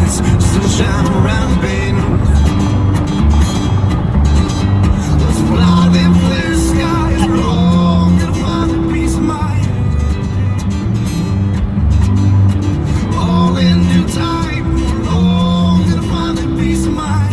lights still shine around me. Let's fly them clear skies. We're all gonna find a peace of mind. All in due time. We're all gonna find a peace of mind.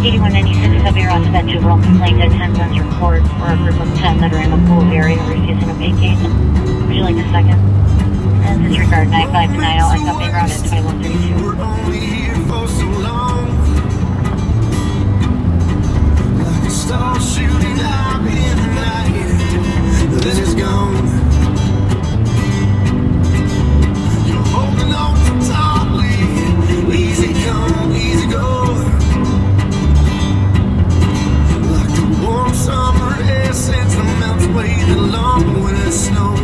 8196 W Ross that juvenile complaint at 10 runs report for a group of 10 that are in the pool area refusing to vacate. Would you like a second? And disregard 959 and company ground at 2132. We're only here for so long. Like a star shooting up in the night, then it's gone. You're holding on too tightly. Easy come, easy go. Like the warm summer air since the melts away the long winter snow.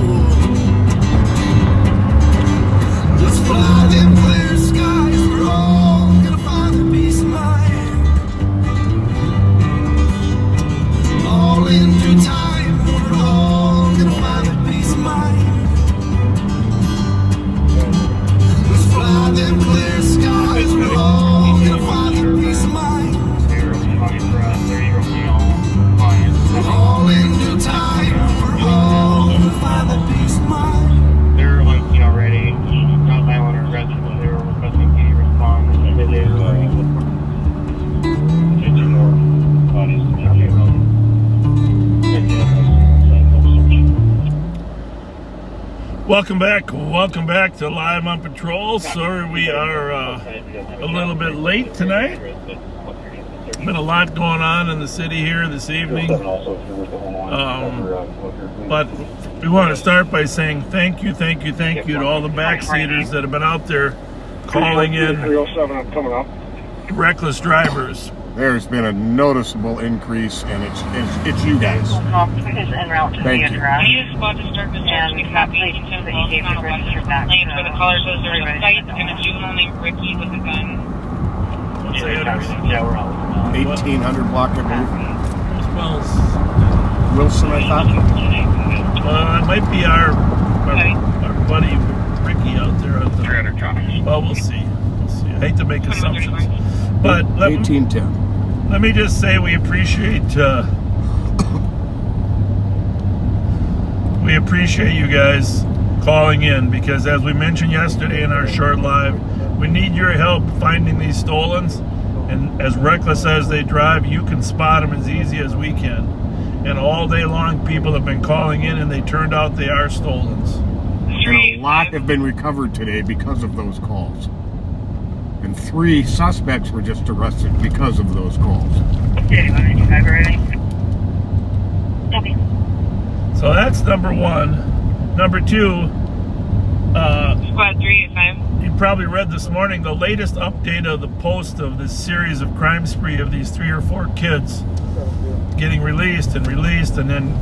Let's fly them clear skies. We're all gonna find a peace of mind. All in due time. We're all gonna find a peace of mind. Let's fly them clear skies. We're all gonna find a peace of mind. All in due time. We're all gonna find a peace of mind. They're ready. Not violent or aggressive, but they were requesting any response. And they were taking more bodies to be Welcome back to Live on Patrol. Sorry we are a little bit late tonight. Been a lot going on in the city here this evening. But we want to start by saying thank you to all the backseaters that have been out there calling in reckless drivers. There's been a noticeable increase, and it's you guys. Thank you. We use spot to start the search. We have 1810 Wells on a western lane where the caller says there's a fight and a juvenile named Ricky with a gun. What's the address? Yeah, we're out. 1800 block of Wells. Wilson, I thought. It might be our buddy Ricky out there. Well, we'll see. I hate to make assumptions, but let 1810. me just say we appreciate you guys calling in, because as we mentioned yesterday in our short live, we need your help finding these stolens. And as reckless as they drive, you can spot them as easy as we can. And all day long, people have been calling in, and they turned out they are stolens. And a lot have been recovered today because of those calls. And 3 suspects were just arrested because of those calls. So that's number one. Number two, Squad 385. you probably read this morning the latest update of the post of this series of crime spree of these 3 or 4 kids getting released, and then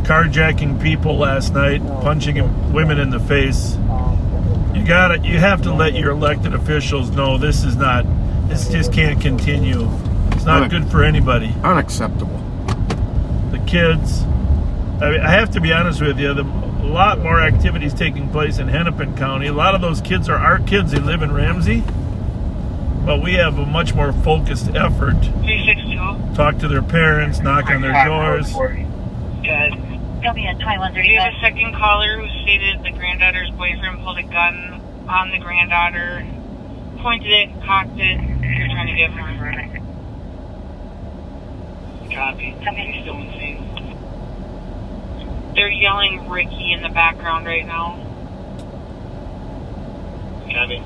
carjacking people last night, punching women in the face. You have to let your elected officials know this just can't continue. It's not good for anybody. Unacceptable. The kids, I have to be honest with you, a lot more activities taking place in Hennepin County. A lot of those kids are our kids. They live in Ramsey, but we have a much more focused effort. 362. Talk to their parents, knock on their doors. Good. Copy at 2135. We have a second caller who stated the granddaughter's boyfriend pulled a gun on the granddaughter, pointed it, cocked it. You're trying to give her a verdict. Copy. He's still insane. They're yelling Ricky in the background right now. Copy.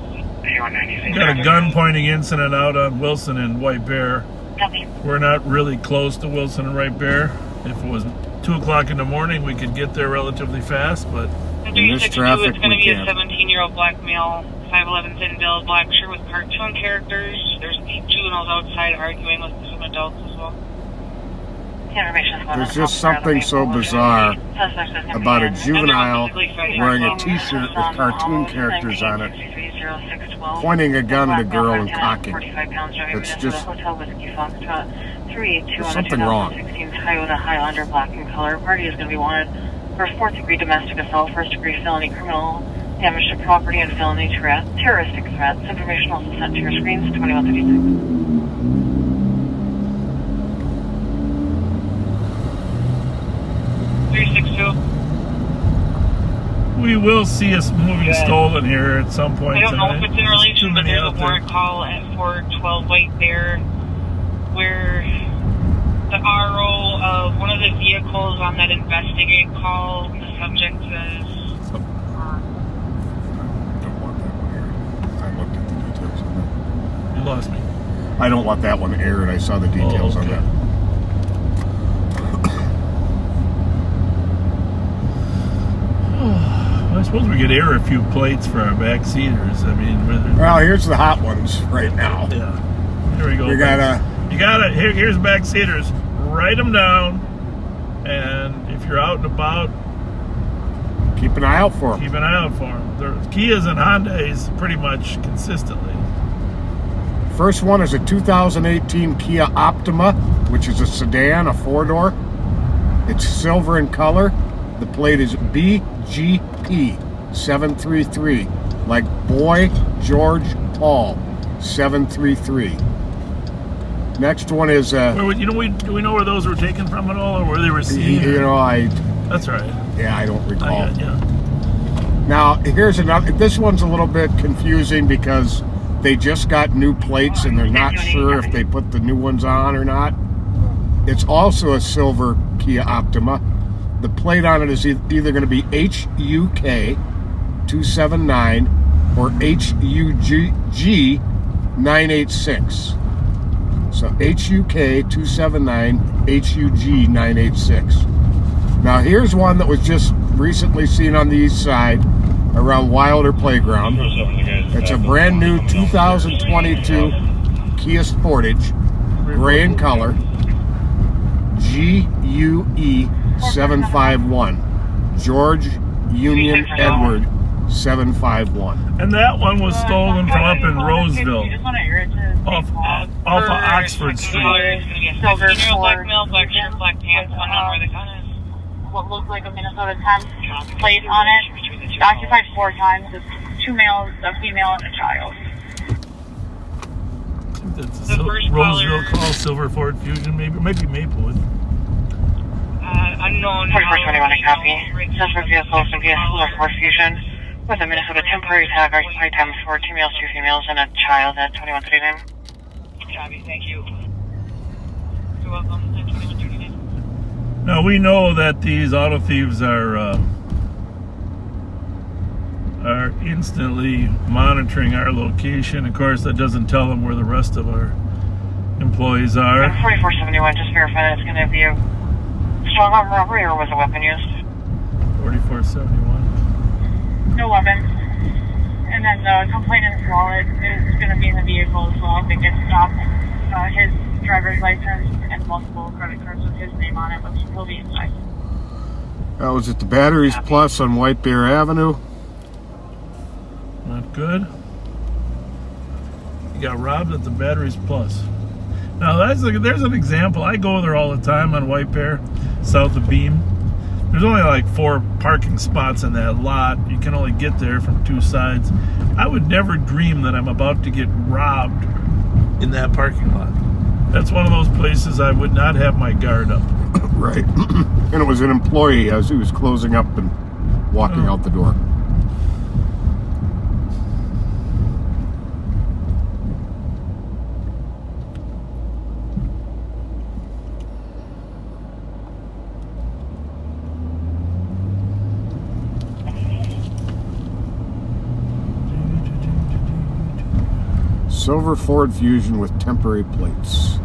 Got a gun pointing incident out on Wilson and White Bear. Copy. We're not really close to Wilson and White Bear. If it was 2 o'clock in the morning, we could get there relatively fast, but In this traffic, it's going to we be a can't. 17-year-old black male, 5'11" thin build, black shirt with cartoon characters. There's 8 juveniles outside arguing with some adults as well. There's just something so bizarre about a juvenile wearing a t-shirt with cartoon characters on it, pointing a gun at a girl and cocking. It's just, there's something wrong. Toyota Highlander, black in color. Party is going to be wanted for 4th degree domestic assault, 1st degree felony criminal damage to property, and felony terroristic threats. Information also sent to your screens, 2136. We will see us moving stolen here at some point. I don't know if tonight. it's in relation, but there's a out there. warrant call at 412 White Bear where the RO of one of the vehicles on that investigate call, the subject says... Don't want that one aired. I looked at the details on that. You lost me. I don't want that one aired. I saw the details on that. I suppose we could air a few plates for our backseaters. I mean, Well, here's the hot ones right now. yeah. Here we go. You gotta here's backseaters. Write them down, and if you're out and about, keep an eye out for them. keep an eye out for them. Kias and Hondas pretty much consistently. First one is a 2018 Kia Optima, which is a sedan, a 4-door. It's silver in color. The plate is BGP 733, like Boy George Paul 733. Next one is Do we know where those were taken from at all, or where they were seen? That's right. I don't recall. Yeah. Now here's another. This one's a little bit confusing because they just got new plates and they're not sure if they put the new ones on or not. It's also a silver Kia Optima. The plate on it is either going to be HUK 279 or HUG 986. So HUK 279, HUG 986. Now here's one that was just recently seen on the east side around Wilder Playground. It's a brand new 2022 Kia Sportage, gray in color, GUE 751, George Union Edward 751. And that one was stolen from up in Roseville, off of Oxford Street. Silver, black male, black shirt, black pants, unknown where the gun is. What looked like a Minnesota 10 plate on it. Occupied 4 times. It's 2 males, a female, and a child. That's The first Roseville caller- call, Silver Ford Fusion, maybe Maplewood. Unknown. 4121 a copy. Suspect vehicles and vehicles Ford Fusion with a Minnesota temporary tag, occupied times 4, 2 males, 2 females, and a child at 2139. Copy, thank you. You're welcome. At 2139. Now we know that these auto thieves are instantly monitoring our location. Of course, that doesn't tell them where the rest of our employees are. 4471, just verify that it's going to be a strong arm robbery or was a weapon used? 4471. No weapon. And then the complainant's wallet is going to be in the vehicle as well. They did stop his driver's license and multiple credit cards with his name on it, but he'll be inside. That was at the Batteries Plus on White Bear Avenue. Not good. You got robbed at the Batteries Plus. Now there's an example. I go there all the time on White Bear, south of Beam. There's only like 4 parking spots in that lot. You can only get there from 2 sides. I would never dream that I'm about to get robbed in that parking lot. That's one of those places I would not have my guard up. Right. And it was an employee as he was closing up and walking out the door. Silver Ford Fusion with temporary plates.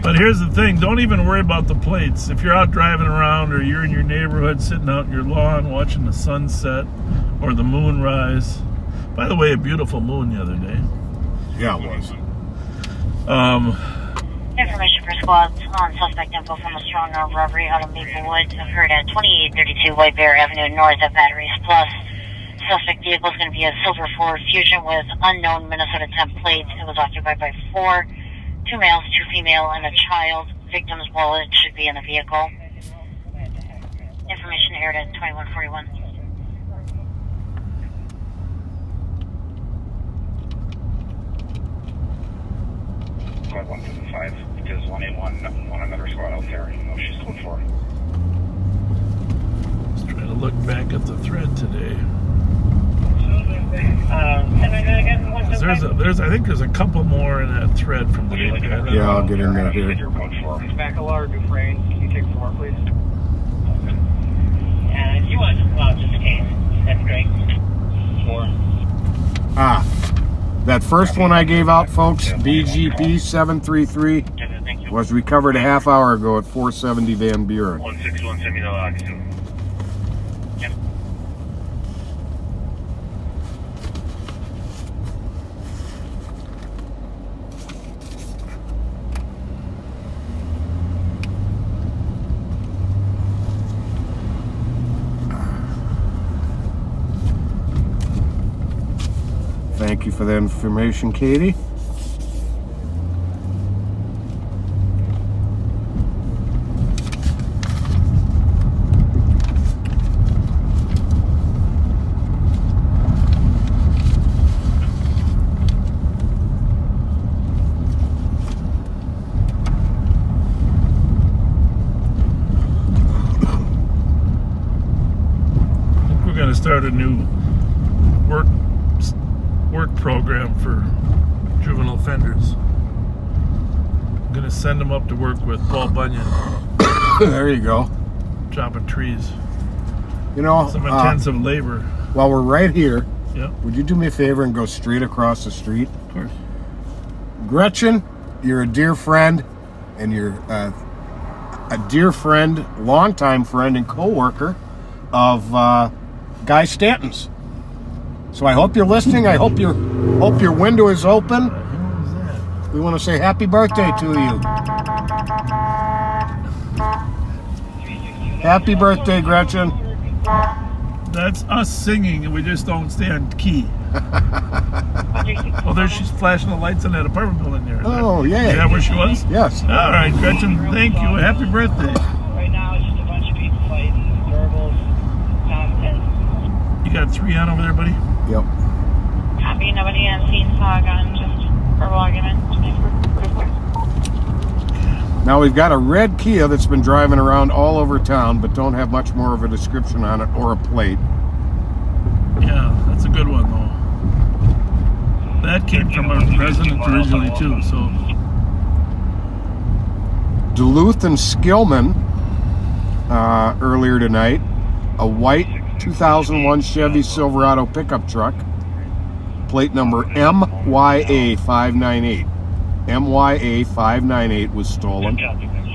But here's the thing, don't even worry about the plates. If you're out driving around or you're in your neighborhood sitting out in your lawn watching the sunset or the moon rise. By the way, a beautiful moon the other day. Yeah, it was. Information for squads on suspect info from a strong arm robbery out of Maple Woods occurred at 2832 White Bear Avenue north of Batteries Plus. Suspect vehicle is going to be a silver Ford Fusion with unknown Minnesota temp plates. It was occupied by 4, 2 males, 2 female, and a child. Victim's wallet should be in the vehicle. Information aired at 2141. 155. Because 181 another squad out there. You know she's code 4. Just trying to look back at the thread today. I think there's a couple more in that thread from the day. Yeah, I'll get in there here. Back a large Dufresne. Can you take 4, please? And you want just in case. That's great. 4. That first one I gave out, folks, BGP 733, was recovered a half hour ago at 470 Van Buren. 161, send me the log. Thank you for that information, Katie. We're going to start a new work program for juvenile offenders. I'm going to send them up to work with Paul Bunyan, There you go. chopping trees. You know, Some intensive labor. while we're right here, Yep, would you do me a favor and go straight across the street? of course. Gretchen, you're a dear friend, and you're a dear friend, longtime friend and co-worker of Guy Stanton's. So I hope you're listening. I hope your window is open. What the hell is that? We want to say happy birthday to you. Happy birthday, Gretchen. That's us singing, and we just don't stay on key. Oh, there she's flashing the lights in that apartment building there. Oh, yeah. Is that where she was? Yes. All right, Gretchen, thank you. Happy birthday. Right now, it's just a bunch of people fighting, verbals, nonsense. You got 3 on over there, buddy? Yep. Copy, nobody on scene, saw a gun, just verbal argument. Now we've got a red Kia that's been driving around all over town, but don't have much more of a description on it or a plate. Yeah, that's a good one, though. That came from our president originally, too, so. Duluth and Skillman earlier tonight, a white 2001 Chevy Silverado pickup truck, plate number MYA598. MYA598 was stolen.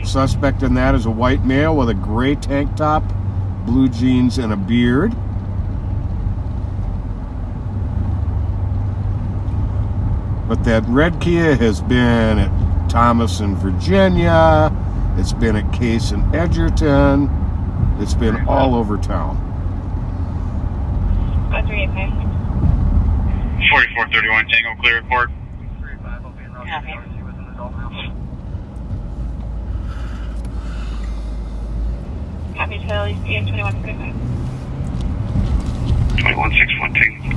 Suspect in that is a white male with a gray tank top, blue jeans, and a beard. But that red Kia has been at Thomas in Virginia. It's been at Case in Edgerton. It's been all over town. 4431 Tango, clear report. Copy. Copy, Charlie, EM 2165. 2161 Tango.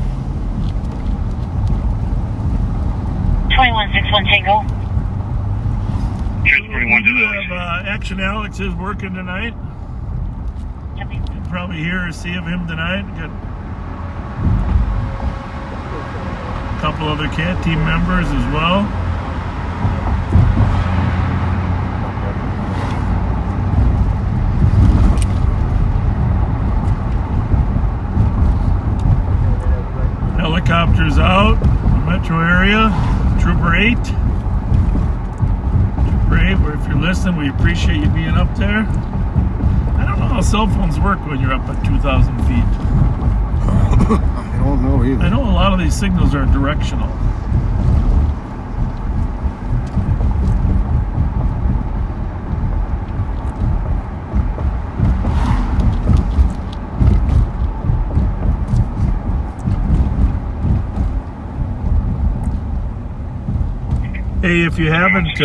2161 Tango. Transporting 1 to We the have Action Alex is working tonight. Copy. You'll probably hear or see of him tonight. Got a couple other CAT team members as well. Helicopters out, metro area, Trooper 8. Trooper 8, where if you're listening, we appreciate you being up there. I don't know how cell phones work when you're up at 2,000 feet. I don't know either. I know a lot of these signals are directional. Hey, if you haven't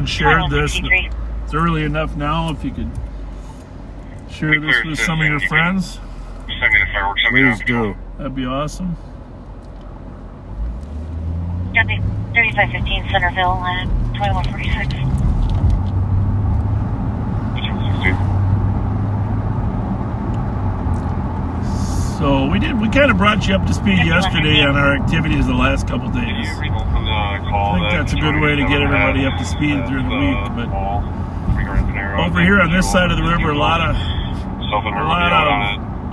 shared this, it's early enough now. If you could share this with some of your friends, Send me the fireworks. Please do. that'd be awesome. Copy. 3515 Centerville at 2146. So we kind of brought you up to speed yesterday on our activities the last couple days. I think that's a good way to get everybody up to speed during the week. But over here on this side of the river, a lot of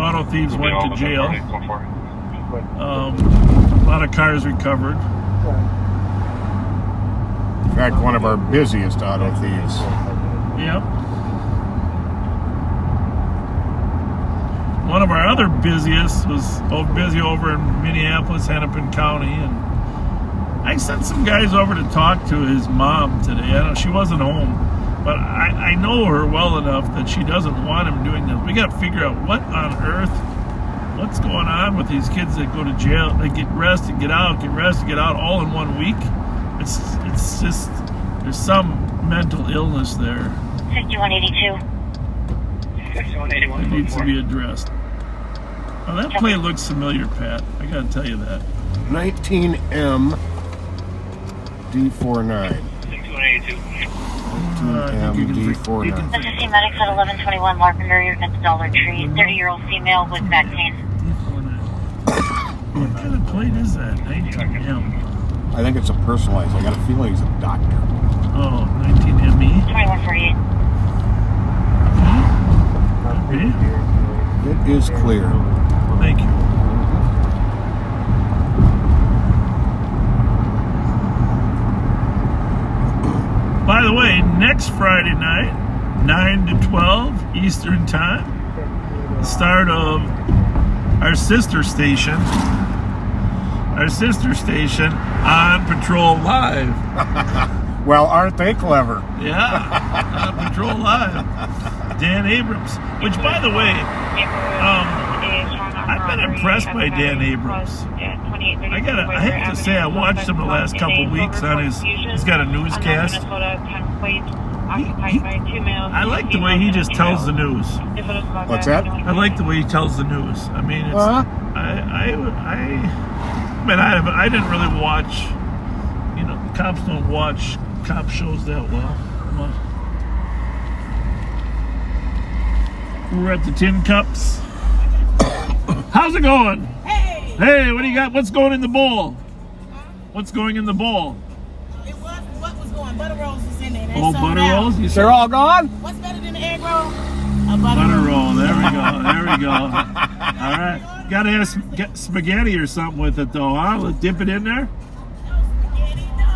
auto thieves went to jail. A lot of cars recovered. In fact, one of our busiest auto thieves. Yep. One of our other busiest was busy over in Minneapolis, Hennepin County, and I sent some guys over to talk to his mom today. I know she wasn't home, but I know her well enough that she doesn't want him doing this. We got to figure out what on earth, what's going on with these kids that go to jail. They get arrested, get out, get arrested, get out, all in 1 week. It's just there's some mental illness there 6182. that needs to be addressed. Oh, that plate looks familiar, Pat. I gotta tell you that. 19M D49. 19M D49. This is C Medics at 1121 Larpenter. You're at the Dollar Tree. 30-year-old female with back pain. What kind of plate is that? 19M. I think it's a personalized. I got a feeling he's a doctor. Oh, 19ME. 2148. Okay. It is clear. Thank you. By the way, next Friday night, 9 to 12 Eastern Time, the start of our sister station on Patrol Live. Well, aren't they clever? Yeah, on Patrol Live. Dan Abrams, which, by the way, I've been impressed by Dan Abrams. I have to say, I watched him the last couple of weeks on he's got a newscast. I like the way he just tells the news. What's that? I like the way he tells the news. I mean, it's, I didn't really watch, cops don't watch cop shows that well. We're at the Tin Cups. How's it going? Hey! Hey, what do you got? What's going in the bowl? What's going in the bowl? What was going? Butter rolls is in there. They Oh, sold butter out. rolls? You said They're all gone? What's better than an egg roll? A butter butter roll. roll. There we go. There we go. All right. Got to have get spaghetti or something with it, though, huh? Let's dip it in there. No spaghetti, no.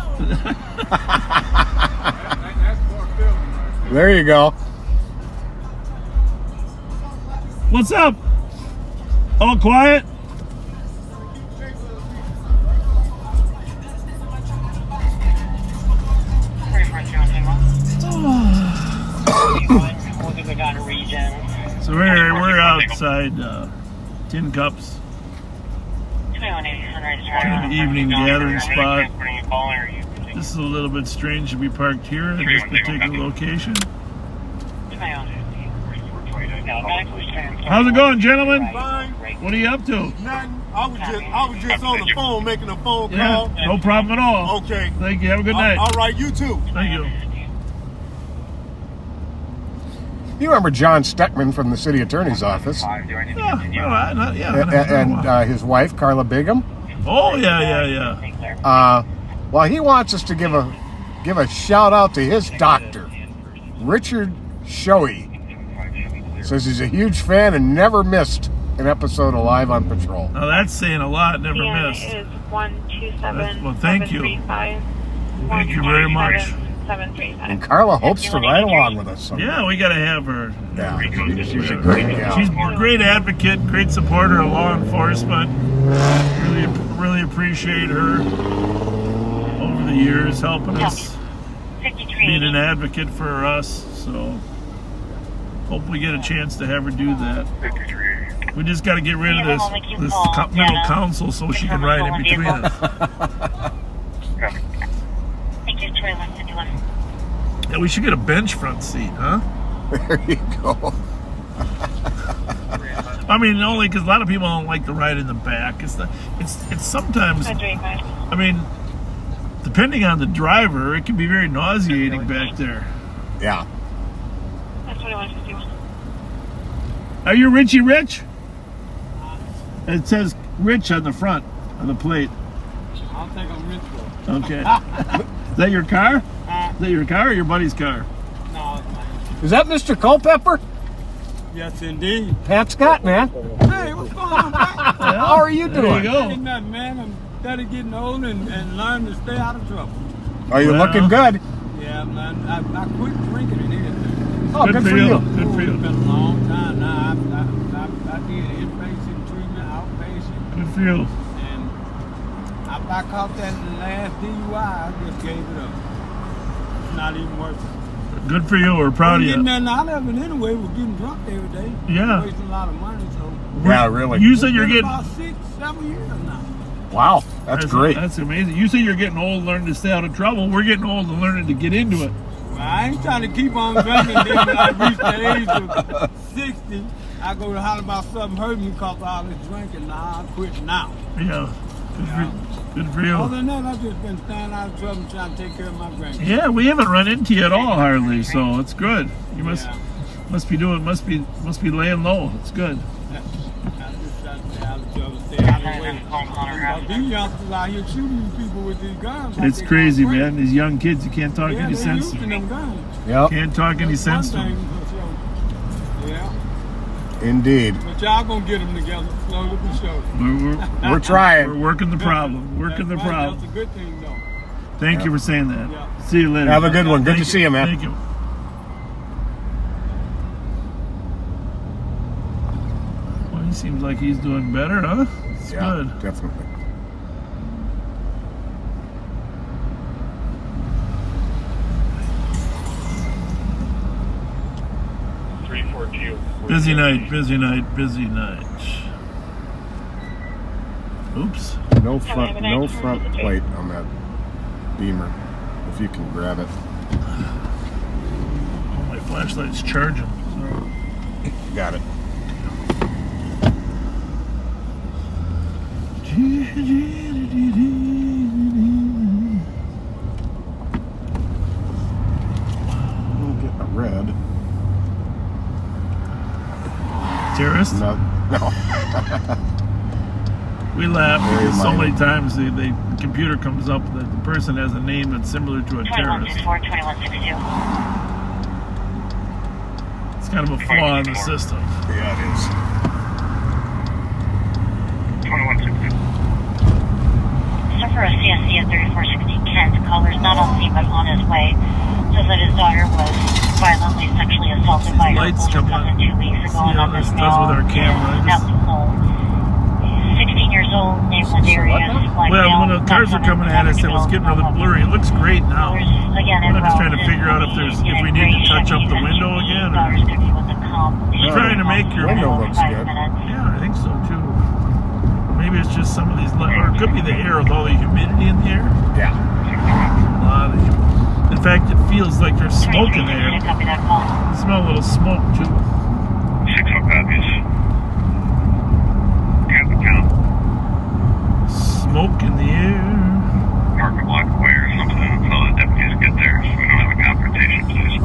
There you go. What's up? All quiet? So we're outside Tin Cups, kind of an evening gathering spot. This is a little bit strange to be parked here at this particular location. How's it going, gentlemen? Fine. What are you up to? Nothing. I was just on the phone making a phone Yeah, call. no problem at all. Okay. Thank you. Have a good night. All right, you too. Thank you. You remember John Steckman from the city attorney's office and his wife, Carla Bigham? Oh, yeah. Well, he wants us to give a shout out to his doctor, Richard Shoey. Says he's a huge fan and never missed an episode of Live on Patrol. Now that's saying a lot. Never missed. Is 127. Well, thank you. Thank you very much. 735. And Carla hopes to ride along with us someday. Yeah, we got to have her. Yeah, she's a great gal. She's a great advocate, great supporter of law enforcement. Really appreciate her over the years helping us, being an advocate for us. So hope we get a chance to have her do that. We just got to get rid of this middle council so she can ride in between us. 2161. Yeah, we should get a bench front seat, huh? There you go. I mean, only because a lot of people don't like to ride in the back. It's sometimes. I mean, depending on the driver, it can be very nauseating back there. Yeah. That's 2161. Are you Richie Rich? It says Rich on the front of the plate. I'll take a rich one. Okay. Is that your car? Is that your car or your buddy's car? No, it's mine. Is that Mr. Culpepper? Yes, indeed. Pat Scott, man. Hey, what's going on, man? How are you There doing? you go. Ain't nothing, man. I'm steady getting old and learning to stay out of trouble. Are you Well. looking good? Yeah, man. I quit drinking and everything. Oh, good for you. Good for It's you. been a long time now. I did inpatient treatment, outpatient, Good for you. and after I caught that last DUI, I just gave it up. It's not even worth it. Good for you. We're proud of Getting you. nothing out of it anyway. We're getting drunk every day. Yeah. Wasting a lot of money, so. Yeah, really. You said you're It's been getting. about 6-7 years now. Wow, that's great. That's amazing. You say you're getting old, learning to stay out of trouble. We're getting old and learning to get into it. Well, I ain't trying to keep on drinking. Then when I reach the age of 60, I go to holler about something hurt me because of all this drinking. Nah, I quit now. Yeah. Good for you. Other than that, I've just been staying out of trouble and trying to take care of my grandkids. Yeah, we haven't run into you at all hardly, so it's good. You must Yeah. be laying low. It's good. I just try to stay out of trouble, stay out of the way. These youngsters out here shooting people with these guns. like It's they crazy, going man. These young kids, you can't talk crazy. Yeah, any they're sense. using them guns. Yep, Can't talk any That's sense to one them. thing for sure. Yeah, indeed. but y'all gonna get them together slowly but surely. We're trying. We're working the problem. Working the That's right, problem. That's a good thing, though. Thank you for saying that. Yeah. See you later. Have a good one. Good to see you, man. Thank you. Well, he seems like he's doing better, huh? It's Yeah, good. definitely. Busy night, busy night, busy night. Oops. No front plate on that Beamer. If you can grab it. Oh, my flashlight's charging. So. Got it. We'll get a red. Terrorist? No. We laugh Very because so minor. many times the computer comes up that the person has a name that's similar to a terrorist. 2164, 2162. It's kind of a flaw in the system. Yeah, it is. 2160. So for a CSC at 3460 Kent, caller's not on scene but on his way. Says that his daughter was violently sexually assaulted by her Lights older come on. cousin 2 weeks ago. See how And this does with our camera. Now home. 16 years old, named Ladarius. Well, when the cars are coming at us, it was getting really blurry. It looks great now. I'm just trying to figure out if we need to touch up the window again. Or I'm trying to make your window looks good. Yeah, I think so too. Maybe it's just some of these, or it could be the air with all the humidity in the air. Yeah. A lot of in fact, it feels like there's smoke in the air. Copy that call. I smell a little smoke too. 60 copies. Cap account. Smoke in the air. Park a block away or something until the deputies get there so we don't have a confrontation, please.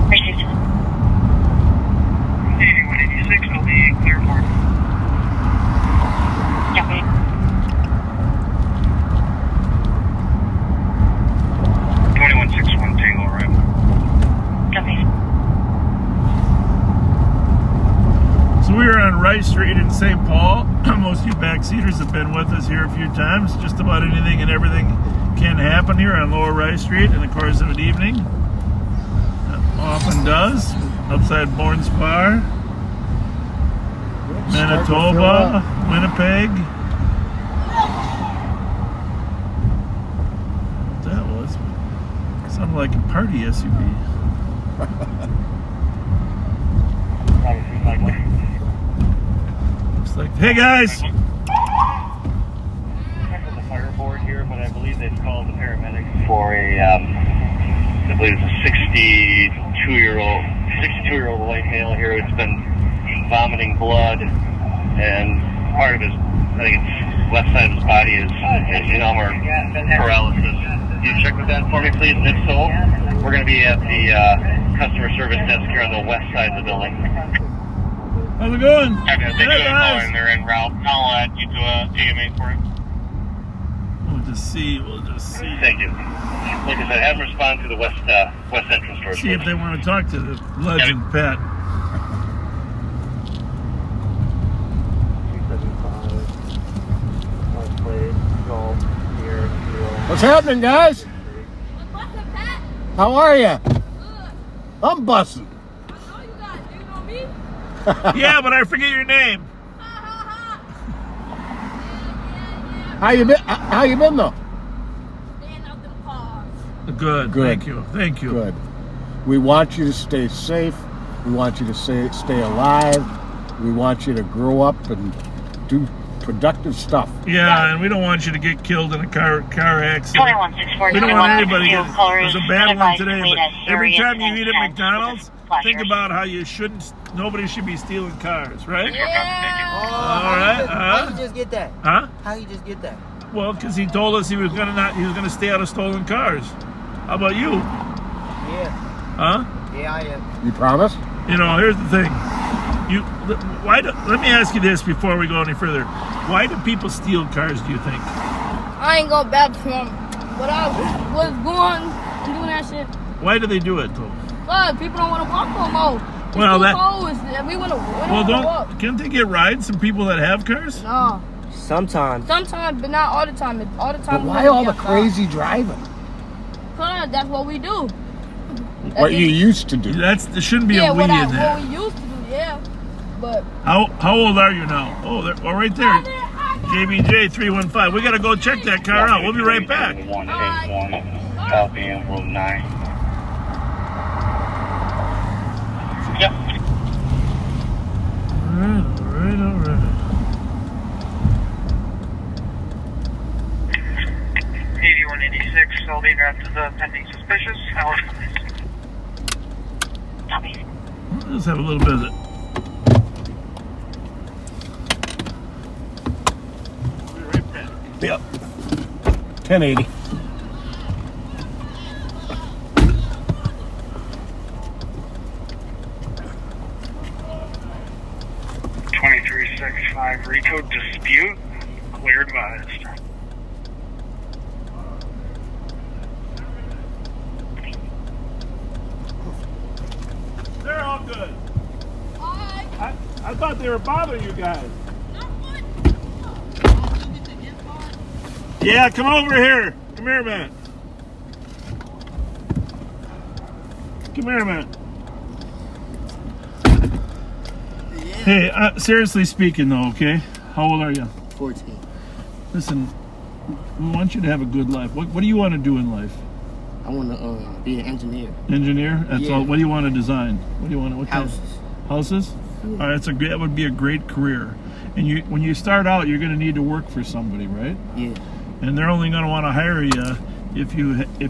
Received. 8186, I'll be clear for it. Copy. 2161 Tango arrival. Copy. So we are on Rice Street in St. Paul. Most of you backseaters have been with us here a few times. Just about anything and everything can happen here on Lower Rice Street in the course of an evening. Often does. Upside Bourne's Bar, Manitoba, Winnipeg. That was sounded like a party SUV. Looks like, hey guys, but I believe they've called the paramedics for I believe it's a 62-year-old white male here who's been vomiting blood, and part of his, I think it's left side of his body is or paralysis. Can you check with that for me, please? And if so, we're going to be at the customer service desk here on the west side of the building. How's it going? Thank you for calling. They're en route. I'll add you to AMA for him. We'll just see. Thank you. Like I said, have them respond to the west entrance door. See if they want to talk to the legend, Pat. What's happening, guys? How are you? I'm bussing. Yeah, but I forget your name. How you been though? Good. Thank you. Good. We want you to stay safe. We want you to stay alive. We want you to grow up and do productive stuff. Yeah, and we don't want you to get killed in a car accident. 2164. We don't want anybody to get. There's a bad one today, but every time you eat at McDonald's, think about how nobody should be stealing cars, right? All right. How you just get that? Huh? How you just get that? Well, because he told us he was gonna stay out of stolen cars. How about you? Yeah. Huh? Yeah, I am. You promise? You know, here's the thing. Let me ask you this before we go any further. Why do people steal cars, do you think? I ain't going back to him, but I was going and doing that shit. Why do they do it, though? But people don't want to walk no more. It's we want to can't they get rides from people that have cars? No. Sometimes, but not all the time. All the time. But why all the crazy driving? Cause that's what we do. What you used to do. There shouldn't be a we in there. What we used to do, yeah. But how old are you now? Oh, right there. JBJ 315. We gotta go check that car out. We'll be right back. 181 copy in Route 9. Yep. All right. 8186, I'll be wrapped to the pending suspicious. Copy. Let's have a little bit of it. Yep. 1080. .2365 Rico dispute. Clear advised. They're all good. I thought they were bothering you guys. Yeah, come over here. Come here, man. Come here, man. Hey, seriously speaking though, okay? How old are you? 14. Listen, we want you to have a good life. What do you want to do in life? I want to be an engineer. Engineer? That's all. What do you want to design? What do you want? What houses? Houses? Yeah. All right, that would be a great career. And when you start out, you're going to need to work for somebody, right? Yeah. And they're only going to want to hire you if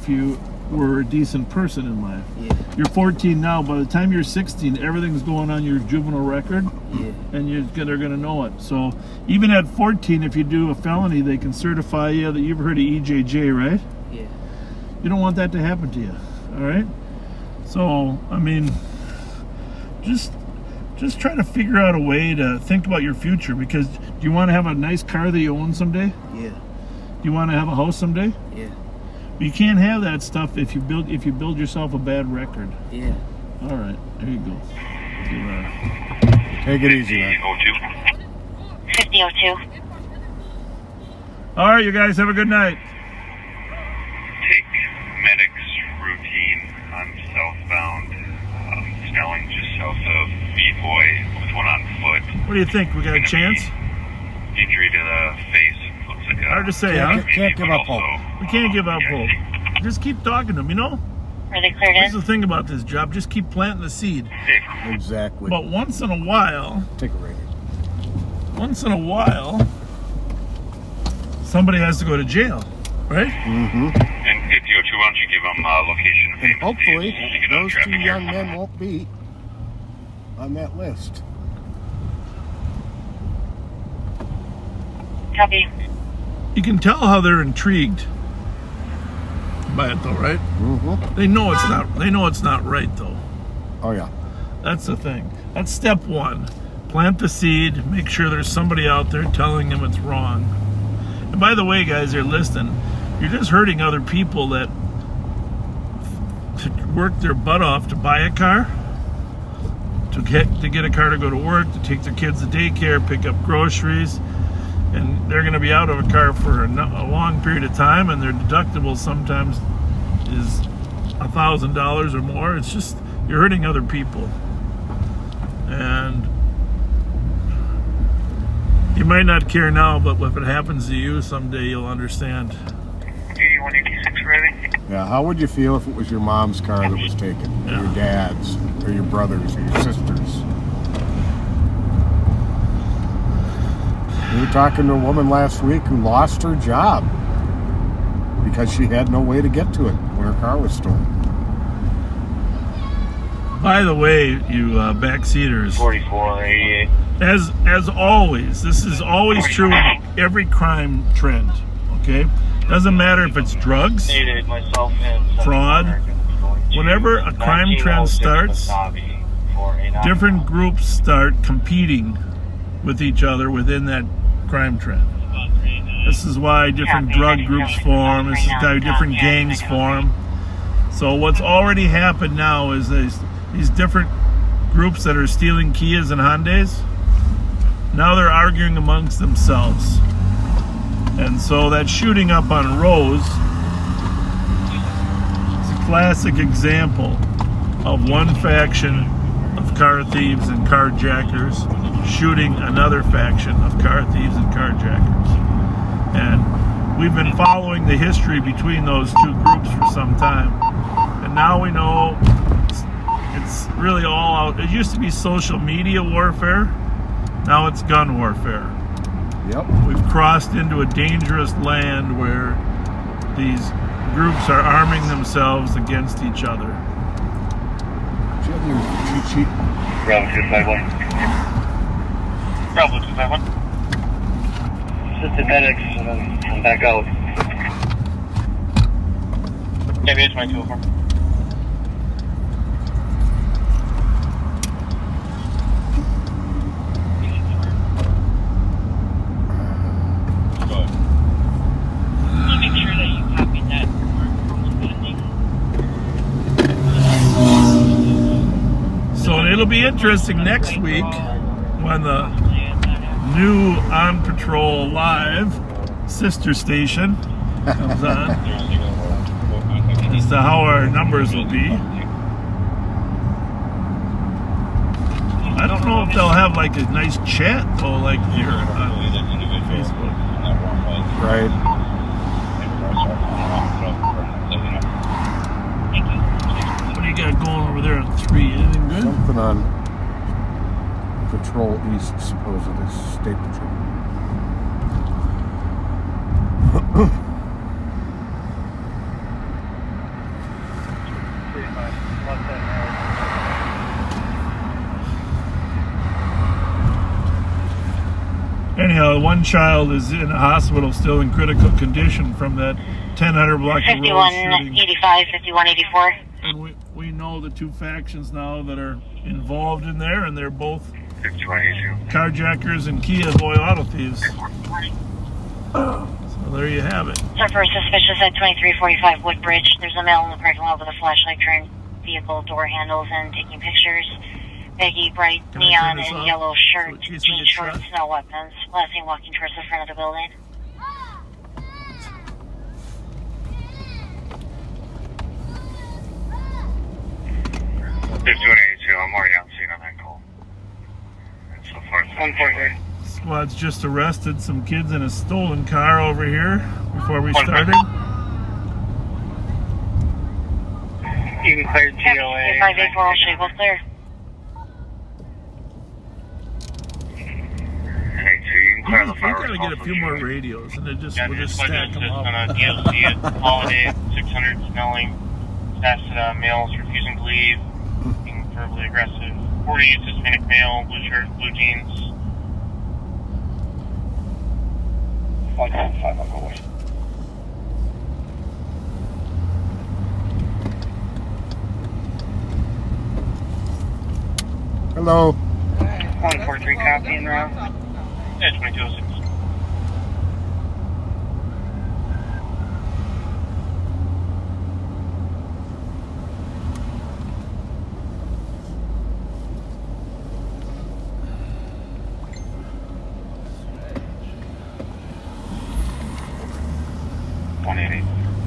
you were a decent person in life. Yeah. You're 14 now. By the time you're 16, everything's going on your juvenile record. Yeah. And they're going to know it. So even at 14, if you do a felony, they can certify you that you've heard of EJJ, right? Yeah. You don't want that to happen to you. All right? So, I mean, just try to figure out a way to think about your future, because do you want to have a nice car that you own someday? Yeah. Do you want to have a house someday? Yeah. But you can't have that stuff if you build yourself a bad record. Yeah. All right, there you go. Take it easy, man. 5002. All right, you guys have a good night. Take medics routine on southbound Snelling, just south of Beaboy, with one on foot. What do you think? We got a chance? Injury to the face. Looks like Hard to say, huh? Can't give up hope. We can't give up hope. Just keep talking to them, you know? Are they cleared Here's in? the thing about this job. Just keep planting the seed. Exactly. But once in a while, Take a rating. somebody has to go to jail. right? Mm-hmm. And 5002, why don't you give them location And hopefully, those two young men won't be on that list. Copy. You can tell how they're intrigued by it, though, right? Mm-hmm. They know it's not. They know it's not right, though. Oh, yeah. That's the thing. That's step one. Plant the seed. Make sure there's somebody out there telling them it's wrong. And by the way, guys, you're listening. You're just hurting other people that work their butt off to buy a car, to get a car to go to work, to take their kids to daycare, pick up groceries, and they're going to be out of a car for a long period of time, and their deductible sometimes is $1,000 or more. It's just, you're hurting other people. And you might not care now, but if it happens to you someday, you'll understand. 8186 ready. Yeah, how would you feel if it was your mom's car that was taken, or your dad's, or your brother's, or your sister's? We were talking to a woman last week who lost her job because she had no way to get to it when her car was stolen. By the way, you backseaters, 4488. as always, this is always true in every crime trend, okay? Doesn't matter if it's drugs, Myself and fraud. Whenever a crime trend starts, different groups start competing with each other within that crime trend. This is why different drug groups form. This is why different gangs form. So what's already happened now is these different groups that are stealing Kias and Hyundais, now they're arguing amongst themselves. And so that shooting up on Rose is a classic example of one faction of car thieves and carjackers shooting another faction of car thieves and carjackers. And we've been following the history between those two groups for some time. And now we know it's really all out. It used to be social media warfare. Now it's gun warfare. Yep. We've crossed into a dangerous land where these groups are arming themselves against each other. Do you have your cheat sheet? Bravo 251. Bravo 251. Assisted medics and then come back out. Maybe it's my 204. So it'll be interesting next week when the new On Patrol Live sister station comes on as to how our numbers will be. I don't know if they'll have like a nice chat though, like here on Facebook. Right. What do you got going over there on 3? Anything good? Something on Patrol East, supposedly. State Patrol. Anyhow, one child is in a hospital still in critical condition from that 1000 block of road shooting. 5185, 5184. And we know the two factions now that are involved in there, and they're both 5182. carjackers and Kia auto thieves. So there you have it. Sir, for suspicious at 2345 Woodbridge, there's a male in the parking lot with a flashlight turned vehicle door handles and taking pictures. Baggy, bright, Can I turn neon, this and off? yellow So shirt, in case we jean get shorts, shot? no weapons. Last seen walking towards the front of the building. 5182, I'm already on scene on that call. And so far, it's 148. Squad's just arrested some kids in a stolen car over here before we started. You can clear GOA. 584, all should both clear. Hey, 2, you can clear the We fireworks. gotta get a also few more shoot. radios, and then we'll Yeah, just pledge stack them assist on a up. DOC at Holiday 600 Snelling. Status males refusing to leave, being verbally aggressive. 40 Hispanic male, blue shirt, blue jeans. 105, I'll go away. Hello. 143 copy in route. Yeah, 2206.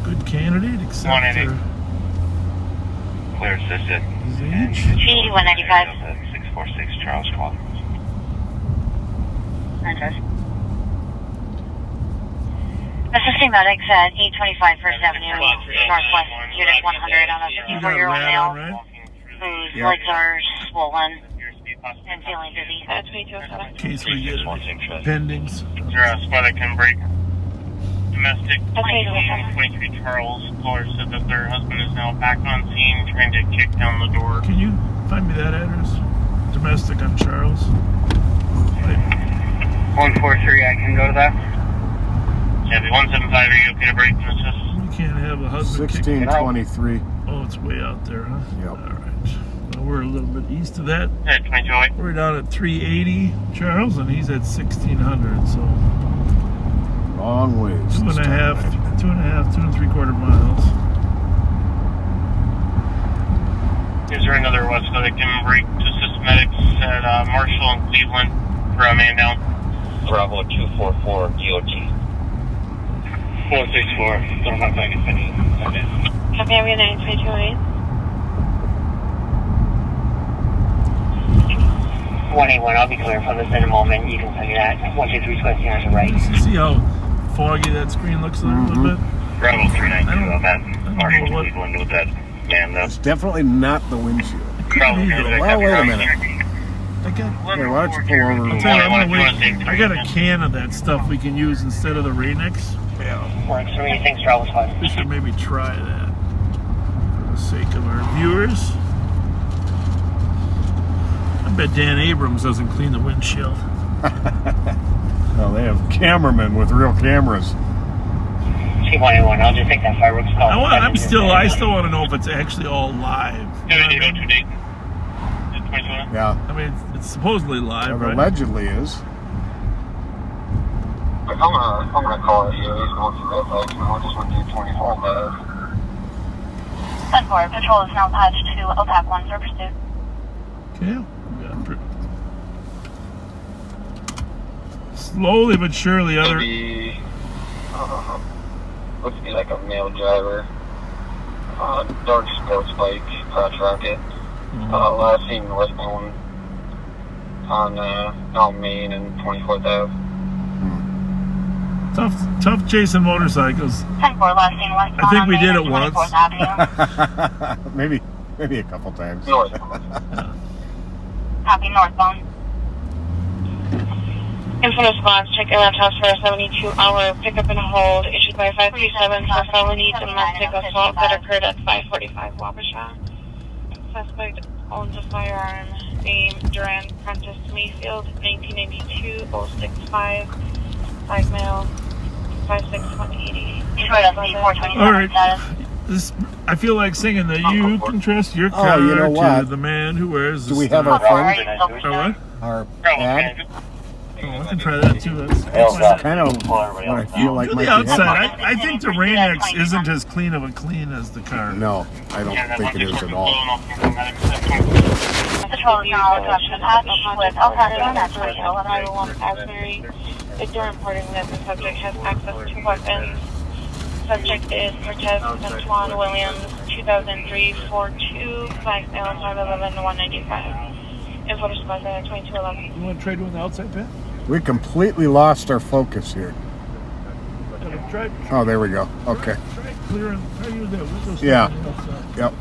Good candidate, except 188. for Clear assisted. his And age. G 195. 646 Charles Call. Assisting medics at 825 First Avenue, Northwest, Unit 100 on a You got a 54-year-old rat male on, right? whose Yep. legs are swollen and feeling dizzy. In case we get pendings. Is there a spot that can break? Domestic Okay, 23 Charles caller said that their husband is now back on scene trying to kick down the door. Can you find me that address? Domestic on Charles. Right. 143, I can go to that. Chevy 175, are you okay to break and assist? We can't have a husband kick. 1623. Oh, it's way out there, huh? Yep. All right. Well, we're a little bit east of that. Yeah, 2208. We're down at 380 Charles, and he's at 1600. So Long ways. 2.5 miles. Is there another Wesco that can break to assist medics at Marshall and Cleveland for a man down? Bravo 244 DOT. 464. Don't have back at Penny. Okay. Copy, I'm going 9228. 181, I'll be clear from this in a moment. You can send me that. 123 Square on the right. You see how foggy that screen looks there a little bit? Bravo 392 on that. know Marshall and what- Cleveland with that man though. It's definitely not the windshield. Bravo Either. 392. Well, wait a minute. I got, Here, why don't you pull over? I'll tell you, I'm gonna wait. I got a can of that stuff we can use instead of the Rain-X. Works for me. Thanks, Travel Squad. We should maybe try that for the sake of our viewers. I bet Dan Abrams doesn't clean the windshield. No, they have cameramen with real cameras. C181, I'll just take that fireworks call. I still want to know if it's actually all live. Yeah, we need to go to Dayton. 2208. Yeah, I mean, it's supposedly live, it right? allegedly is. I'm gonna call it. Yeah, he's going through that light. I just want to do 24 live. 10-4, patrol is now patched to OPAC 1 for pursuit. Okay. Slowly but surely, other. Maybe, looks to be like a male driver. Dark sports bike, crotch rocket. Last seen westbound on down Main and 24th Ave. Tough chasing motorcycles. 10-4, last seen westbound I think on we Main did and it once. 24th Avenue. maybe a couple times. Northbound. Copy, northbound. Info response, check your laptops for a 72-hour pickup and hold issued by 537 for felony domestic assault that occurred at 545 Wabasha. Suspect owns a firearm named Duran Prentice Mayfield, 1992, 065, 5 male, 56180. Detroit FC 427 All right. status. I feel like singing the "You Can Trust Your Car you know to what? the Man Who Wears the Do we have Star." our Or phone? Or what? Our Bravo, ad? Oh, I can try that too. That's Kind of what I feel like do might the be outside. happening. I think the Rain-X isn't as clean of a clean as the car. No, I don't think it is at all. Patrol is now attached with OPAC 1 at 2211. 501 Asbury. Victor reporting that the subject has access to weapons. Subject is Cortez Antoine Williams, 2003, 42, 5 male, 5'11", 195. Info to squad 2211. You want to try doing the outside pit? We completely lost our focus here. Try Oh, there we go. Okay. clearing. Try use that window. Yeah. on the outside. Yep.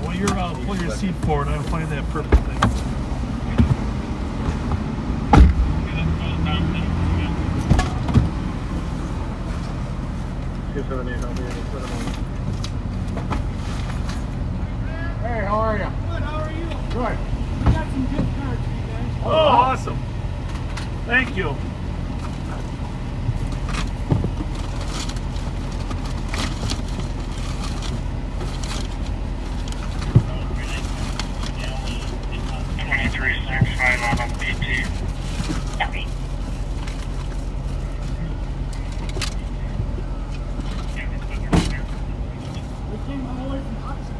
What pull your seat forward. I'll find that purple thing. Hey, how are you? Good, how are you? Good. We got some gift cards for you guys. Oh, awesome. Thank you. We came all the way from Hudson.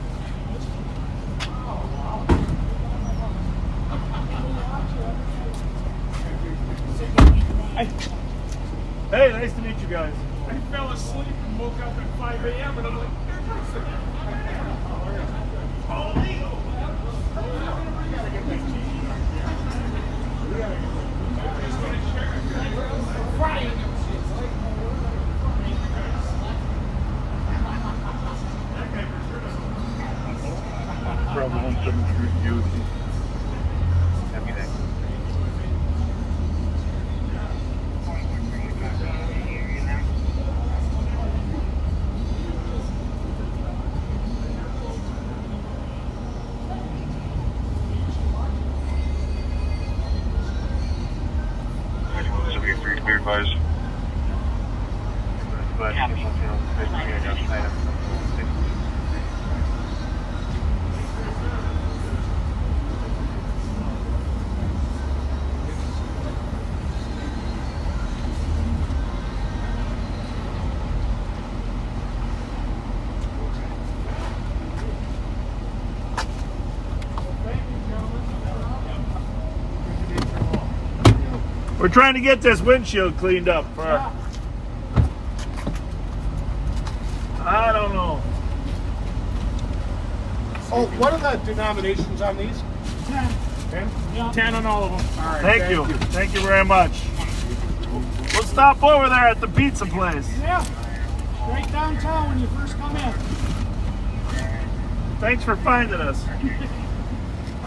Hey, nice to meet you guys. I fell asleep and woke up at 5 a.m. and I'm like, Problem 173 U. Be advised. We're trying to get this windshield cleaned up. I don't know. Oh, what are the denominations on these? 10. 10? Yeah. 10 on all of them. All right, Thank you. Thank you very much. We'll stop over there at the pizza place. Yeah. Right downtown when you first come in. Thanks for finding us.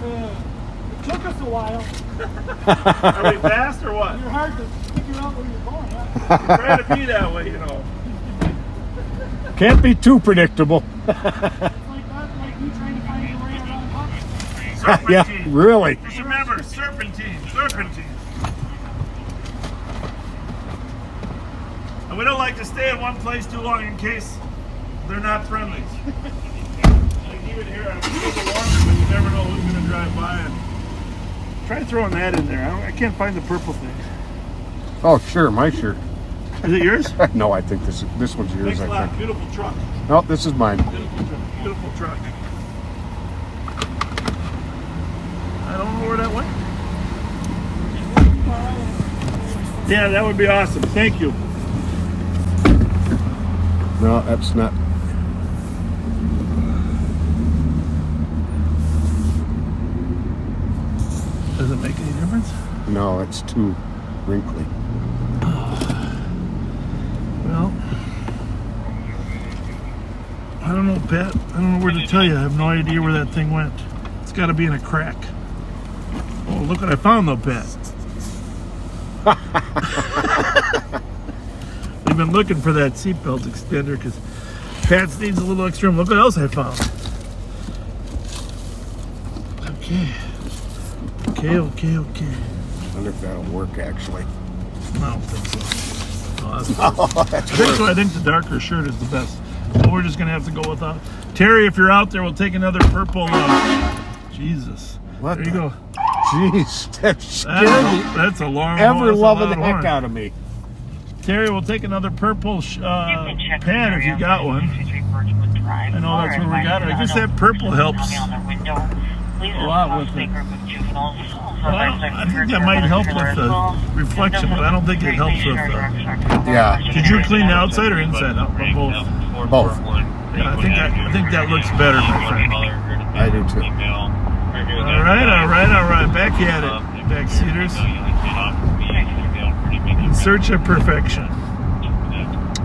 It took us a while. Are we fast or what? You're hard to figure out where you're going, huh? We try to be that way, you know. Can't be too predictable. It's like that, like you trying to find your way around Hudson. Serpentine. Yeah, really. Just remember, serpentine. And we don't like to stay in one place too long in case they're not friendly. Like even here, I'm still the laundry, but you never know who's going to drive by. And try throwing that in there. I can't find the purple thing. Oh, sure, my shirt. Is it yours? No, I think this one's yours. Thanks a I lot. think. Beautiful truck. No, this is mine. Beautiful truck. I don't know where that went. Yeah, that would be awesome. Thank you. No, that's not. Does it make any difference? No, it's too wrinkly. Well, I don't know, Pat. I don't know where to tell you. I have no idea where that thing went. It's got to be in a crack. Oh, look what I found, though, Pat. We've been looking for that seatbelt extender because Pat needs a little extra room. Look what else I found. Okay. Okay. I wonder if that'll work, actually. I don't think so. Oh, that's I think the darker shirt is the best. Well, we're just going to have to go with that. Terry, if you're out there, we'll take another purple. Jesus. What? There you go. Jeez, that scared me. That's a long Ever loving the horn. heck out of me. Terry, we'll take another purple pen if you got one. I know that's where we got it. I guess that purple helps a lot with it. Well, I think that might help with the reflection, but I don't think it helps with the... Yeah. Did you clean the outside or inside out? Or both? Both. Yeah, I think that looks better, my friend. I do too. All right. Back at it, backseaters. In search of perfection.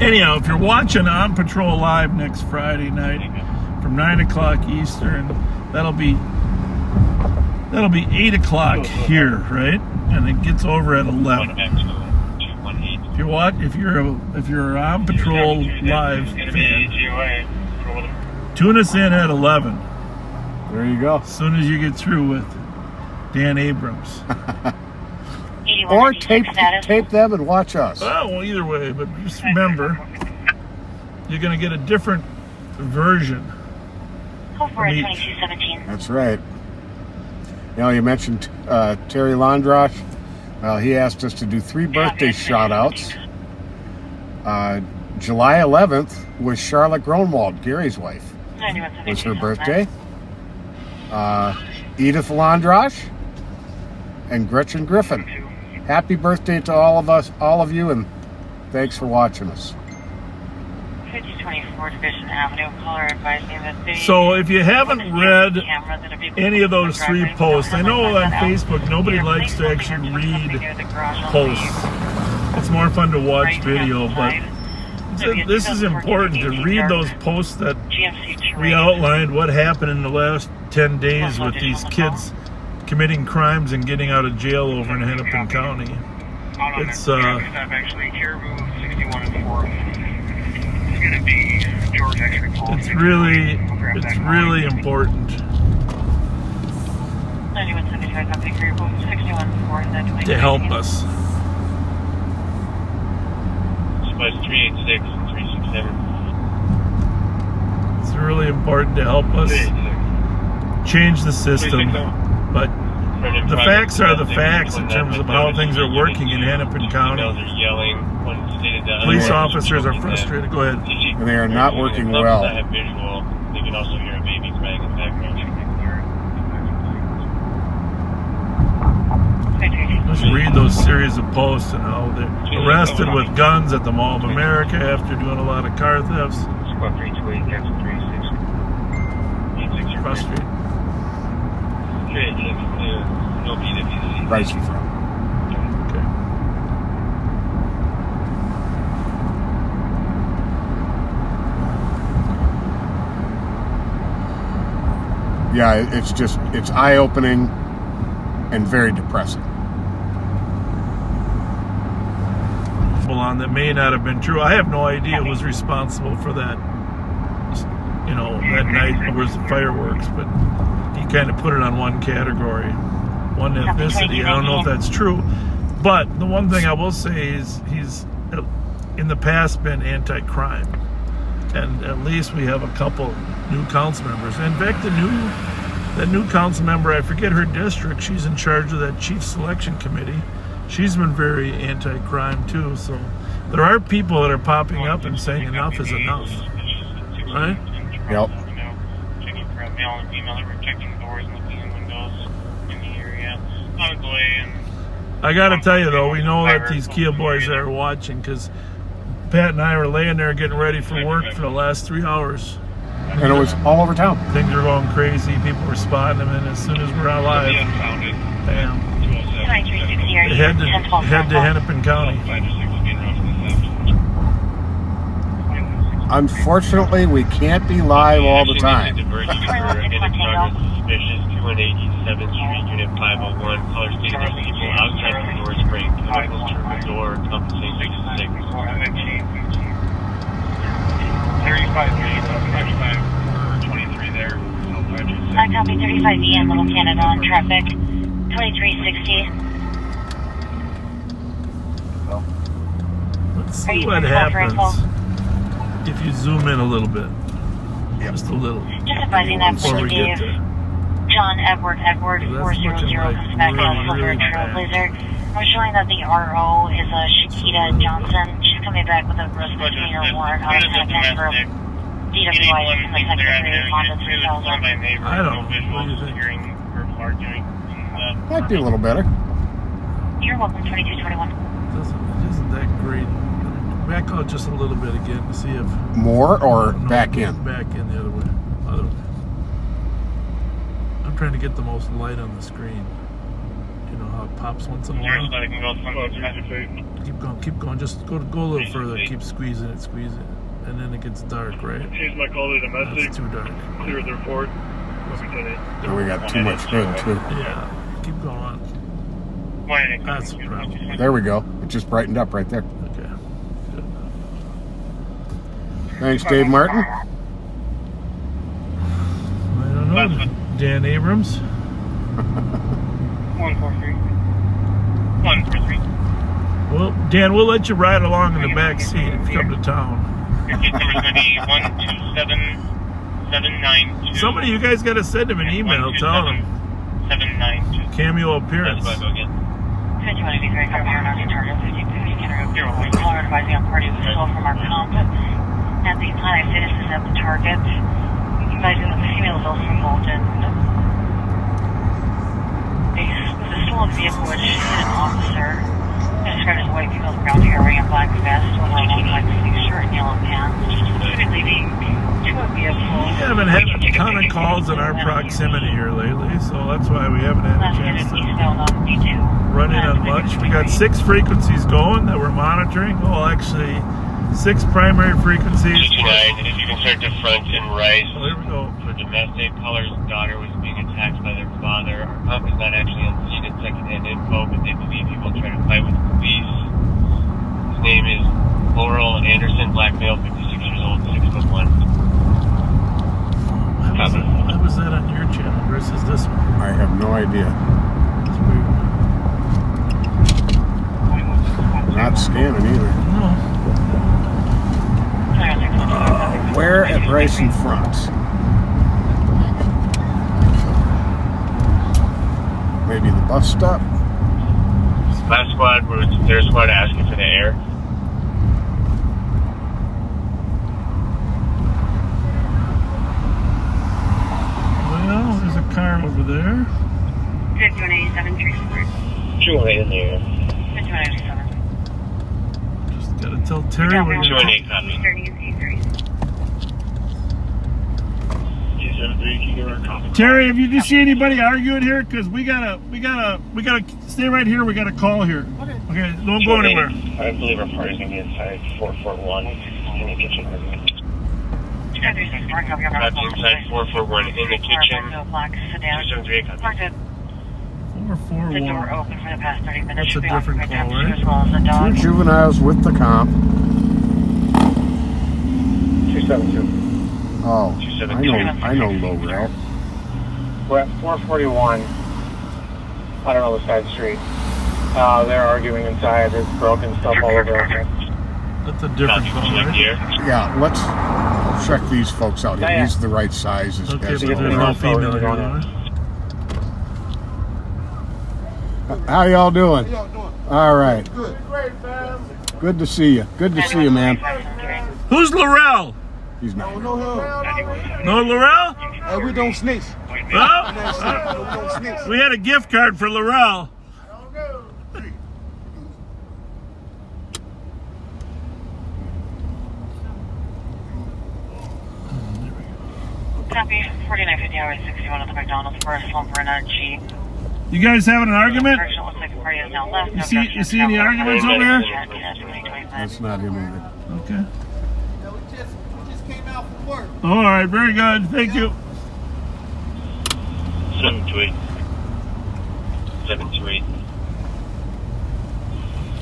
Anyhow, if you're watching On Patrol Live next Friday night from 9 o'clock Eastern, That'll be 8 o'clock here, right? And it gets over at 11. If you're on Patrol Live fan, tune us in at 11. There you go. As soon as you get through with Dan Abrams. Or tape them and watch us. Well, either way, but just remember, you're going to get a different version. Go for it, 2217. That's right. You know, you mentioned Terry Landrosh. Well, he asked us to do 3 birthday shout-outs. July 11th was Charlotte Gronwald, Gary's wife. Was her birthday. Edith Landrosh and Gretchen Griffin. Happy birthday to all of you, and thanks for watching us. 5024 Division Avenue, caller advising that they... So if you haven't read any of those 3 posts, I know on Facebook nobody likes to actually read posts. It's more fun to watch video, but this is important to read those posts that we outlined what happened in the last 10 days with these kids committing crimes and getting out of jail over in Hennepin County. It's it's really important to help us. Spice 386 and 367. It's really important to help us change the system, but the facts are the facts in terms of how things are working in Hennepin County. Police officers are frustrated. Go ahead. They are not working well. You can also hear a baby crying in the background. Let's read those series of posts and how they're arrested with guns at the Mall of America after doing a lot of car thefts. Frustrated. Right in front. Okay. Yeah, it's eye-opening and very depressing. On that may not have been true. I have no idea who was responsible for that. You know, that night was the fireworks, but he kind of put it on one category, one ethnicity. I don't know if that's true, but the one thing I will say is he's in the past been anti-crime, and at least we have a couple new council members. In fact, that new council member, I forget her district, she's in charge of that chief selection committee. She's been very anti-crime too, so there are people that are popping up and saying enough is enough, right? Yep. Checking for a male and female that were checking doors and looking in windows in the area. I gotta tell you though, we know that these Kia boys are watching, because Pat and I were laying there getting ready for work for the last 3 hours. And it was all over town. Things were going crazy. People were spotting them, and as soon as we're out live, bam. Head to Hennepin County. Unfortunately, we can't be live all the time. Suspicious 218 7th Street, Unit 501. Caller stated there's people outside the door spraying chemicals through the door, compensating 66. 23 there. I copy 35E in Little Canada on traffic. 2360. Let's see what happens if you zoom in a little bit. Just a little. Just advising that before we get Dave, there. John Edward 400 comes back on a Silver Trailblazer. I'm showing that the RO is a Shakita Johnson. She's coming back with a gross misdemeanor warrant on a Hennepin for DWI in the secondary Honda 3000. I don't know. What do you think? Might be a little better. You're welcome, 2221. It isn't that great. Back out just a little bit again to see if... More or back in? Back in the other way. I'm trying to get the most light on the screen. You know how it pops once in a while? Keep going. Just go a little further. Keep squeezing it. And then it gets dark, right? Change my call to domestic. That's too dark. Clear the report. And we got too much hood too. Yeah. Keep going. That's the problem. There we go. It just brightened up right there. Okay. Good. Thanks, Dave Martin. I don't know. Dan Abrams. 143. 143. Well, Dan, we'll let you ride along in the back seat if you come to town. Your gate number's going to be 127792. Somebody, you guys got to send him an email telling him 792. cameo appearance. That's what I go again. 5183, come here, not target 5050, caller advising on party was still from our comp. At the time, citizens at the target. Advising that the female is also involved in the stolen vehicle which hit an officer. Described as a white female with brown hair wearing a black vest with a long black sleeve shirt and yellow pants. Should be leading to a vehicle. We haven't had a ton of calls in our proximity here lately, so that's why we haven't had a chance to run in on much. We got 6 frequencies going that we're monitoring. Well, actually, 6 primary frequencies. 59, if you can start to front and right. Oh, here we go. For domestic, caller's daughter was being attacked by their father. Our pump is not actually on scene in secondhand info, but they believe he will try to fight with the police. His name is Laurel Anderson, black male, 56 years old, 6'1". How was that on your channel versus this one? I have no idea. Not scanning either. No. Where at Bryson Front? Maybe the bus stop? Last squad was their squad asking for the air. Well, there's a car over there. 5187, transfer. 218 in the air. 5187. Just gotta tell Terry we're gonna 218 copy. 273, Terry, have you just see anybody arguing here? Because we gotta stay right here. We got a call here. Okay, don't go anywhere. I believe our party's gonna be inside 441 in the kitchen. Copy inside 441 in the kitchen. 273, copy. 441. The door open for the past 30 minutes. That's a different call, right? As well as the dog. 2 juveniles with the comp. 272. Oh, I know Lowell. We're at 441. I don't know the side street. They're arguing inside. There's broken stuff all over. That's a different call, right? Yeah, let's check these folks out here. These are the right sizes. Okay, as but there's well. no female here, right? How y'all doing? How y'all doing? All right. Good. Great, fam. Good to see you. Good to see you, man. Who's Laurel? He's not. No, no, No, Laurel? Hey, we don't snitch. No? We don't snitch. We had a gift card for Laurel. Copy 4950 Highway 61 at the McDonald's for a slumber in a Jeep. You guys having an argument? Direction looks like the party is now left. You see any arguments over here? That's not him either. Okay. Yeah, we just came out from work. All right, very good. Thank you. 728. 728.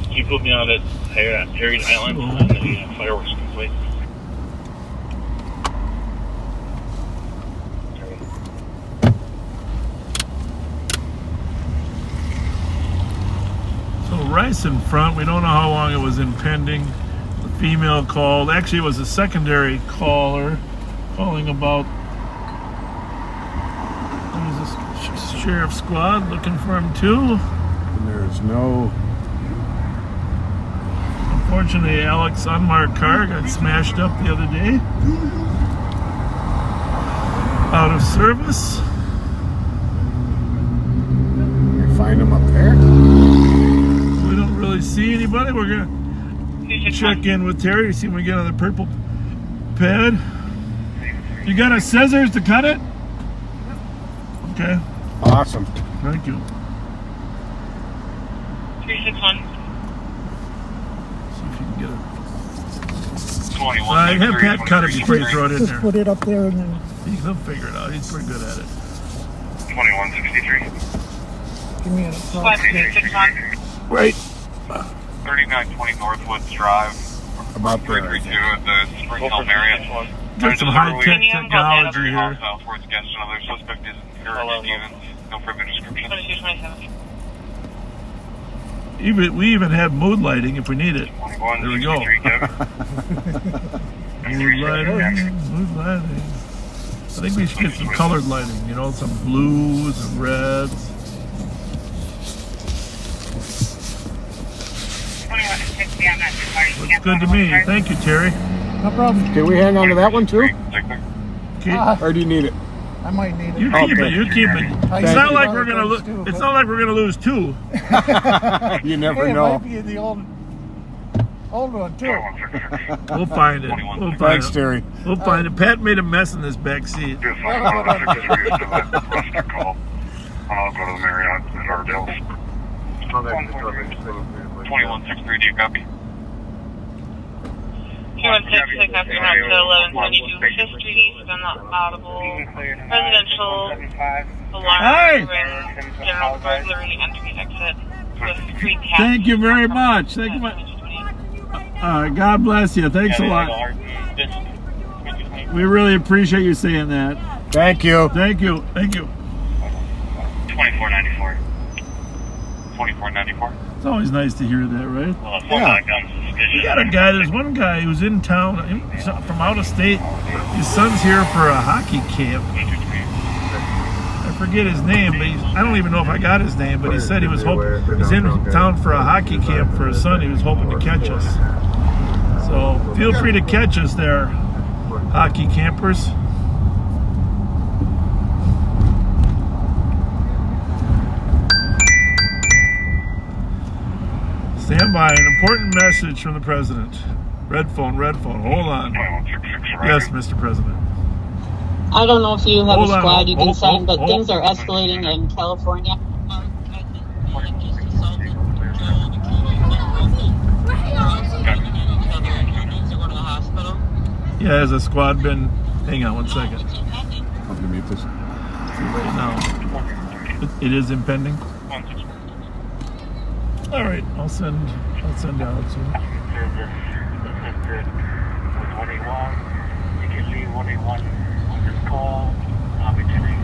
Can you put me on at Harriet Island and the fireworks complete? So Rice in front. We don't know how long it was impending. The female called. Actually, it was a secondary caller calling about. There's a sheriff squad looking for him too. And there's no. Unfortunately, Alex's unmarked car got smashed up the other day. Out of service. You find him up there? We don't really see anybody. We're gonna check in with Terry to see if we get on the purple pad. You got a scissors to cut it? Okay. Awesome. Thank you. 361. See if you can get it. 21. Have Pat cut it before you throw it in there. Put it up there and then. He'll figure it out. He's pretty good at it. 2163. Give me a 5361. Right. 3920 Northwoods Drive. About 332 at the Spring Hill Marriott. Got some high-tech technology here. Southwards against another suspect is Eric Stevens. No further description. 2227. We even have mood lighting if we need it. There we go. Mood lighting. I think we should get some colored lighting, you know, some blues and reds. 2160 on that 2 Looks good to me. Thank you, Terry. No problem. Can we hang on to that one too? Keep, Or do you need it? I might need it. you keep it. You keep it. It's not like we're gonna lose. It's not like we're gonna lose two. You never Hey, it know. might be the old one too. We'll find it. We'll find Thanks, it. Terry. We'll find it. Pat made a mess in this back seat. I'll go to the Marriott at Ardell. 2163, do you copy? 2166 after you're not to 1122 5th Street East on the Audible residential alarm ring, general burglary, entry exit with 3 cats. Thank you very much. Thank you much. God bless you. Thanks a lot. We really appreciate you saying that. Thank you. Thank you. Thank you. 2494. 2494. It's always nice to hear that, right? Yeah. We got a guy, there's one guy who's in town from out of state. His son's here for a hockey camp. I forget his name, but I don't even know if I got his name, but he said he's in town for a hockey camp for his son. He was hoping to catch us. So feel free to catch us there, hockey campers. Stand by, an important message from the president. Red phone, hold on. Yes, Mr. President. I don't know if you have Hold a on, squad you can hold- send, hold- but hold- things are escalating in California. Yeah, has a squad been... Hang on one second. I'm gonna mute this. No. It is impending? All right, I'll send out soon. You can leave 181 on this call. I'll be turning.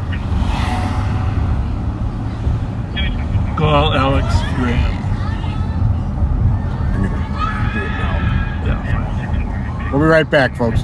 Call Alex Graham. Yeah. We'll be right back, folks.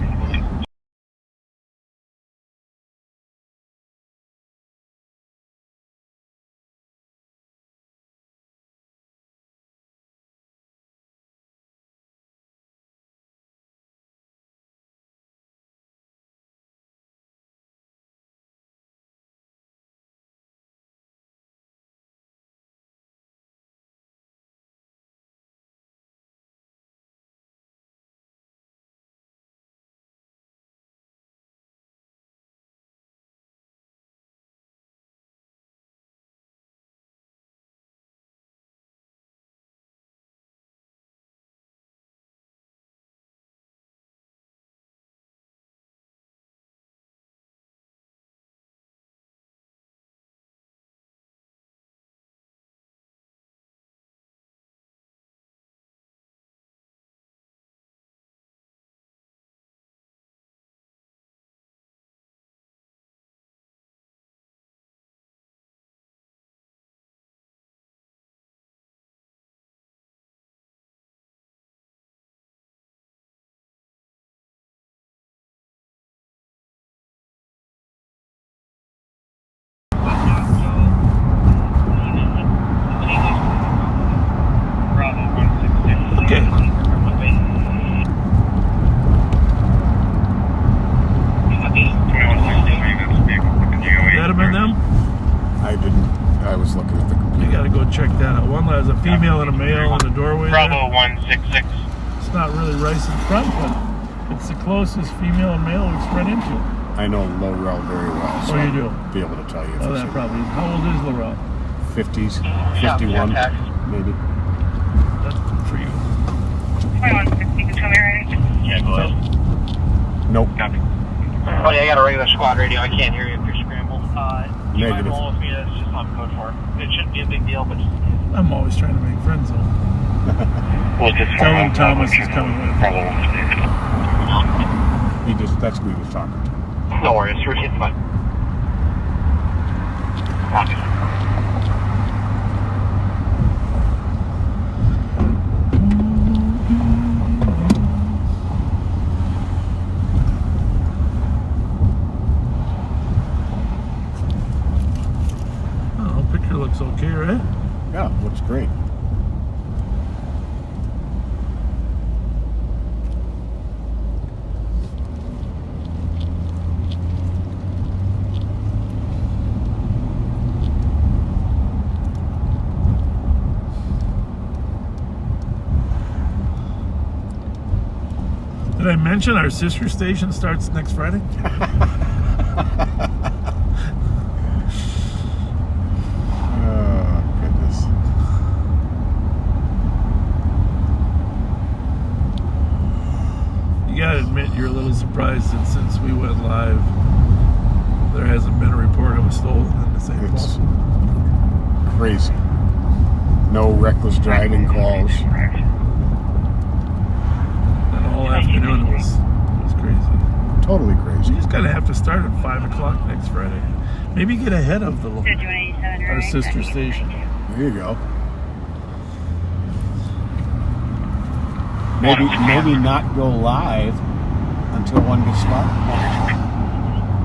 Okay. Got him in them? I didn't. I was looking at the computer. You gotta go check that out. One has a female and a male in the doorway. Bravo 166. It's not really Rice in front, but it's the closest female and male we've run into. I know Lorel very well, so Oh, you do? I'll be able to tell you. Oh, that probably is. How old is Laurel? 50s, 51, maybe. That's good for you. 2160, can tell me right? Yeah, go ahead. Nope. Copy. Buddy, I got a regular squad radio. I can't hear you if you're scrambled. Negative. Roll with me, that's just on code for. It shouldn't be a big deal, but just I'm always trying to make friends, though. Tell him Thomas is coming with. That's who he was talking to. No worries, it's fine. Oh, picture looks okay, right? Yeah, looks great. Did I mention our sister station starts next Friday? Oh, goodness. You gotta admit you're a little surprised that since we went live, there hasn't been a report of a stolen in the St. It's Paul. crazy. No reckless driving calls. And all afternoon it was crazy. Totally You crazy. just gotta have to start at 5 o'clock next Friday. Maybe get ahead of our sister station. There you go. Maybe not go live until one gets spotted.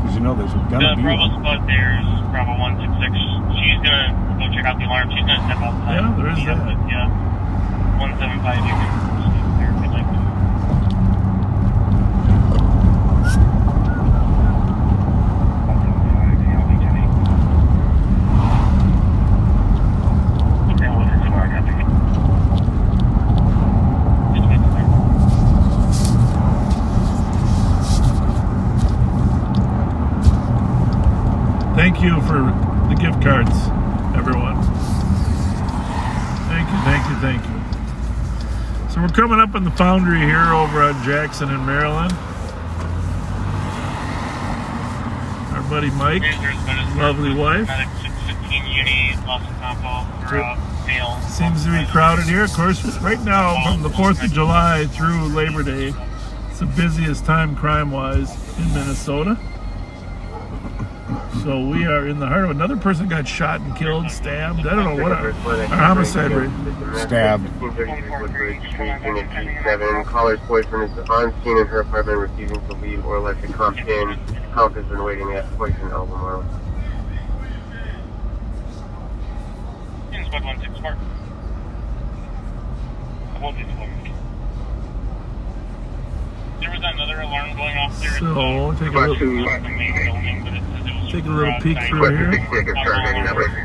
Because you know there's gonna The be Bravo one. spot there is Bravo 166. She's gonna go check out the alarm. She's gonna step outside. Yeah, there is that. Yeah. 175, you can stay there if you'd like to. Thank you for the gift cards, everyone. Thank you, thank you, thank you. So we're coming up on the Foundry here over on Jackson in Maryland. Our buddy Mike, lovely wife. Seems to be crowded here. Of course, right now from the 4th of July through Labor Day, it's the busiest time crime-wise in Minnesota. So we are in the heart of another person got shot and killed, stabbed. I don't know what our homicide rate. Stabbed. 1637. Caller's boyfriend is on scene in her apartment, refusing to leave or let the cop in. Cop has been waiting at Poison Albemarle. In squad 164. There was another alarm going off there. So take a little peek through here.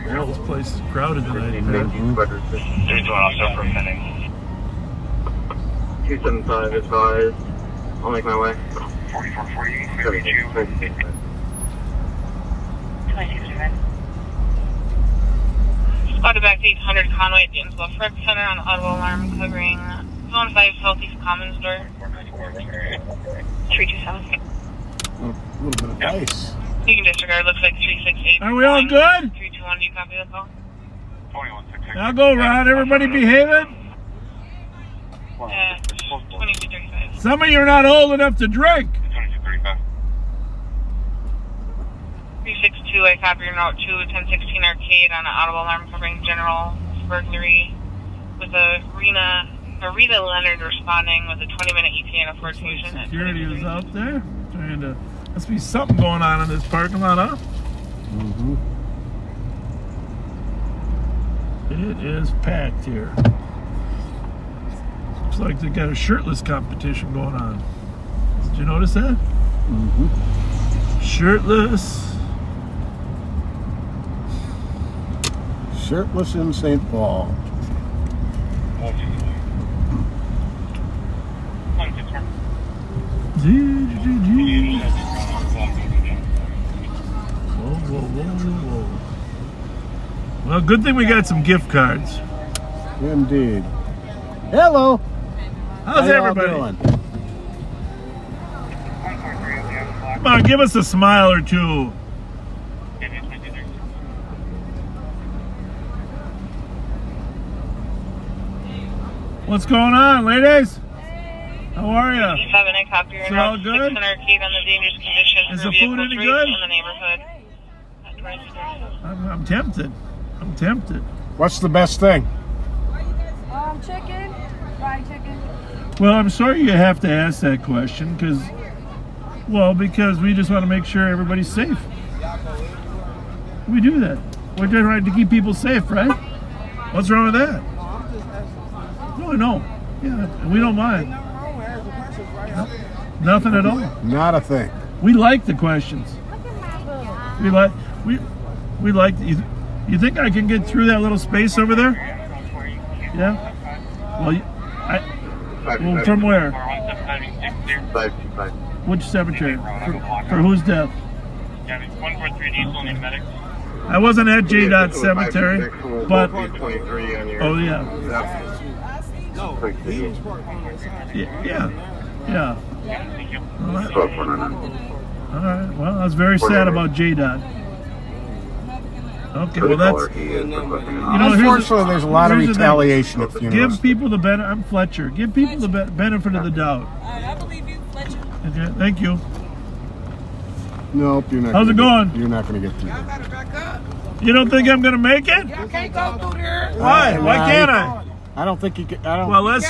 Well, this place is crowded tonight, man. 321 officer for pending. 275 advised. I'll make my way. 4440. Squad back to 800 Conway at the Innsbruck Rec Center on audible alarm covering Zone 5 Southeast Commons door. 327. A little bit of dice. You can disregard, looks like 368. Are we all good? 321, do you copy the call? 2166. I'll go, Ron. Everybody behaving? 2235. Some of you are not old enough to drink. 2235. 362, I copy your note 2, 1016 Arcade on an audible alarm covering general burglary with Rita Leonard responding with a 20-minute ETA and a Ford Fusion. Security is out there trying to. Must be something going on in this parking lot, huh? Mm-hmm. It is packed here. Looks like they got a shirtless competition going on. Did you notice that? Mm-hmm. Shirtless. Shirtless in St. Paul. Whoa. Well, good thing we got some gift cards. Indeed. Hello. How's How y'all everybody? doing? Come on, give us a smile or two. What's going on, ladies? How are you? 7, I copy your Is it all note. good? 6 in arcade on the dangerous condition Is for the food vehicles any reached good? in the neighborhood. I'm tempted. I'm tempted. What's the best thing? Chicken, fried chicken. Well, I'm sorry you have to ask that question because we just want to make sure everybody's safe. We do that. We're trying to keep people safe, right? What's wrong with that? No, I know. Yeah, we don't mind. Nothing at all. Not a thing. We like the questions. We like. You think I can get through that little space over there? Yeah. Well, from where? 525. Which cemetery? For whose death? I wasn't at J. Dot Cemetery, but oh yeah. Yeah. All right. Well, I was very sad about J. Dot. Okay, well that's. Unfortunately, there's a lot of retaliation at funerals. Give people the benefit. I'm Fletcher. Give people the benefit of the doubt. I believe you, Fletcher. Okay, thank you. Nope, you're not. How's it going? You're not going to get through. You don't think I'm going to make it? Y'all can't go through there. Why? Why can't I? I don't think you can. I don't. Well, let's.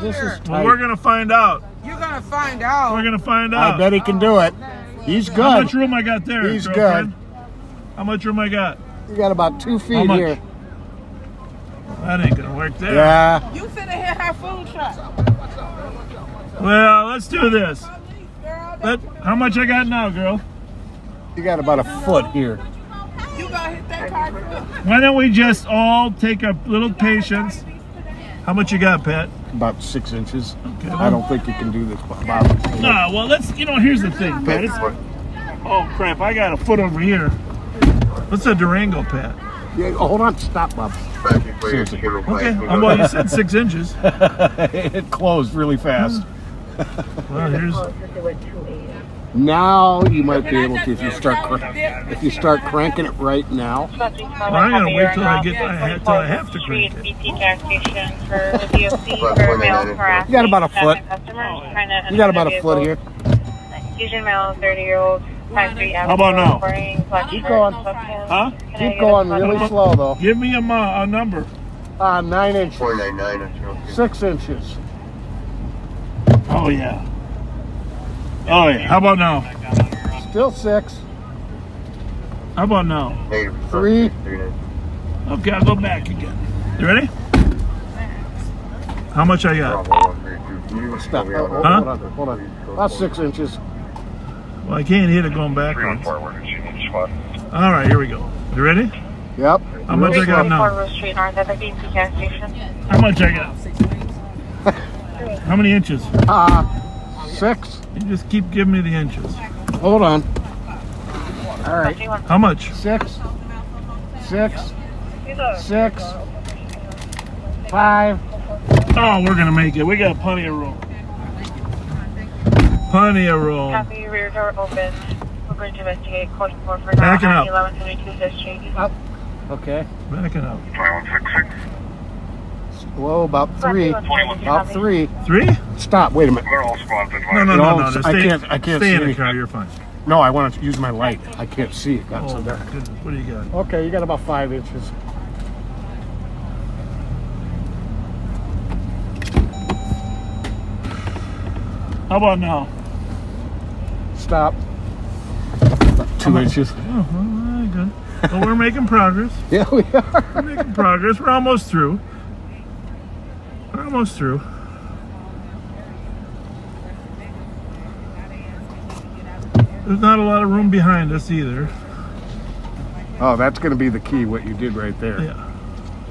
This is tight. Well, we're going to find out. You're gonna find out. We're going to find out. I bet he can do it. He's good. How much room I got there? He's girlfriend? good. How much room I got? You got about 2 feet How much? here. That ain't gonna work there. Yeah. You finna hit her food truck. Well, let's do this. How much I got now, girl? You got about a foot here. You gonna hit that car foot. Why don't we just all take a little patience? How much you got, Pat? About 6 inches. Okay. I don't think you can do this. Bob. No, well, here's the thing, Pat. Oh, crap, I got a foot over here. What's a Durango, Pat? Yeah, hold on, stop, Bob. Seriously. Okay, well, you said 6 inches. It closed really fast. Well, here's... Now you might be able to if you start cranking it right now. Well, I'm gonna wait till I have to crank it. You got about a foot. You got about a foot here. Fusion male, 30-year-old. How about now? Keep going. Huh? Keep going really slow though. Give me a number. 9 inches. 499. 6 inches. Oh yeah. Oh yeah. How about now? Still 6. How about now? 3. Okay, I'll go back again. You ready? How much I got? Stop. Huh? Hold on. About 6 inches. Well, I can't hit it going backwards. All right, here we go. You ready? Yep. How much I got now? How much I got? How many inches? 6. You just keep giving me the inches. Hold on. All right. How much? 6. 6. 6. 5. Oh, we're gonna make it. We got plenty of room. Plenty of room. Copy, rear door open. We're going to investigate court report for Backing up. 1122 Fifth Street. Up. Okay. Backing up. 2166. Whoa, about 3. About 3. 3? Stop. Wait a minute. They're all squad No. No, Just I stay, can't stay in see. the car. You're fine. No, I want to use my light. I can't see. It got so Oh, dark. my goodness. What do you got? Okay, you got about 5 inches. How about now? Stop. 2 inches. Oh, all right, good. Well, we're making progress. Yeah, we are. We're making progress. We're almost through. We're almost through. There's not a lot of room behind us either. Oh, that's going to be the key, what you did right there. Yeah.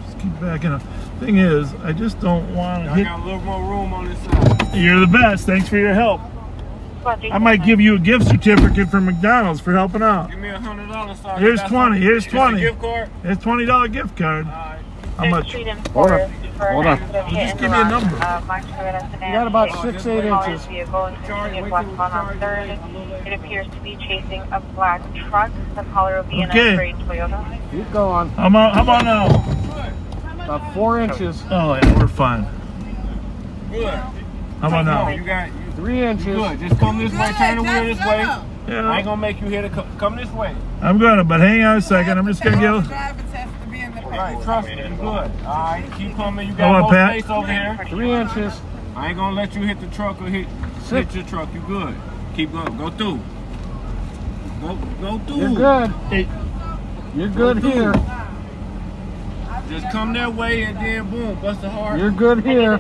Just keep backing up. Thing is, I just don't want to I hit. got a little more room on this side. You're the best. Thanks for your help. I might give you a gift certificate from McDonald's for helping out. Give me $100. So Here's 20. Here's 20. Gift card? Here's $20 gift card. How much? Hold on. Hold on. Well, just give me a number. You got about 6, 8 inches. It appears to be chasing a black truck. The caller will be in a gray Toyota. Keep going. How about now? About 4 inches. Oh yeah, we're fine. Good. How about now? You got 3 inches. good. Just come this way. Turn the wheel this way. Yeah. I ain't gonna make you hit it. Come this way. I'm gonna, but hang on a second. I'm just gonna get. Right, trust me. You good. All right, keep coming. You Come on, got more Pat. space over here. 3 inches. I ain't gonna let you hit the truck or hit your truck. You good. Keep going. Go through. Go through. You're good. Hey, You're good here. Just come that way and then boom, bust the hard. You're good here.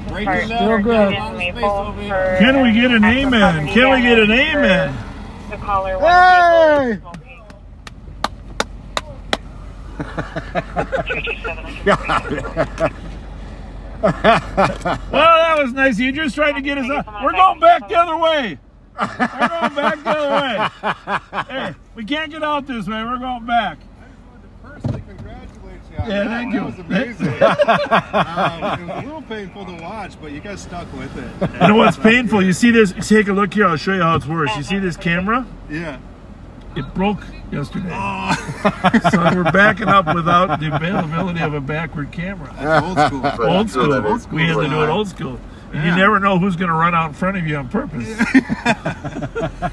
Break it Still up. good. Got a lot of space over here. can we get an amen? Can we get an amen? The caller Hey! Well, that was nice. You just trying to get us out. We're going back the other way. We're going back the other way. Hey, we can't get out this way. We're going back. Personally, congratulate you. Yeah, thank you. That was amazing. It was a little painful to watch, but you guys stuck with it. You know what's painful? You see this? Take a look here. I'll show you how it's worse. You see this camera? Yeah. It broke yesterday. So we're backing up without the availability of a backward camera. Old school. Old school. We had to do it old school. And you never know who's going to run out in front of you on purpose.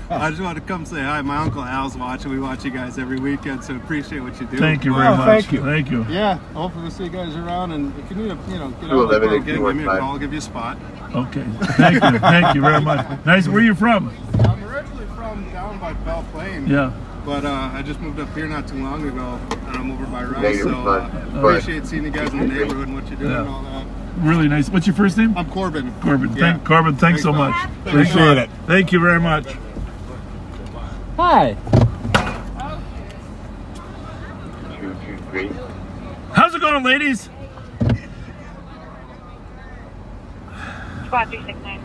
I just wanted to come say hi. My Uncle Al's watching. We watch you guys every weekend, so appreciate what you do. Thank you very much. Thank you. Thank you. Yeah, hopefully we'll see you guys around, and if you need to, get out 211 there, give me a 215. call, give you a spot. Okay. Thank you. Thank you very much. Nice. Where are you from? I'm originally from down by Belle Plaine. Yeah. But I just moved up here not too long ago, and I'm over by Rice, Negative, so but appreciate seeing you guys in the neighborhood and what you're doing and all that. Really nice. What's your first name? I'm Corbin. Corbin. Yeah. Corbin, thanks so much. Appreciate it. Thank you very much. Hi. 223. How's it going, ladies? Squad 369.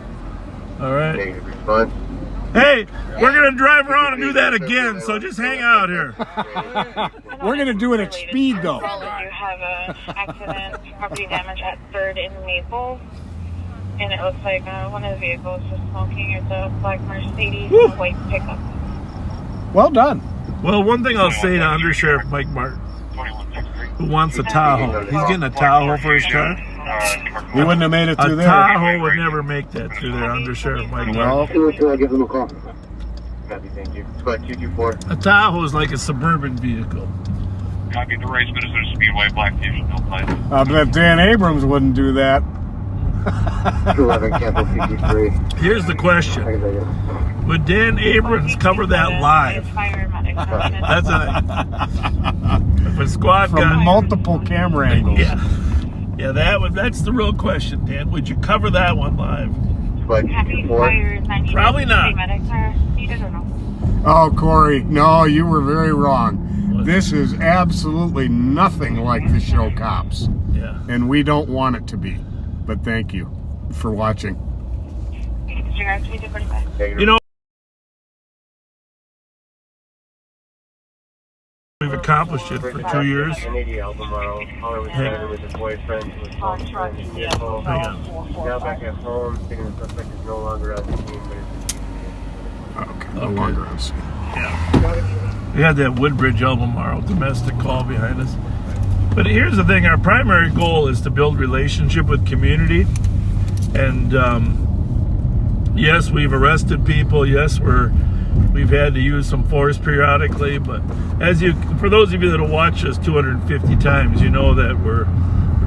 All right. Negative response. Hey, we're going to drive around and do that again, so just hang out here. We're going to do it at speed, though. You have an accident, property damage at 3rd and Maple. And it looks like one of the vehicles was smoking. It's a black Mercedes, a white pickup. Well done. Well, one thing I'll say to Undersheriff Mike Martin, who wants a Tahoe. He's getting a Tahoe for his car. We wouldn't have made it through A there. Tahoe would never make that through there, Undersheriff Mike Martin. Well, I'll give them a call. Copy, thank you. Squad 224. A Tahoe is like a suburban vehicle. Copy the race, Minnesota Speedway, Black Fusion, no place. I bet Dan Abrams wouldn't do that. 211, cancel 223. Here's the question. Would Dan Abrams cover that live? That's if a squad From got multiple camera angles. Yeah, that's the real question, Dan. Would you cover that one live? Squad 224. Probably not. Oh, Corey, no, you were very wrong. This is absolutely nothing like the show Cops. Yeah. And we don't want it to be. But thank you for watching. You know, we've accomplished it for 2 years. Kennedy Albemarle. Caller was driving with his boyfriend who was smoking in his vehicle. Now back at home, thinking the suspect is no longer on the scene, but it's Okay, no longer on scene. Yeah. We had that Woodbridge Albemarle domestic call behind us. But here's the thing, our primary goal is to build relationship with community. And yes, we've arrested people. Yes, we've had to use some force periodically. But for those of you that have watched us 250 times, you know that we're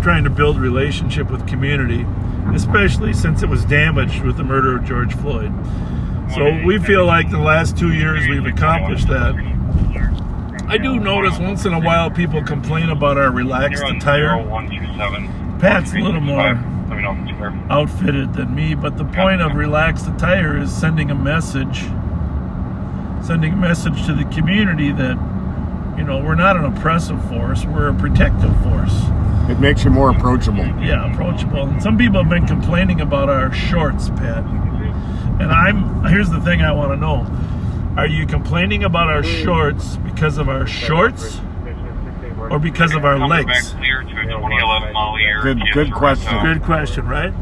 trying to build relationship with community, especially since it was damaged with the murder of George Floyd. So we feel like the last 2 years we've accomplished that. I do notice once in a while people complain about our relaxed attire. Pat's a little more outfitted than me, but the point of relaxed attire is sending a message to the community that, we're not an oppressive force, we're a protective force. It makes you more approachable. Yeah, approachable. And some people have been complaining about our shorts, Pat. And here's the thing I want to know. Are you complaining about our shorts because of our shorts or because of our legs? Good question. Good question, right?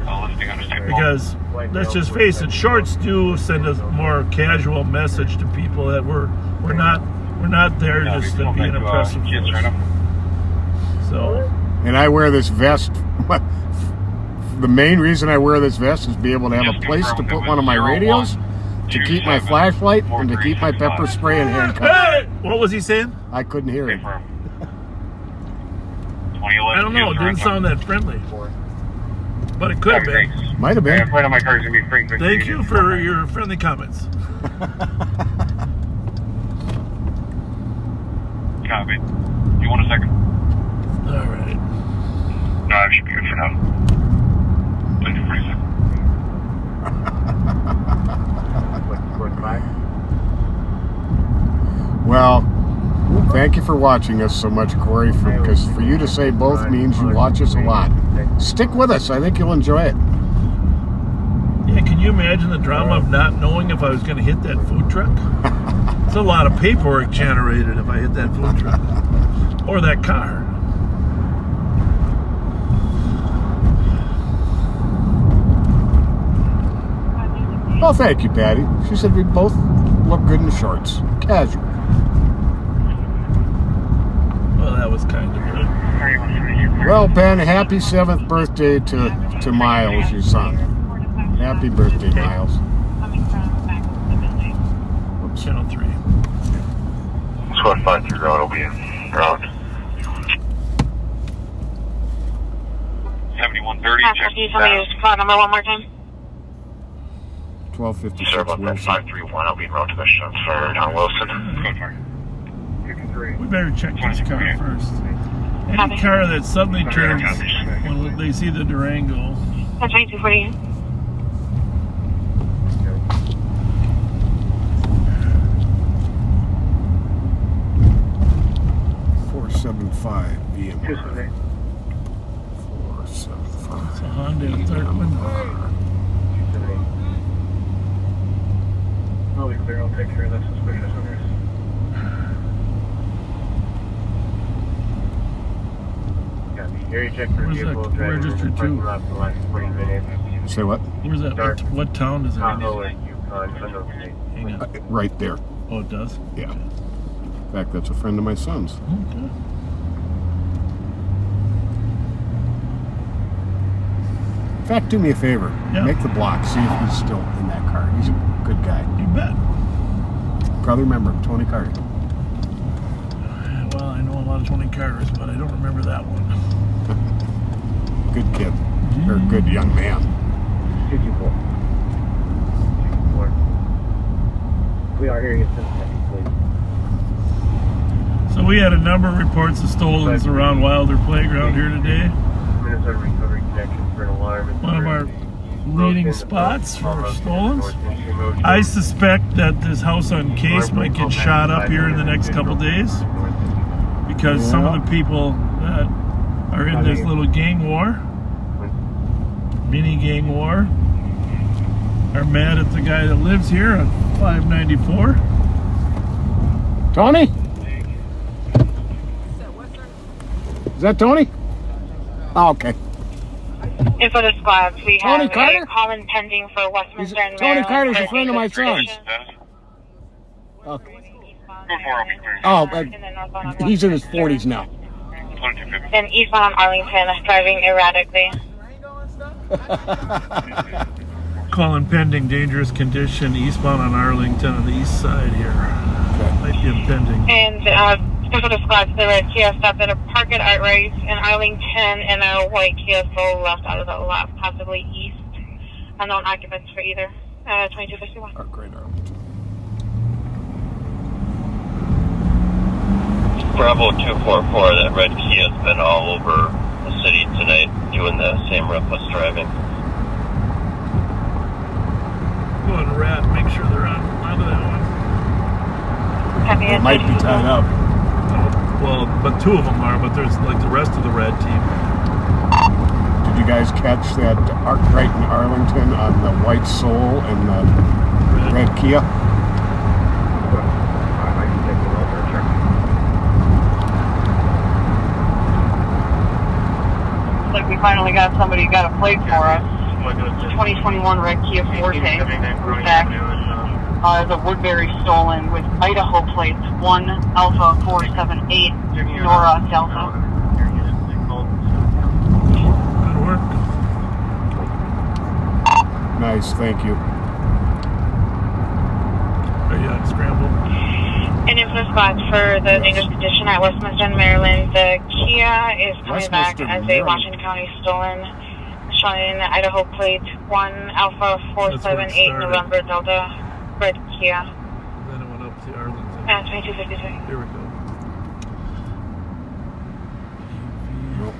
Because let's just face it, shorts do send a more casual message to people that we're not there just to be an oppressive force. So. And I wear this vest the main reason I wear this vest is to be able to have a place to put one of my radios, to keep my flashlight, and to keep my pepper spray and handcuffs. Hey! What was he saying? I couldn't hear him. I don't know. It didn't sound that friendly. But it could have been. Might have been. Plate on my car is going to be free. Thank you for your friendly comments. Copy. You want a second? All right. No, I should be good for now. Thank you for a second. Well, thank you for watching us so much, Corey, because for you to say both means you watch us a lot. Stick with us. I think you'll enjoy it. Yeah, can you imagine the drama of not knowing if I was going to hit that food truck? It's a lot of paperwork generated if I hit that food truck. Or that car. Oh, thank you, Patty. She said we both look good in shorts. Casual. Well, that was kind of good. Well, Ben, happy 7th birthday to Miles, your son. Happy birthday, Miles. Oops. Channel 3. Squad 5-3 route will be around. 7130. Can you tell me your squad number one more time? 1256 Sorry about that. Wilson. 531. I'll be en route to the shop for Don Wilson. We better check this car first. Any car that suddenly turns when they see the Durango. 2240. VMR. 475. It's a Honda Thurman. I'll be clear. I'll take care of that suspicious owners. Area check for Where's vehicle that driving in register the parking to? lot for the last 20 minutes. Say what? Where's that? What town is that? Tahoe and Yukon, Sunday State. Hang on. Right there. Oh, it does? Yeah. In fact, that's a friend of my son's. Okay. In fact, do me a favor. Yeah. Make the block. See if he's still in that car. He's a good guy. You bet. Probably remember him, Tony Carter. Well, I know a lot of 20 Carters, but I don't remember that one. Good kid. Or good young man. 54. We are hearing it since please. So we had a number of reports of stolens around Wilder Playground here today. Minnesota Recovery Connection for an alarm. One of our leading spots for stolens. I suspect that this house on Case might get shot up here in the next couple days because some of the people that are in this little gang war, mini gang war, are mad at the guy that lives here on 594. Tony? Is that Tony? Oh, okay. Info to squads. We Tony have Carter? a call in pending for Westminster and Tony Maryland Carter's for a friend of my son's. Oh, he's in his 40s now. And eastbound on Arlington, driving erratically. Call impending dangerous condition eastbound on Arlington on the east side here. Might be impending. And info to squads. There were a Kia stopped at a park at Artright in Arlington, and a white Kia Soul left out of the lot, possibly east. Unknown occupants for either. 2251. Great Arlington. Bravo 244, that red Kia's been all over the city tonight doing the same reckless driving. Go on rat, make sure they're out of that one. It might be tied up. Well, but two of them are, but there's like the rest of the red team. Did you guys catch that Arkwright in Arlington on the white Soul and the red Kia? Like we finally got somebody who got a plate for us. 2021 red Kia Forte. In fact, the Woodbury stolen with Idaho plates 1 Alpha 478 Nora Delta. Good work. Nice, thank you. Are you on scramble? An info spot for the dangerous condition at Westminster, Maryland. The Kia is coming back as a Washington County stolen, showing Idaho plate 1 Alpha 478 November Delta, red Kia. Then it went up to Arlington. 2256. Here we go. Nope.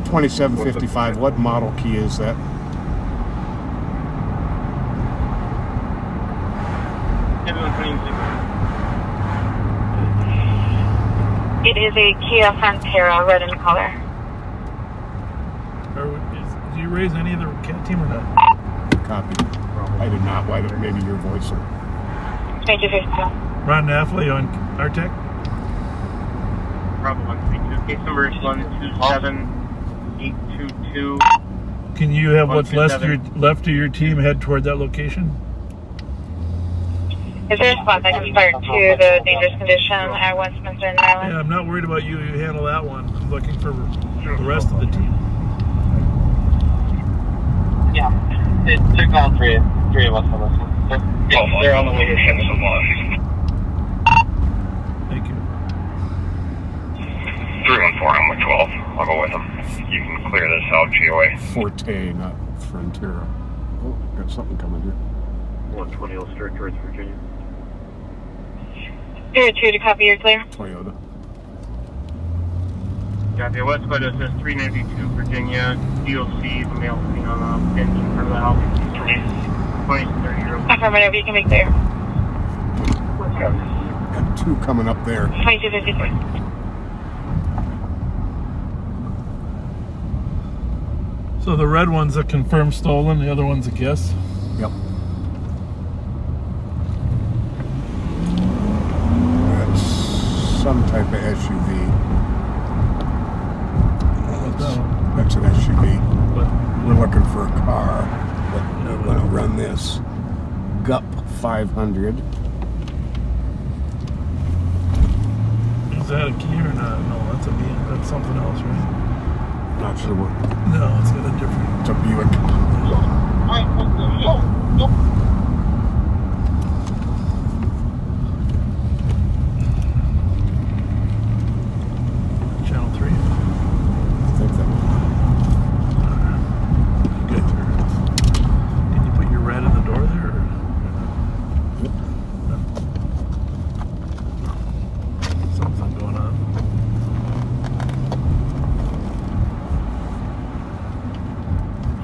2755. What model Kia is that? It is a Kia Frontera, red in color. Do you raise any of the cat team or not? Copy. I did not. Why? Maybe your voice. 2252. Ron Naffley on Artec. Bravo 132. Case number is 127822. Can you have what's left of your team head toward that location? Is there a spot that can start to the dangerous condition at Westminster, Maryland? Yeah, I'm not worried about you. You handle that one. I'm looking for the rest of the team. Yeah, it took all three of us on this one. They're on the way to Henderson. Thank you. 314, I'm with 12. I'll go with them. You can clear this out, GOA. Forte, not Frontera. Oh, got something coming here. 120 will start towards Virginia. 02 to copy, you're clear. Toyota. Copy. West Coast says 392 Virginia. DOC, the male seen on the bench in front of the house. 2030 year old. Affirmative, you can make there. Got two coming up there. 2253. So the red one's a confirmed stolen, the other one's a guess? Yep. That's some type of SUV. That's an SUV. We're looking for a car, but we're going to run this GUP 500. Is that a Kia or not? No, that's a BM. That's something else, right? Not sure what. No, it's got a different. It's a Buick. Channel 3. I think that Good. Can you put your red in the door there? Or? Yep. No. Something going on.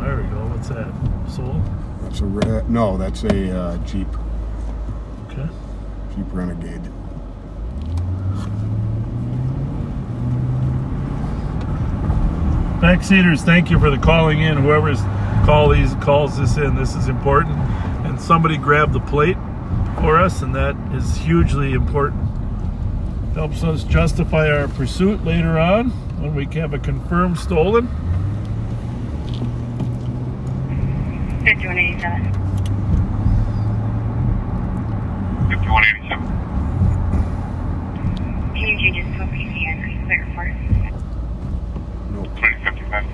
There we go. What's that? Soul? That's a red. No, that's a Jeep. Okay. Jeep Renegade. Backseaters, thank you for the calling in. Whoever's calls this in, this is important. And somebody grabbed the plate for us, and that is hugely important. Helps us justify our pursuit later on when we have a confirmed stolen. 5187. 5187. Can you change it to a PCN clear for it? No. 2055.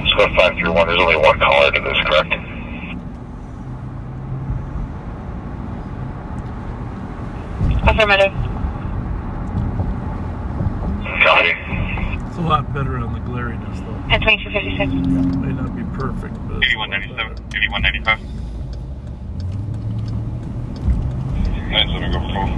Squad 531, there's only one caller to this, correct? Affirmative. Copy. It's a lot better on the glariness, though. At 2256. May not be perfect, but 8197. 8195. 97 go full.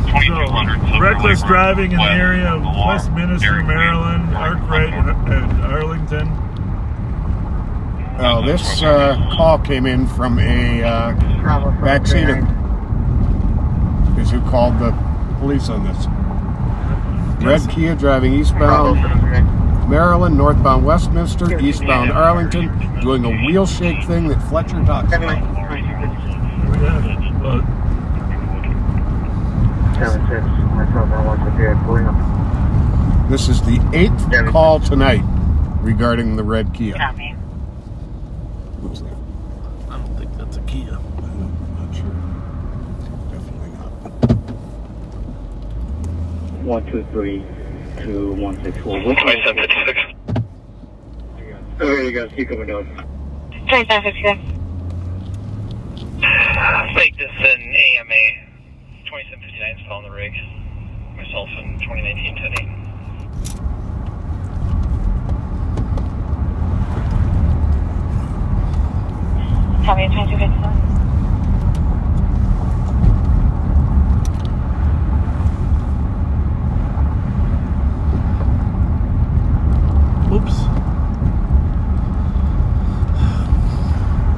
2200. Reckless driving in the area of Westminster, Maryland, Arkwright, and Arlington. This call came in from a backseater. Is who called the police on this. Red Kia driving eastbound Maryland, northbound Westminster, eastbound Arlington, doing a wheel shake thing that Fletcher talks about. This is the 8th call tonight regarding the red Kia. Copy. What was that? I don't think that's a Kia. I'm not sure. Definitely not. 123. 2164. 2756. Okay, you guys keep coming down. 2756. Make this an AMA. 2759 still on the rig. Myself in 2019 10-8. Copy 2257. Oops.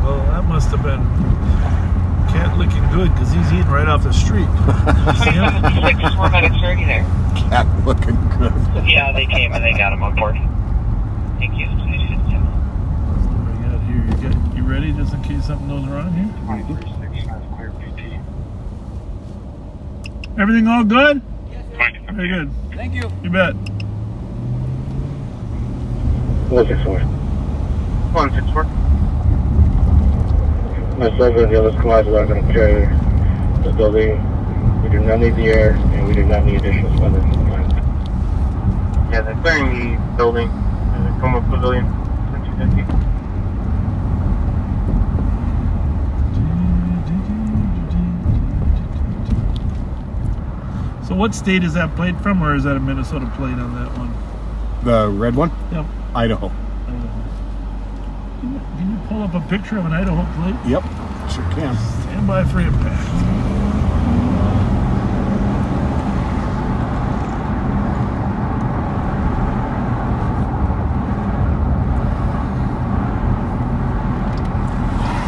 Well, that must have been cat looking good because he's eating right off the street. See him? 2756, we're medics already there. Cat looking good. Yeah, they came and they got him on board. Thank you. What do we got here? You ready just in case something goes wrong here? Everything all good? Very good. Thank you. You bet. 164. 164. Myself and the other squads are going to carry the building. We do not need the air, and we do not need additional funding. Yeah, they're clearing the building, the Como Pavilion, 250. So what state is that plate from, or is that a Minnesota plate on that one? The red one? Yep. Idaho. Can you pull up a picture of an Idaho plate? Yep, sure can. Stand by for impact.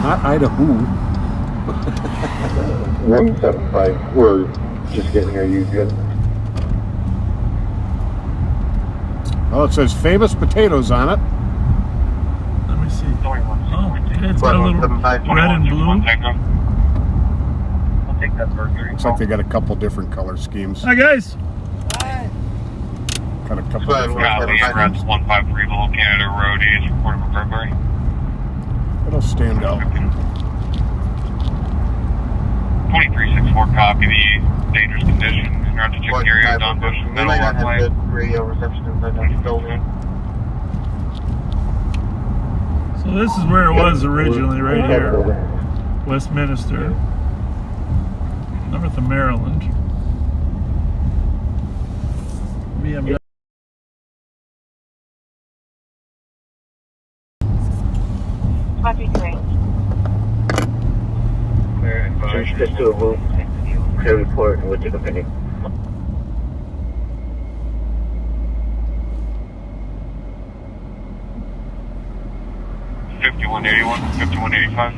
Not Idaho. 175. We're just getting here. You good? Oh, it says famous potatoes on it. Let me see. Oh, it's got a little red and blue. I'll take that burger. Looks like they got a couple different color schemes. Hi, guys. Got a couple different Copy, color Emirates 153 below Canada Road is reporting for Burberry. It'll stand out. 2364 copy the dangerous condition. You're to check the area Don Bush We Middle might not have Walkway. good radio reception inside that building. So this is where it was originally, right here. Westminster, north of Maryland. BMW. Copy 3. Just to a move. Clear report and we'll take a penny. $51.81, $51.85.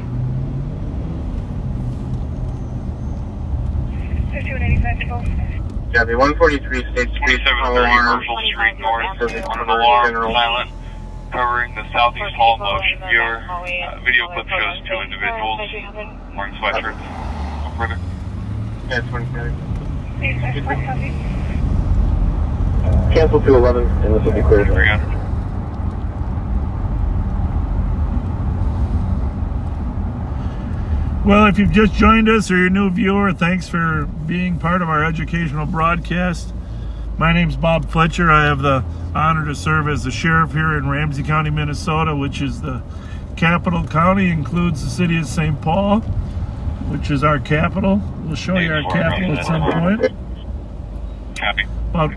5185. Yeah, the 143 State Street. 2730 Herschel Street North, under the law, silent, covering the southeast hall motion viewer. Video clip shows two individuals wearing sweatshirts. No further. Yeah, 27. Cancel 211 and this will be cleared. 300. Well, if you've just joined us or you're a new viewer, thanks for being part of our educational broadcast. My name's Bob Fletcher. I have the honor to serve as the sheriff here in Ramsey County, Minnesota, which is the capital county, includes the city of St. Paul, which is our capital. We'll show you our capital at some point. Copy. About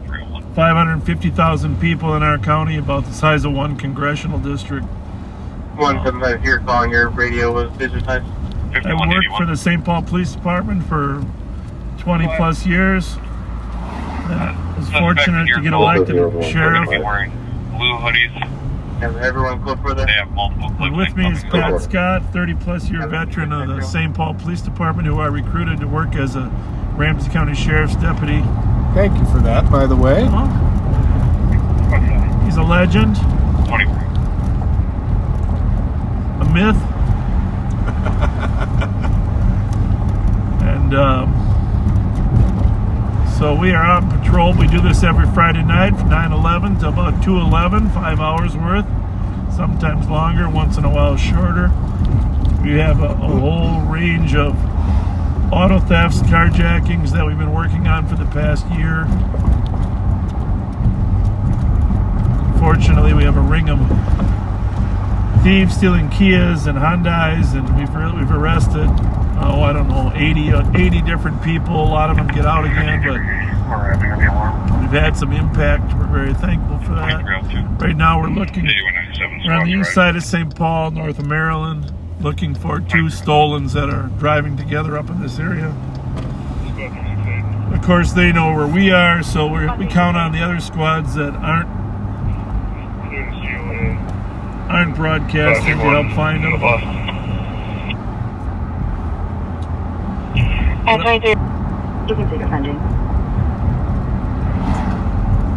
550,000 people in our county, about the size of one congressional district. 175 here calling your radio was digitized. I worked for the St. Paul Police Department for 20 plus years. I was fortunate to get elected sheriff. Wearing blue hoodies. Have everyone clip for that? They have multiple clips. And with me is Pat Scott, 30 plus year veteran of the St. Paul Police Department, who I recruited to work as a Ramsey County Sheriff's deputy. Thank you for that, by the way. He's a legend. 23. A myth. And so we are on patrol. We do this every Friday night from 9/11 to about 2:11, 5 hours worth, sometimes longer, once in a while shorter. We have a whole range of auto thefts, carjackings that we've been working on for the past year. unfortunately, we have a ring of thieves stealing Kias and Hyundais, and we've arrested, I don't know, 80 different people. A lot of them get out again, but we've had some impact. We're very thankful for that. Right now we're looking, we're on the east side of St. Paul, north of Maryland, looking for 2 stolens that are driving together up in this area. Of course, they know where we are, so we count on the other squads that aren't broadcasting to help find them. You can take a pending.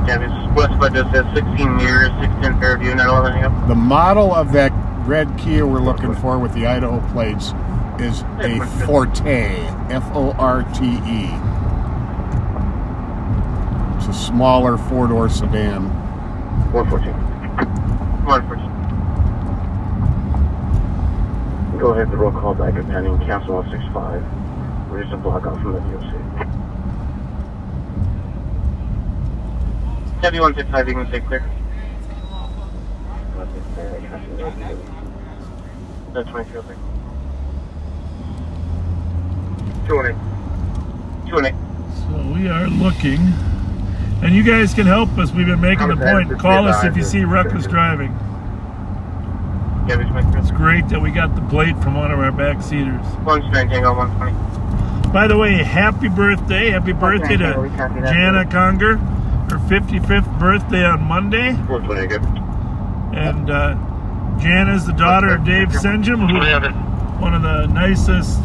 Yeah, this Westbud just says 16 years, 16 Fairview, not anything up. The model of that red Kia we're looking for with the Idaho plates is a Forte, F-O-R-T-E. It's a smaller 4-door sedan. 114. 114. Go ahead, the roll call back at pending, cancel 165. We're just a block off from the DOC. Heavy 165, you can stay clear. That's 23, okay. 218. 218. So we are looking, and you guys can help us. We've been making the point. Call us if you see reckless driving. It's great that we got the plate from one of our back seaters. 120. By the way, happy birthday to Jana Conger, her 55th birthday on Monday. 120, good. And Jana's the daughter of Dave Senjum, who's one of the nicest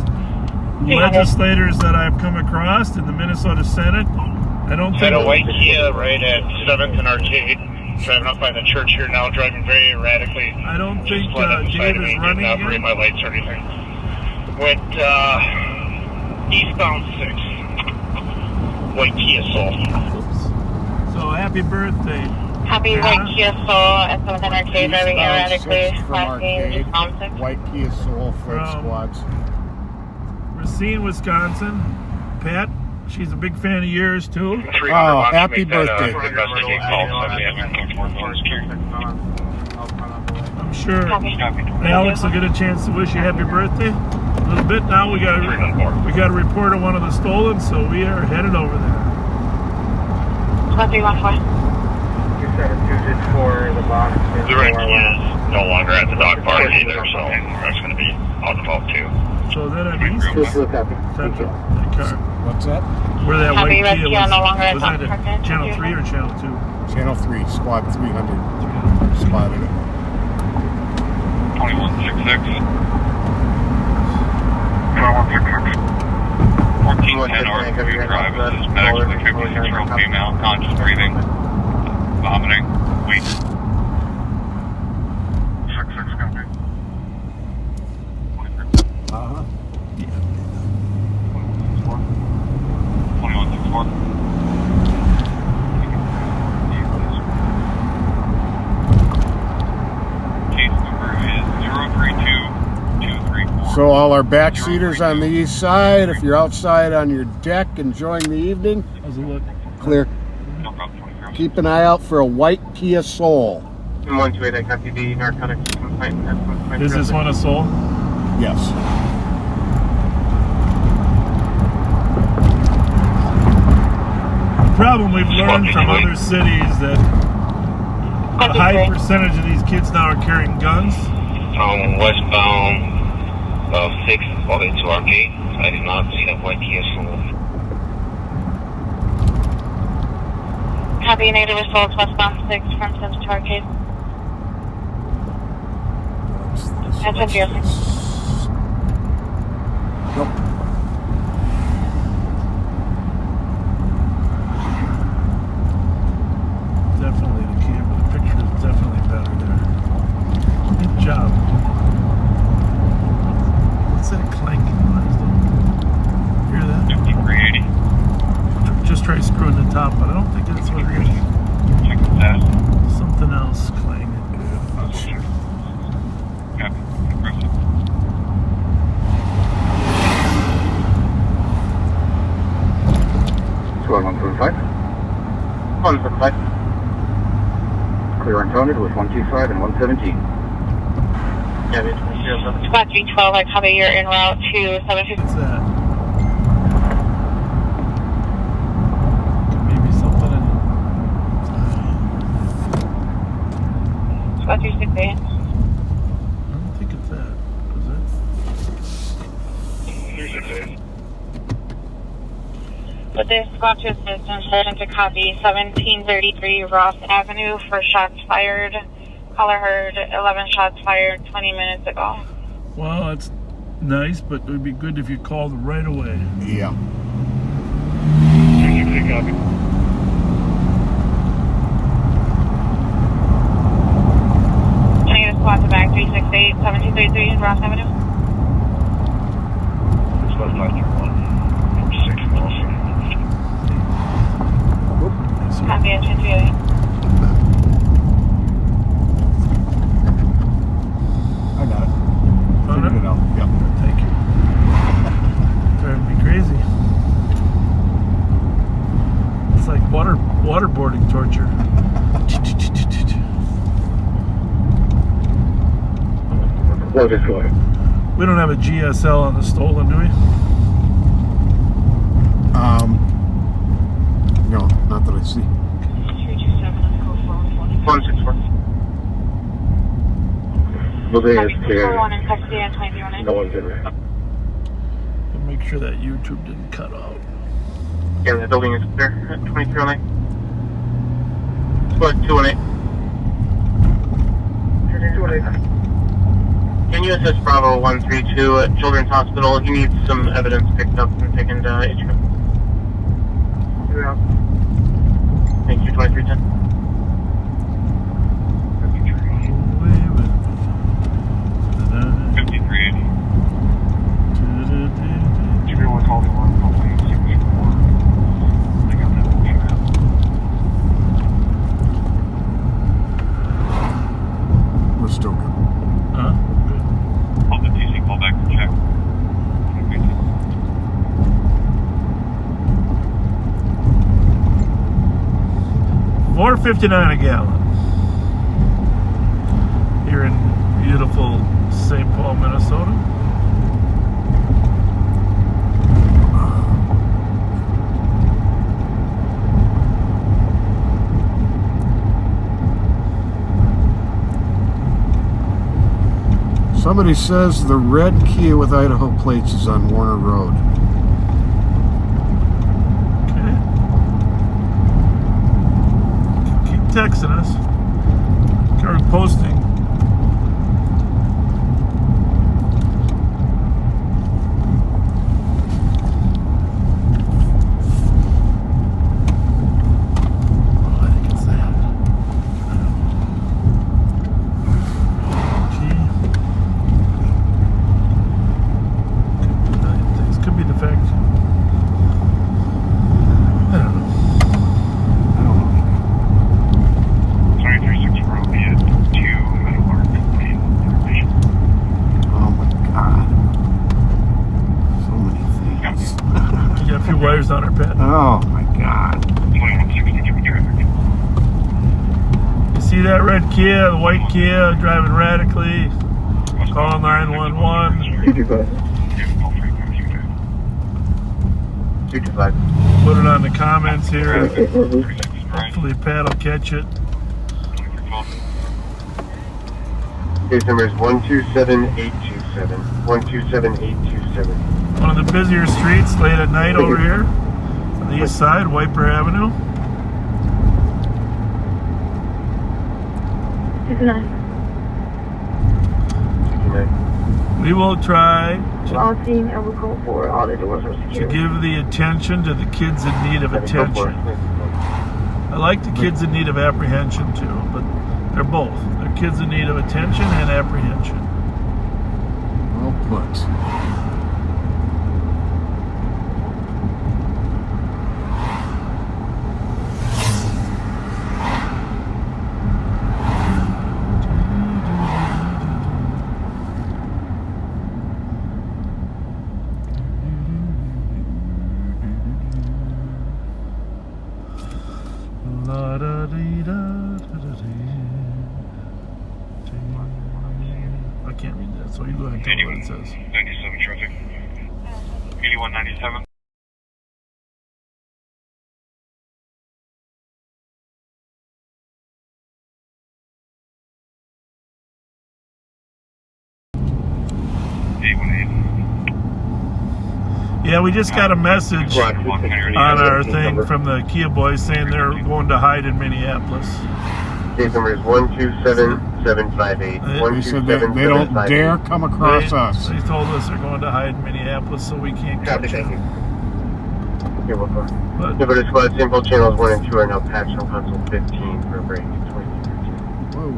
legislators that I've come across in the Minnesota Senate. I don't think... Had a white Kia right at 7th and Arcade, driving up by the church here now, driving very erratically. I don't think Dave is running didn't operate my lights or anything. Went eastbound 6. White Kia Soul. So happy birthday. Happy white Kia Soul at 7th and Arcade, driving erratically, flashing eastbound 6. White Kia Soul Fred squads. Racine, Wisconsin. Pat, she's a big fan of yours too. Oh, happy birthday. I'm sure Alex will get a chance to wish you happy birthday. A little bit now. We got a report on one of the stolen, so we are headed over there. 1314. The red Kia is no longer at the dog park either, so that's going to be on the boat too. So then at least that car. What's that? Where that Happy white Kia no longer was that at Channel 3 or Channel 2? Channel 3, Squad 300. Spotted it. 2166. 1410 Orthview Drive. This is medic with a 56-year-old female, conscious breathing, vomiting, weak. 66 copy. Uh-huh. 2164. Case number is 032234. So all our backseaters on the east side, if you're outside on your deck enjoying the evening, how's it look? Clear. Keep an eye out for a white Kia Soul. 128, I copy the narcotics complaint. Is this one a Soul? Yes. The problem we've learned from other cities that a high percentage of these kids now are carrying guns. Westbound 6 all the way to Arcade. I did not see a white Kia Soul. Copy negative results westbound 6 from Sims to Arcade. That's a deal. Nope. Definitely the camera. The picture is definitely better there. Good job. What's that clanking noise though? Hear that? 5380. Just try screwing the top, but I don't think that's what it is. Check the test. Something else clanging. Copy. Impressive. Squad 145. 145. clear uncounted with 125 and 117. Squad 312, I copy you're en route to 750. What's that? Maybe something in Squad 368. I don't think it's that. Is it? 368. With this squad to assistance, hold to copy 1733 Ross Avenue for shots fired. Caller heard 11 shots fired 20 minutes ago. Well, that's nice, but it would be good if you called right away. Yeah. 368 copy. Can I get a squad to back 368 1733 Ross Avenue? It's left 531. 6 also. Copy engine 308. I got it. Figured it out. Yep. Thank you. Driving me crazy. It's like waterboarding torture. Loaded for it. We don't have a GSL on the stolen, do we? No, not that I see. 164. Building Copy is clear. 441 in custody and 2309. No one's in there. And make sure that YouTube didn't cut out. Yeah, the building is clear at 2309. Squad 218. 218. Can you assist Bravo 132 at Children's Hospital? He needs some evidence picked up and taken to HQ. Yeah. Thank you, 2310. Everyone called me one, hopefully you see me more. I got that motion out. We're still good. Huh? Good. Hold the TC call back to check. 4.59 a gallon. Here in beautiful St. Paul, Minnesota. Somebody says the red Kia with Idaho plates is on Warner Road. Keep texting us or posting. On our pad. Oh my God. 2160, give me traffic. You see that red Kia, the white Kia driving radically? Call 911. 225. Put it on the comments here. Hopefully Pat will catch it. Case number is 127827. 127827. One of the busier streets late at night over here on the east side, Wiper Avenue. 59. We will try All seen and we'll go for all the doors are to secure. give the attention to the kids in need of attention. I like the kids in need of apprehension too, but they're both. They're kids in need of attention and apprehension. Well put. La da dee da da da dee. I can't read that, so you go ahead and tell me what it says. 97 traffic. 8197. Yeah, we just got a message on our thing from the Kia boys saying they're going to hide in Minneapolis. Case number is 127758. They said they don't dare come across us. They told us they're going to hide in Minneapolis, so we can't catch them. You're welcome. Diverted squad, simple channels 1 and 2 are now patched on console 15 for a break in 2013. Whoa.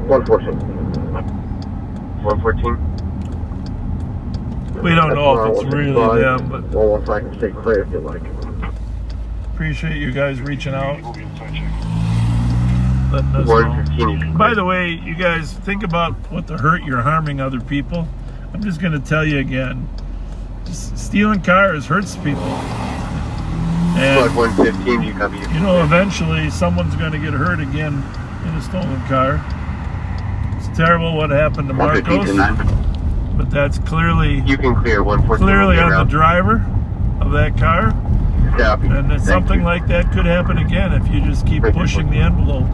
114. 114. We don't know if it's really them, but 115 can stay clear if you like. Appreciate you guys reaching out. Letting us know. By the way, you guys think about what the hurt you're harming other people. I'm just going to tell you again. Just stealing cars hurts people. And, 115, you copy. You know, eventually someone's going to get hurt again in a stolen car. It's terrible what happened to Marcos, but that's clearly you can clear 114 clearly on the driver of that car. Copy. And something like that could happen again if you just keep pushing the envelope.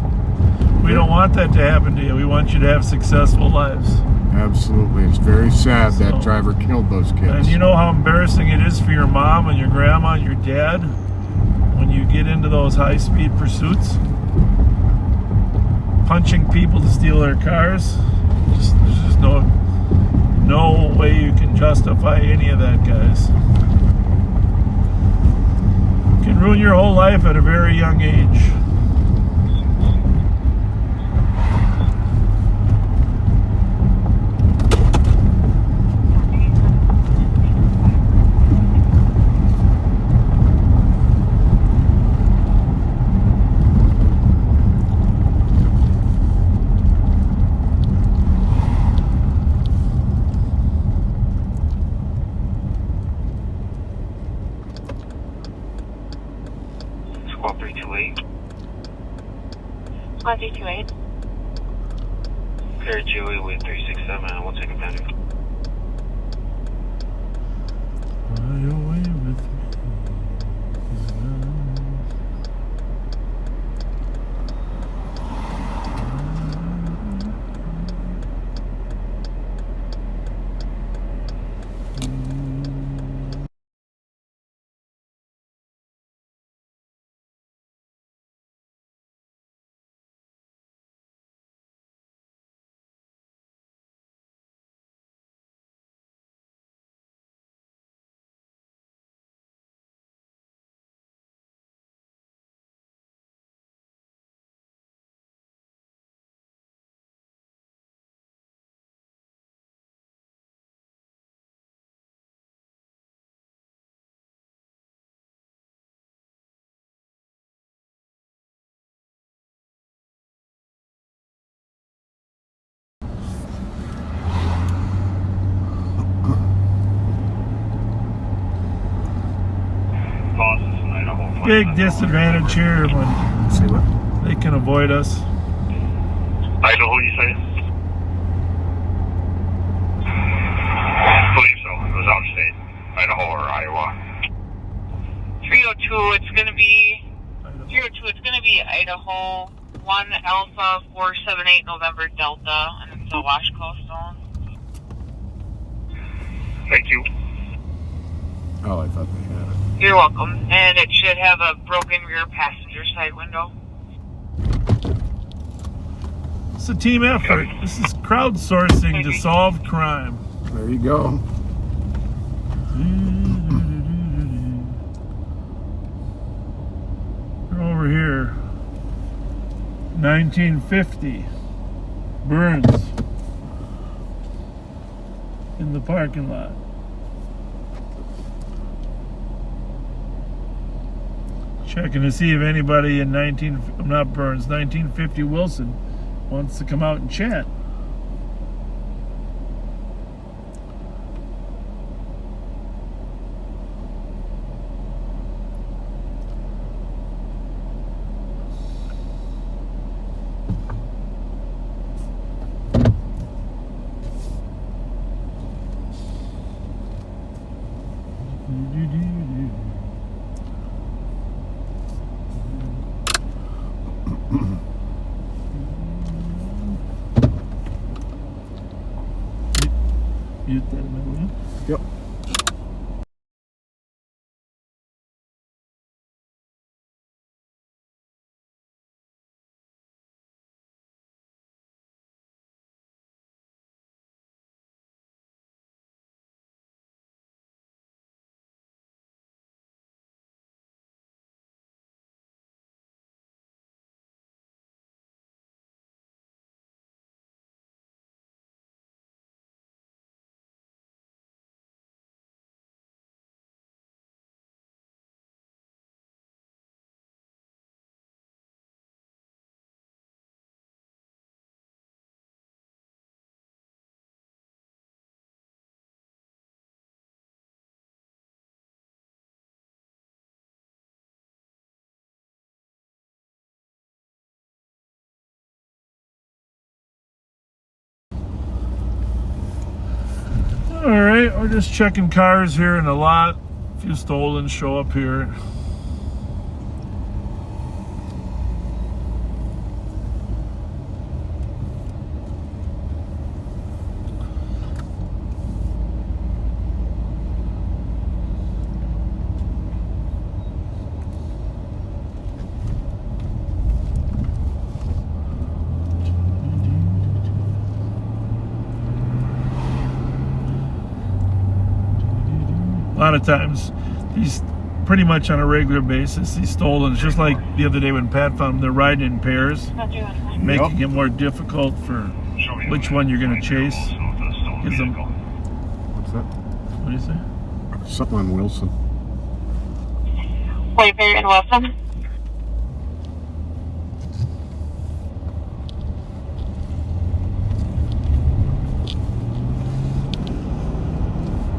We don't want that to happen to you. We want you to have successful lives. Absolutely. It's very sad that driver killed those kids. And you know how embarrassing it is for your mom and your grandma and your dad when you get into those high-speed pursuits? Punching people to steal their cars? There's just no way you can justify any of that, guys. It can ruin your whole life at a very young age. Squad 328. Squad 328. Clear Joey with 367 and we'll take a panic. Fly away with me. Big disadvantage here when they can avoid us. Idaho, you say? I believe so. It was out of state. Idaho or Iowa. 302, it's going to be 302, it's going to be Idaho 1 Alpha 478 November Delta, and it's a Wash Coast zone. Thank you. Oh, I thought they had it. You're welcome. And it should have a broken rear passenger side window. It's a team effort. This is crowdsourcing to solve crime. There you go. We're over here. 1950. Burns. In the parking lot. Checking to see if anybody in 1950 Wilson wants to come out and chat. Yep. All right, we're just checking cars here in the lot. A few stolen show up here. A lot of times, these pretty much on a regular basis, these stolen, just like the other day when Pat found them, they're riding in pairs, making it more difficult for which one you're going to chase. Gives them. What's that? What do you say? Something on Wilson. Whiteberry and Wilson.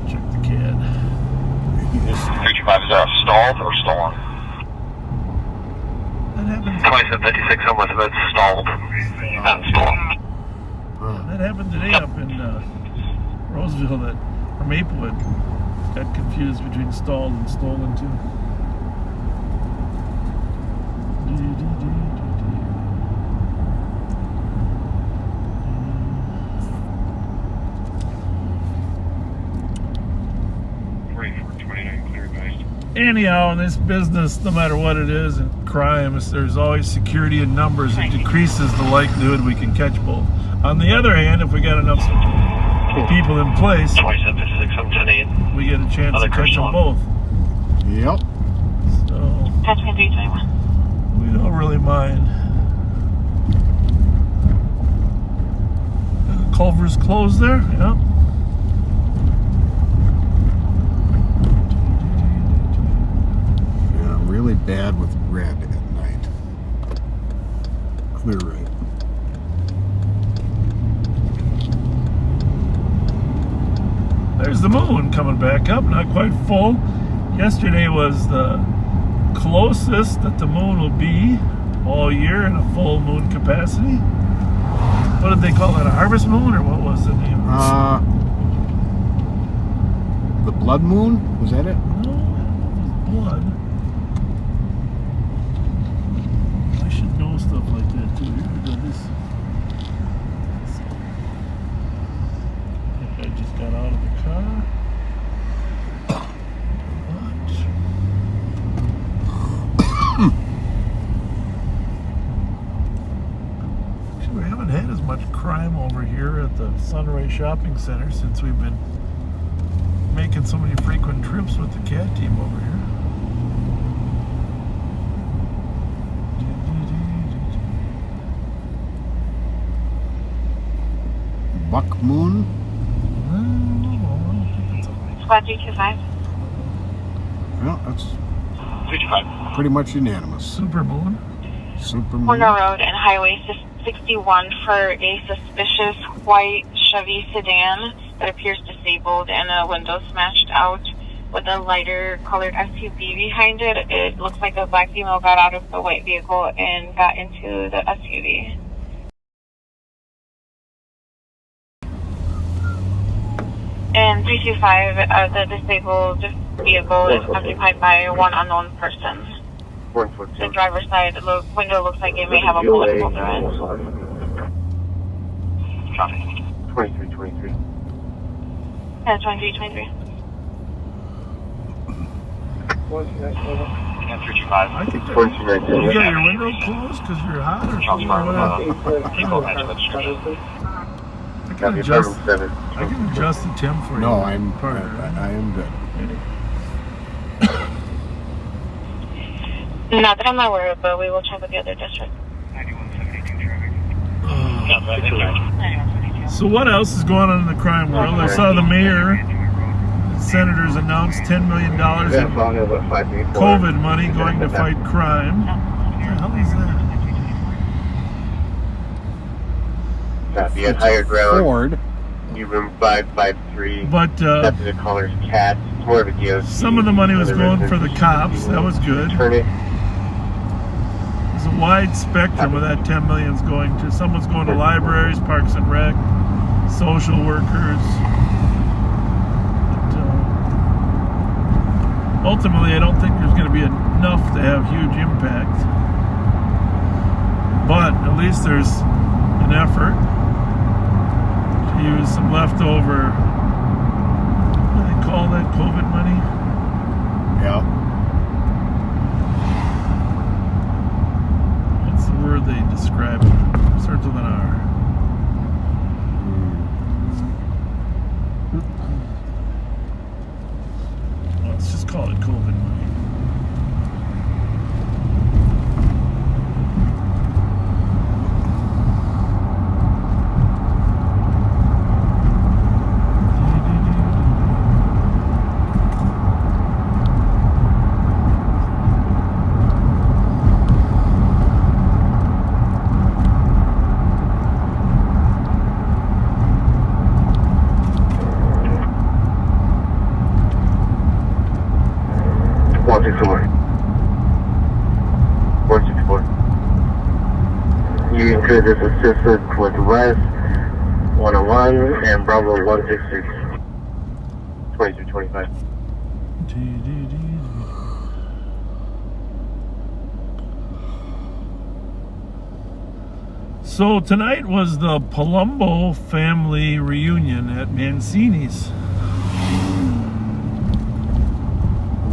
Check the CAD. 325, is that stalled or stolen? That happened. 2756, how much of it's stalled? Not stolen. That happened today up in Roseville, that or Maplewood. Got confused between stalled and stolen too. Anyhow, in this business, no matter what it is, in crimes, there's always security in numbers. It decreases the likelihood we can catch both. On the other hand, if we got enough people in place, we get a chance to catch them both. Yep. So we don't really mind. Culver's closed there. Yep. Really bad with red at night. Clear right. There's the moon coming back up, not quite full. Yesterday was the closest that the moon will be all year in a full moon capacity. What did they call that, a harvest moon, or what was the name? The blood moon? Was that it? No, it was blood. Stuff like that too. Here, I just got out of the car. Actually, we haven't had as much crime over here at the Sunray Shopping Center since we've been making so many frequent trips with the CAT team over here. Buck moon? Squad 325. Well, that's 325. Pretty much unanimous. Super moon. Super moon. Corner Road and Highway 61 for a suspicious white Chevy sedan that appears disabled and a window smashed out with a lighter colored SUV behind it. It looks like a black female got out of the white vehicle and got into the SUV. And 325, the disabled vehicle is occupied by one unknown person. The driver's side window looks like it may have a bullet hole through it. Copy. 2323. Yeah, 2323. I think that, you got your window closed because you're hot or something. I can adjust the temp for you. No, I am good. Not that I'm aware of, but we will check with the other district. So what else is going on in the crime world? I saw the mayor and senators announced $10 million in COVID money going to fight crime. What the hell is that? Copy at higher ground. Ford. You room 553. But That's the caller's cat. It's more of a DOC. some of the money was going for the cops. That was good. There's a wide spectrum of that $10 million's going to. Someone's going to libraries, parks and rec, social workers. But, ultimately, I don't think there's going to be enough to have huge impact. But at least there's an effort to use some leftover, what do they call that, COVID money? Yeah. What's the word they describe it? Starts with an R. Let's just call it COVID money. You included assistance with West 101 and Bravo 166. 2225. So tonight was the Palumbo family reunion at Mancini's.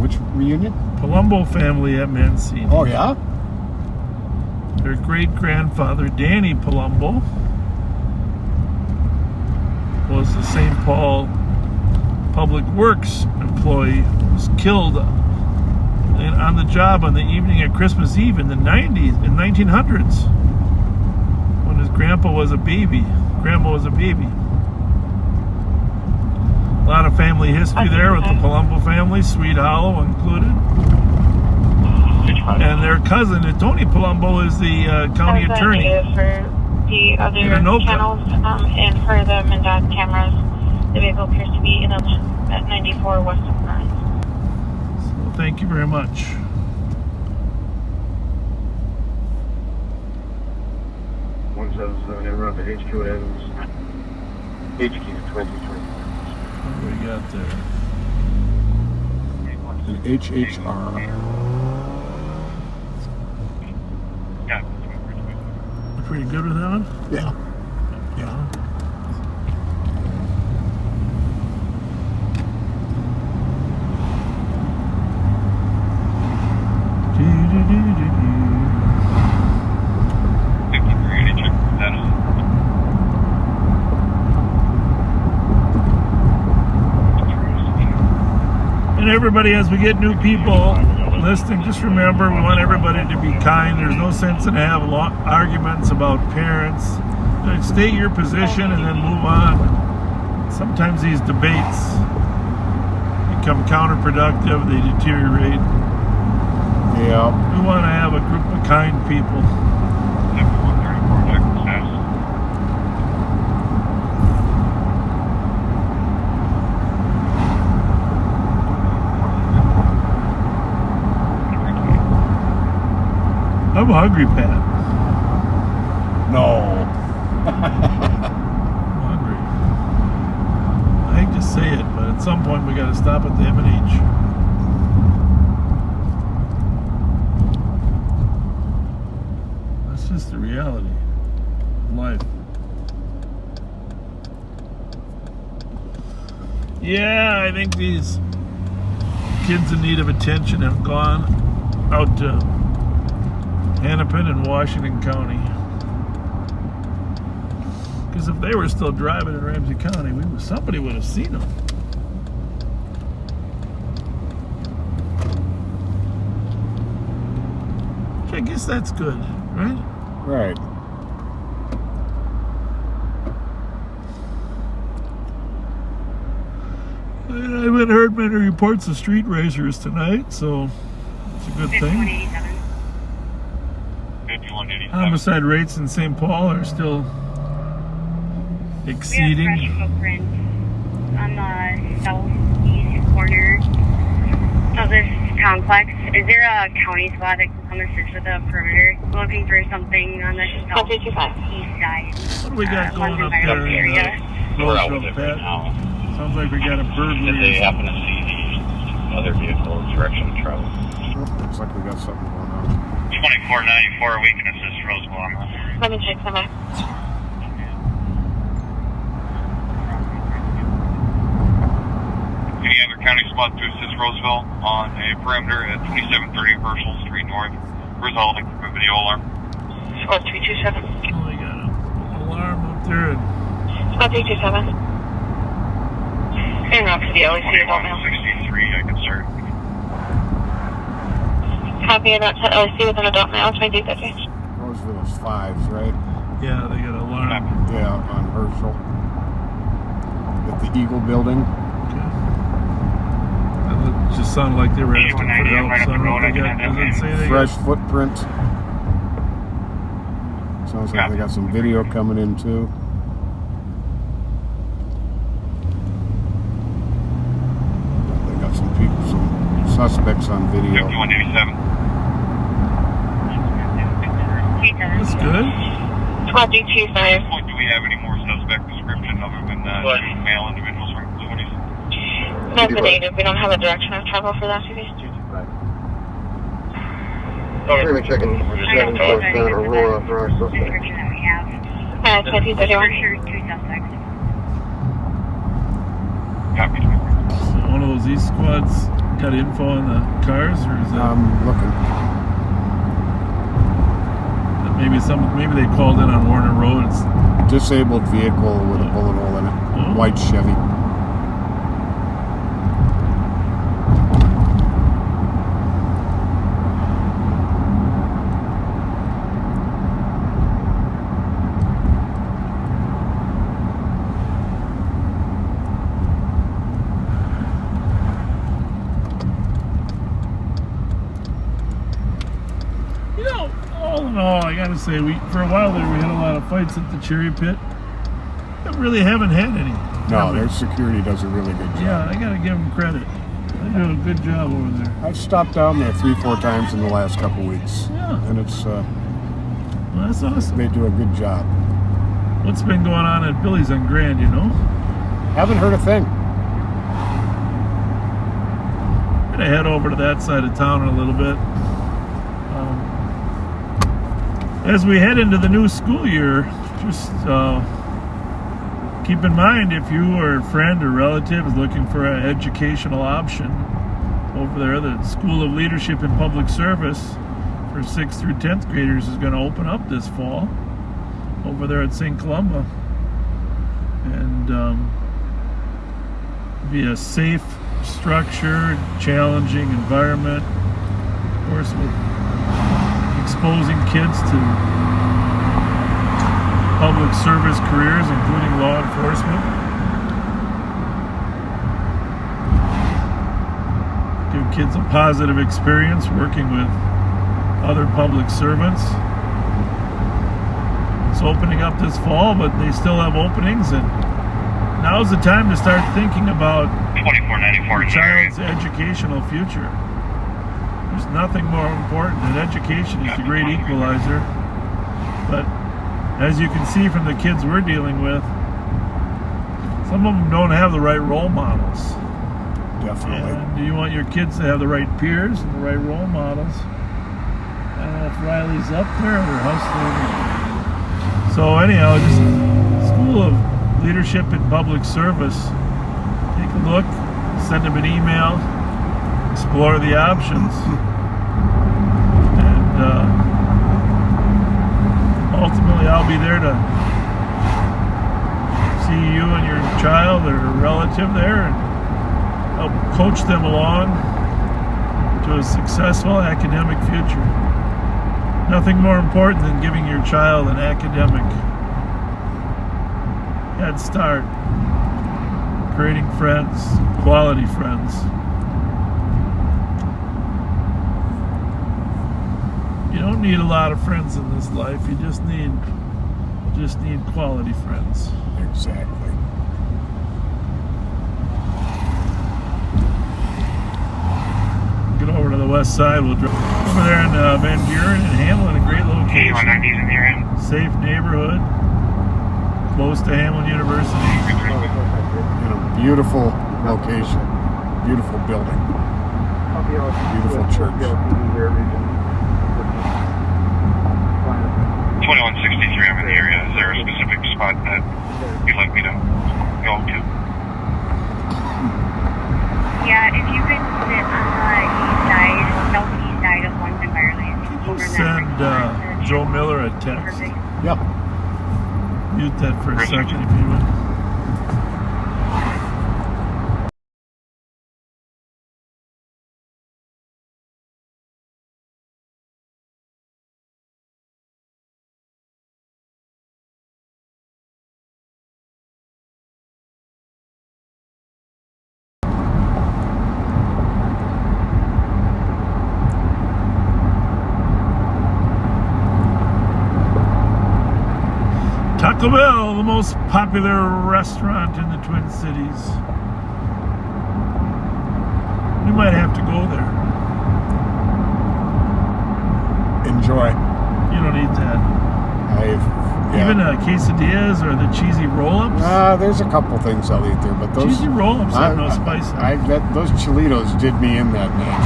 Which reunion? Palumbo family at Mancini. Oh, yeah? Their great-grandfather, Danny Palumbo, was the St. Paul Public Works employee who was killed on the job on the evening of Christmas Eve in the 1900s, when his grandpa was a baby. Grandma was a baby. A lot of family history there with the Palumbo family, Sweet Hollow included. And their cousin, Tony Palumbo, is the county attorney. For the other channels and for the Mendot cameras, the vehicle appears to be in at 94 west of Burns. So thank you very much. Everyone at HQ ends. HQ 2020. What do we got there? An HHR. Pretty good with that one? Yeah. Yeah. And everybody, as we get new people listening, just remember, we want everybody to be kind. There's no sense in having arguments about parents. State your position and then move on. Sometimes these debates become counterproductive. They deteriorate. Yeah. We want to have a group of kind people. I'm hungry, Pat. No. I'm hungry. I hate to say it, but at some point we got to stop at the M&H. That's just the reality of life. Yeah, I think these kids in need of attention have gone out to Hennepin and Washington County. Because if they were still driving in Ramsey County, somebody would have seen them. I guess that's good, right? Right. I haven't heard many reports of street racers tonight, so it's a good thing. Homicide rates in St. Paul are still exceeding. We have fresh footprints on the southeast corner of this complex. Is there a county squad that can come assist with the perimeter? We're looking for something on the southeast side. What do we got going up there in Roseville, Pat? Sounds like we got a burglary. Did they happen to see the other vehicle direction of travel? Looks like we got something going on. 2494, we can assist Roseville on that. Let me check somewhere. Any other county squad to assist Roseville on a perimeter at 2730 Herschel Street North, resolving from a video alarm. Squad 327. Oh, they got an alarm up there. Squad 327. In Rock City, I always see adult male. 63, I can start. Copy about LC with an adult male, 2330. Roseville is 5s, right? Yeah, they got an alarm. Yeah, on Herschel. At the Eagle building. It just sounded like they were asking for help. So I don't know if they got, does it say they Fresh footprint. Sounds like they got some video coming in too. They got some people, some suspects on video. 5187. That's good. Squad 325. Do we have any more suspect description other than male individuals from Clunies? That's the native. We don't have a direction of travel for that city. We're going to be checking 7 southbound Aurora for our suspect. Description that we have. 2031. For sure, 2 suspects. Copy. So one of those East squads got info on the cars, or is that? I'm looking. Maybe they called in on Warner Road. It's disabled vehicle with a bullet hole in it. Oh. White Chevy. I gotta say, for a while there we had a lot of fights at the Cherry Pit. We really haven't had any. No, their security does a really good job. Yeah, I gotta give them credit. They do a good job over there. I've stopped down there 3-4 times in the last couple weeks. Yeah. And it's well, that's awesome. They do a good job. What's been going on at Billy's on Grand, you know? Haven't heard a thing. I'm gonna head over to that side of town in a little bit. As we head into the new school year, just keep in mind, if you or a friend or relative is looking for an educational option over there, the School of Leadership and Public Service for 6th through 10th graders is going to open up this fall over there at St. Columba, and be a safe, structured, challenging environment, of course, with exposing kids to public service careers, including law enforcement. Give kids a positive experience working with other public servants. It's opening up this fall, but they still have openings, and now's the time to start thinking about 2494 your child's educational future. There's nothing more important than education is the great equalizer. But as you can see from the kids we're dealing with, some of them don't have the right role models. Definitely. And you want your kids to have the right peers and the right role models. I don't know if Riley's up there or hustling. So anyhow, just School of Leadership and Public Service. Take a look, send them an email. explore the options, and ultimately I'll be there to see you and your child or relative there and help coach them along to a successful academic future. Nothing more important than giving your child an academic head start, creating friends, quality friends. You don't need a lot of friends in this life. You just need quality friends. Exactly. Get over to the west side. We'll drive over there in Van Buren and Hamlin, a great location. Safe neighborhood, close to Hamlin University. In a beautiful location, beautiful building, beautiful church. 2163, I'm in the area. Is there a specific spot that you'd like me to go to? Yeah, if you could sit on the east side, southeast side of London Wireless. Send Joe Miller a text. Yep. Mute that for a second if you would. Taco Bell, the most popular restaurant in the Twin Cities. We might have to go there. Enjoy. You don't eat that. Yeah. Even quesadillas or the cheesy roll-ups? There's a couple things I'll eat there, but those cheesy roll-ups have no spice in them. Those Chilitos did me in that night.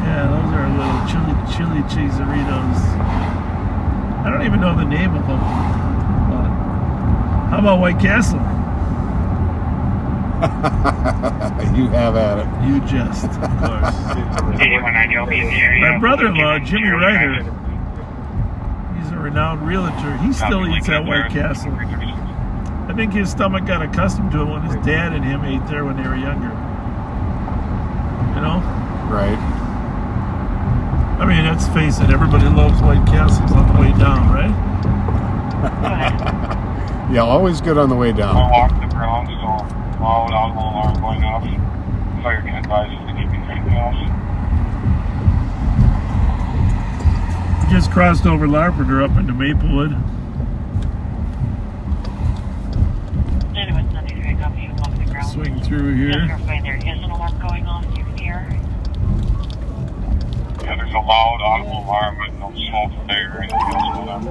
Yeah, those are little chili cheeseritos. I don't even know the name of them. How about White Castle? You have at it. You jest, of course. My brother-in-law, Jimmy Ryder, he's a renowned realtor. He still eats at White Castle. I think his stomach got accustomed to it when his dad and him ate there when they were younger. You know? Right. I mean, let's face it, everybody loves White Castles on the way down, right? Yeah, always good on the way down. I'll walk the grounds, so loud audible alarm going off. Fire can advise us to keep anything else. Just crossed over Larpenteur up into Maplewood. Swing through here. There is an alarm going on here. Yeah, there's a loud audible alarm, but no smoke there or anything else going on.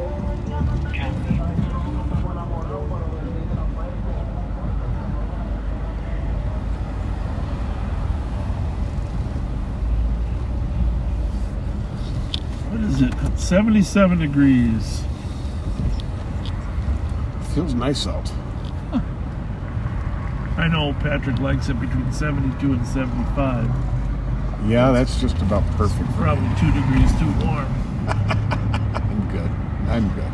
What is it? 77 degrees. Feels nice out. I know Patrick likes it between 72 and 75. Yeah, that's just about perfect. It's probably 2 degrees too warm. I'm good.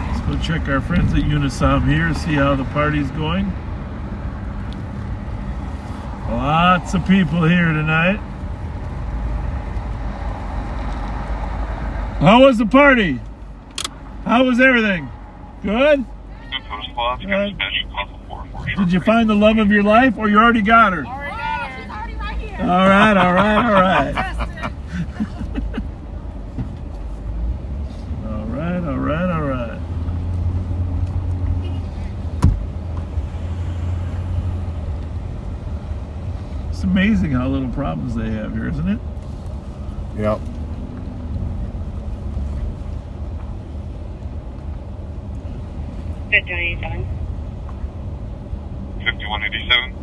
Let's go check our friends at Unisom here, see how the party's going. Lots of people here tonight. How was the party? How was everything? Good? Did you find the love of your life, or you already got her? Already got her. She's already right here. All right. All right. It's amazing how little problems they have here, isn't it? Yep. $51.87. 5187.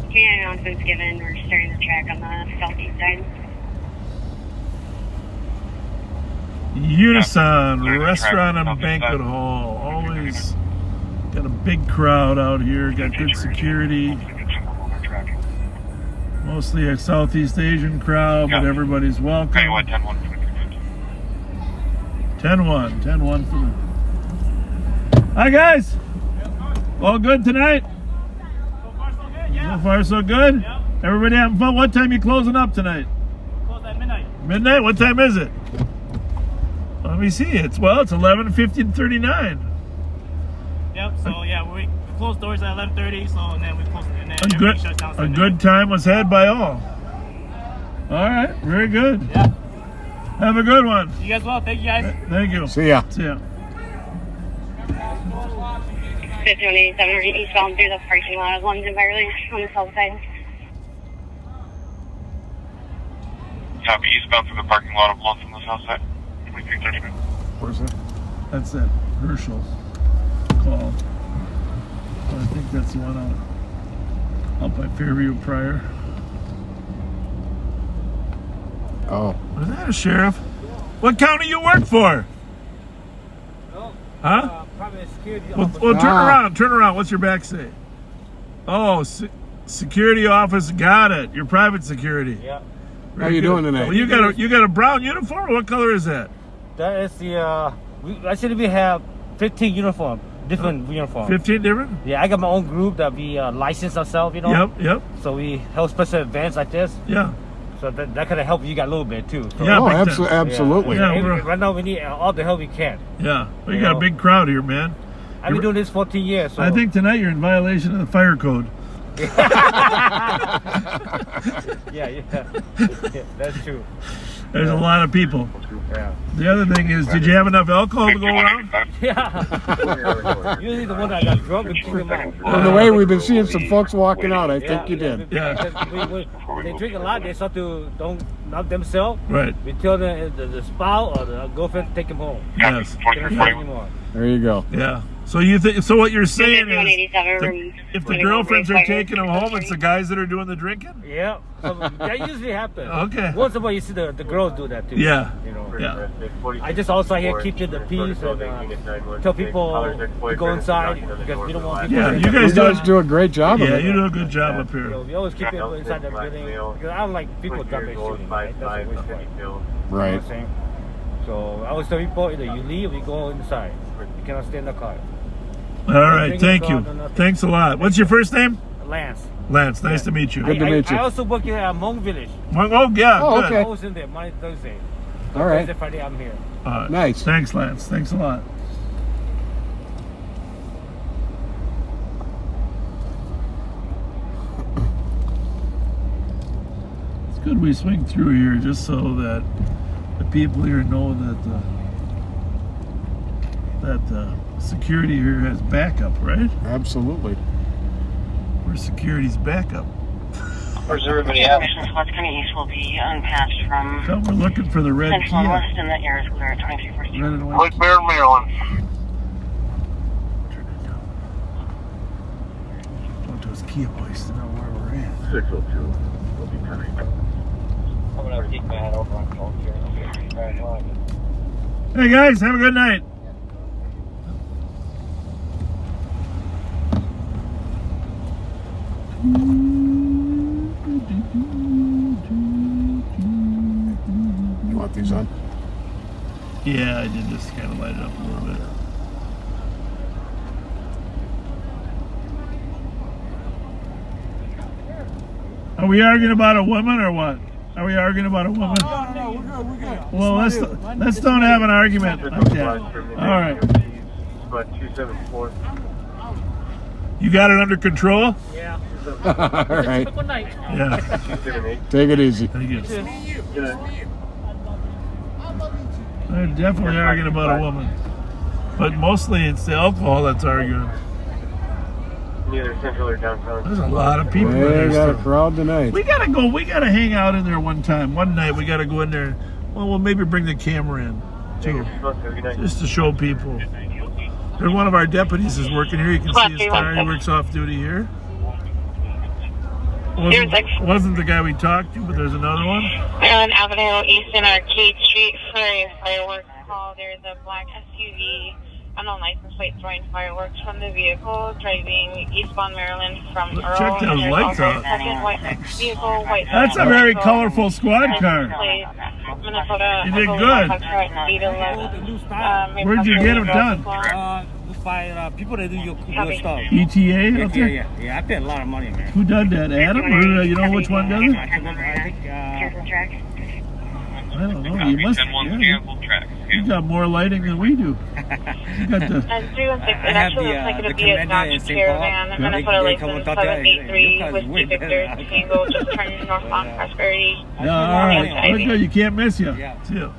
Okay, announcements given. We're starting the track on the southeast side. Unison Restaurant and Banquet Hall. Always got a big crowd out here. Got good security. Mostly a Southeast Asian crowd, but everybody's welcome. 10-1. 10-1. 10-1 for the... Hi, guys. All good tonight? So far, so good? Yep. Everybody having fun? What time are you closing up tonight? Close at midnight. Midnight? What time is it? Let me see. It's 11:39. Yep, so yeah, we close doors at 11:30, so and then we close, and then A good time was had by all. All right, very good. Yeah. Have a good one. You guys well. Thank you guys. Thank you. See ya. See ya. 5187 eastbound through the parking lot of London Beverly on the south side. Copy, eastbound through the parking lot of London on the south side. 2339. Where's it? That's that Herschel call. I think that's the one out by Fairview Prior. Oh. Was that a sheriff? What county you work for? Huh? Private security Well, turn around. What's your back say? Oh, security office. Got it. Your private security. Yeah. How you doing tonight? Well, you got a brown uniform. What color is that? That is the actually we have 15 uniform, different uniforms. 15 different? Yeah, I got my own group that we license ourselves, you know. Yep. So we help special events like this. Yeah. So that could help you guys a little bit too. So, Yeah, Oh, big time. absolutely. Yeah, right now we need all the help we can. Yeah. We got a big crowd here, man. I've been doing this 14 years. So. I think tonight you're in violation of the fire code. yeah, that's true. There's a lot of people. Yeah. The other thing is, did you have enough alcohol to go around? Yeah. Usually the one that got drunk and took him out. From the way we've been seeing some folks walking out, I think you did. Yeah. They drink a lot. They start to don't knock themselves. Right. We tell the spouse or the girlfriend to take him home. Yes. They don't drink anymore. There you go. Yeah. So so what you're saying is, 5187 if the girlfriends are taking them home, it's the guys that are doing the drinking? Yeah. So that usually happens. Okay. Once in a while you see the girls do that too. Yeah. You know. Yeah. I just also here keeping the peace and tell people to go inside because we don't want people. Yeah, to you guys do a great job of Yeah, it. you do a good job up here. We always keep people inside the building because I don't like people jumping shooting. Right? That's a waste of time. You know Right. what I'm saying? So I always tell people either you leave or you go inside. You cannot stay in the car. All right, thank you. Thanks a lot. What's your first name? Lance. Lance, nice to meet you. Good to meet you. I also work here at Hmong Village. Oh, yeah, Oh, good. okay. I was in there Monday, Thursday. All right. Thursday, Friday, I'm here. Nice. Thanks, Lance. Thanks a lot. It's good we swing through here just so that the people here know that security here has backup, right? Absolutely. Where's security's backup? Where's everybody at? West County East will be unpassed from So we're looking for the red Central and Kia. West, and the air is clear at 2342. Red and white. Lake Bear, Maryland. Want those Kia boys to know where we're at. 602. We'll be coming. I'm gonna peek my head over on phone here. Hey guys, have a good night. You want these on? Yeah, I did just kind of light it up a little bit. Are we arguing about a woman or what? Are we arguing about a woman? No, we're good. Well, let's don't have an argument. Okay. All right. About 274. You got it under control? Yeah. All right. Good night. Yeah. 278. Take it easy. Thank you. Yeah. They're definitely arguing about a woman. But mostly it's the alcohol that's arguing. Neither central or downtown. There's a lot of people in They there. got a still. crowd tonight. We gotta hang out in there one night we gotta go in there. Well, we'll maybe bring the camera in too, just to show people. There's one of our deputies is working here. You can see his car. He works off duty here. Wasn't the guy we talked to, but there's another one. On Avenue East and Arcade Street for a fireworks call. There's a black SUV unknown license plate throwing fireworks from the vehicle, driving eastbound Maryland from Earl. Check those And there's lights also a out. second white vehicle, white That's a very colorful squad car. Minnesota. You did good. Where'd you get them done? Just by people that do your stuff. ETA out there? Yeah, I paid a lot of money, man. Who done that? Adam? Or you know which one does it? I don't know. You must. Yeah. You got more lighting than we do. You got the. And 316, it actually looks like it'll be a Dodge Caravan. Minnesota license 783 with Victor Tango, just turning northbound Prosperity. Yeah, all right. Look good. You can't miss you. See ya.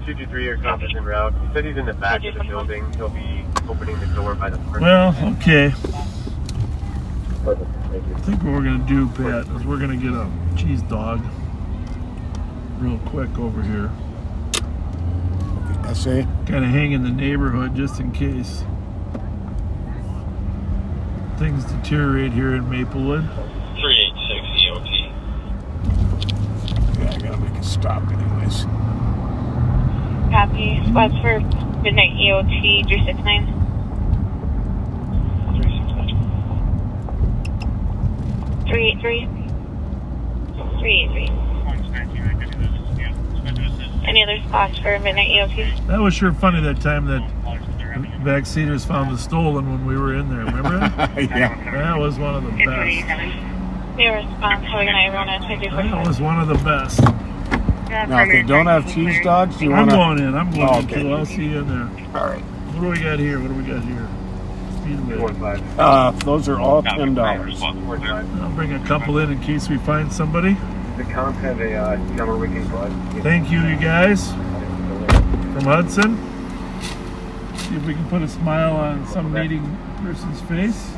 223, your cop is en route. He said he's in the back of the building. He'll be opening the door by the front. Well, okay. I think what we're going to do, Pat, is we're going to get a cheese dog real quick over here. SA? Kind of hang in the neighborhood just in case things deteriorate here in Maplewood. 386 EOT. Yeah, I gotta make a stop anyways. Copy. Spots for midnight EOT 369. 383. 383. Any other spots for midnight EOT? That was sure funny that time that backseaters found the stolen when we were in there. Remember that? Yeah. That was one of the best. Your response. Have a good night, everyone. At 245. That was one of the best. Now, if they don't have cheese dogs, do you I'm want to... going in. I'm going in, okay. too. I'll see you in there. All right. What do we got here? What do we got here? Speedway. Those are all $10. I'll bring a couple in case we find somebody. The comp have a summer weekend bud. Thank you guys from Hudson. See if we can put a smile on some needing person's face.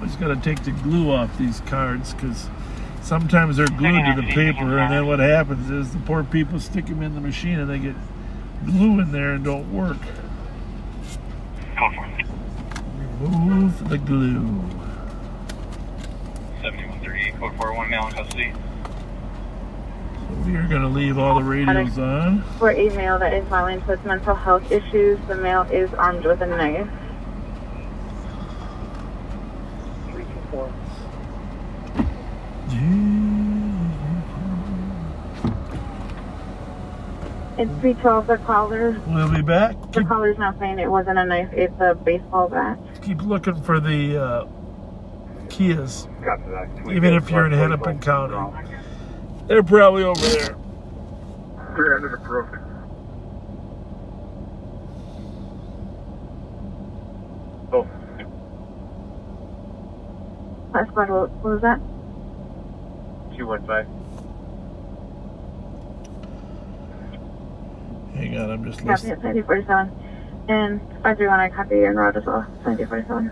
I just got to take the glue off these cards because sometimes they're glued to the paper, and then what happens is the poor people stick them in the machine and they get glue in there and don't work. Remove the glue. 7138, code 401, male in custody. So we are going to leave all the radios on. For a male that is violent with mental health issues, the male is armed with a knife. 324. It's 312, the caller. We'll be back. The caller's not saying it wasn't a knife, it's a baseball bat. Keep looking for the Kias, even if you're in Hennepin County. They're probably over there. They're under the brook. Oh. What was that? 215. Hang on, I'm just Copy listening. at 9047. And 531, I copy your route as well. 9047.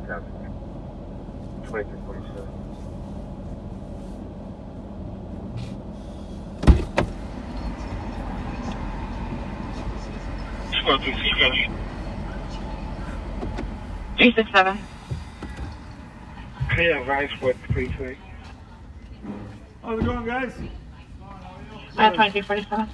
Copy. 2347. Scorpion 367. Yeah, Vice with 33. How's it going, guys? 2347.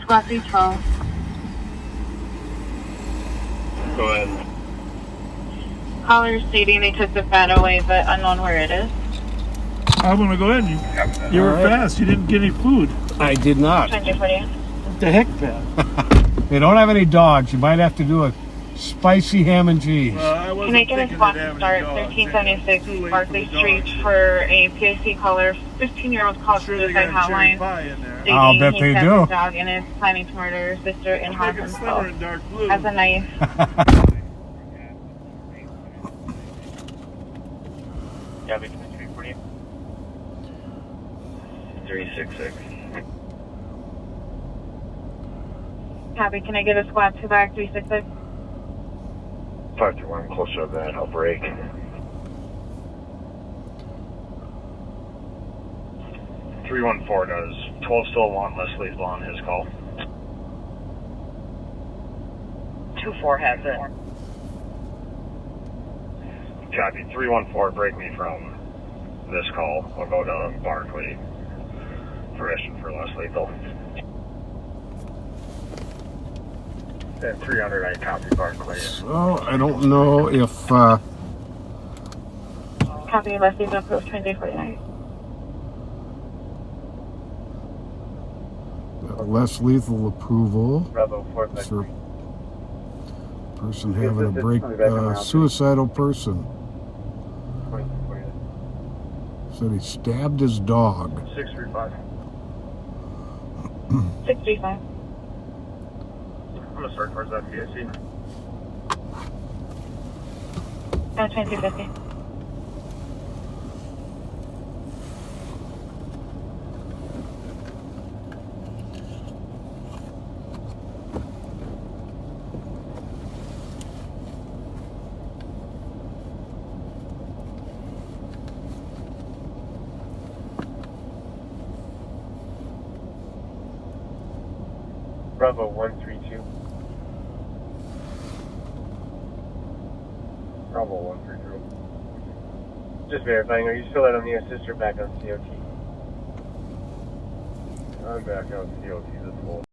Squad 312. Go ahead. Caller stating they took the bat away, but unknown where it is. I'm going to go in. You were fast. You didn't get any food. I did not. 2040. What the heck, Pat? They don't have any dogs. You might have to do a spicy ham and cheese. Can I get a spot to start 1376 Barclay Street for a PIC caller, 15-year-old called suicide hotline? I'll bet they He do. has a dog and is planning to murder his sister and harm himself. Has a knife. Copy 2340. 366. Copy. Can I get a squad to back 366? 531, closer to that, I'll break. 314 does 12 still want less lethal on his call. 2-4 has it. Copy. 314, break me from this call. We'll go to Barkley for less lethal. And 300, I copy Barkley. So I don't know if Copy. Less lethal approved 2349. less lethal approval. Bravo, Forte. For person having a break, suicidal person. Said he stabbed his dog. 635. 635. I'm gonna start towards that PSC. 2350. Bravo 132. Bravo 132. Just verifying, are you still out on the assist or back on COT? I'm back on COT this whole.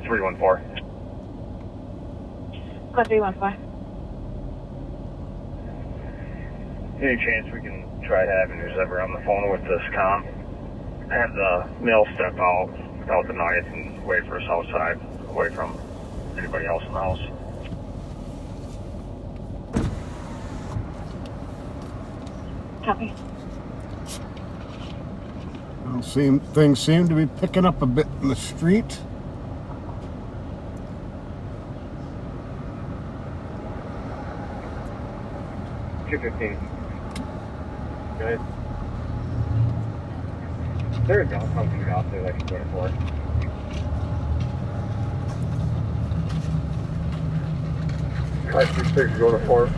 Three 314. Squad 314. Any chance we can try having who's ever on the phone with this com? Have the male step out without the knife and wait for us outside, away from anybody else in the house. Copy. Well, things seem to be picking up a bit in the street. $215. Good. There is no something out there that can go to Forte. Five 6 go to Forte.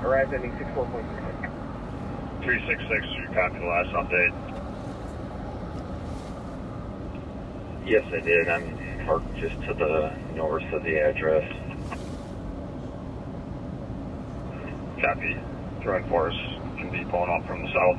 Arrived ending 64.3. 366, you copy the last update? Yes, I did. I'm parked just to the north of the address. Copy. Throwing force can be pulling up from the south.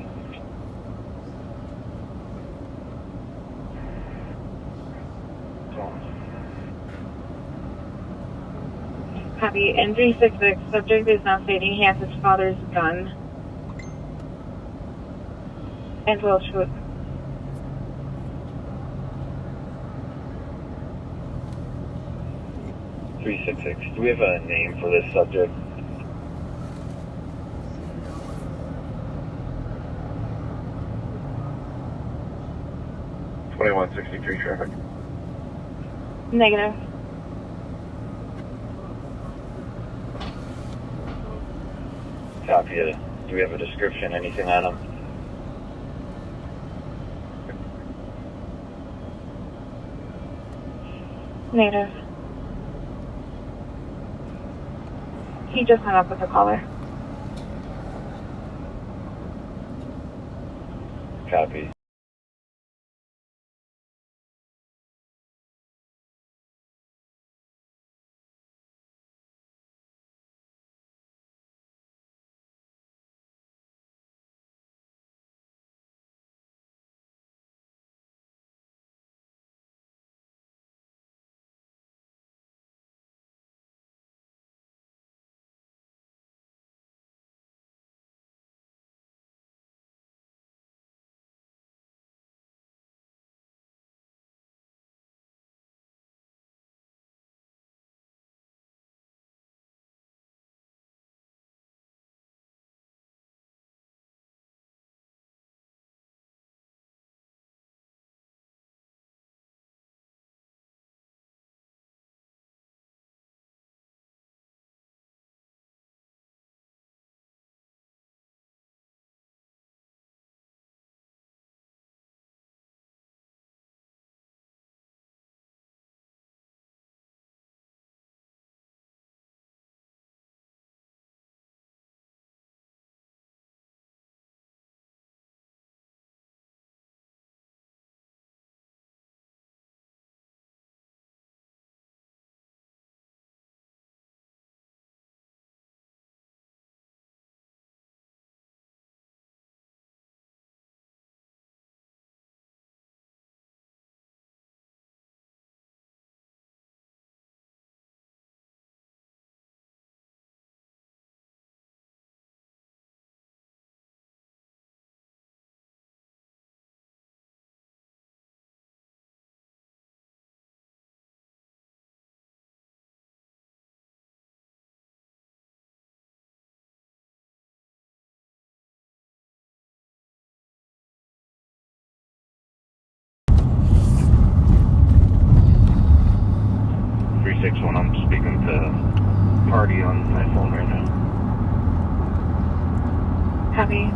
Copy. N366. Subject is now stating he has his father's gun. And will shoot. Do we have a name for this subject? $2163 traffic. Negative. Copy it. Do we have a description, anything on him? Negative. He just hung up with the caller. Copy.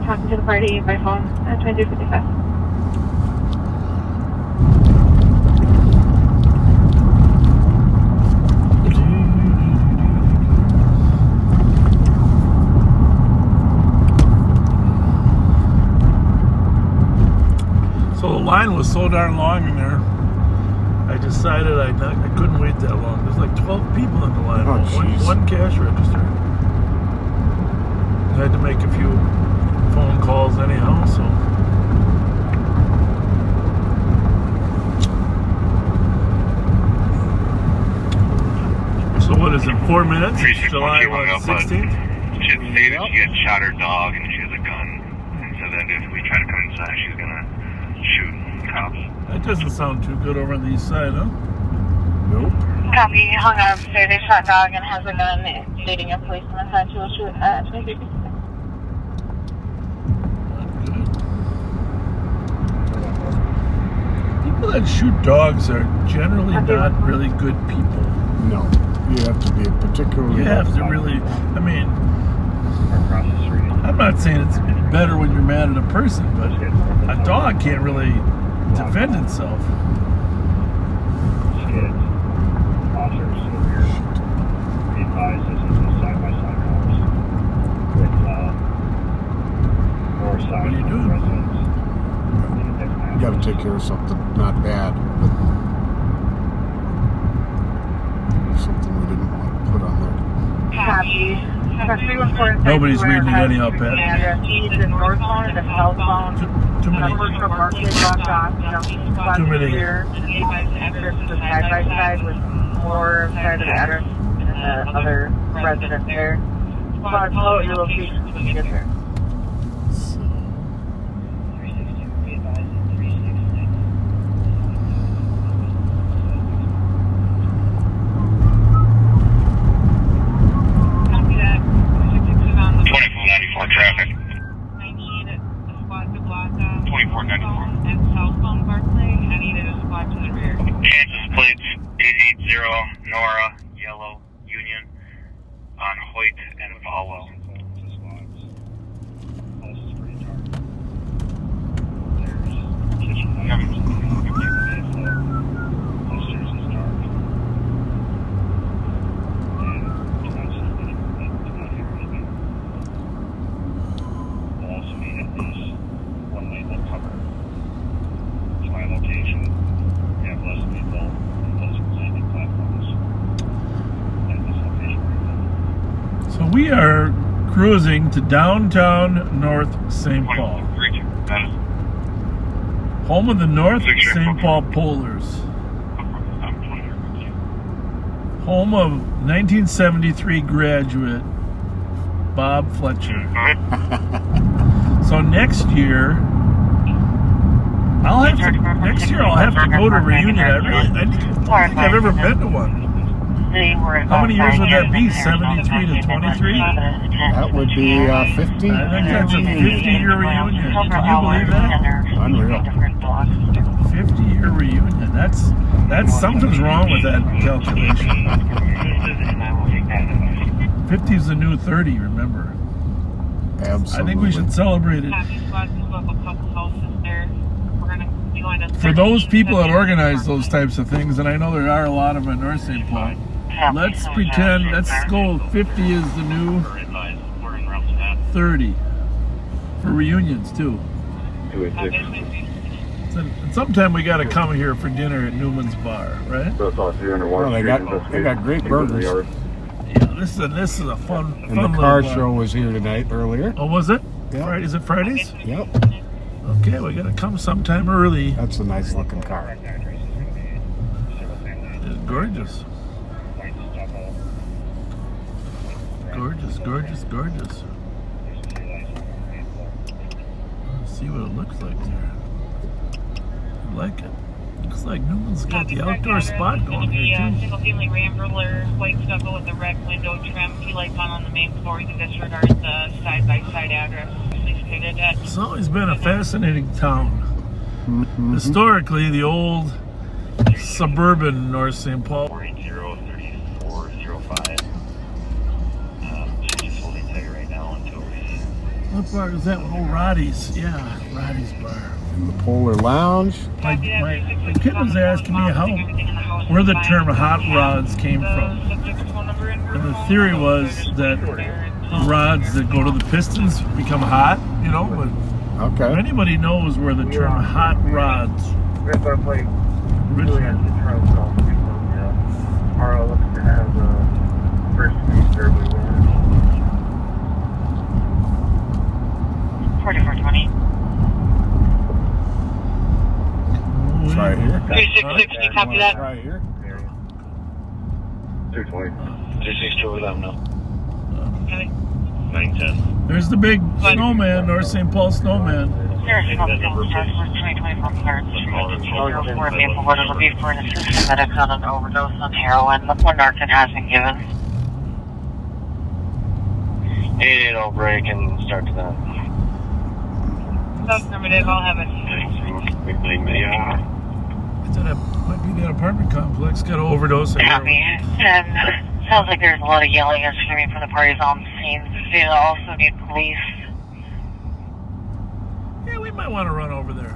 talking to the party by phone at 2255. So the line was so darn long in there, I decided I couldn't wait that long. There's like 12 people in the line. Oh, one cash register. I had to make a few phone calls anyhow, so. So what is it, 4 minutes? July 16th? She had stated she had shot her dog and she has a gun. And so that if we try to come inside, she's gonna shoot cops. That doesn't sound too good over on the east side, huh? Nope. Copy, hung up, say they shot dog and has a gun, stating a policeman had to shoot at 2255. People that shoot dogs are generally not really good people. No. You have to be particularly... You have to really... I mean... I'm not saying it's better when you're mad at a person, but a dog can't really defend itself. What are you doing? You got to take care of something not bad, but something we didn't want to put on there. Copy. Nobody's reading it anyhow, Pat. He's in north phone and the south phone. Too many. Too many. Here. Access to side by side with more side of the address and the other resident there. Follow your location when you get there. Traffic. I need a squad to block 2494. and southbound Barclay. I needed a squad to the rear. Kansas plates 880 Nora Yellow Union on Hoyt and Falwell. So we are cruising to downtown North St. Paul. Home of the North St. Paul Polars. Home of 1973 graduate Bob Fletcher. So next year I'll have to go to reunion. I don't think I've ever been to one. How many years would that be? 73 to 23? That would be 50. I think that's a 50-year reunion. Can you believe that? Unreal. 50-year reunion. That's something's wrong with that calculation. 50 is the new 30, remember? Absolutely. I think we should celebrate it. For those people that organize those types of things, and I know there are a lot of them in North St. Paul, let's pretend, let's go 50 is the new 30 for reunions too. And sometime we got to come here for dinner at Newman's Bar, right? Well, they got great burgers. Yeah, this is a fun. And the car show was here tonight earlier. Oh, was it? Yep. Friday, is it Fridays? Yep. Okay, we got to come sometime early. That's a nice looking car. It's gorgeous. Gorgeous, gorgeous, gorgeous. Let's see what it looks like there. I like it. Looks like Newman's got the outdoor spot going here too. Single-family Rambler, white stucco with the red window trim. He lights on the main floor. He disregards the side-by-side address. It's always been a fascinating town. Mm-hmm. Historically, the old suburban North St. Paul. 480-3405. She's just holding tight right now until we... A What bar is that? Oh, Roddy's. Yeah, Roddy's bar. In the Polar Lounge. My kid was asking me where the term hot rods came from. And the theory was that rods that go to the pistons become hot, you know, but okay. If anybody knows where the term hot rods originated. Right here. 3660, copy that. Right here. 220. 262, let them know. 910. There's the big snowman, North St. Paul snowman. There's a vehicle will be for an assistant medic on an overdose on heroin. One narcan has been given. 880 break and start to that. Affirmative, I'll have it. That might be that apartment complex. Got an overdose. Copy. And sounds like there's a lot of yelling and screaming from the parties on the scene. They also need police. Yeah, we might want to run over there.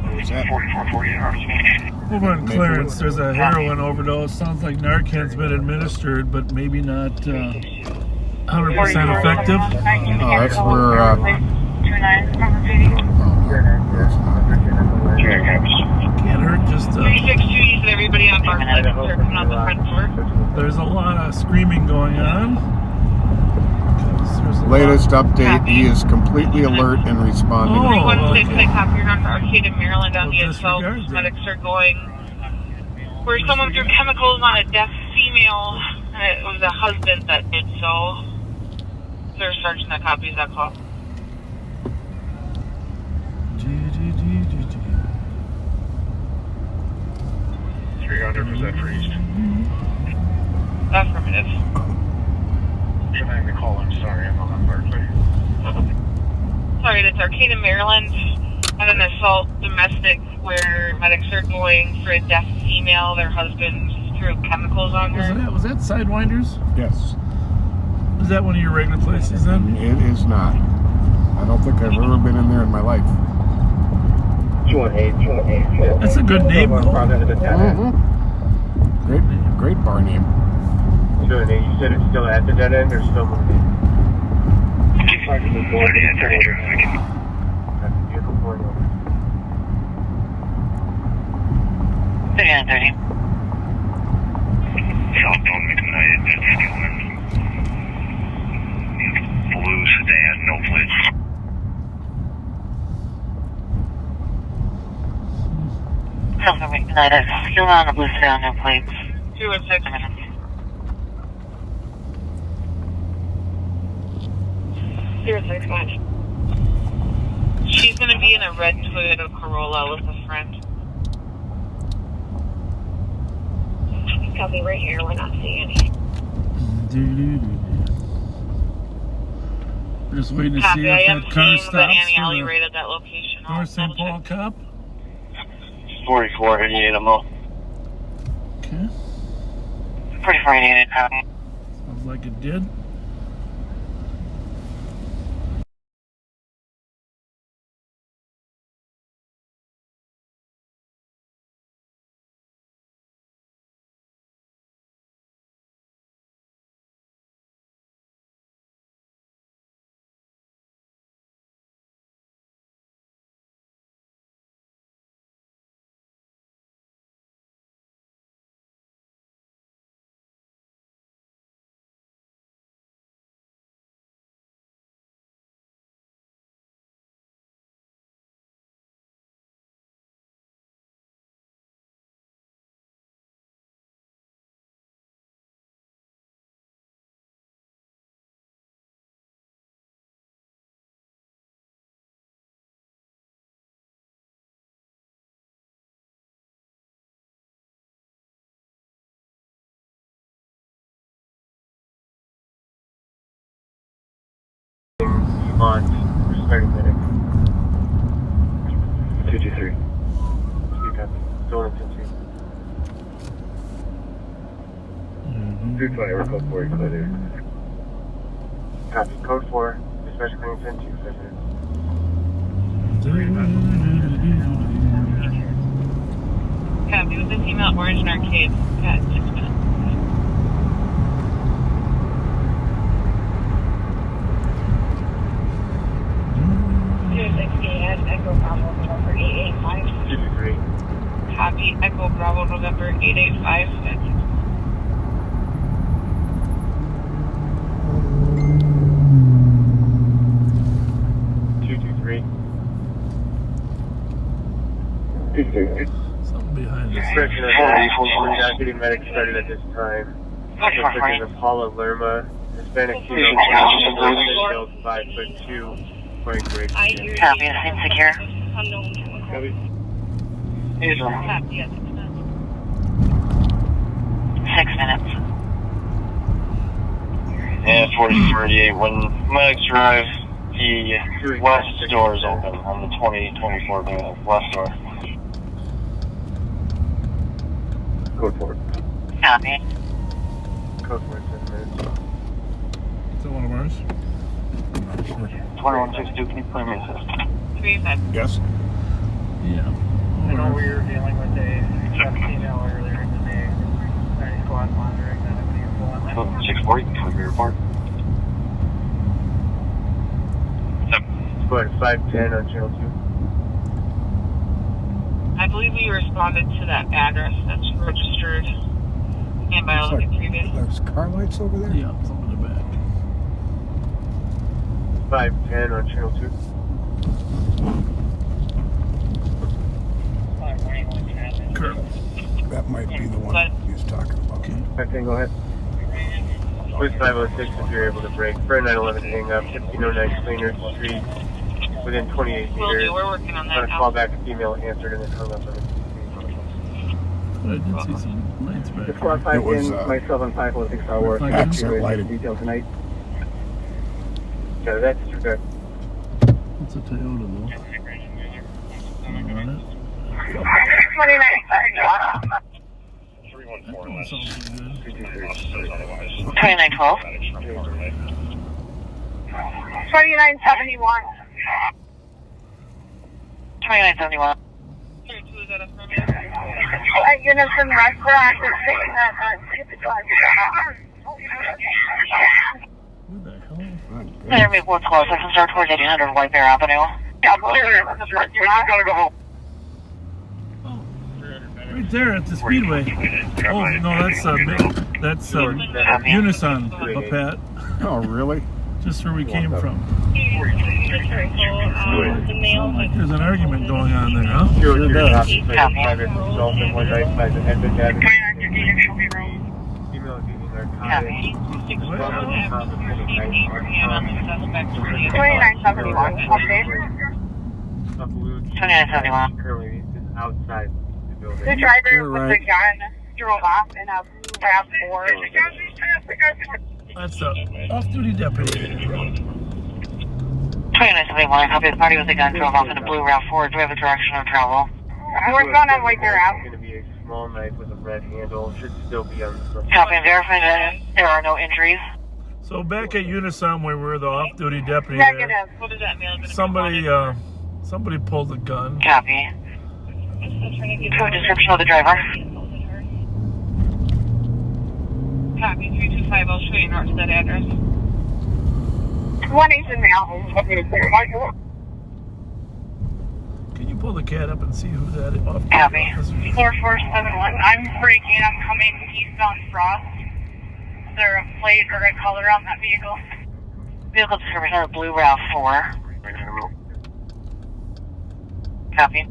Where's that? 4440 Over on Clarence, there's a heroin overdose. Sounds like Narcan's been administered, but maybe not 100% effective. Oh, that's where. 29 from the city. Can't hurt just 362, you said everybody on bar side are coming out the front door. There's a lot of screaming going on. Latest update, he is completely alert and responding. 316, I copy. You're on for Arcade in Maryland on the assault. Medics are going where someone threw chemicals on a deaf female, and it was a husband that did so. There's a sergeant that copies that call. 300% for East. Affirmative. Trying to call, I'm sorry, I'm on Berkeley. Sorry, that's Arcade in Maryland. Had an assault domestic where medics are going for a deaf female. Their husband threw chemicals on her. Was that Sidewinders? Yes. Is that one of your regular places then? It is not. I don't think I've ever been in there in my life. 218. That's a good name, though. Mm-hmm. Great bar name. 218. You said it's still at the dead end or still moving? Southbound McKnight, that's Stillman. Blue sedan, no plates. Southbound McKnight, still on the blue sedan, no plates. 216. She's going to be in a red Toyota Corolla with a friend. Copy right here. We're not seeing any. We're just waiting to Copy. see I if am that car seeing the stops anti-alley for right at that location. the North St. Paul cop. 4488 MO. Okay. Pretty Friday, copy. Sounds like it did. On 30 minutes. 223. Still in Tennessee. 220, we're close for you, clear. Copy. Code 4. Dispatch clearance in 2 minutes. Copy. With the female orange and arcade at 6 minutes. 260 at Echo Bravo November 885. 223. Copy. Echo Bravo November 885 at 6 223. 223. Something behind us. Correction, we're not getting medic started at this time. Suspect is Paula Lerma, Hispanic female, killed 5'2", wearing gray skin. Copy, the scene secure. Copy. Copy. Yes. 6 minutes. And 4038, when medics arrive, the west door is open on the 2024 west door. Code 4. Copy. Code 4, 7 minutes. Is that one of ours? 2162, can you clear me assist? 385. Yes. Yeah. I know we were dealing with a female earlier in the day. Any squad monitoring that vehicle. 640, can we report? Squad 510 on channel 2. I believe we responded to that address that's registered and by all the previous. There's car lights over there? Yeah, some in the back. 510 on channel 2. Colonel. That might be the one he was talking about. Okay. 510, go ahead. With 506 if you're able to break. For 911 hang up, 1509 Cleaner Street. Within 28 Will meters. do. We're working on that I'm now. call back a female answered and then hung up on it. But I did see some lights back there. Squad 5 It was, in, myself and 506 are working. accent lighted. Detail tonight. So that's good. It's a Toyota though. On it. 29. That don't sound too good. 2912. 2971. 2971. Unison Restaurant is saying that Who the hell? Clear me what's close. I can start towards 1800 White Bear Avenue. you're not going to go home. Right there at the speedway. Oh no, that's Unison, Pat. Oh, really? Just where we came from. Like there's an argument going on there, huh? Sure does. Copy. Private consultant, one right by the Edmund Avenue. 2915 show me room. Female using Copy. narcotics. 2971. Update. 2971. Currently is outside the building. The driver with the gun drove off in a blue RAV4. That's the off-duty deputy. 2971. Copy. The party with the gun drove off in a blue RAV4. Do we have a direction of travel? We're going on White Bear Ave. It's going to be a small knife with a red handle. Should still be on the front. Copy. Verifying that there are no injuries. So back at Unison, where we're the off-duty deputy, Negative. there, What is that mail? somebody pulled a gun. Copy. True description of the driver. Copy. 325. I'll show you north to that address. 1-8 mail. Can you pull the cat up and see who that is? Copy. 4471. I'm braking. I'm coming eastbound Frost. Is there a plate or a color on that vehicle? Vehicle description of blue RAV4. Copy.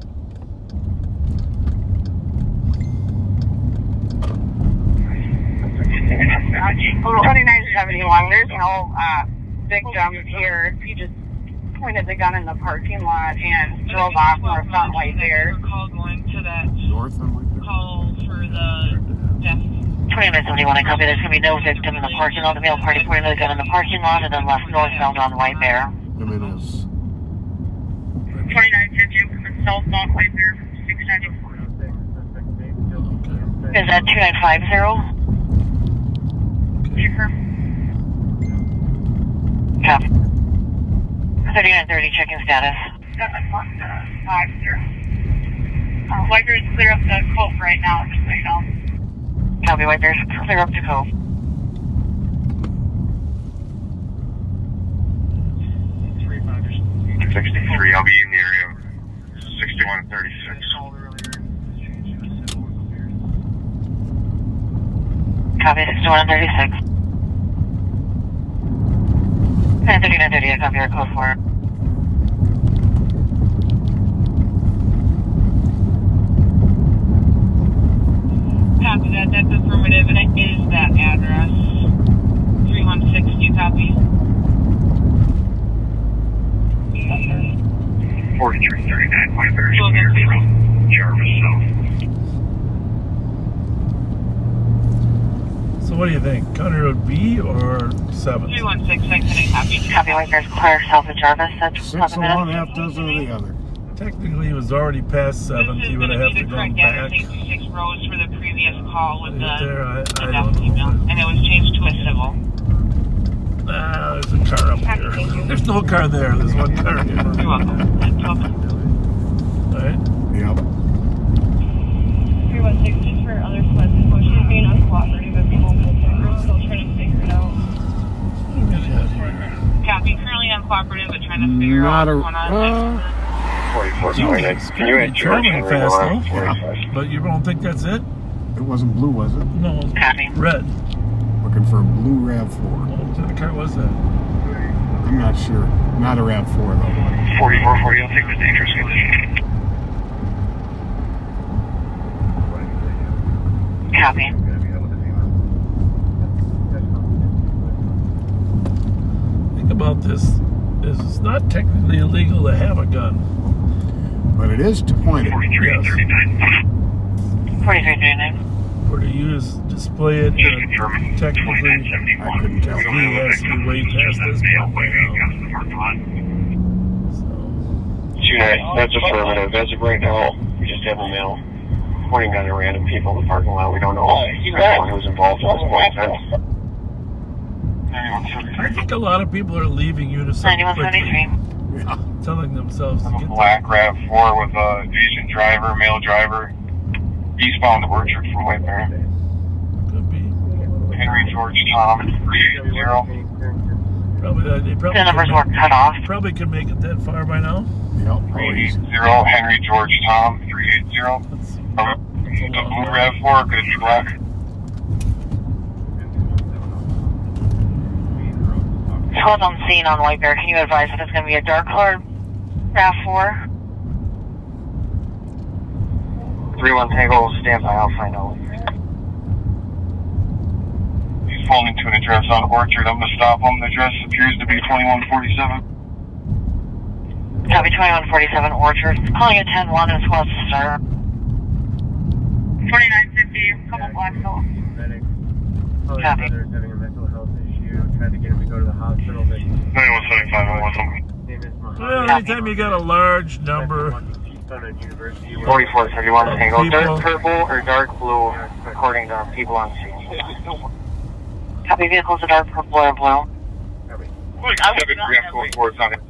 Well, 2971. There's no victim here. He just pointed the gun in the parking lot and drove off north on White Bear. Call going to that North on White Bear? call for the death. 2971. I copy. There's going to be no victim in the parking lot. The male party pointed the gun in the parking lot and then left northbound on White Bear. I mean, it's 2950. Southbound White Bear. 694. Is that 2950? Confirm. Copy. 3930, checking status. 7-1-5-0. Wipers clear up the cove right now, just so you know. Copy, wipers clear up to cove. 63, I'll be in the area. 6136. Copy, 6136. 3930, I copy your code 4. Copy that. That's affirmative, and it is that address. 316, do you copy? 4339, Wipers clear from Jarvis South. So what do you think? County Road B or 7? 316, second, copy. Copy, wipers clear south of Jarvis. That's 6 of one, half dozen of the other. Technically, he was already past 7th. He would have to go back. 6 rows for the previous call with the I don't email, know. and it was changed to a civil. There's a car up here. There's no car there. There's one car here. You're welcome. Alright. Yep. 316, just for other squads, she's being uncooperative at the moment. We're still trying to figure it out. Copy. Currently uncooperative, but trying to figure out what's going on. 4429. Can you add George Traveling Henry fast, Miller? though. But you don't think that's it? It wasn't blue, was it? No, it was Copy. red. Looking for a blue RAV4. What kind of car was that? I'm not sure. Not a RAV4 though. 4440, I'll take the dangerous condition. Copy. Think about this. It's not technically illegal to have a gun. But it is to point it. 4339. Or to display it. Technically, I couldn't tell. he has to way past this point. That's affirmative. As of right now, we just have a mail pointing gun at random people in the parking lot. We don't know anyone who's involved at this point. I think a lot of people are leaving Unison 9173. Yeah. telling themselves to get Black RAV4 with a decent driver, male driver, eastbound to Orchard from Whitebear. Could be. Henry George Tom 380. Probably The numbers were cut off. Probably could make it that far by now. Yep. 380. Henry George Tom 380. The blue RAV4 could be black. Hold on scene on White Bear. Can you advise if it's going to be a dark colored RAV4? 3-1 Tango, stand by, I'll find out. He's pulling into an address on Orchard. I'm going to stop him. The address appears to be 2147. Copy 2147 Orchard. Calling it 10-1 and squad to start. 2950, couple blocks off. Copy. Having a mental health issue, tried to get him to go to the hospital. 9175, I'm with him. Well, anytime you got a large number, 4431 Tango, dark purple or dark blue, according to people on scene. Copy, vehicles are dark purple or blue. Kevin, grab code 4, it's on it.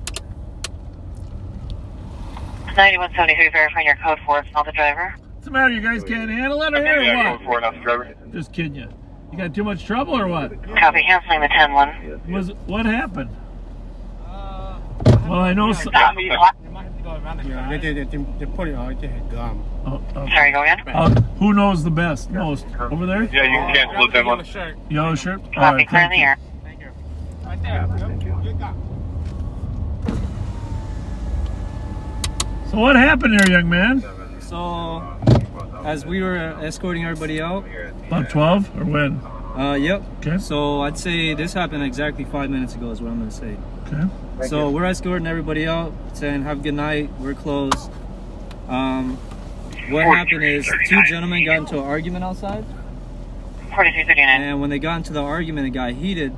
9173, verifying your code 4, it's not the driver. what's the matter? You guys can't handle it or here Yeah, or code what? 4, not the driver. Just kidding you. You got too much trouble or what? Copy, canceling the 10-1. What happened? Well, I know. Yeah, they put it out. They had gum. Sorry, go again? Who knows the best? Most over there? Yeah, you can cancel it that one. Yellow shirt. All Copy, right, clear in the air. Right there. So what happened here, young man? So, as we were escorting everybody out. About 12 or when? Yep. Okay. So I'd say this happened exactly 5 minutes ago is what I'm going to say. Okay. So we're escorting everybody out, saying have a good night, we're closed. What happened is two gentlemen got into an argument outside. 4339. And when they got into the argument, it got heated.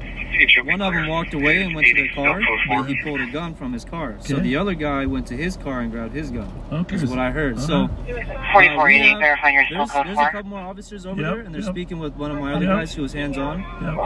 one of them walked away and went to their car, but he pulled a gun from his car. So the other guy went to his car and grabbed his gun. Okay. Is what I heard. So 4480, verifying your cell code there's 4. a couple more officers over there, and they're speaking with one of my other guys who was hands-on. Well,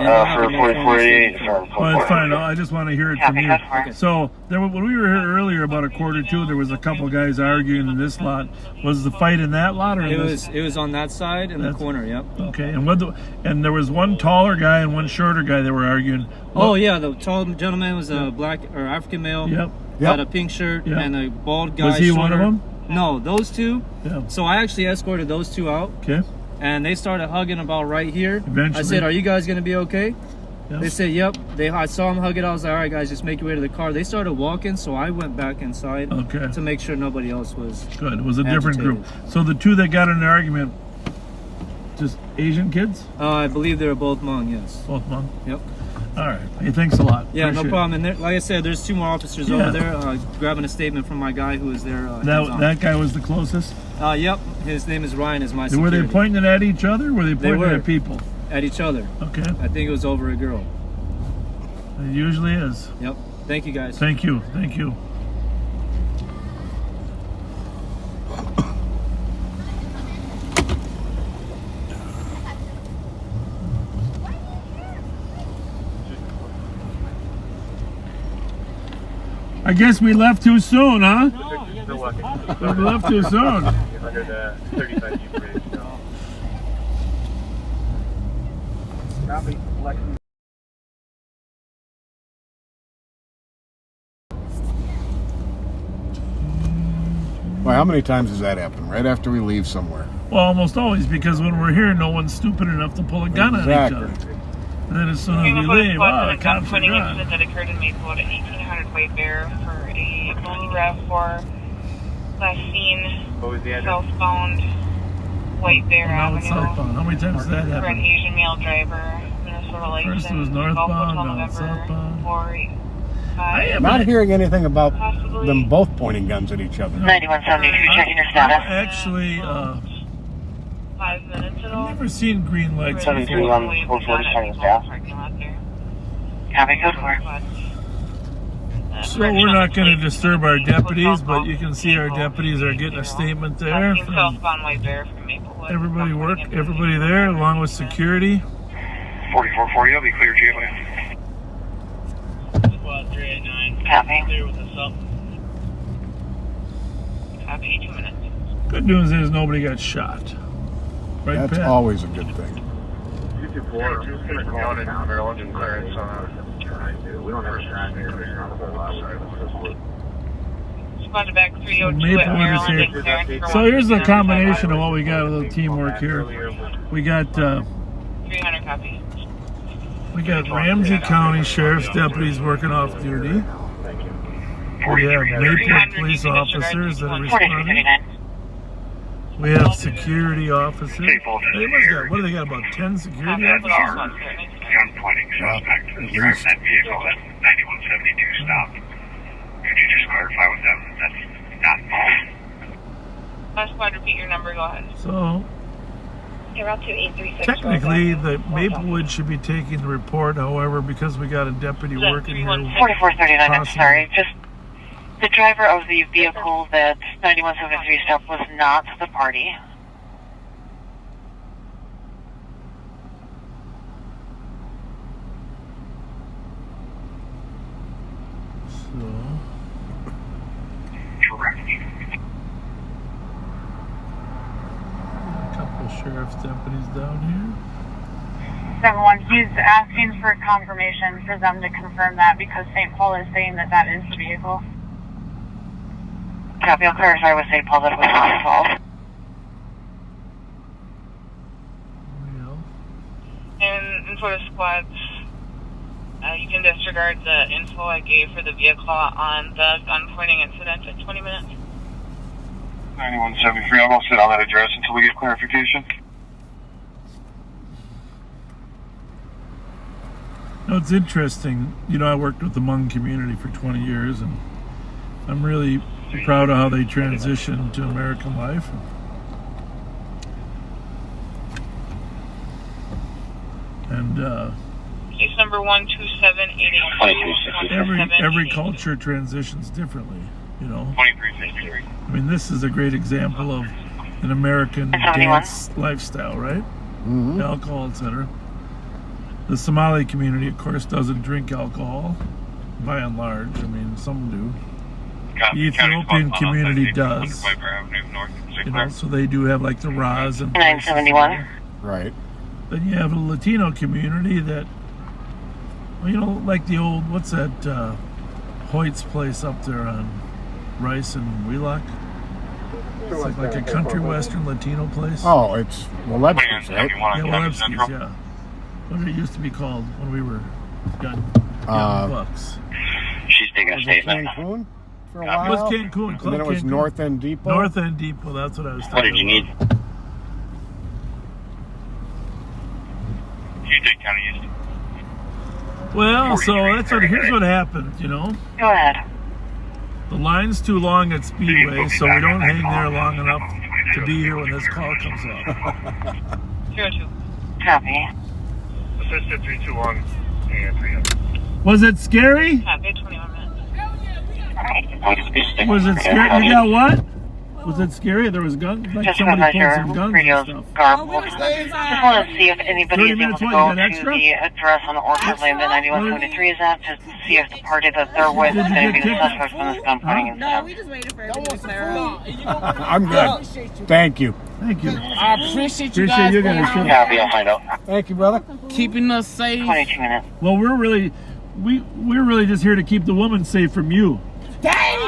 it's fine. I just want to hear it from you. Okay. So when we were here earlier about 1:45, there was a couple guys arguing in this lot. Was the fight in that lot or in this? It was on that side in the corner. Yep. Okay. And there was one taller guy and one shorter guy that were arguing. Oh yeah, the tall gentleman was a black or African male. Yep. Had a pink shirt, and a bald guy. Was he one of them? No, those two. Yeah. So I actually escorted those two out. Okay. And they started hugging about right here. Eventually. I said, "Are you guys gonna be okay?" Yep. They said, "Yep." I saw them hug it. I was like, "All right, guys, just make your way to the car." They started walking, so I went back inside to make sure nobody else was. Good. It was a different group. So the two that got in an argument, just Asian kids? I believe they were both Hmong. Yes. Both Hmong. Yep. All right. Hey, thanks a lot. Yeah, Appreciate no problem. And there, like I said, there's two more officers over there grabbing a statement from my guy who was there. That guy was the closest? Yep. His name is Ryan. Is my security. Were they pointing it at each other? Or were they pointing it at people? At each other. Okay. I think it was over a girl. It usually is. Yep. Thank you, guys. Thank you. Thank you. I guess we left too soon, huh? We left too soon. Under the 35 bridge. Well, how many times does that happen? Right after we leave somewhere? Well, almost always, because when we're here, no one's stupid enough to pull a gun on each other. And then as soon as we leave, the cops are gone. Incident that occurred in Maplewood at 1800 White Bear for a blue RAV4 last seen southbound White Bear Avenue. Southbound. How many times does that For an happen? Asian male driver, Minnesota license. First it was northbound, now it's southbound. I am not hearing anything about them both pointing guns at each other. 9172, checking your status. Actually, 5 minutes ago. I've never seen green lights before. 73 on 440, checking status. Copy, code 4. So we're not going to disturb our deputies, but you can see our deputies are getting a statement there from everybody everybody there, along with security. 4440, I'll be clear, GLA. Squad 389. Copy. Clear with us up. Copy, 2 minutes. Good news is nobody got shot. Right, That's Pat? always a good thing. Just gonna call it Maryland and clearance we don't have a strand here, there's not a whole lot of Squad back 302 at Maryland and clearance. So here's the combination of what we got, a little teamwork here. We got 300 copy. we got Ramsey County Sheriff's deputies working off duty. We have Maplewood police officers that are responding. We have security officers. They must got, what do they got, about 10 security officers? Gun pointing suspect. Driving that vehicle at 9172 stop. Could you just clarify with them that that's not false? Last squad, repeat your number, go ahead. So, Route 2836. technically, the Maplewood should be taking the report. However, because we got a deputy working here, 4439, I'm sorry. Just the driver of the vehicle that 9173 stopped was not the party. Correct. a couple of sheriff's deputies down here. 7-1, he's asking for confirmation for them to confirm that because St. Paul is saying that that is the vehicle. Copy, I'll clarify with St. Paul that it was not involved. And for the squads, you can disregard the info I gave for the vehicle on the gun pointing incident at 20 minutes. 9173, I'll go sit on that address until we get clarification. No, it's interesting. You know, I worked with the Hmong community for 20 years, and I'm really proud of how they transitioned to American life. And Case number 127882. Every culture transitions differently, you know. 2363. I mean, this is a great example of an American dance lifestyle, right? Mm-hmm. Alcohol, etc. The Somali community, of course, doesn't drink alcohol, by and large. I mean, some do. The Ethiopian community does. You know, so they do have like the Raz and 971. Right. Then you have a Latino community that, well, you know, like the old, what's that, Hoyt's place up there on Rice and Wheelock? It's like a country western Latino place. Oh, it's Walebski's, right? Yeah, Walebski's, yeah. What did it used to be called when we were young bucks? She's taking a statement. Cancun for a It while. was Cancun. And then it was Cancun. North End Depot. North End Depot, that's what I was talking about. What did you need? You did kind of used to. Well, so here's what happened, you know. Go ahead. The line's too long at Speedway, so we don't hang there long enough to be here when this call comes up. 02. Copy. Assisted 321 and 300. Was it scary? Copy, 21 minutes. Was it scary? You got what? Was it scary? There was guns? Like Just somebody because pulled your some guns radio's and stuff. garbled. Just want to see if anybody 30 is able minutes to what, go you got to extra? the address on the Orchard Lane that 9173 is at, just to see if the party that they're with is going to be the suspect from this gun pointing No, we just waited for everything to clear up. I'm good. Thank you. Thank you. I appreciate you guys. you guys. Copy, I'll find out. Thank you, brother. Keeping us safe. 22 minutes. Well, we're really just here to keep the woman safe from you. Damn!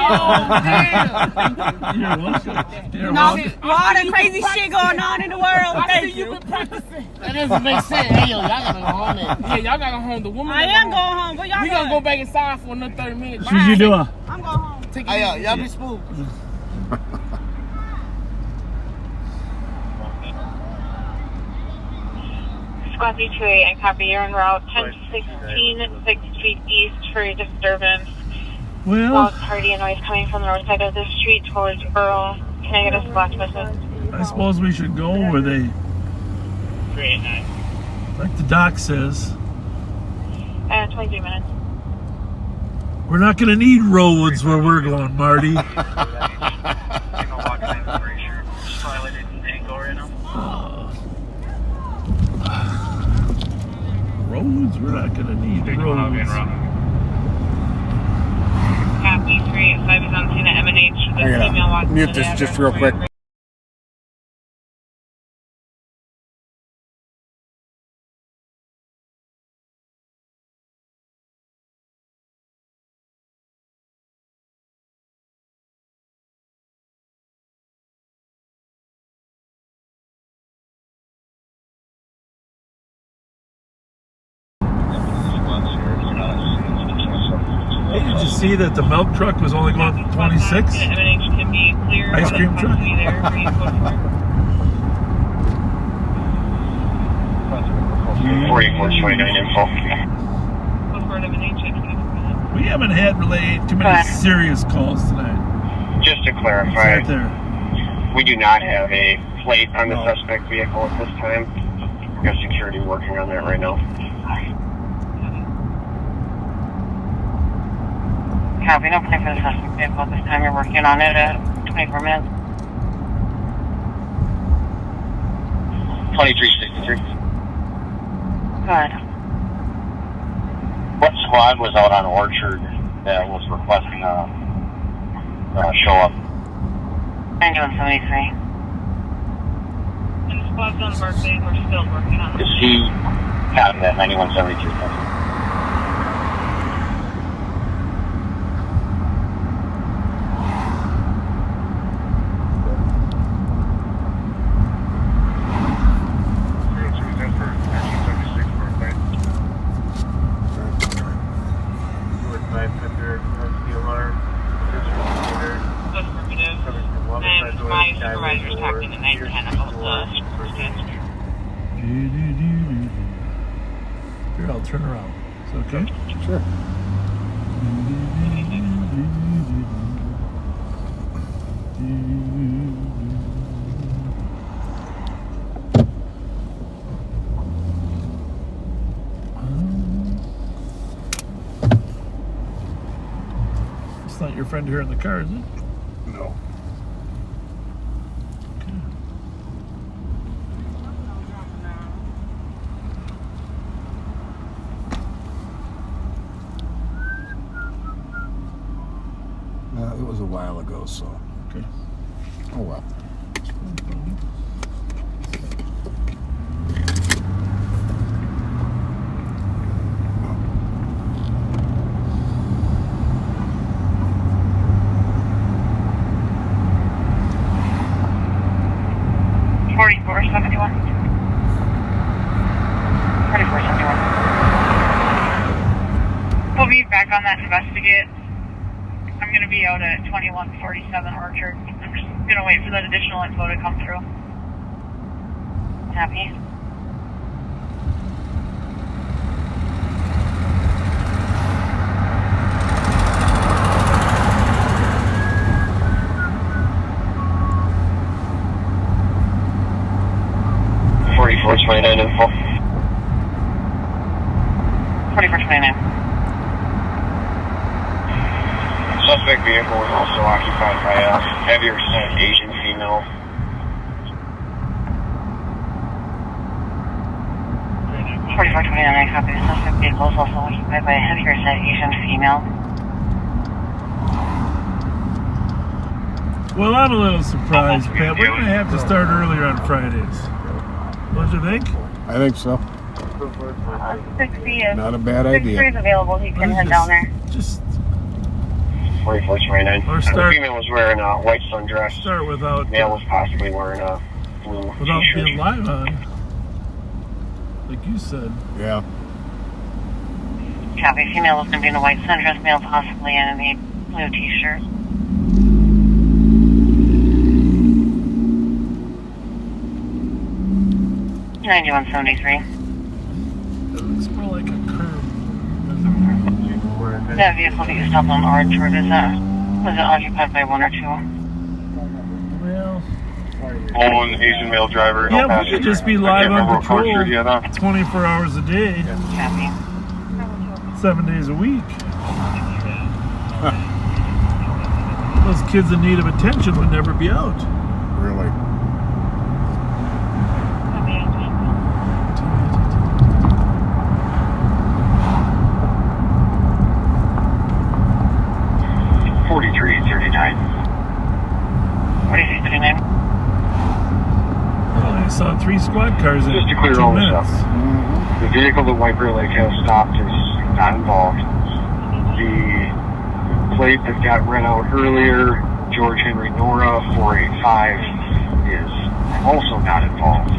You're welcome. You're All welcome. the crazy shit going on in the world. Thank you. That doesn't make sense. Hey, yo, y'all gotta go home then. Yeah, y'all gotta go home. The woman. I am going home, but y'all. We gonna go back inside for another 30 minutes. What you doing? I'm going home. Hey, yo, y'all be smooth. Squad B28 and copy. You're en route 1016 6th Street East for your disturbance. Well, Loud party and noise coming from the north side of the street towards Burl. Can I get a splash message? I suppose we should go where they, 389. like the doc says, 23 minutes. we're not going to need roads where we're going, Marty. Roads? We're not going to need roads. Copy 385 is on scene at M&H. I gotta mute this just real quick. Hey, did you see that the milk truck was only going 26? M&H can be clear. Ice cream truck? Be there for you, code 4429 info. Code 4 M&H. We haven't had really too many serious calls tonight. Just to clarify, Right there. we do not have a plate on the suspect vehicle at this time. We've got security working on that right now. Copy, no play for the suspect vehicle. This time you're working on it at 24 minutes. 2363. Good. What squad was out on Orchard that was requesting a show up? 9173. And the squad's on Berkeley. We're still working on it. Is he copy that 9172? Here, I'll turn around. Is that okay? Sure. friend here in the car, is it? No. It was a while ago, so. Okay. Oh well. 4471. 4471. We'll be back on that investigate. I'm going to be out at 2147 Orchard. I'm just going to wait for that additional info to come through. Copy. Info. 4429. Suspect vehicle was also occupied by a heavier set Asian female. I copy. The suspect vehicle is also occupied by a heavier set Asian female. Well, I'm a little surprised, Pat. We're going to have to start earlier on Fridays. What do you think? I think so. 60 is Not a bad idea. 60 is available. He can head down there. Just 4429. Or start- The female was wearing a white sundress. start without Male was possibly wearing a blue without t-shirt. being live on, like you said. Yeah. Copy. Female is going to be in a white sundress. Male possibly in a blue t-shirt. 9173. It looks more like a curve. That vehicle that you stopped on Orchard, was it occupied by one or two? Well, Lone Asian male driver. yeah, no we could just be live on patrol 24 hours a day, 7 days a week. Those kids in need of attention would never be out. Really. I saw 3 squad cars in Just to clear 2 all this minutes. up. The vehicle that White Bear Lake has stopped is not involved. The plate that got read out earlier, George Henry Nora 485, is also not involved.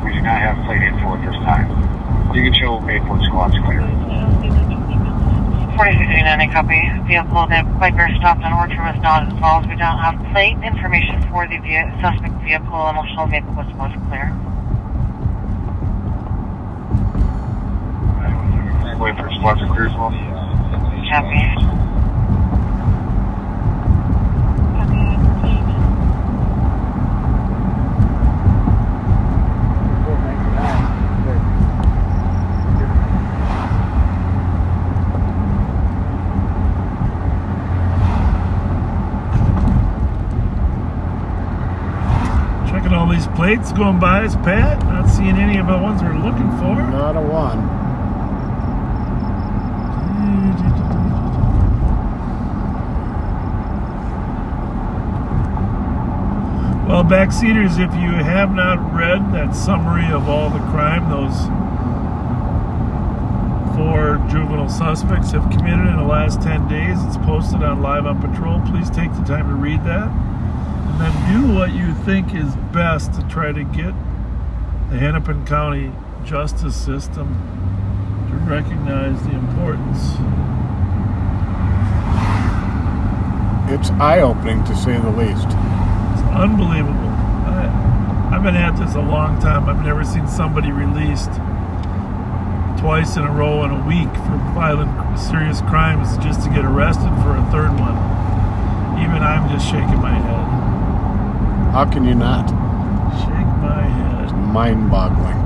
We do not have plate info at this time. You can show Mayport squad's clear. 4639, copy. Vehicle that White Bear stopped on Orchard was not involved. We don't have plate information for the suspect vehicle, and we'll show Maplewood squad's clear. Wait for squads are clear as well. Copy. Checking all these plates going by us, Pat. Not seeing any of the ones we're looking for. Not a one. Well, backseaters, if you have not read that summary of all the crime those 4 juvenile suspects have committed in the last 10 days, it's posted on Live on Patrol. Please take the time to read that. And then do what you think is best to try to get the Hennepin County justice system to recognize the importance. It's eye-opening, to say the least. Unbelievable. I've been at this a long time. I've never seen somebody released twice in a row in a week for violent, serious crimes just to get arrested for a 3rd one. Even I'm just shaking my head. How can you not? Shake my head. It's mind-boggling.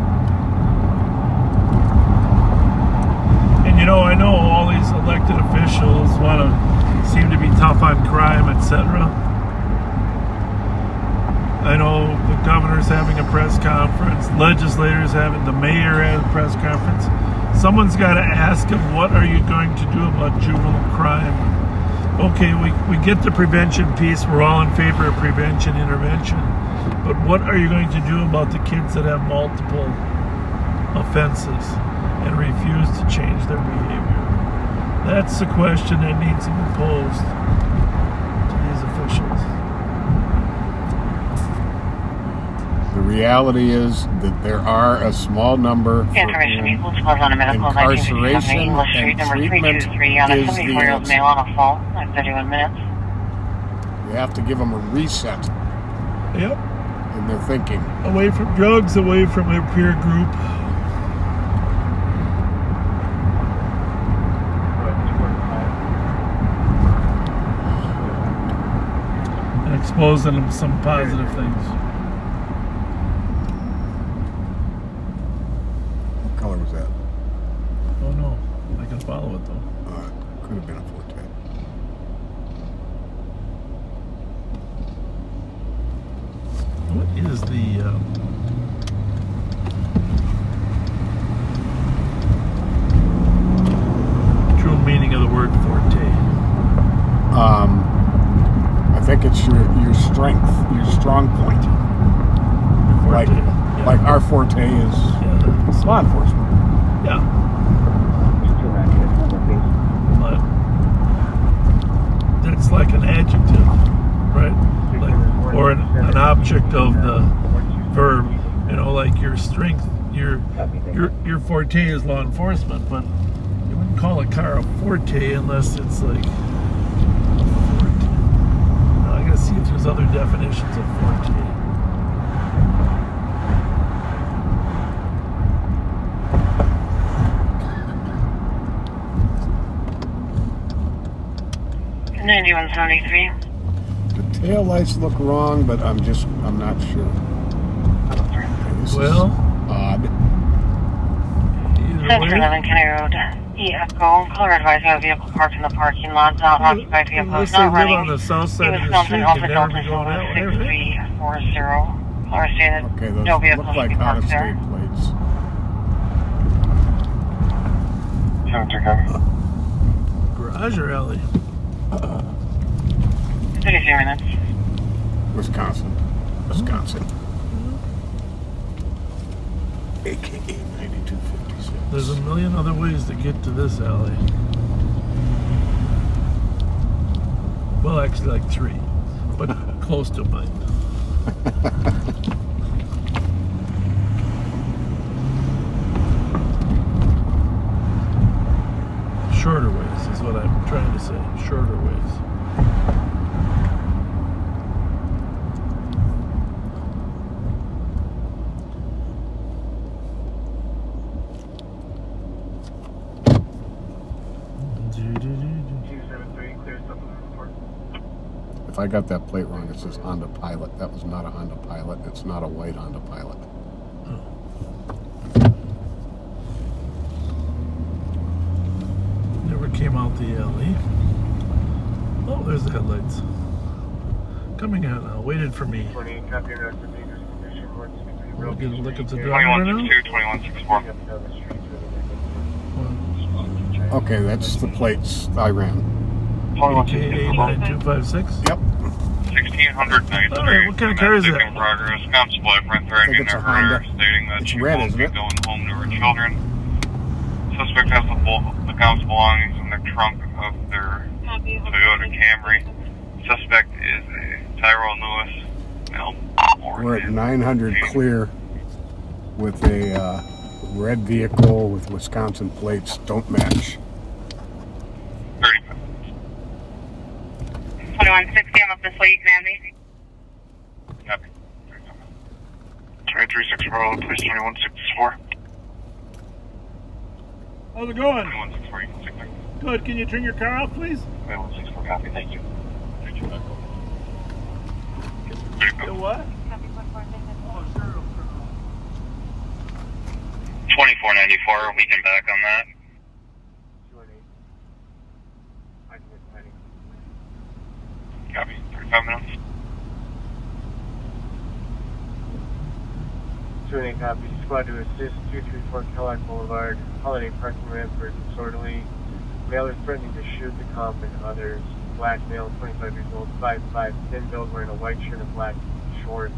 And you know, I know all these elected officials want to seem to be tough on crime, etc. I know the governor's having a press conference, legislators having, the mayor had a press conference. Someone's got to ask him, what are you going to do about juvenile crime? Okay, we get the prevention piece. We're all in favor of prevention, intervention. But what are you going to do about the kids that have multiple offenses and refuse to change their behavior? That's the question that needs to be posed to these officials. The reality is that there are a small number for incarceration and treatment is the answer. You have to give them a reset. Yep. In their thinking. Away from drugs, away from their peer group. And exposing them to some positive things. What color was that? Oh no, I can follow it though. Could have been a Forte. What is the true meaning of the word Forte? I think it's your strength, your strong point. Like our Forte is law enforcement. Yeah. But that's like an adjective, right? Or an object of the verb, like your strength, your Forte is law enforcement, but you wouldn't call a car a Forte unless it's like a Forte. I gotta see if there's other definitions of Forte. The tail lights look wrong, but I'm not sure. This is odd. 711 County Road, Echo. Caller advising a vehicle parked in the parking lot. Occupied vehicle is not running. On the south side he was of the filmed street, in Alpha they Delta never go that way, 6340. Caller stated no vehicle look should like be parked there. out-of-state plates. 7-2 Garage or alley? 33 minutes. Wisconsin. AKA 9256. There's a million other ways to get to this alley. Well, actually like 3, but close to mine. Shorter ways is what I'm trying to say. Shorter ways. If I got that plate wrong, it says Honda Pilot. That was not a Honda Pilot. It's not a white Honda Pilot. Never came out the alley. Oh, there's the headlights. Coming out now. Waited for me. We'll get a look at the driver now. 2162, Okay, that's the plates I ran. AKA 9256? Yep. 1600 Ninth Street. Alright, what kind of car is that? In progress. Constable boyfriend threatening their career, stating that she won't be going home to her children. Suspect has the count's belongings in the trunk of their Toyota Camry. Suspect is a Tyrone Lewis. We're at 900 clear with a red vehicle with Wisconsin plates. Don't match. 30 2160, I'm up this way. You can have me. Copy. 2360 Bravo, please 2164. How's it going? 2164, you can take me. Good. Can you turn your car off, please? 2164, copy. Thank you. You what? 2494, we can back on that. 5 minutes. 2-8 copy. Squad to assist 234 Kellogg Boulevard. Holiday parking ramp for disorderly. Male is threatening to shoot the comp and others. Black male, 25 years old, 5'5", thin build, wearing a white shirt and black shorts.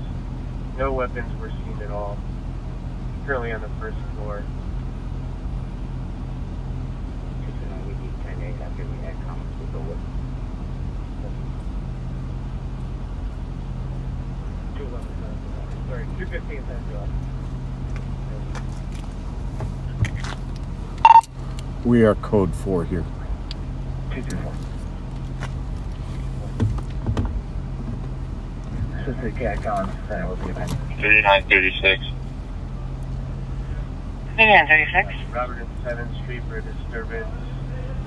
No weapons were seen at all. Currently on the first floor. We need 10-8 after we had comments with the witness. 211, sorry, 215 We are code 4 here. 224. This is the cat on center with the event. 3936. 3936. Robert and 7th Street for a disturbance.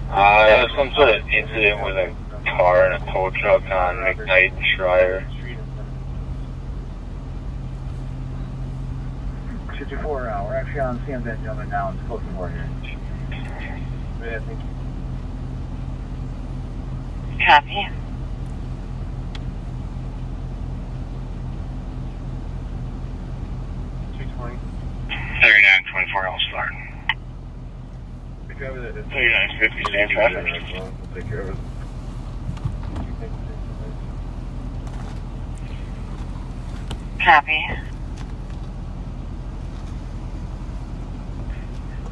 There was some sort of incident with a car and a tow truck on McKnight and Schreier. 224, we're actually on seeing that gentleman now. It's close to more here. Yeah, thank you. Copy. $220. 3924 I'll start. 3950 stand traffic. We'll take care of it. Copy.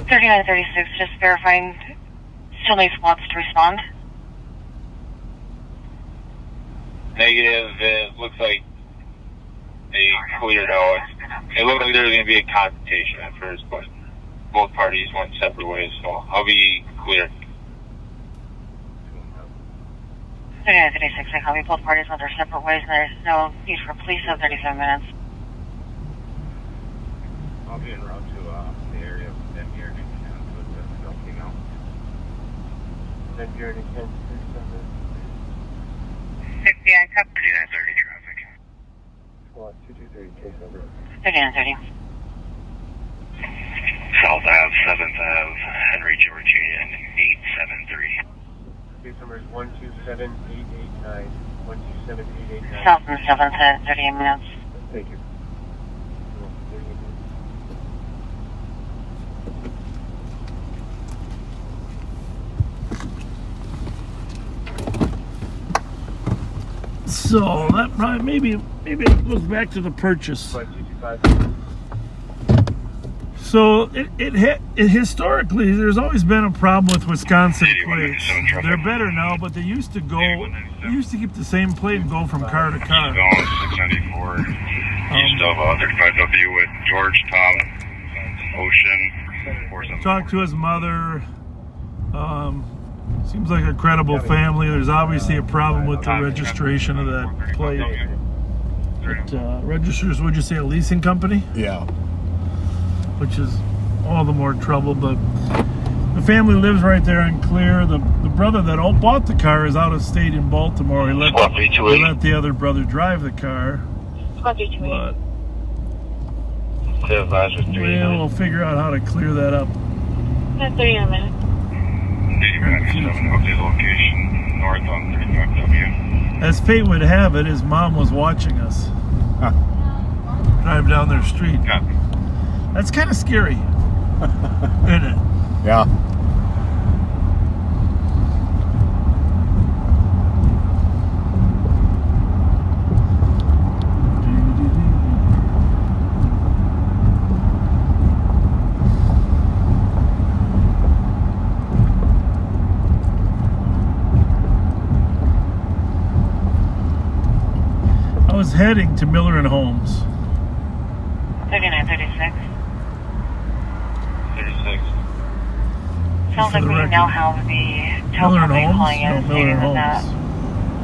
3936, just verifying. Still need squads to respond. Negative. It looks like they cleared out. It looked like there was going to be a confrontation at first, but both parties went separate ways, so I'll be clear. 3936, I copy. Both parties went their separate ways, and there's no need for police of 37 minutes. I'll be en route to the area of them here and the milking out. Then you're in a 10 60, I copy. 3930 traffic. Squad 2230, case over. 3930. South Ave, 7th Ave, Henry George Union, 873. Case number is 127889. 127889. South and 7th at 38 minutes. Thank you. So that probably maybe it goes back to the purchase. So it historically there's always been a problem with Wisconsin plates. They're better now, but they used to keep the same plate and go from car to car. 694 east of 35W with George Tom Ocean. Talked to his mother. Seems like a credible family. There's obviously a problem with the registration of that plate. It registers, would you say, a leasing company? Yeah. Which is all the more trouble, but the family lives right there in Clear. The brother that bought the car is out of state in Baltimore. He let the other brother drive the car. But we'll figure out how to clear that up. 30 in a minute. Location north on 35W. As fate would have it, his mom was watching us drive down their street. That's kind of scary, isn't it? Yeah. I was heading to Miller and Holmes. 3936. 36. Sounds like we now have the tow company calling in stating that I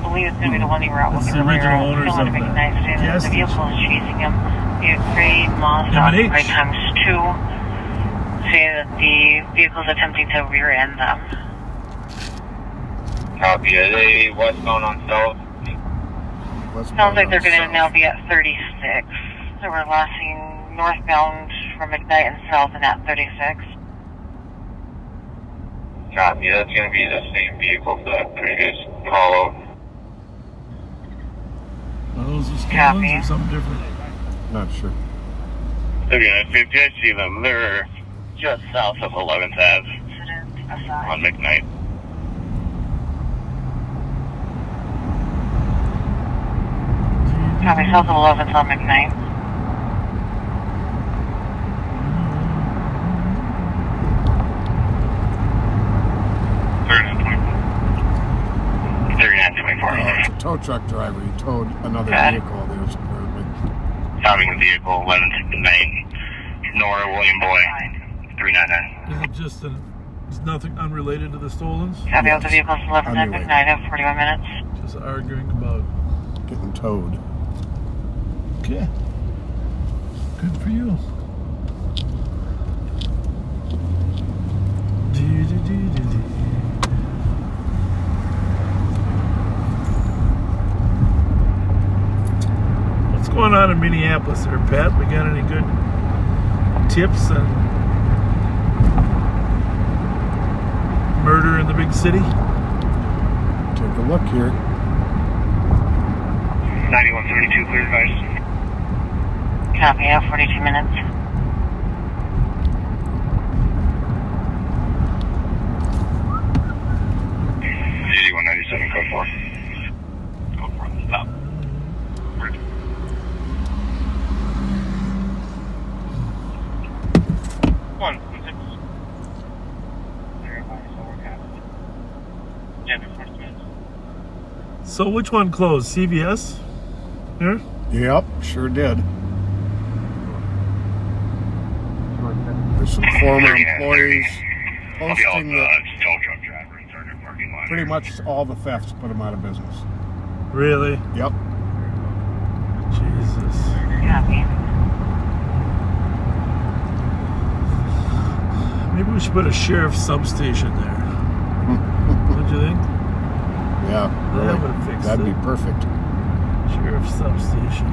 believe it's going to be the one you were out with earlier. Still want to make a nice day that the vehicle is chasing him. The gray Mazda right times 2 say that the vehicle is attempting to rear end them. Copy. Are they westbound on south? Sounds like they're going to now be at 36. So we're lasting northbound from McKnight and south and at 36. Copy. That's going to be the same vehicle for that previous call out. Are those the stolen or something different? Not sure. Okay, if you guys see them, they're just south of 11th Ave on McKnight. Copy, south of 11th on McKnight. It's a tow truck driver. He towed another vehicle. There's apparently. Stopping the vehicle, 1169, Nora William Boy, 399. Is it just it's nothing unrelated to the stolens? Copy, the vehicle's 11th at McKnight at 41 minutes. Just arguing about getting towed. Okay. Good for you. What's going on in Minneapolis there, Pat? We got any good tips on murder in the big city? Take a look here. 9132, clear advice. Copy, 42 minutes. .97, code 4. Code 4, stop. Bridge. One, 6. So which one closed? CVS? Here? Yep, sure did. There's some former employees posting that pretty much all the thefts put them out of business. Really? Yep. Jesus. Maybe we should put a sheriff's substation there. Don't you think? Yeah, really. That would fix That'd it. be perfect. Sheriff's substation.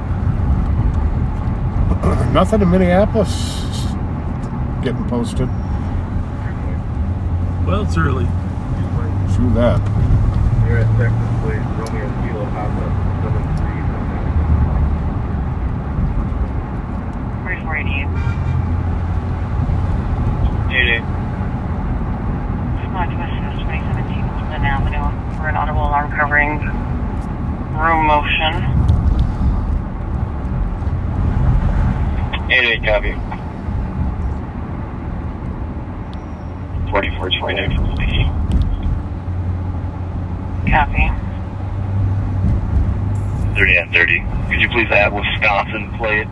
Nothing in Minneapolis getting posted. Well, it's early. True that. You're at Texas, please. Romeo Kilo Papa 73. 3488. 88. Respond to us 2017 Woodland Avenue for an audible alarm covering room motion. 88, copy. 4429 from the Copy. 30 and 30. Could you please add Wisconsin plate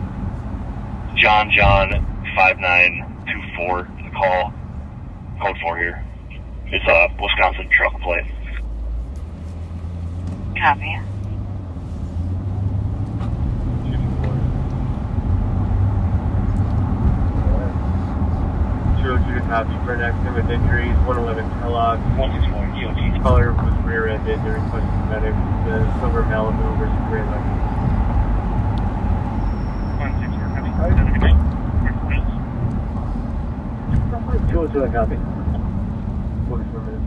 John 5924 to the call? Code 4 here. It's a Wisconsin truck plate. Copy. Copy for an accident with injuries, 111 Kellogg. 161 EOT. Caller was rear-ended. They requested medics. The silver Malibu versus gray Lexus. 202, copy. 44 minutes.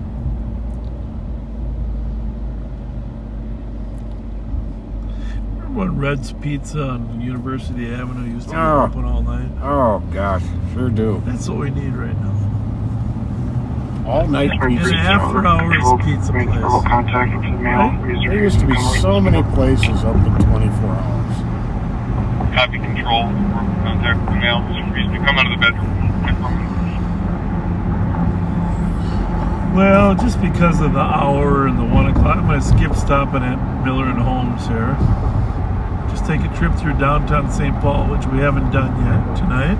Remember when Red's Pizza on University Avenue used to be open all night? Oh, gosh. Sure do. That's what we need right now. All night pizza. And after hours pizza place. Right? There used to be so many places open 24 hours. Copy control. Contact the male. Reason to come out of the bedroom. Well, just because of the hour and the 1 o'clock, I'm going to skip stopping at Miller and Holmes here. Just take a trip through downtown St. Paul, which we haven't done yet tonight.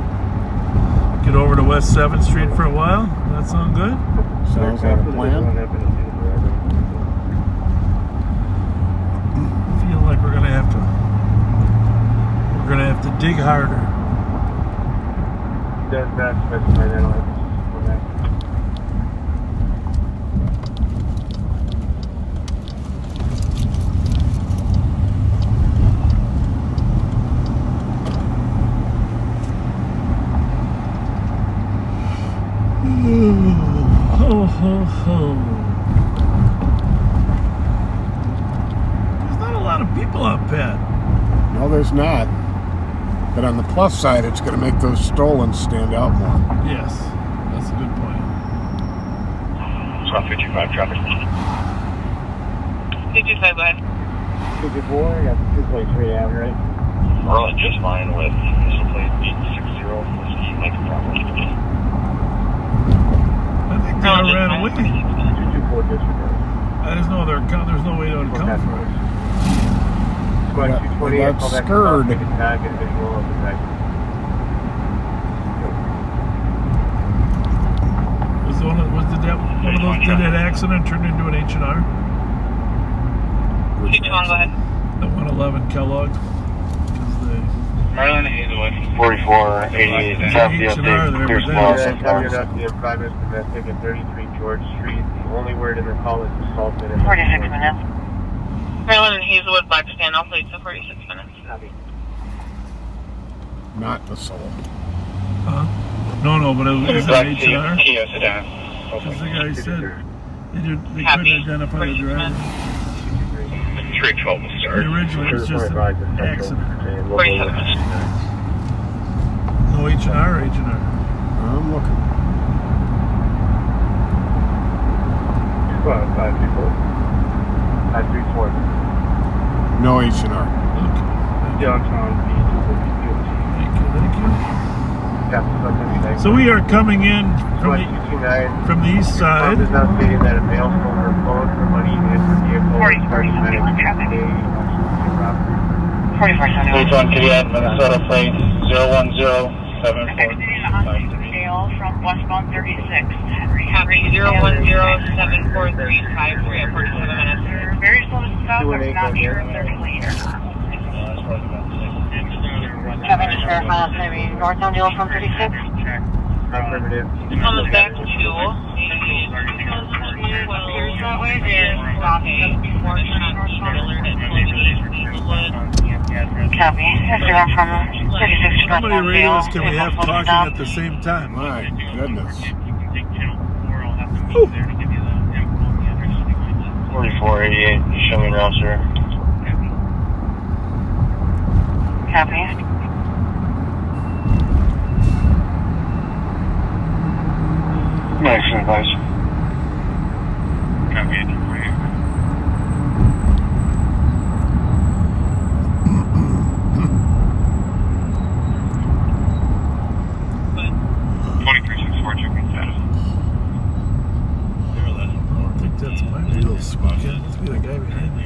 Get over to West 7th Street for a while. That sound good? Sounds like a plan. I feel like we're gonna have to dig harder. Does not specify that. I'll have to go back. Ho, ho, ho. There's not a lot of people out, Pat. there's not. But on the plus side, it's going to make those stolen stand out more. Yes, that's a good point. South 55 traffic. 55, go ahead. 54, I got 2.3 down, right? Rolling just fine with missile plate 860 Whiskey Mike Bravo. I think they ran away. 224 disregard. There's no other account. There's no way to account for it. Squad 220, got call back to scared. Take a tag and visual of the driver. Did that accident turn into an H&R? 221, go ahead. The 111 Kellogg. Maryland Hazelwood. 4488, traffic update, clear spot. Carried up the private domestic at 33 George Street. The only word in the call is assaulted. 46 minutes. Maryland and Hazelwood, black stand off late, so 46 minutes. Not the soul. Huh? No, but it was an H&R. Kia sedan. Because the guy said they couldn't identify the driver. 312 will start. Originally, it was just an accident. 47 minutes. No H&R. I'm looking. Squad 534. 534. No H&R. Downtown Thank you. B252. So we are coming in from the east side. Is now stating that a male stole her phone, her money, and her vehicle. 4471 traffic. 4471. Please on Kia, Minnesota plate 01074. Jail from westbound 36. Copy 0107435 at 47 minutes. Very slow to stop. I'm not sure if they're clear. Kevin, just verify that's going to be northbound deal from 36. Affirmative. On the back to appears that way. And stop just before trailer at 28 Hazelwood. Copy. Instagram from 36 How many northbound radios deal. can we have talking at the same time? My goodness. 4488, show me around, sir. Copy. Nice advice. Copy 248. I think that's my real squawk. It must be the guy behind me.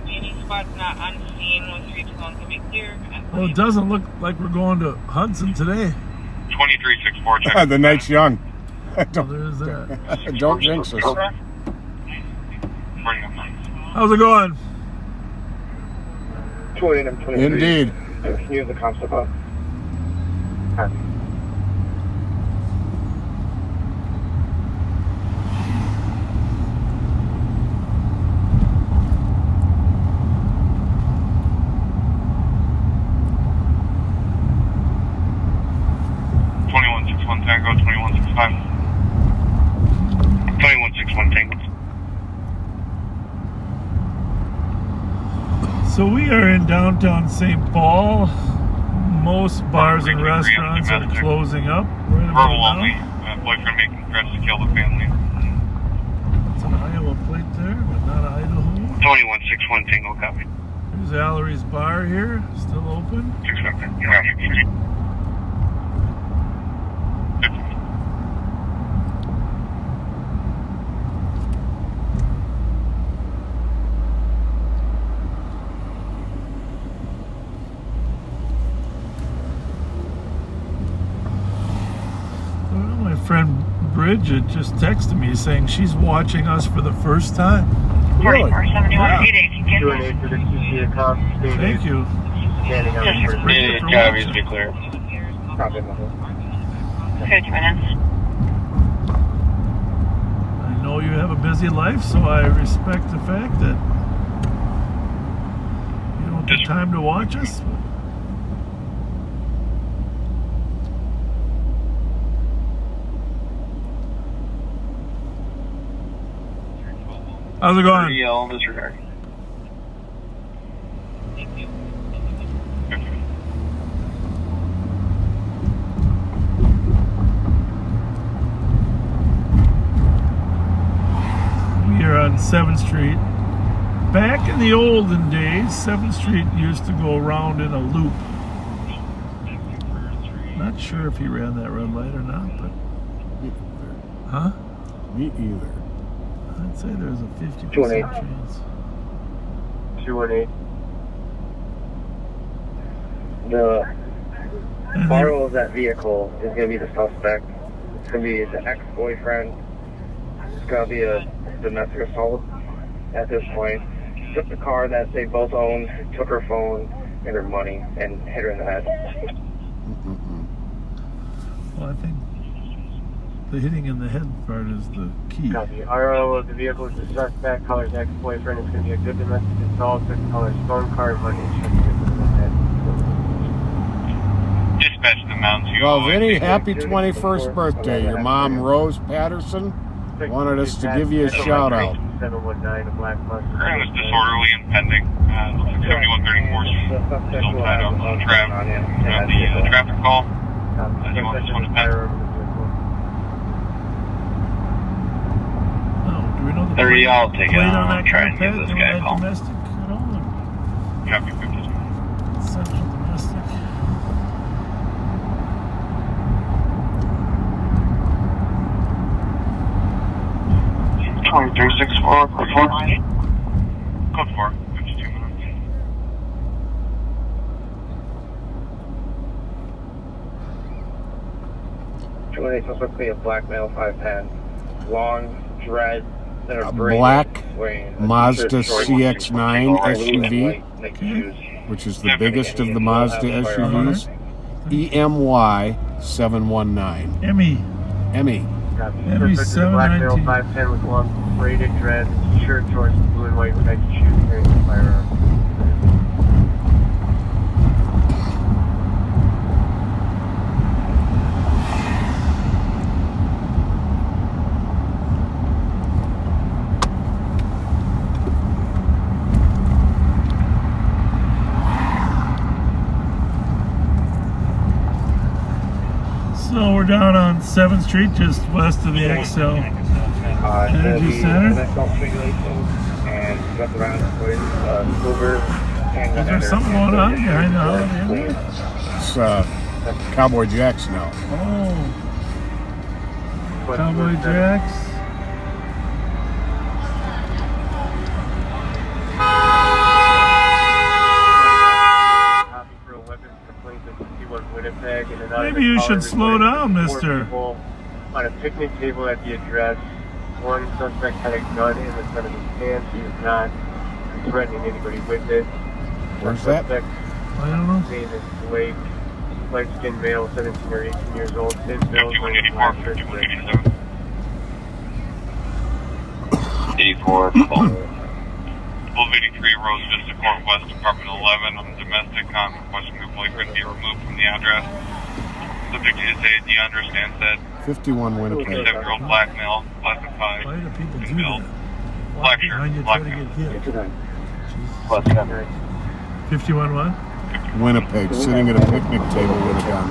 Any spots not unseen with 321 can be clear. Well, it doesn't look like we're going to Hudson today. 2364, check. The night's young. There's that. Don't jinx us. How's it going? 2823. Indeed. Can you use the constable? Copy. Tango, 2165. 2161 Tango. So we are in downtown St. Paul. Most bars and restaurants are closing up. Verbal only. Boyfriend making threats to kill the family. It's an Iowa plate there, but not Idaho. 2161 Tango, copy. There's Allery's Bar here, still open. 600. My friend Bridget just texted me saying she's watching us for the first time. 4471 Phoenix. Q&A for the TC account. Thank you. Standing on the first. Copies, be clear. Copy, Mother. 50 minutes. I know you have a busy life, so I respect the fact that you don't have time to watch us. How's it going? RDL, disregard. We are on 7th Street. Back in the olden days, 7th Street used to go around in a loop. Not sure if he ran that red light or not, but... Huh? Me either. I'd say there's a 50% chance. 218. The borrower of that vehicle is going to be the suspect. It's going to be the ex-boyfriend. It's going to be a domestic assault at this point. Took the car that they both owned, took her phone and her money, and hit her in the head. Well, I think the hitting in the head part is the key. Copy. RO of the vehicle is the suspect. Caller's ex-boyfriend is going to be a good domestic assault. Took caller's phone, car, money, and took her in the head. Dispatch the Mount 2. Well, Vinny, happy 21st birthday. Your mom, Rose Patterson, wanted us to give you a shout out. 719, a black bus. Current was disorderly and pending. Looks like 7134 still tied up on the traffic call. You want this one to pen? Oh, do we know the 30, I'll take it. plate on I'll that try and give carpet? this No, guy a that call. domestic at all? Copy 50. Central domestic. Twenty-three 64, code 4. Code 4, 52 minutes. Specifically a black male, 5'10", long dreads, and a Black Mazda CX-9 SUV, which is the biggest of the Mazda SUVs. EMY 719. Emmy. Emmy. Emmy 719. Black male, 5'10", with long braided dreads, shirt, shorts, blue and white Nike shoes, carrying a firearm. So we're down on 7th Street, just west of the XL Energy Center. And got around with Uber. Is there something going on behind the Holiday Inn? It's Cowboy Jacks now. Oh. Cowboy Jacks. Maybe you should slow down, mister. On a picnic table at the address, one suspect had a gun in the front of his pants. He was not threatening anybody with it. Where's that? I don't know. His name is Blake, light-skinned male, 17 or 18 years old, thin build, wearing a black shirt. 84, Boulevard 83, Rose Vista Court, West Department 11. I'm domestic. I'm requesting the boyfriend be removed from the address. Subject is a DeAndre Stansted. 51 Winnipeg. 7-year-old black male, classified. Why do people do build, that? black shirt, black get hit. plus 10. 51 what? Winnipeg, sitting at a picnic table with a gun.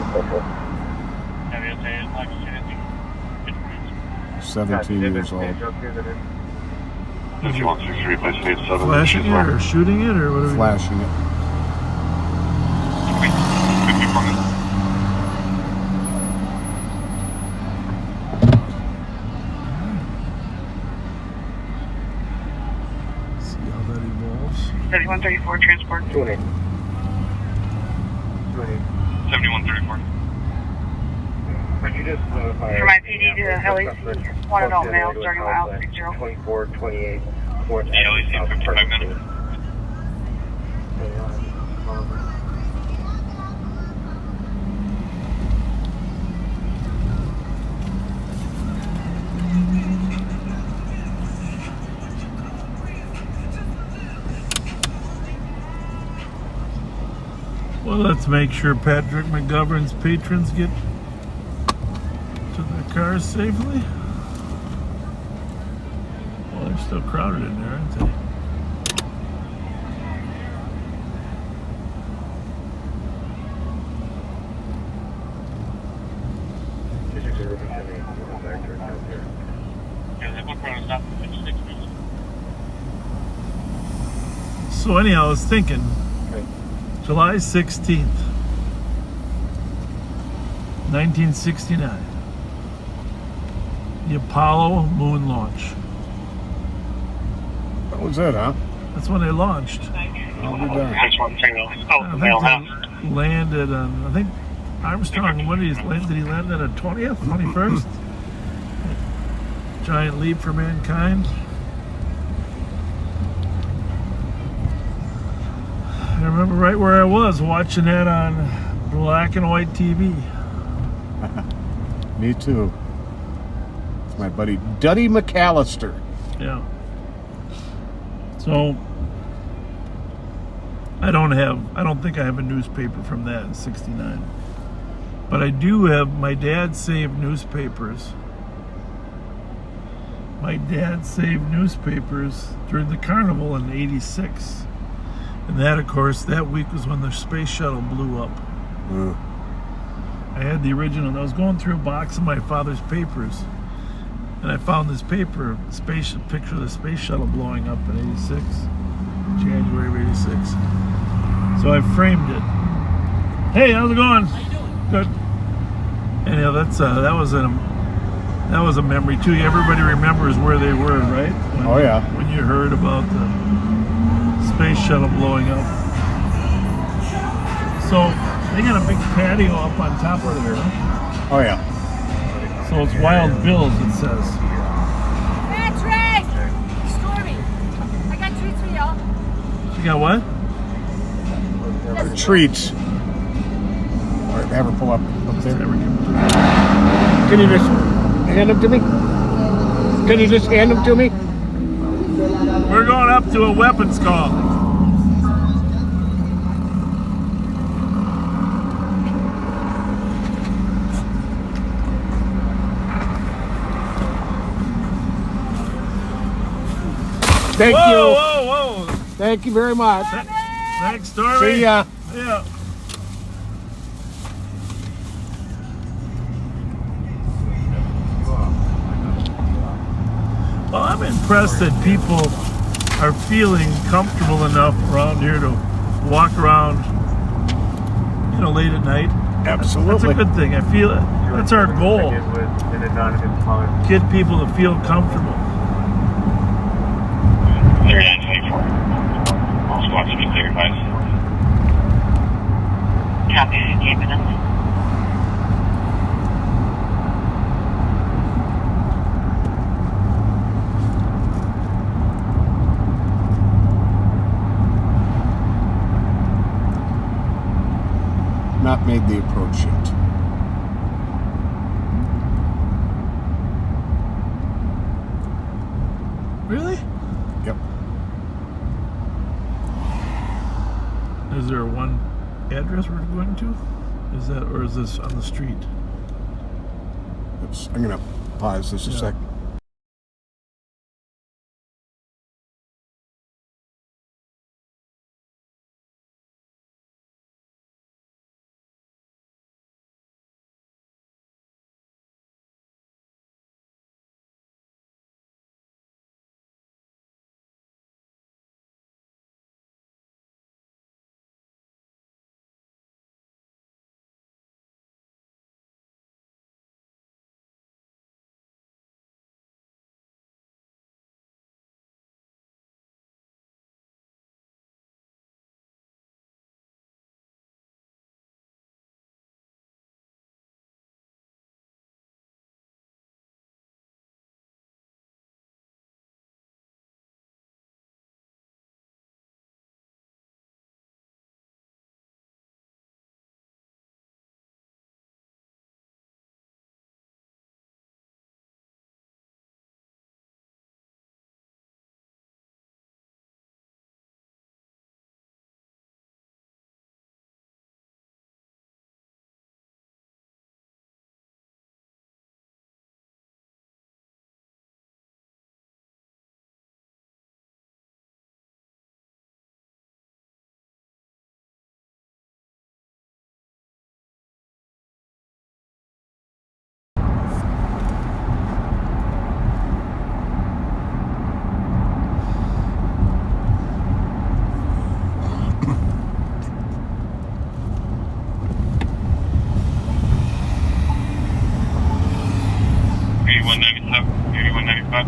17 years old. Flashing it or shooting it or whatever? Flashing it. See how that evolves. 7134 transport. 7134. Could you just notify For my PD to LAC, one adult male starting out 60. 2428 Forte. The LAC 55 minutes. Well, let's make sure Patrick McGovern's patrons get to their cars safely. Well, they're still crowded in there, aren't they? So anyhow, I was thinking, July 16th, 1969, the Apollo moon launch. That was it, huh? That's when they launched. I'll be darned. That's one thing though. Oh, I male think half. they landed on, I think Armstrong, when did he land on the 20th, 21st? Giant leap for mankind. I remember right where I was watching that on black and white TV. Me too. It's my buddy Duddy McAllister. Yeah. So I don't think I have a newspaper from that in '69. But I do have, my dad saved newspapers. My dad saved newspapers during the carnival in '86. And that, of course, that week was when the space shuttle blew up. I had the original. I was going through a box of my father's papers, and I found this paper, picture of the space shuttle blowing up in '86, January of '86. So I framed it. Hey, how's it going? How you doing? Good. Anyhow, that was a memory too. Everybody remembers where they were, right? When you heard about the space shuttle blowing up. So they got a big patio up on top of there. Oh yeah. So it's Wild Bill's, it says. Patrick! Stormy, I got treats for y'all. You got what? Treats. All right, have her pull up there. Can you just hand them to me? Can you just hand them to me? We're going up to a weapons call. Thank you. Whoa. Thank you very much. Thanks, Stormy. See ya. Yeah. Well, I'm impressed that people are feeling comfortable enough around here to walk around, late at night. Absolutely. That's a good thing. I feel that's our goal. Get people to feel comfortable. They're at 24. All squads to be cleared by. Copy, 8 minutes. Not made the approach yet. Really? Yep. Is there one address we're going to? Or is this on the street? I'm gonna pause this a sec. 8197, 8195.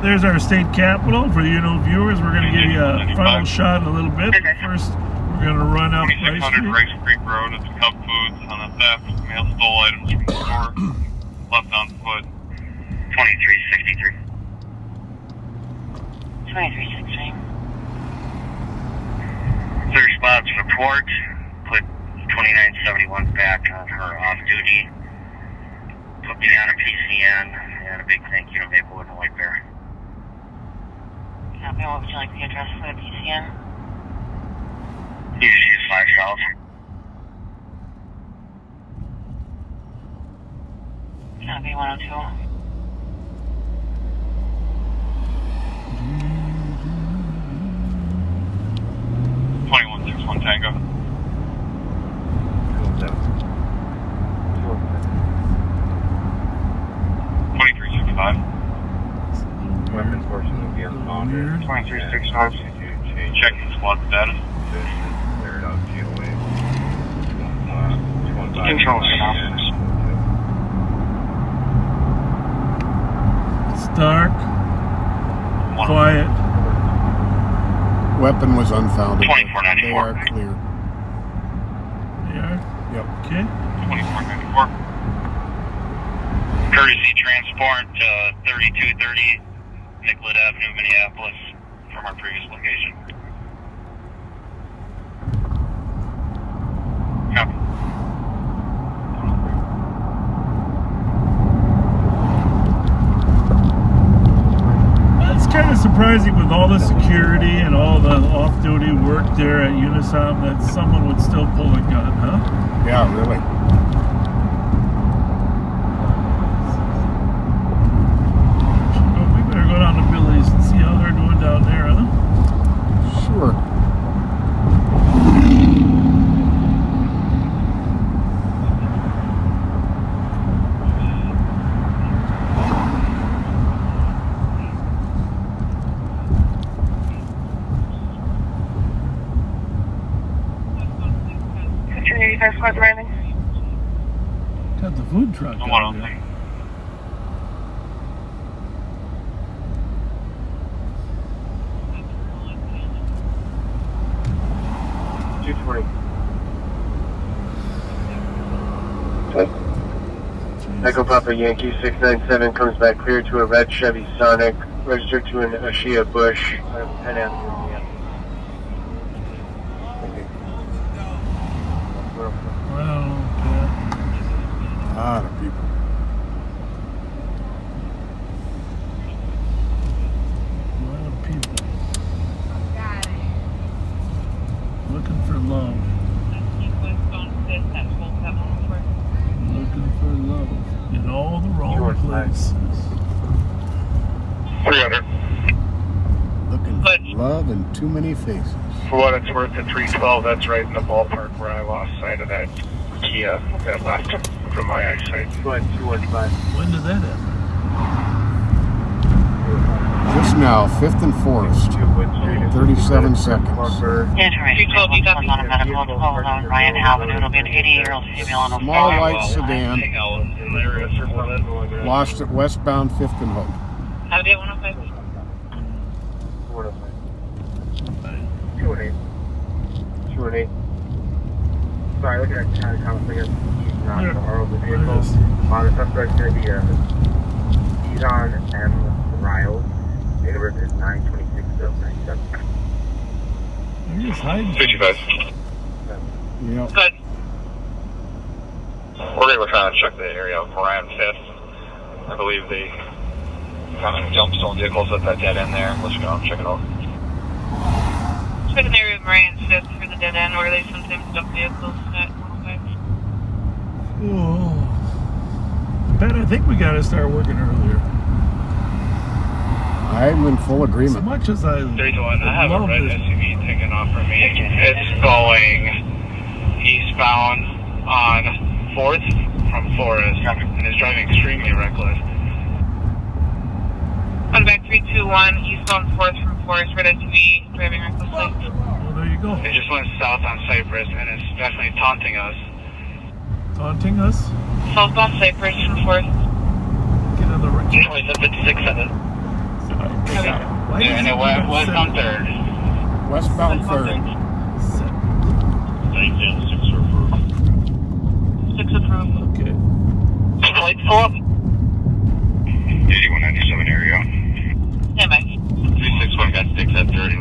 There's our state capitol. For you viewers, we're going to give you a final shot in a little bit. First, we're going to run up Rice 2600 Street. Rice Creek Road. It's Cub Foods on a theft. Male stole items from the store. Left on foot. 2363. 2363. Clear spots for Forte. Put 2971 back on her off duty. Put me on a PCN. And a big thank you to Maplewood and White Bear. Copy. What would you like the address for the PCN? You just use 5 South. Copy. 102. One Tango. 2365. Weapons portion will be unfounded. 2365. Checking squad status. Cleared out GOA. Control stop. It's dark. Quiet. Weapon was unfounded. 2494. They are clear. They are? Yep. Okay. 2494. Courtesy transport 3230 Nicollet Avenue, Minneapolis, from our previous location. Copy. It's kind of surprising with all the security and all the off-duty work there at Unisom that someone would still pull a gun, huh? Yeah, really. We better go down to Billy's and see how they're doing down there, huh? Sure. Squad arriving. Got the food truck down there. Echo Papa Yankee 697 comes back clear to a red Chevy Sonic, registered to an Ashia Bush on Penn Avenue. Wow, A lot of people. A lot of people. Looking for love. Looking for love in all the wrong places. 300. Looking for love in too many faces. For what it's worth, at 312, that's right in the ballpark where I lost sight of that Kia that left from my eyesight. 215. When did that happen? Just now, 5th and Forest. 37 seconds. Information was on a medical to hold on Ryan Avenue. It'll be an 80-year-old female on a Small white sedan. Lost at westbound 5th and Hope. Have a day 105. 218. 218. Sorry, looking at China Thomas figure. He's not the R of the vehicle. The suspect's going to be Egon M. Riles. Date of birth is 9/26/97. You're just hiding. 55. Yep. Good. We're going to go try and check the area of Moran 5th. I believe they kind of jumped some vehicles at that dead end there. Let's go and check it out. Check an area of Moran 5th for the dead end where they sometimes dump vehicles at 105. Oh. Ben, I think we got to start working earlier. I'm in full As agreement. much as I 3 to 1. I have a love red this. SUV taking off from me. It's going eastbound on 4th from Forest and is driving extremely reckless. On back 321, eastbound 4th from Forest, red SUV, driving recklessly. Well, there you go. It just went south on Cypress, and it's definitely taunting us. Taunting us? Southbound Cypress from 4th. Get on the right. It's a 56-7. And it went westbound 3rd. Westbound 3rd. 6 approved. Okay. Lights pull up. 8197 area. Hey, Mike. 361 got sticks at 30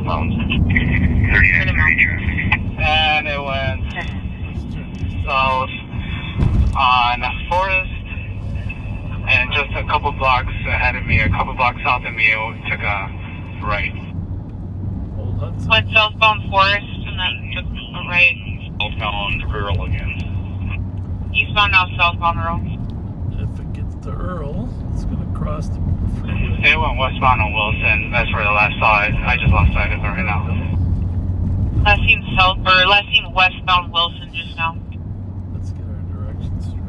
pounds. 39 traffic. And it went south on Forest, and just a couple blocks ahead of me, a couple blocks south of me, it took a right. Went southbound Forest, and then took a right. Southbound Earl again. Eastbound, now southbound Earl. If it gets to Earl, it's going to cross the freeway. It went westbound on Wilson. That's where the last saw it. I just lost sight of it right now. Last seen westbound Wilson just now. Let's get our direction straight.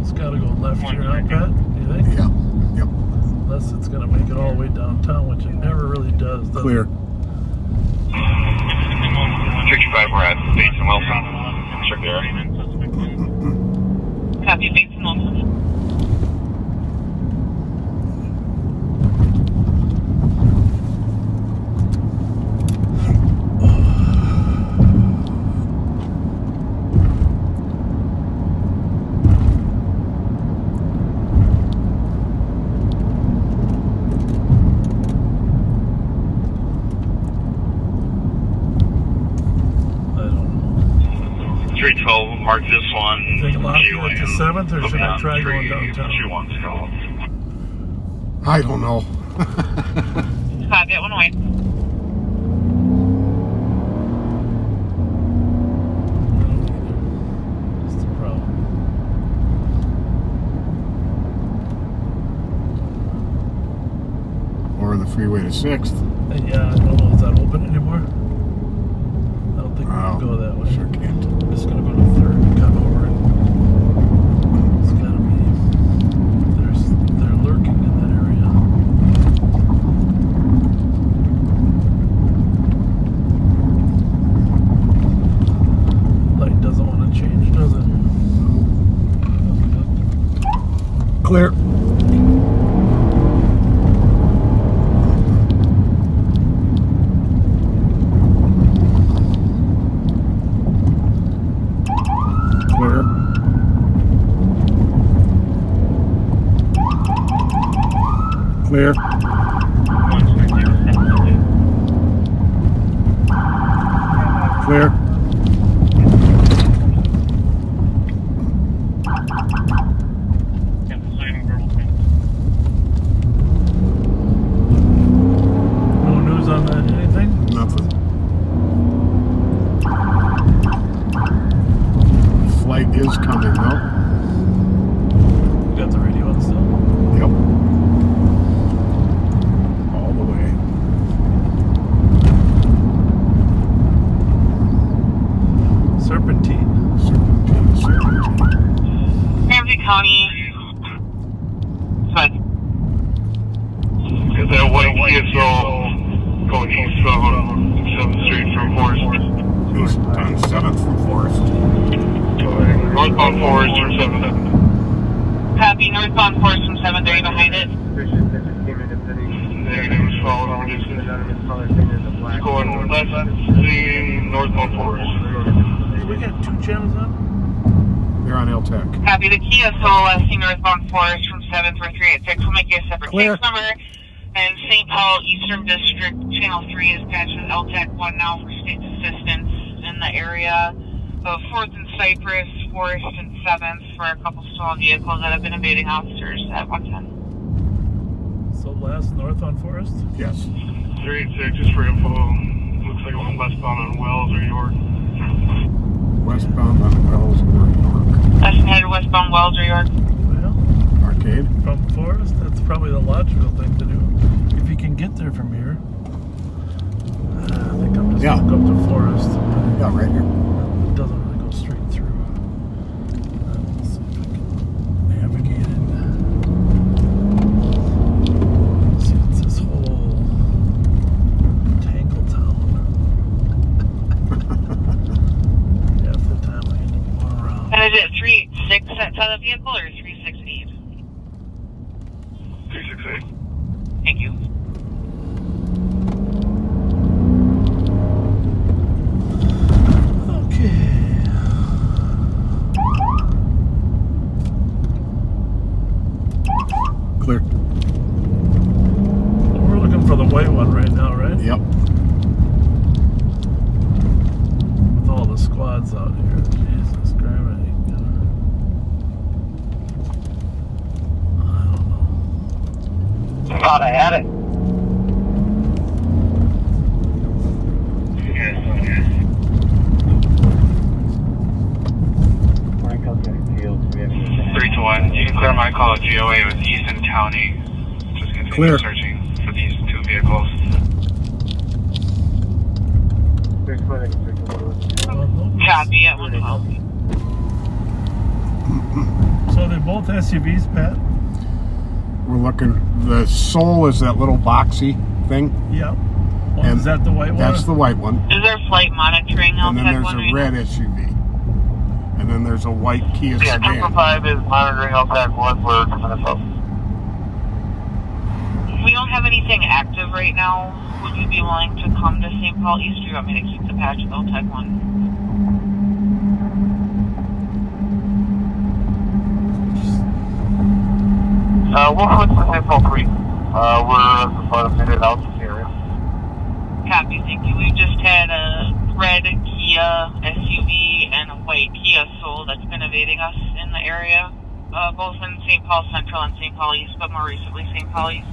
It's got to go left here, huh, Pat? Do you think? Yeah. Yep. Unless it's going to make it all the way downtown, which it never really does. Clear. 65, we're at Bates and Wilson. Check the area. Copy, Bates and Wilson. Mark this one. Think about it at the 7th, or should I try going downtown? I don't know. Copy it, 108. That's the problem. Or the freeway to 6th. Yeah, I don't know. Is that open anymore? I don't think we can go that way. Sure can't. I'm just going to go to 3rd and cut over it. It's got to be. They're lurking in that area. Light doesn't want to change, does it? Clear. Clear. Clear. No news on that? Anything? Nothing. Flight is coming though. You got the radio on still? Yep. All the way. Serpentine. Ramsey County. But Is that white Kia going eastbound 7th Street from Forest? East on 7th from Forest. Northbound Forest from 7th. copy, northbound Force from 730 behind it. Negative, following distance. Going left, seeing northbound Forest. We got 2 channels on? They're on LTEC. Copy, the Kia Soul SC northbound Forest from 74386. We'll make you a separate Clear. case number. And St. Paul Eastern District Channel 3 is patched with LTEC 1 now for state assistance in the area of 4th and Cypress, Forest and 7th for a couple stolen vehicles that have been evading officers at 110. So last north on Forest? Yes. 386, just for info. Looks like it went westbound on Wells or York. Westbound on Wells or York. That's headed westbound Wells or York. Well, Arcade. from Forest, that's probably the logical thing to do. If you can get there from here. I think I'm just going to go up to Forest. Yeah, right here. It doesn't really go straight through. Let's see if I can navigate it. for the white one right now, right? Yep. With all the squads out here. Jesus Christ. Thought I had it. Three to one. You can clear my call at GOA with Easton County. Just continue Clear. searching for these two vehicles. Copy at 112. So they're both SUVs, Pat? We're looking. The Soul is that little boxy thing. Yep. Oh, And is that the white one? That's the white one. Is there flight monitoring And then outside there's one a right red now? SUV. And then there's a white Kia Yeah, sedan. 245 is monitoring LTAC 1 for Minnesota. We don't have anything active right now. Would you be willing to come to St. Paul East, or do you want me to keep the patch with LTAC 1? We'll put the St. Paul 3. We're about a minute out from the area. Copy, thank you. We just had a red Kia SUV and a white Kia Soul that's been evading us in the area, both in St. Paul Central and St. Paul East, but more recently St. Paul East.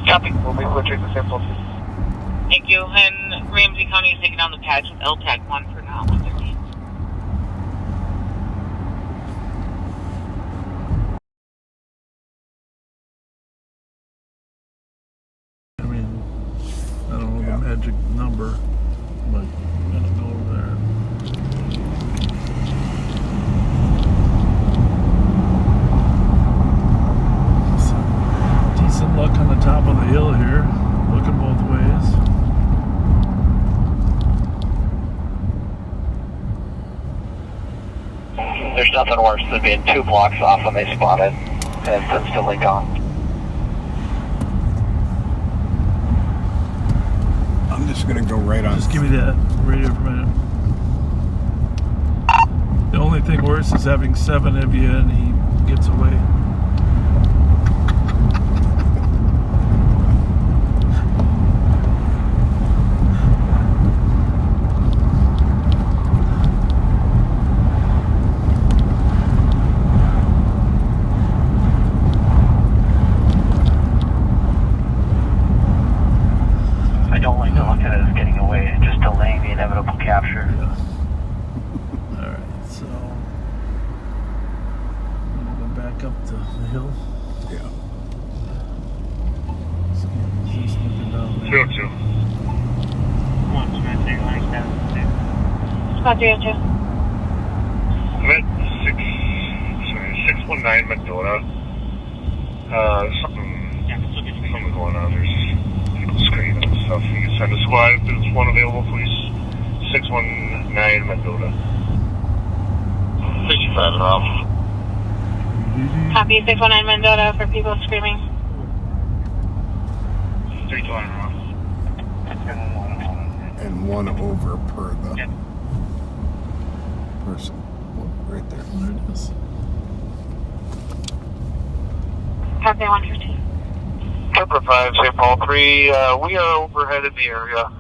Copy. We'll be switching to St. Paul 3. Thank you. And Ramsey County is taking down the patch with LTAC 1 for now. 113. I mean, I don't know the magic number, but I'm gonna go over there. Decent look on the top of the hill here, looking both ways. There's nothing worse than being 2 blocks off when they spot it and instantly gone. I'm just gonna go right on. Just give me that radio for a minute. The only thing worse is having 7 of you and he gets away. I don't like to look at it as getting away, just delaying the inevitable capture. Alright, so I'm gonna go back up the hill. Yeah. So, he's looking down there. 02. Spot 302. I'm at 619 Mendota. Something going on. There's people screaming and stuff. You can send a squad if there's one available, please. 619 Mendota. 65 and off. Copy 619 Mendota for people screaming. 320 and off. And 1 over per the person. Right there. There it is. Copy 115. Pepper 5, St. Paul 3, we are overhead in the area.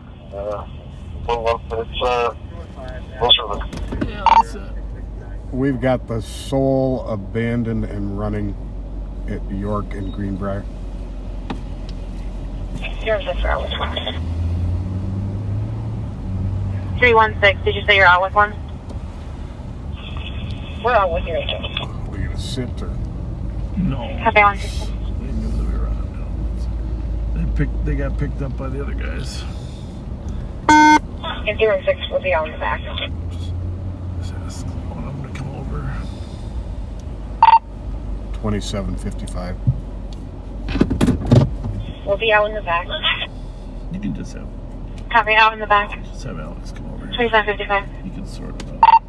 We've got the Soul abandoned and running at York and Greenbrier. 316, did you say you're out with one? We're out with you. We're gonna sit or No. Copy 115. They knew that we were on it. They got picked up by the other guys. And 06 will be on the back. Just ask one of them to come over. 2755. We'll be out in the back. You can just have Copy out in the back. Alex come over here. 2755. You can sort it out.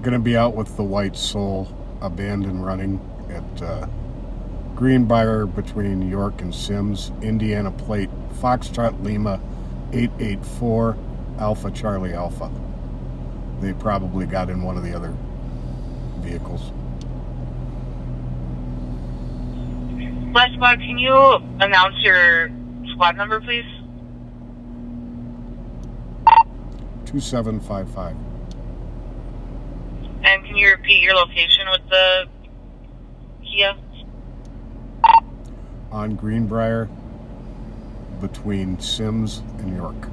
Gonna be out with the White Soul abandoned running at Greenbrier between York and Sims. Indiana plate Foxtrot Lima 884 Alpha Charlie Alpha. They probably got in one of the other vehicles. West Squad, can you announce your squad number, please? 2755. And can you repeat your location with the Kia? On Greenbrier, between Sims and York.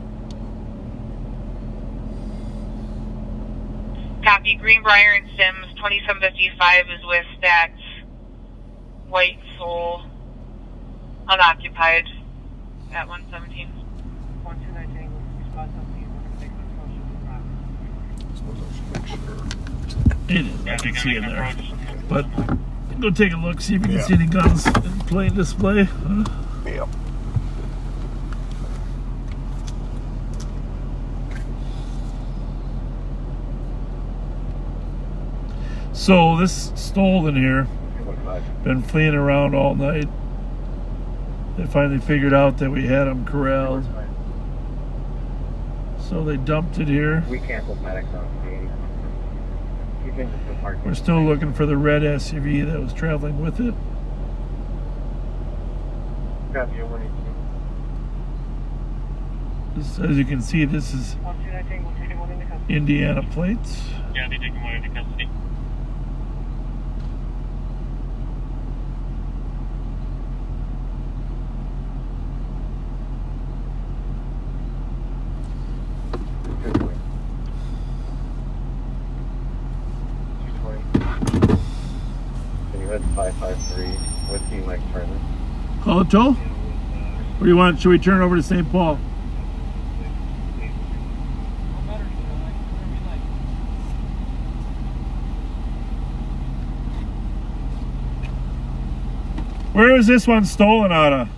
Copy. Greenbrier and Sims. 2755 is with that white Soul, unoccupied, at 117. 1219, spot something. It is. I can see it there. But go take a look, see if you can see any guns in plain display. Yep. So this stolen here, been fleeing around all night. They finally figured out that we had him corralled. So they dumped it here. We canceled medics on the We're still looking for the red SUV that was traveling with it. Copy, 182. As you can see, this is Indiana plates. Yeah, they take him away into custody. That's 553 with Team Mike Turner. Call it toll? What do you want? Should we turn over to St. Paul? Where is this one stolen out of?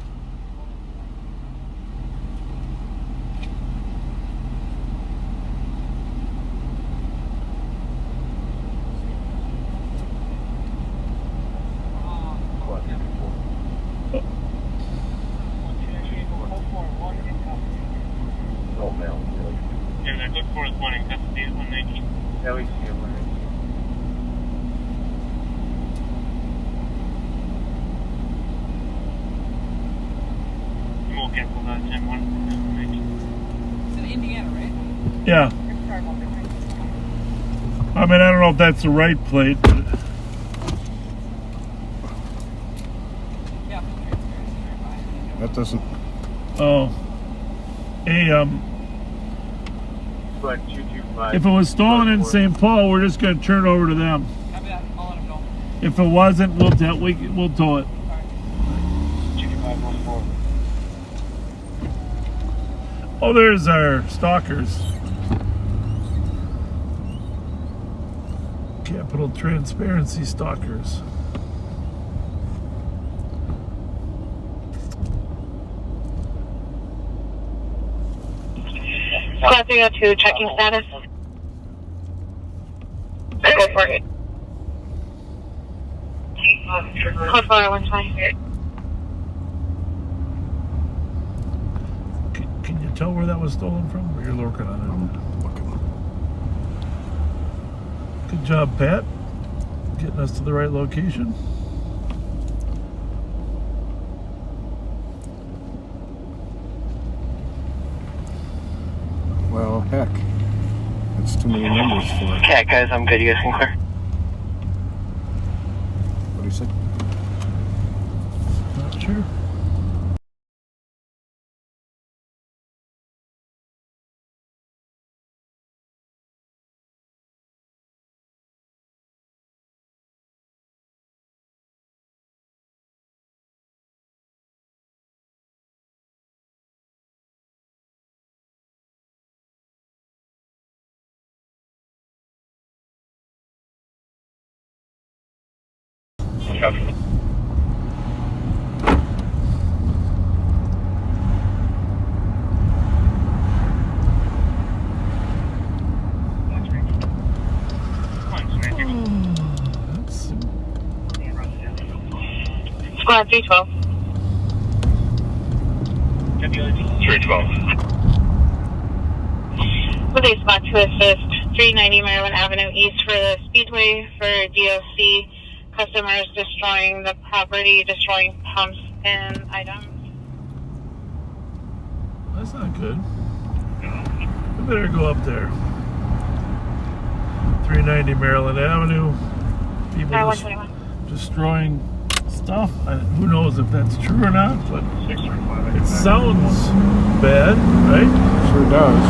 Yeah, that good for this morning. Custody is 119. Yeah, we see him. We'll cancel that 10-1. It's in Indiana, right? Yeah. I mean, I don't know if that's the right plate, but that doesn't. Oh. Hey, But 225. if it was stolen in St. Paul, we're just going to turn it over to them. Copy that. I'll let them know. If it wasn't, we'll tow it. 2514. Oh, there's our stalkers. Capital Transparency stalkers. Squad 302, checking status. Go for it. Code 415. Can you tell where that was stolen from? Or you're looking on it? I'm looking. Good job, Pat. Getting us to the right location. Well, heck. That's too many numbers for it. Okay, guys, I'm good. You guys can clear. What do you say? Not sure. Squad 312. 312. With a spot to assist 390 Maryland Avenue East for the Speedway for DOC. Customers destroying the property, destroying tungsten items. That's not good. We better go up there. 390 Maryland Avenue. People destroying stuff. Who knows if that's true or not, but it sounds bad, right? Sure does.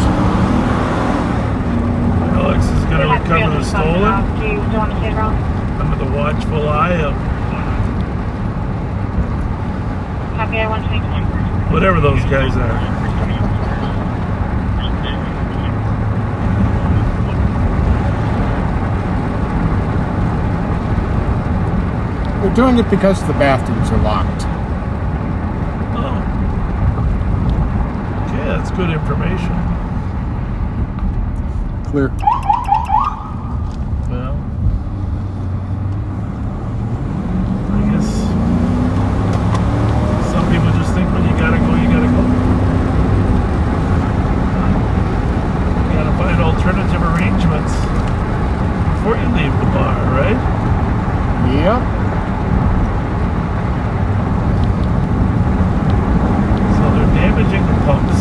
Alex is going to recover the stolen Do you still want to stay around? under the watchful eye of Copy, I 122. whatever those guys are. They're doing it because the bathrooms are locked. Oh. Okay, that's good information. Clear. Well, I guess some people just think when you gotta go, you gotta go. You gotta find alternative arrangements before you leave the bar, right? Yep. Damaging the pumps.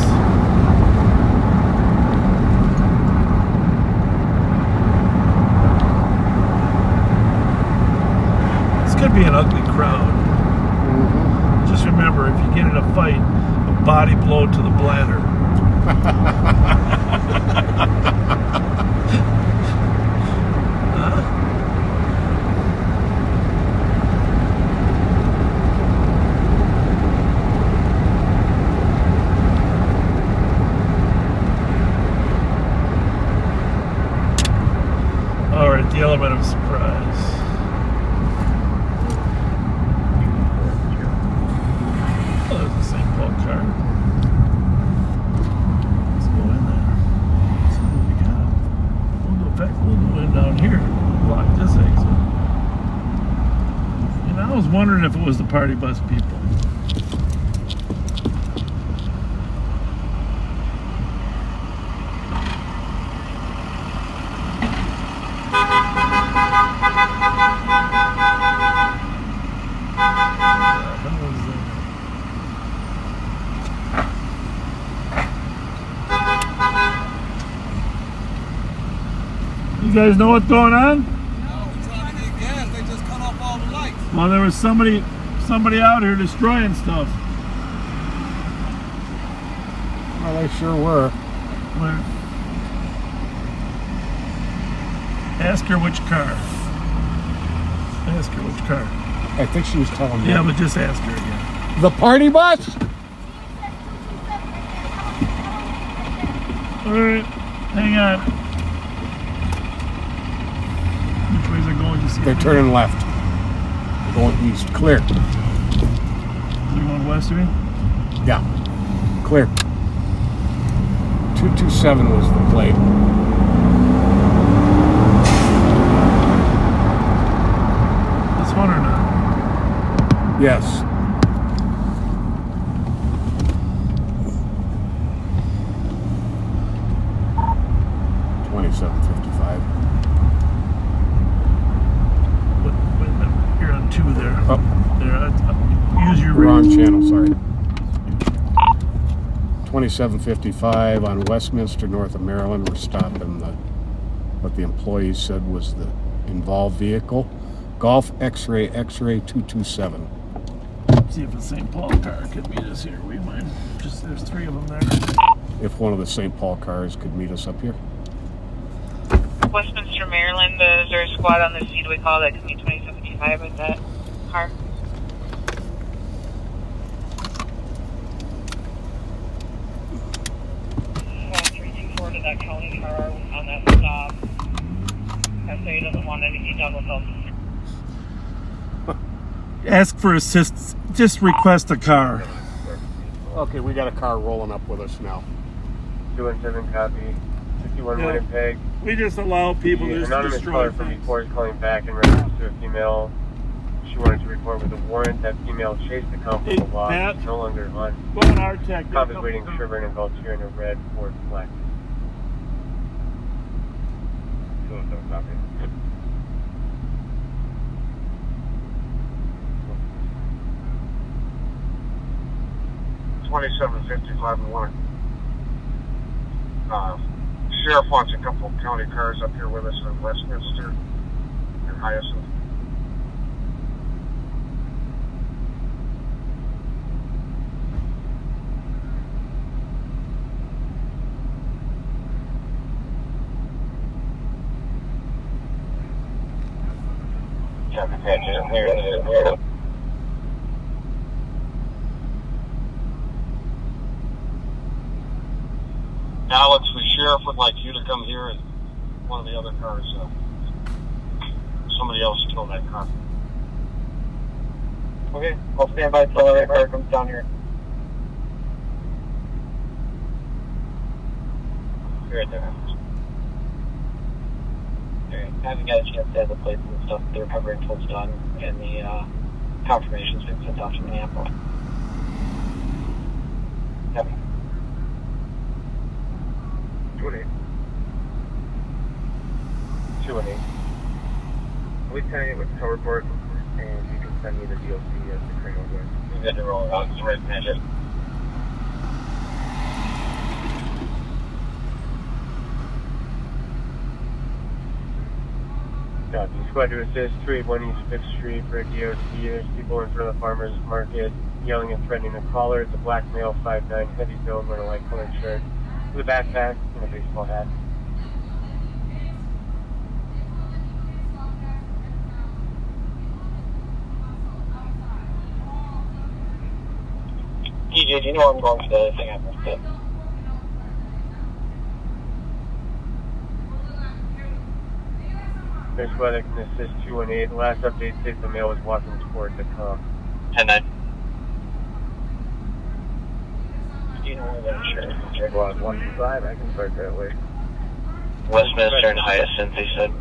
This could be an ugly crowd. Mm-hmm. Just remember, if you get in a fight, a body blow to the bladder. The element of surprise. Oh, there's a St. Paul car. Let's go in there. Let's see what we got. We'll go in down here. Block this exit. And I was wondering if it was the party bus people. You guys know what's going on? No, we're trying to get gas. They just cut off all the lights. Well, there was somebody out here destroying stuff. Well, they sure were. Where? Ask her which car. Ask her which car. I think she was telling me. Yeah, but just ask her again. The party bus? Alright, hang on. Which ways are going to see? They're turning left. They're going east. Clear. They're going west of me? Yeah. Clear. 227 was the plate. This one or not? Yes. $27.55. Wait a minute. You're on 2 there. Oh. There. Use your Wrong channel, sorry. 2755 on Westminster, north of Maryland. We're stopping what the employees said was the involved vehicle. Golf X-ray 227. See if the St. Paul car could meet us here. We might. There's 3 of them there. If one of the St. Paul cars could meet us up here. Westminster, Maryland, is there a squad on the Speedway call that can be 2755 with that car? To that county car on that stop. SA doesn't want anything done with them. Ask for assistance. Just request a car. Okay, we got a car rolling up with us now. 217 copy. 51 Winnipeg. We just allow people to anonymous destroy caller from before is calling back in reference to a female. She wanted to report with a warrant. That female chased the cop with a law. She's no longer on. Go on our tech. Cop is waiting Sherburne and Vulture in a red Ford Flex. 207 copy. 2755-1. Sheriff wants a couple of county cars up here with us in Westminster and Hyacinth. Alex, the sheriff would like you to come here and one of the other cars. Somebody else killed that car. Okay, I'll stand by till that car comes down here. You're right there. Alright, I haven't got a chance to have the plates and stuff. The recovery info's done, and the confirmation's been sent off to Minneapolis. Copy. 218. We send you with the tow report, and you can send me the DOC as the crane over. You got to roll out. It's right behind it. Copy. Squad to assist 381 East 5th Street for a DOC. There's people in front of the farmer's market yelling and threatening the caller. It's a black male, 5'9", heavy build, wearing a light colored shirt with a backpack and a baseball hat. DJ, do you know where I'm going for the other thing I missed it? There's squad that can assist 218. The last update states the male was walking toward the car. 10-9. Do you know where that insurance is? Well, 125, I can start that way. Westminster and Hyacinth, they said.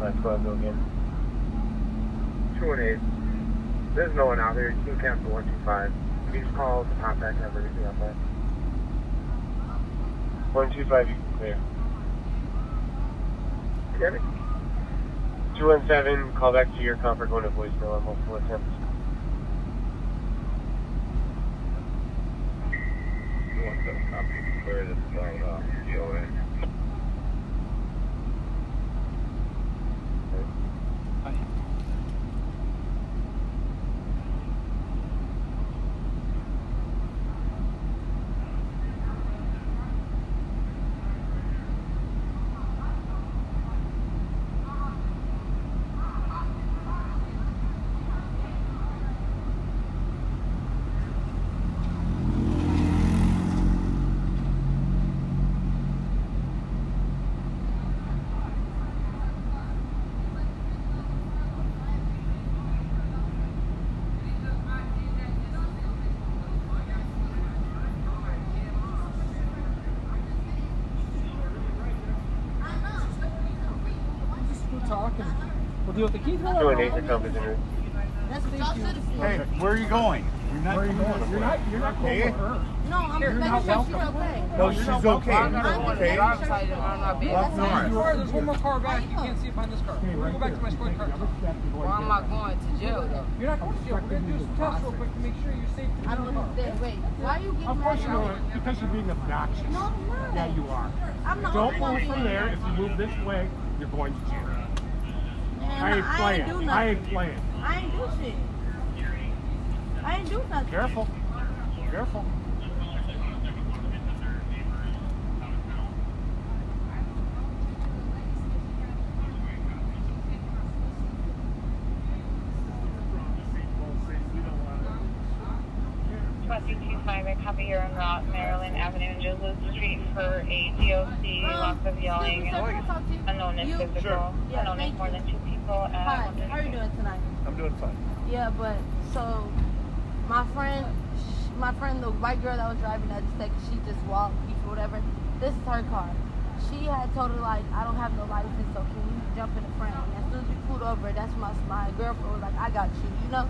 Let's go again. 218. There's no one out there. You can cancel 125. You just call the contact number to get out there. 125, you can clear. Get it? 217, call back to your comfort, going to voicemail on multiple attempts. 217, copy. Clear this phone off. DOA. talking. We'll deal with the keys. Doing danger compass in Hey, where are you going? Where are you going? You're not going for her. No, I'm You're making not sure she's welcome. okay. No, she's okay. Okay? Walk north. There's one more car back. You can't see it behind this car. We'll go back to my squad car. Why am I going to jail though? You're not going to jail. We're going to do some tests real quick to make sure you're safe. I don't understand. Wait, why are you getting Of course you mad are, because you're being obnoxious. No, I'm not. Yeah, you are. I'm not. Don't move from there. If you move this way, you're going to jail. I ain't playing. I ain't playing. I ain't do shit. I ain't do nothing. Careful. Careful. Crossing 25, I copy here on route Maryland Avenue and Joseph Street for a DOC, lots of yelling, unknown is physical, unknown is more than 2 people. Hi, how are you doing tonight? I'm doing fine. Yeah, but so my friend, the white girl that was driving that just she just walked, or whatever. This is her car. She had told her like, I don't have no license, so can you jump in the front? And as soon as we pulled over, that's my girlfriend was like, I got you, you know.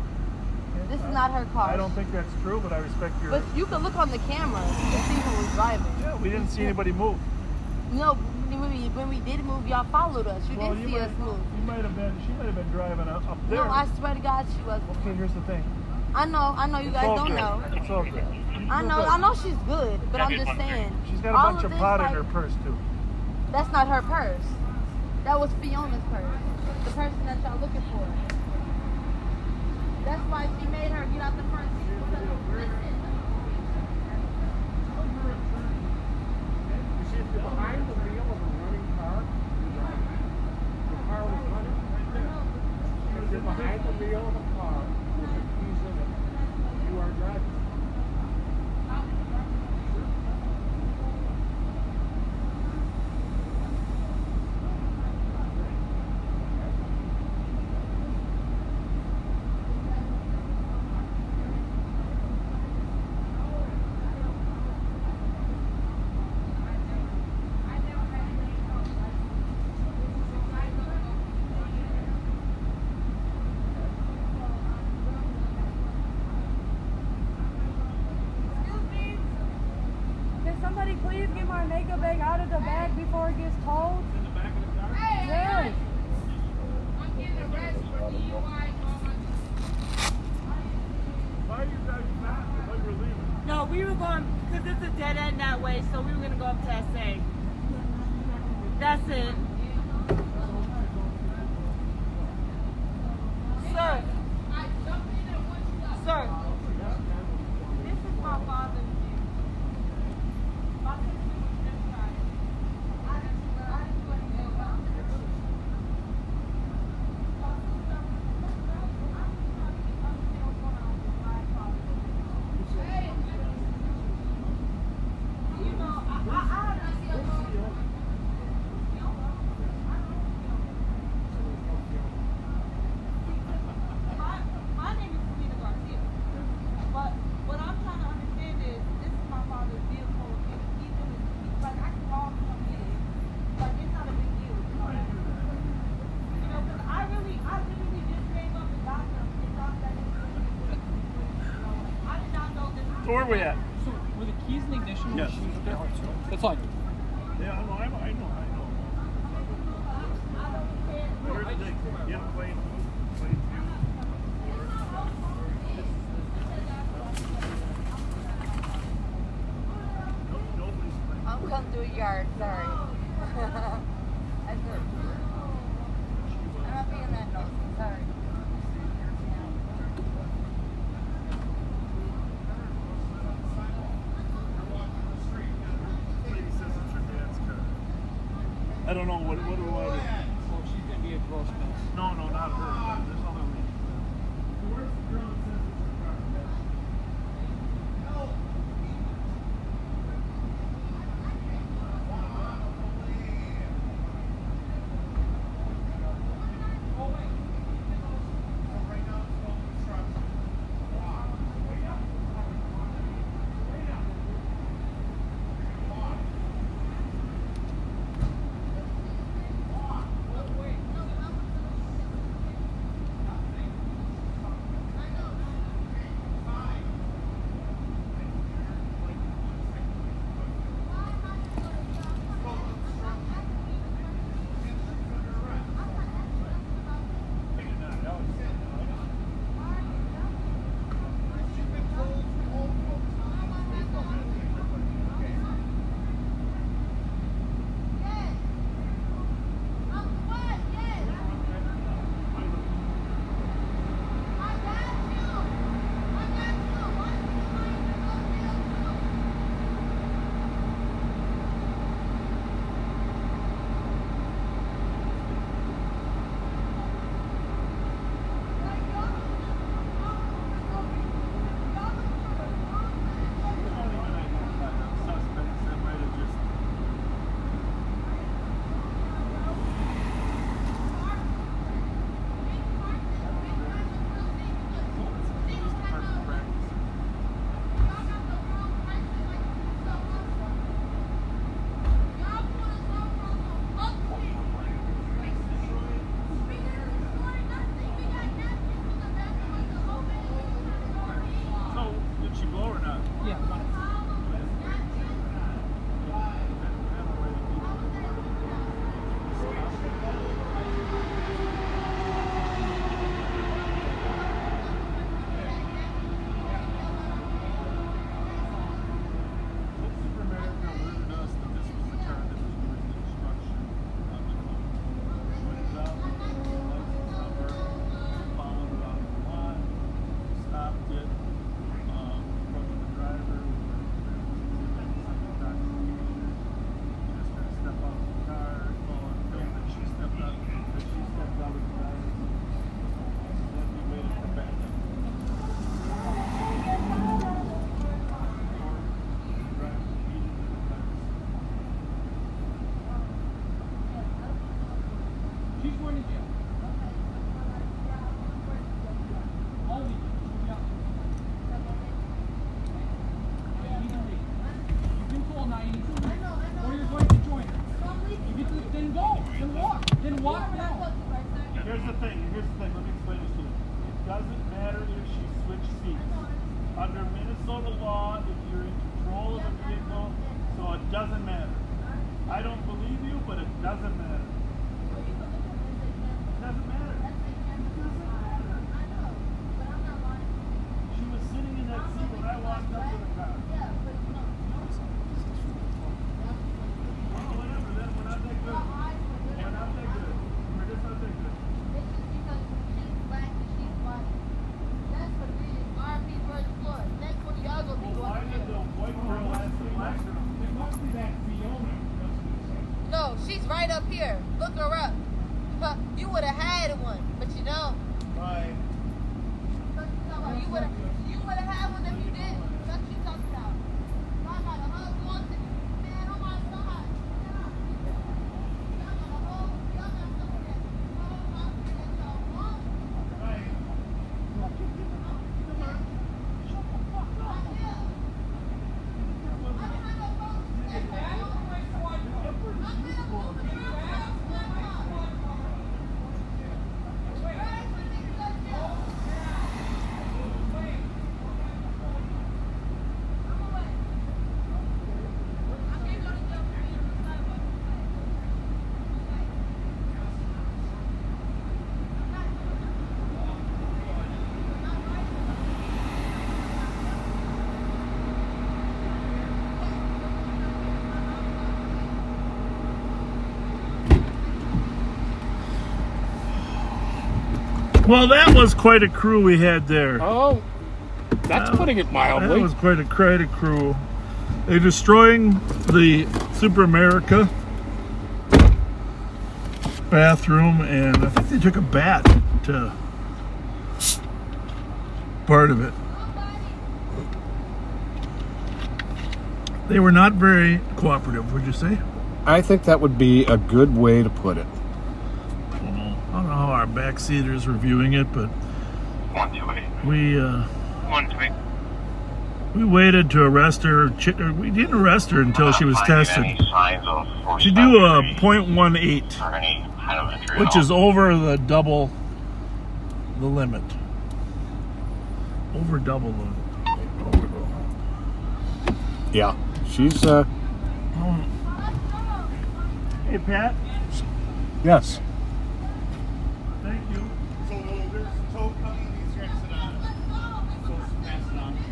This is not her car. I don't think that's true, but I respect your... But you can look on the camera and see who was driving. Yeah, we didn't see anybody move. No, when we did move, y'all followed us. You didn't see us move. She might have been driving up there. No, I swear to God, she was. Okay, here's the thing. I know you guys don't know. It's all good. I know she's good, but I'm just saying. She's got a bunch of pot in her purse, too. That's not her purse. That was Fiona's purse. The person that y'all looking for. That's why she made her get out the front seat. Listen. You see, if you're behind the wheel of a running car, the car was running right there. If you're behind the wheel of a car with the keys in it, you are driving. Please get my makeup bag out of the bag before it gets cold. In the back of the car? Yes. I'm getting arrested for DUI. Why are you guys fast? I thought you were leaving. No, we were going, because it's a dead end that way, so we were going to go up to SA. That's it. Sir. Sir. This is my father's view. My sister was just trying. So where are we at? So, were the keys in the ignition? Yes. That's fine. Yeah, I know. Where's the thing? Yeah, plane view. I'm coming through your yard, sorry. I'm not being that nosy, sorry. I don't know what do I do? Well, she's going to be a gross mess. No, not her. There's other reasons. Where's the girl that says it's her car? the thing. Here's the thing. Let me explain this to you. It doesn't matter if she switched seats. Under Minnesota law, if you're in control of a vehicle, so it doesn't matter. I don't believe you, but it doesn't matter. It doesn't matter. She was sitting in that seat when I walked up to the car. Oh, whatever. Then we're not that good. We're not that good. We're just not that good. It's just because she's black and she's white. That's what it is. R.P. versus Floyd. Next one, y'all gonna be Why did the white girl ask the black girl? It must be that Fiona. No, she's right up here. Look her up. You would have had one, but you don't. Right. You would have had one if you did. That's what you talking about. I got a hug once and man, oh my God. Y'all got a hug. Y'all got some of that. Oh my goodness, y'all want. Right. Shut the fuck up. Well, that was quite a crew we had there. Oh, that's putting it mildly. That was quite a crew. They're destroying the Super America bathroom, and I think they took a bat to part of it. They were not very cooperative, would you say? I think that would be a good way to put it. I don't know how our backseaters were viewing it, but 128. we waited to arrest her. We didn't arrest her until she was tested. She do a .18, which is over the double the limit. Over double the. Yeah, she's. Hey, Pat. Yes. Thank you. So there's a tow coming, he's here to sit on it. So pass it on to you.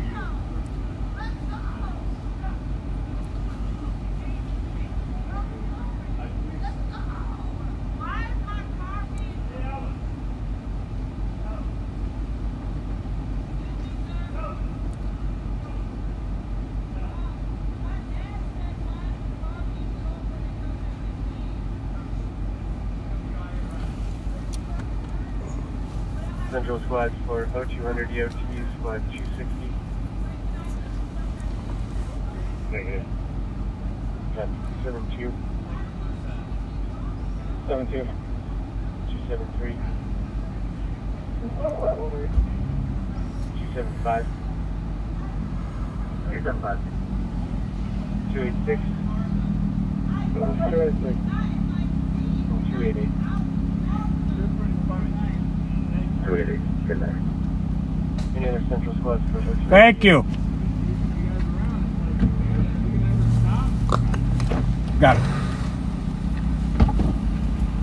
Central Squad for 0200 EOT, Squad 260. Negative. 72. 72. 273. 275. 275. 286. 288. 280. Good night. Any other Central Squads for 0200? Thank you. Got it.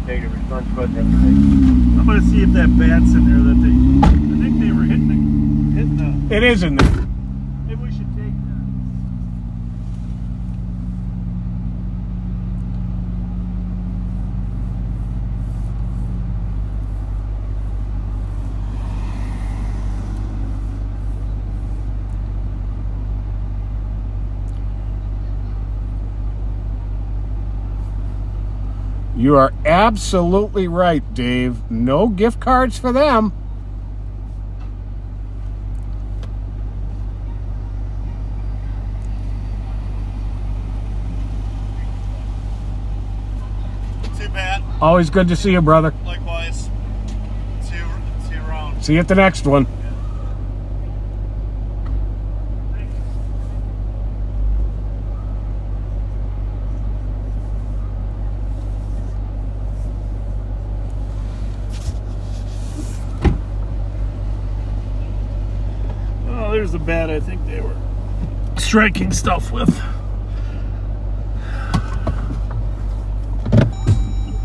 Negative response squad. I'm gonna see if that bat's in there that they. I think they were hitting the. It is in there. Maybe we should take that. You are absolutely right, Dave. No gift cards for them. See you, Pat. Always good to see you, brother. Likewise. See you around. See you at the next one. was the bat I think they were striking stuff with.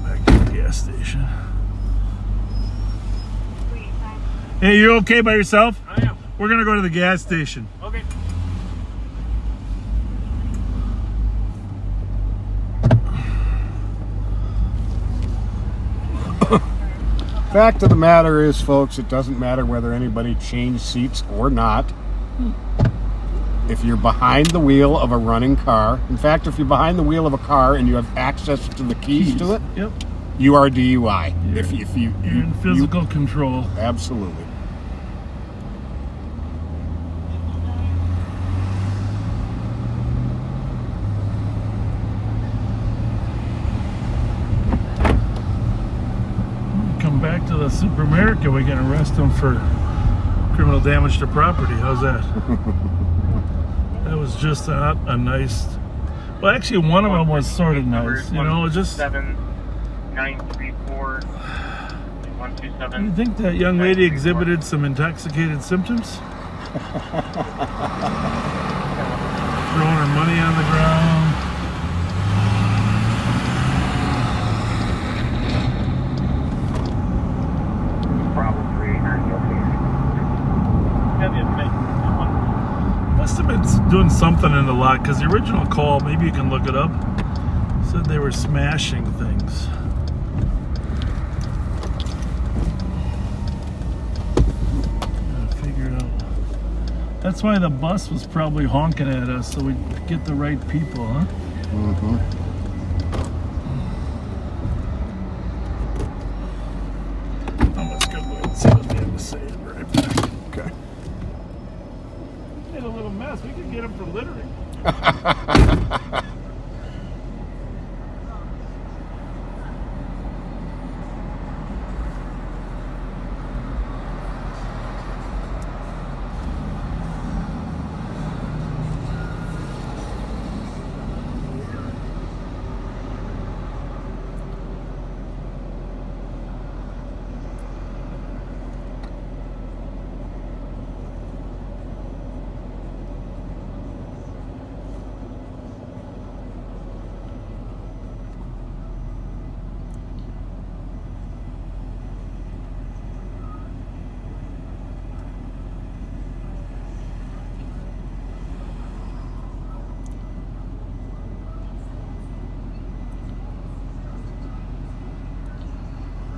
Back to the gas station. Hey, you okay by yourself? I am. We're gonna go to the gas station. Okay. Fact of the matter is, folks, it doesn't matter whether anybody changed seats or not. If you're behind the wheel of a running car, in fact, if you're behind the wheel of a car and you have access to the keys to it, yep, you are DUI. You're in physical control. Absolutely. Come back to the Super America, we can arrest them for criminal damage to property. How's that? That was just a nice. Well, actually, one of them was sort of nice. You know, just. 7934 127. You think that young lady exhibited some intoxicated symptoms? Throwing her money on the ground. Must have been doing something in the lot, because the original call, maybe you can look it up, said they were smashing things. Gotta figure it out. That's why the bus was probably honking at us, so we'd get the right people, huh? Mm-hmm. I'm just gonna go ahead and see what they have to say. Be right back. Okay. Made a little mess. We could get him for littering.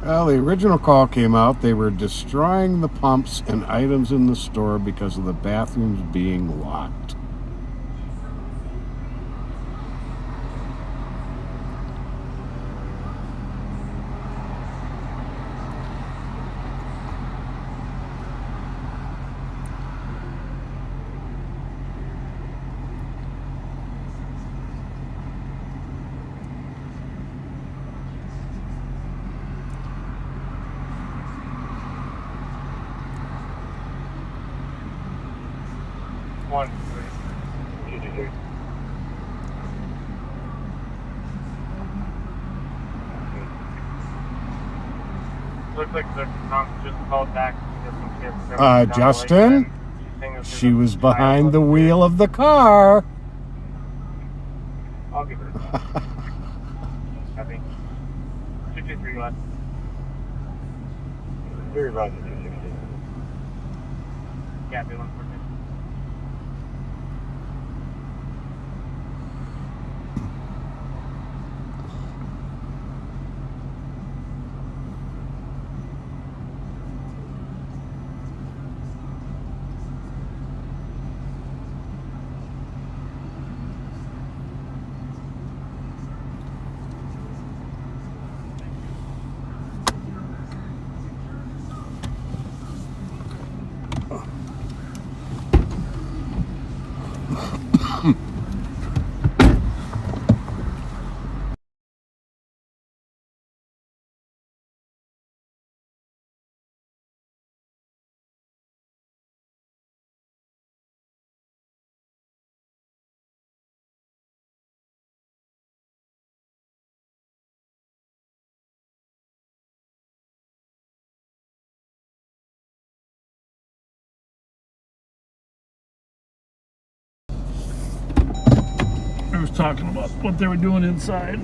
Well, the original call came out. They were destroying the pumps and items in the store because of the bathrooms being locked. Looks like the trunk just called back. Justin? She was behind the wheel of the car. I'll give her a call. Copy. 223 left. Very right, 260. Yeah, 114. was talking about what they were doing inside.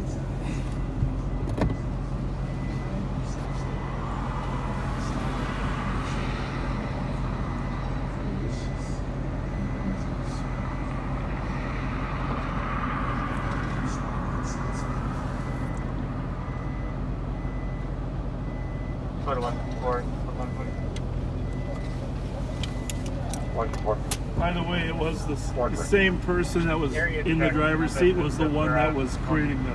By the way, it was the same person that was in the driver's seat was the one that was creating the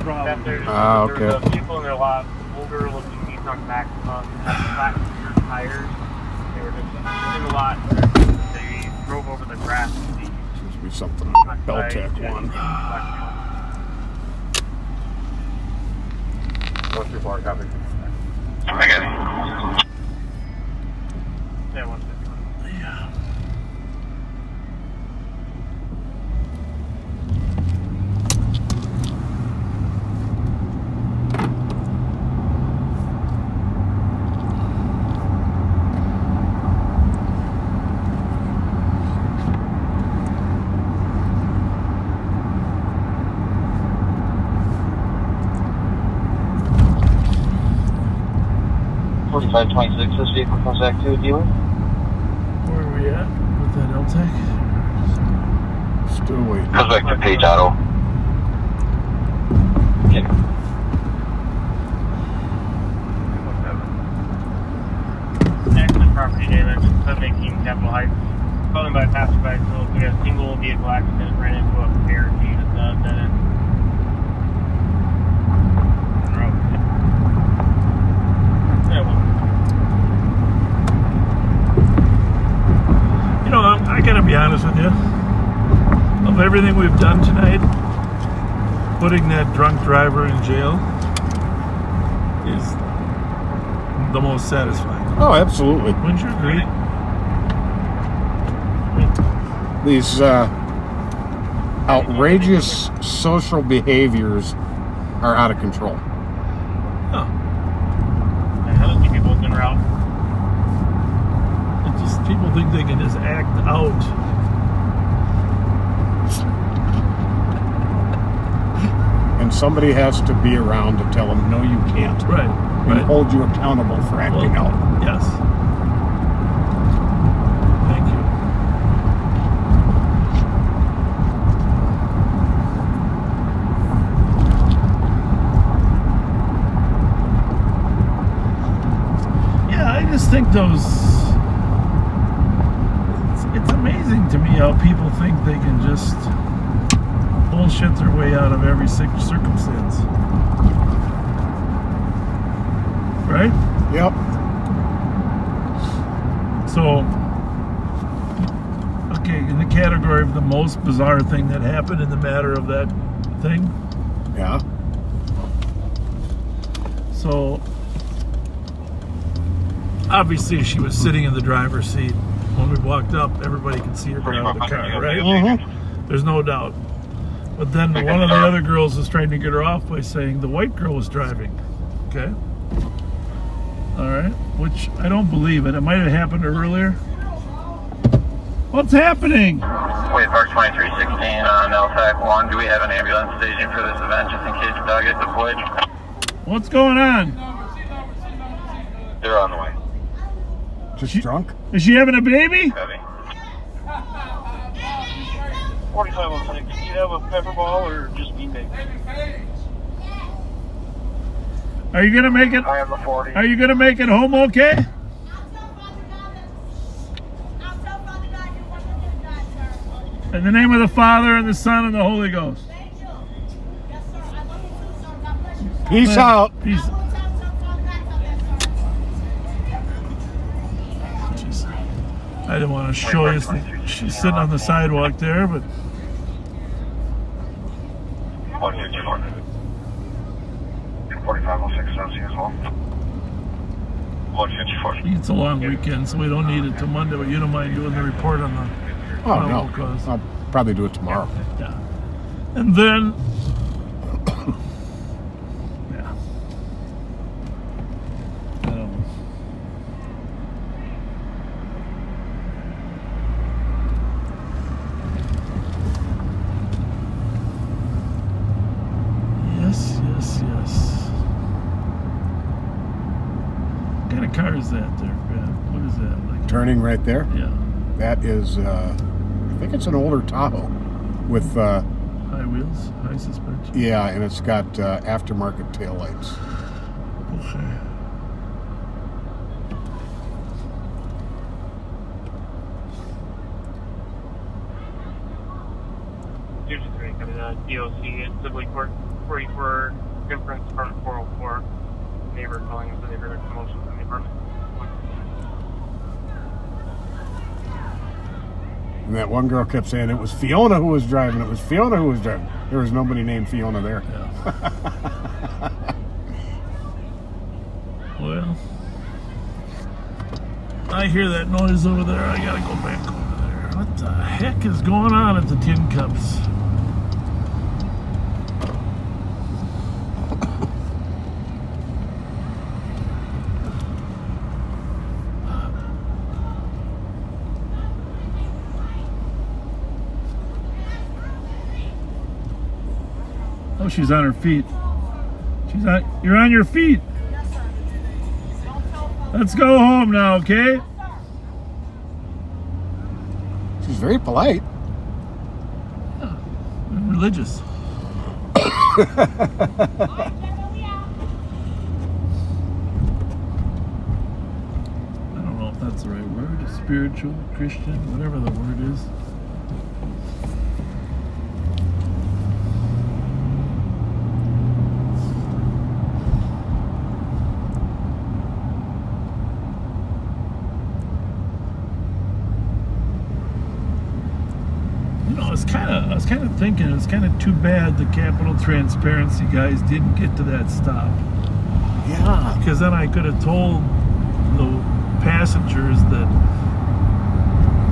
problem. There okay. was a vehicle in there a lot older looking Nissan Maxima, had flat tires. They were just in the lot. They drove over the grass. Should be something. Beltec one. 124, copy. I got it. Yeah, 151. Yeah. 4526, this vehicle comes back to a dealer. Where are we at with that LTEC? Still waiting. Comes back to Page Auto. Okay. Accident property damage, 718 Capitol Heights. Calling by passerby, so we had a single vehicle accident, ran into a barricade at the dead end. You know, I gotta be honest with you. Of everything we've done tonight, putting that drunk driver in jail is the most satisfying. Oh, absolutely. Wouldn't you agree? These outrageous social behaviors are out of control. Oh. And how many people en route? It's just people think they can just act out. And somebody has to be around to tell them, no, you can't. Right. And hold you accountable for acting out. Yes. Thank you. Yeah, I just think those... It's amazing to me how people think they can just bullshit their way out of every circumstance. Right? Yep. So, okay, in the category of the most bizarre thing that happened in the matter of that thing. Yeah. So, obviously she was sitting in the driver's seat. When we walked up, everybody could see her get out of the car, right? Mm-hmm. There's no doubt. But then one of the other girls was trying to get her off by saying the white girl was driving. Okay? Alright, which I don't believe it. It might have happened earlier. What's happening? Wait, Park 2316 on LTAC 1. Do we have an ambulance staging for this event just in case the dog gets deployed? What's going on? They're on the way. Just drunk? Is she having a baby? Heavy. 4506, do you have a pepper ball or just bean bag? Are you gonna make it? I am the 40. Are you gonna make it home okay? In the name of the Father and the Son and the Holy Ghost. Peace out. Peace. I didn't want to show you. She's sitting on the sidewalk there, but 154. 4506, don't see as well. 154. it's a long weekend, so we don't need it till Monday. But you don't mind doing the report on the Oh, no. cause. I'll probably do it tomorrow. Yeah. And then yeah. I don't know. of car is that there? What is that? Like turning right there? Yeah. That is, I think it's an older Tahoe with... high wheels, high suspension. Yeah, and it's got aftermarket taillights. Okay. Coming out DOC at Sibley Court, 44 Inference, Department 404. Neighbor calling us when they heard a commotion from the apartment. And that one girl kept saying it was Fiona who was driving. It was Fiona who was driving. There was nobody named Fiona there. Yeah. Well, I hear that noise over there. I gotta go back over there. What the heck is going on at the Tin Cups? Oh, she's on her feet. You're on your feet. Let's go home now, okay? She's very polite. Yeah, and religious. I don't know if that's the right word. Spiritual, Christian, whatever the word is. I was kind of thinking it was kind of too bad the Capital Transparency guys didn't get to that stop. Yeah. Because then I could have told the passengers that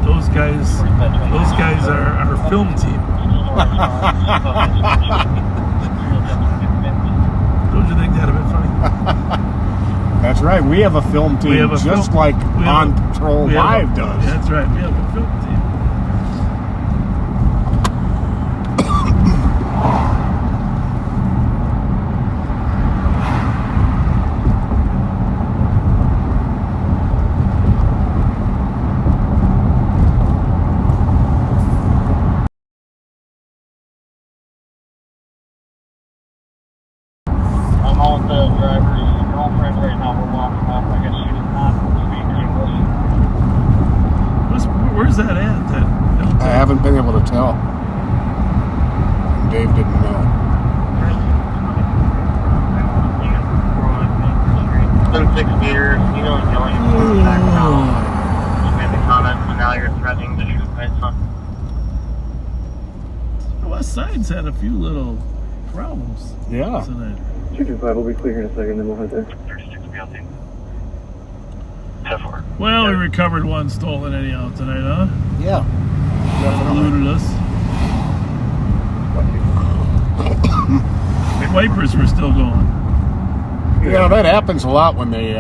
those guys are our film team. Don't you think that'd have been funny? That's right. We have a film team just like On Patrol Live does. That's right. We have a film team. Where's that at? I haven't been able to tell. Dave didn't know. 6 meters, you know, yelling at the back now. You made the comment, and now you're threatening to shoot my son. The West Side's had a few little problems. Yeah. 225 will be clear in a second, then we'll head there. 36 BLT. Well, we recovered one stolen anyhow tonight, huh? Yeah. Eluded us. Wipers were still going. Yeah, that happens a lot when they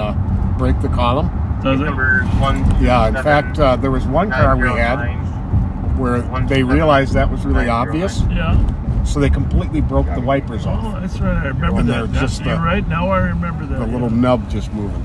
break the column. Does it? Yeah, in fact, there was one car we had where they realized that was really obvious. Yeah. So they completely broke the wipers off. Oh, that's right. I remember that. You're right. Now I remember that. The little nub just moving.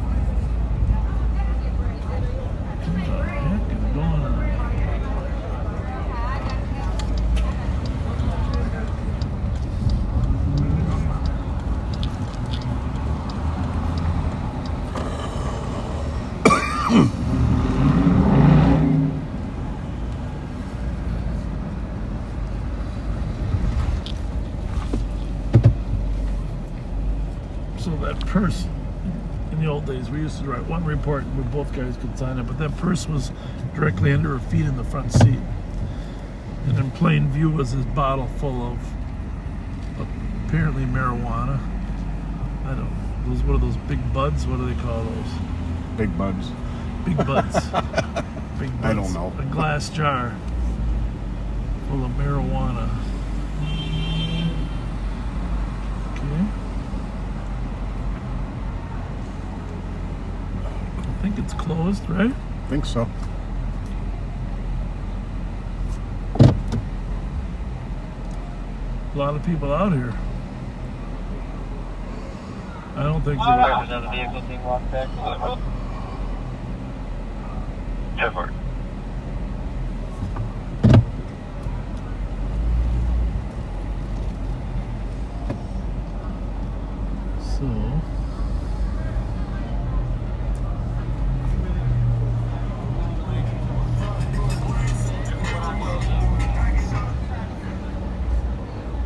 So that purse, in the old days, we used to write one report and both guys could sign it, but that purse was directly under her feet in the front seat. And in plain view was his bottle full of apparently marijuana. I don't know. What are those big buds? What do they call those? Big buds. Big buds. Big buds. I don't know. A glass jar full of marijuana. Okay. I think it's closed, right? I think so. A lot of people out here. I don't think so. Another vehicle being walked back. 10-4. So,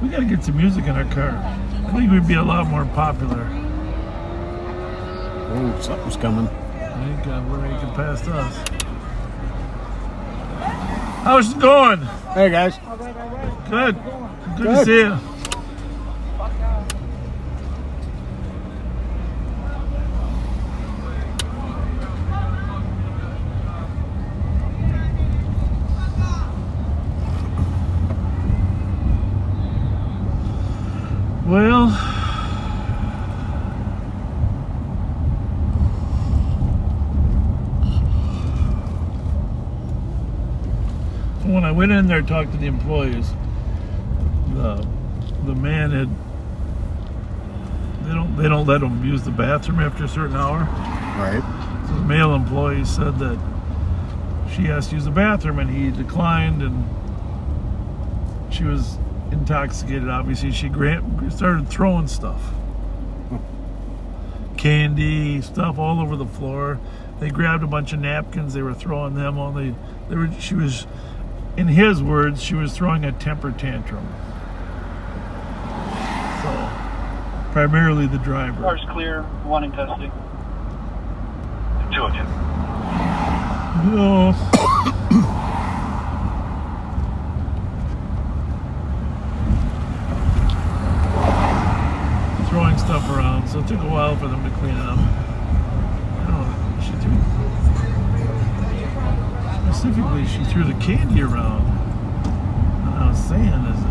we gotta get some music in our car. I think we'd be a lot more popular. Oh, something's coming. Thank God we're making past us. How's it going? Hey guys. Good. Good to see you. Well, when I went in there to talk to the employees, the man had they don't let them use the bathroom after a certain hour. Right. So the male employee said that she has to use the bathroom, and he declined, and she was intoxicated. Obviously, she started throwing stuff, candy, stuff all over the floor. They grabbed a bunch of napkins. They were throwing them on. She was, in his words, she was throwing a temper tantrum. So, primarily the driver. Car's clear. 1 in custody. 202. No. Throwing stuff around, so it took a while for them to clean it up. I don't know, specifically, she threw the candy around. And I was saying, is it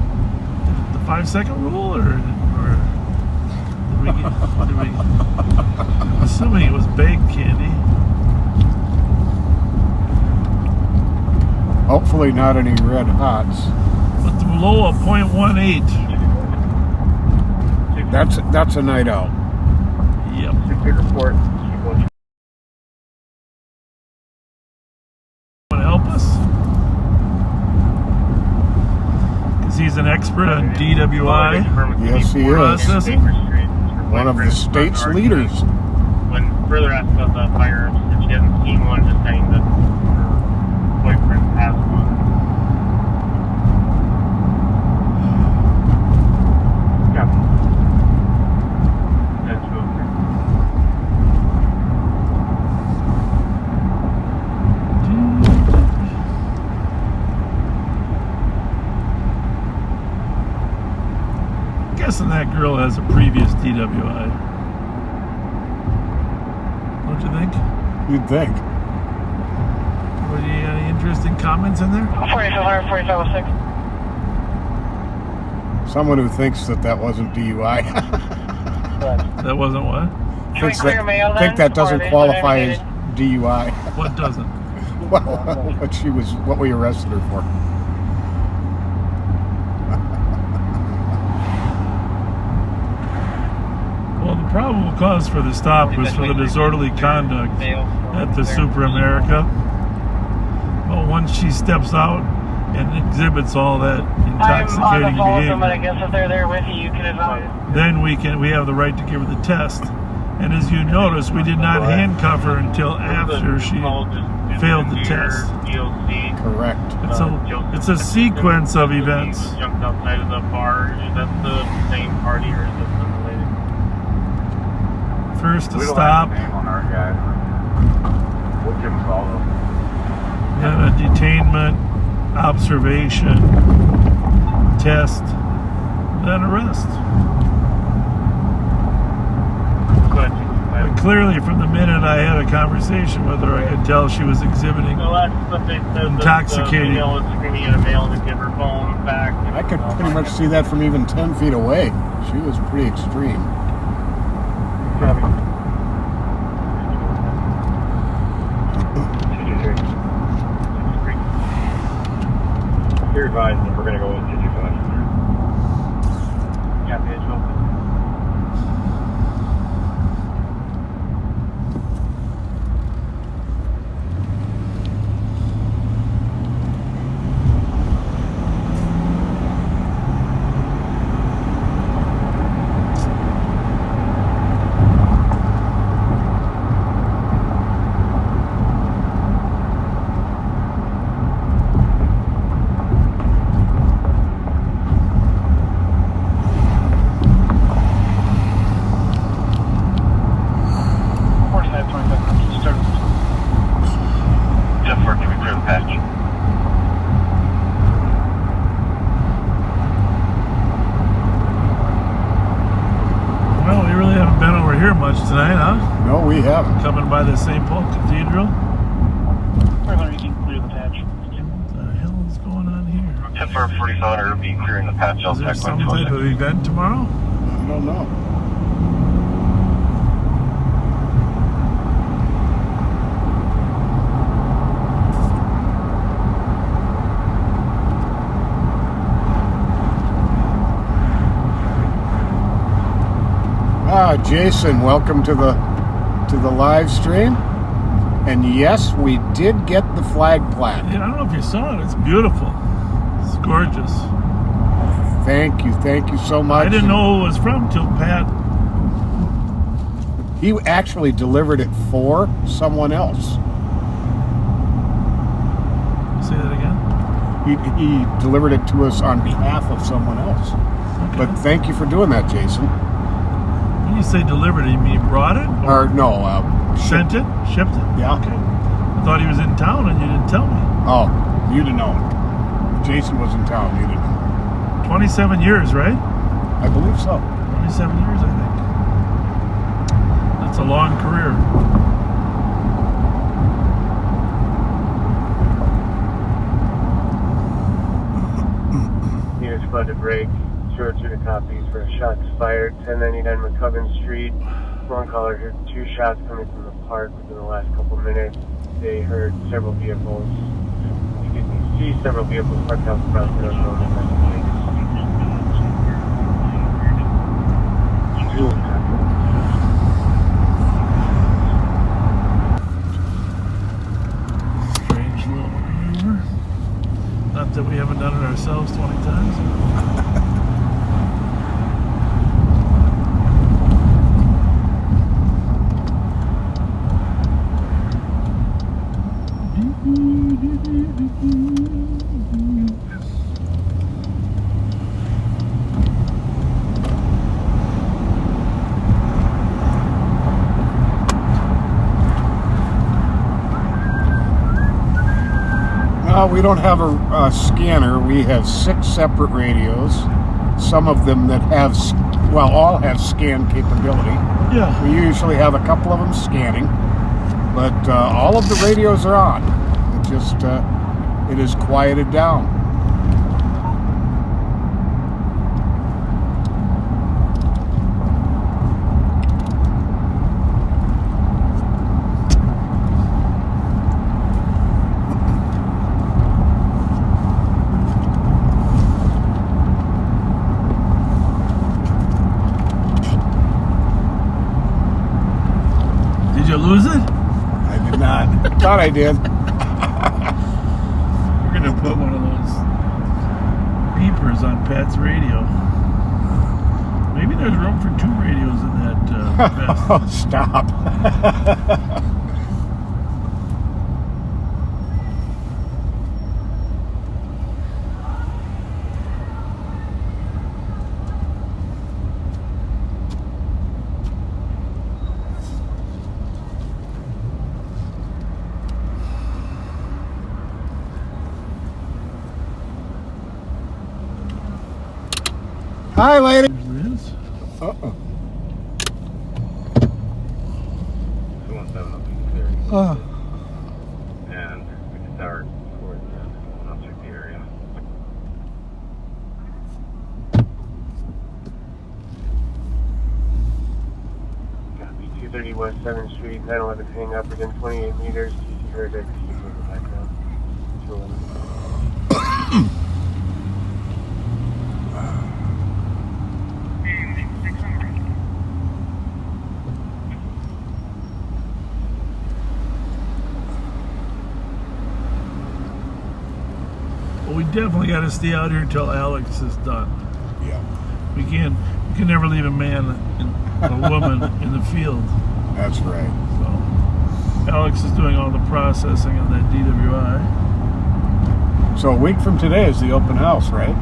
the 5-second rule, or did we I'm assuming it was baked candy. Hopefully not any red hots. But the low of 0.18. That's a night out. Yep. Report. Want to help us? Because he's an expert on DWI. Yes, he is. Processing. One of the state's leaders. When further asked about the firearms that she hasn't seen one, just saying that her boyfriend has one. Yeah. Guessing that girl has a previous DWI. Don't you think? You'd think. Any interesting comments in there? 4500, 4506. Someone who thinks that wasn't DUI. That wasn't what? think that doesn't qualify as DUI. What doesn't? What we arrested her for. Well, the probable cause for the stop was for the disorderly conduct at the Super America. Well, once she steps out and exhibits all that intoxicating behavior, I guess if they're there with you, you can advise. then we have the right to give her the test. And as you notice, we did not handcuff her until after she failed the test. Correct. It's a sequence of events. Jumped outside of the bar. Is that the same party or is it unrelated? First to stop, on our guy. We'll give him a call though. then a detainment, observation, test, then arrest. But clearly, from the minute I had a conversation with her, I could tell she was exhibiting intoxicating. The female was screaming at a male to give her phone back. I could pretty much see that from even 10 feet away. She was pretty extreme. You're advised that we're going to go with 225. Yeah, page open. hear much tonight, huh? No, we haven't. Coming by the St. Paul Cathedral. You can clear the patch. What the hell is going on here? 10 for 47 will be clearing the patch. Is there some type of event tomorrow? I don't know. Jason, welcome to the live stream. And yes, we did get the flag plaque. Yeah, I don't know if you saw it. It's beautiful. It's gorgeous. Thank you so much. I didn't know who it was from till Pat. He actually delivered it for someone else. Say that again? He delivered it to us on behalf of someone else. Okay. But thank you for doing that, Jason. When you say delivered, you mean brought it? Or no, sent it? Shipped it? Yeah. Okay. I thought he was in town and you didn't tell me. Oh, you'd have known. Jason was in town, you'd have known. 27 years, right? I believe so. 27 years, I think. That's a long career. Units flood to break. Short to the copies for shots fired. 1099 McCubbin Street. One caller heard 2 shots coming from the park within the last couple minutes. They heard several vehicles. See several vehicles parked out front of the building. Strange little maneuver. Not that we haven't done it ourselves 20 times. We don't have a scanner. We have 6 separate radios. Some of them that have, well, all have scan capability. Yeah. We usually have a couple of them scanning, but all of the radios are on. It just, it is quieted down. Did you lose it? I did not. Thought I did. We're gonna put one of those beepers on Pat's radio. Maybe there's room for 2 radios in that vest. Oh, stop. Hi, lady. There it is. Uh-oh. And we can start towards the object area. Copy. 230 West 7th Street, 911 hang up within 28 meters. TC heard it. TC in the background. 211. We definitely got to stay out here until Alex is done. Yeah. We can never leave a man and a woman in the field. That's right. So Alex is doing all the processing on that DWI. So a week from today is the open house, right?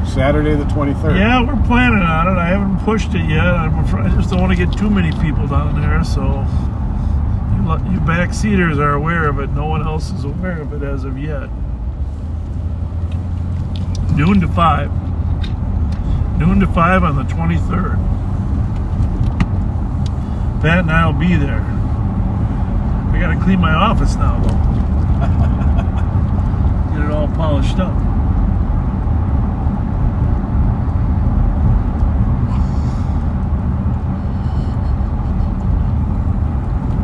Saturday the 23rd. Yeah, we're planning on it. I haven't pushed it yet. I just don't want to get too many people down there. So you backseaters are aware of it. No one else is aware of it as of yet. Noon to 5. Noon to 5 on the 23rd. Pat and I'll be there. I gotta clean my office now, though. Get it all polished up.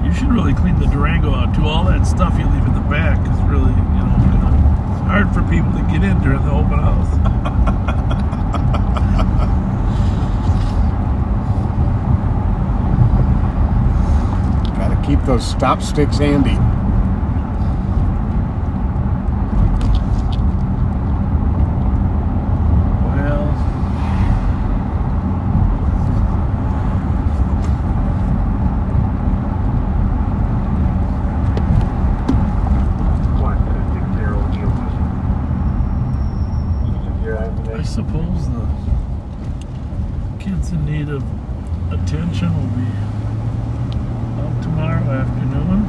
You should really clean the Durango out too. All that stuff you leave in the back is really, it's hard for people to get in during the open house. Keep those stop sticks handy. Well, I suppose the kids in need of attention will be tomorrow afternoon.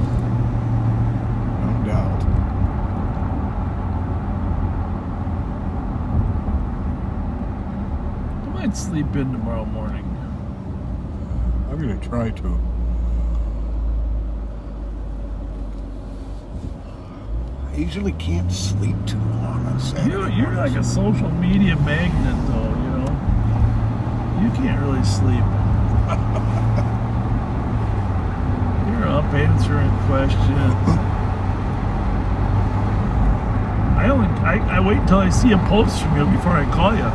No doubt. I might sleep in tomorrow morning. I'm going to try to. I usually can't sleep too long on Saturday. You're like a social media magnet, though, You can't really sleep. Up answering questions. I wait until I see a post from you before I call you.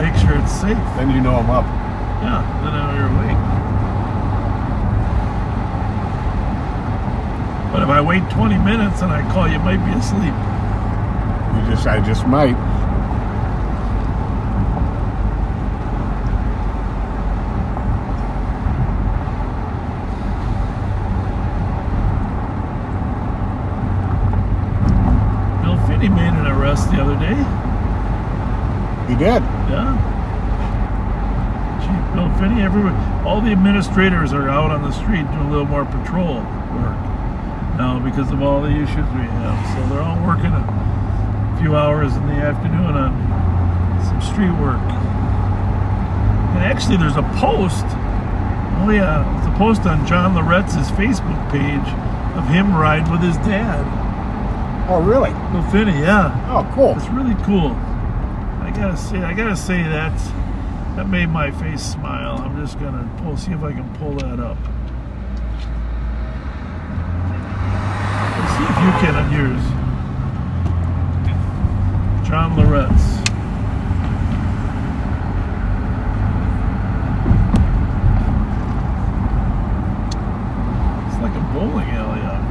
Make sure it's safe. Then you know I'm up. Yeah, then I know you're awake. But if I wait 20 minutes and I call you, might be asleep. I just might. He made an arrest the other day. He did? Yeah. Chief Bill Finney, all the administrators are out on the street doing a little more patrol work now because of all the issues we have. So they're all working a few hours in the afternoon on some street work. And actually there's a post, it's a post on John Loretz's Facebook page of him riding with his dad. Oh, really? Bill Finney, yeah. Oh, cool. It's really cool. I gotta say that made my face smile. I'm just gonna see if I can pull that up. Let's see if you can on yours. John Loretz. It's like a bowling alley out here.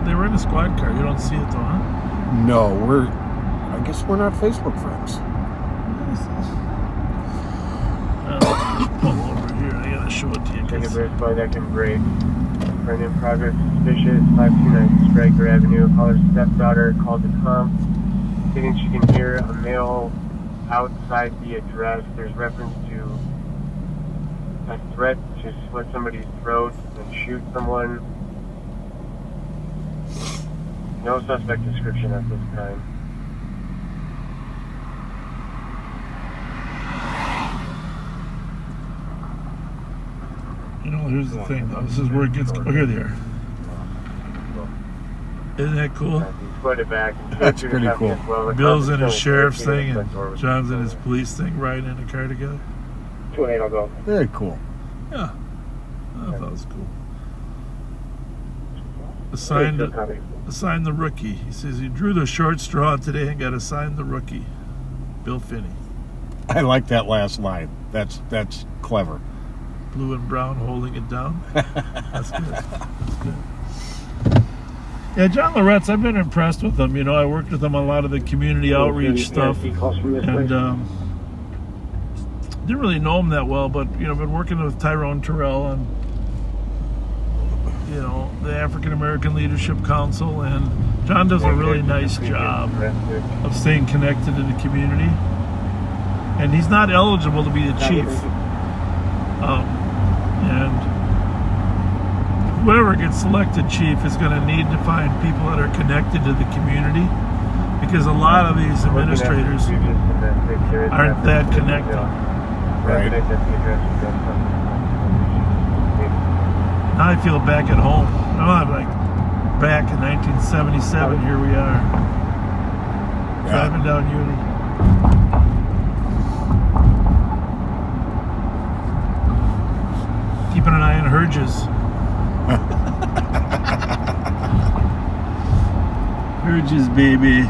They were in a squad car. You don't see it though, huh? No, I guess we're not Facebook friends. Pull over here. I gotta show it to you. Take a breath by that can break. Friend in progress, suspicious, 529 Stryker Avenue. Caller's stepdaughter called the comp, stating she can hear a male outside the address. There's reference to a threat to slit somebody's throat and shoot someone. No suspect description at this time. Here's the thing though. This is where it gets. Oh, here they are. Isn't that cool? That's pretty cool. Bill's in his sheriff's thing and John's in his police thing, riding in a car together. 2-8, I'll go. Very cool. Yeah. I thought it was cool. Assigned the rookie. He says he drew the short straw today and got assigned the rookie. Bill Finney. I like that last line. That's clever. Blue and brown holding it down. That's good. That's good. Yeah, John Loretz, I've been impressed with him. I worked with him on a lot of the community outreach stuff. And didn't really know him that well, but, I've been working with Tyrone Terrell on, the African American Leadership Council. And John does a really nice job of staying connected to the community. And he's not eligible to be the chief. And whoever gets selected chief is going to need to find people that are connected to the community, because a lot of these administrators aren't that connected. Right. Now I feel back at home. I'm like back in 1977. Here we are, driving down Uni. Keeping an eye on Herges. Herges, baby.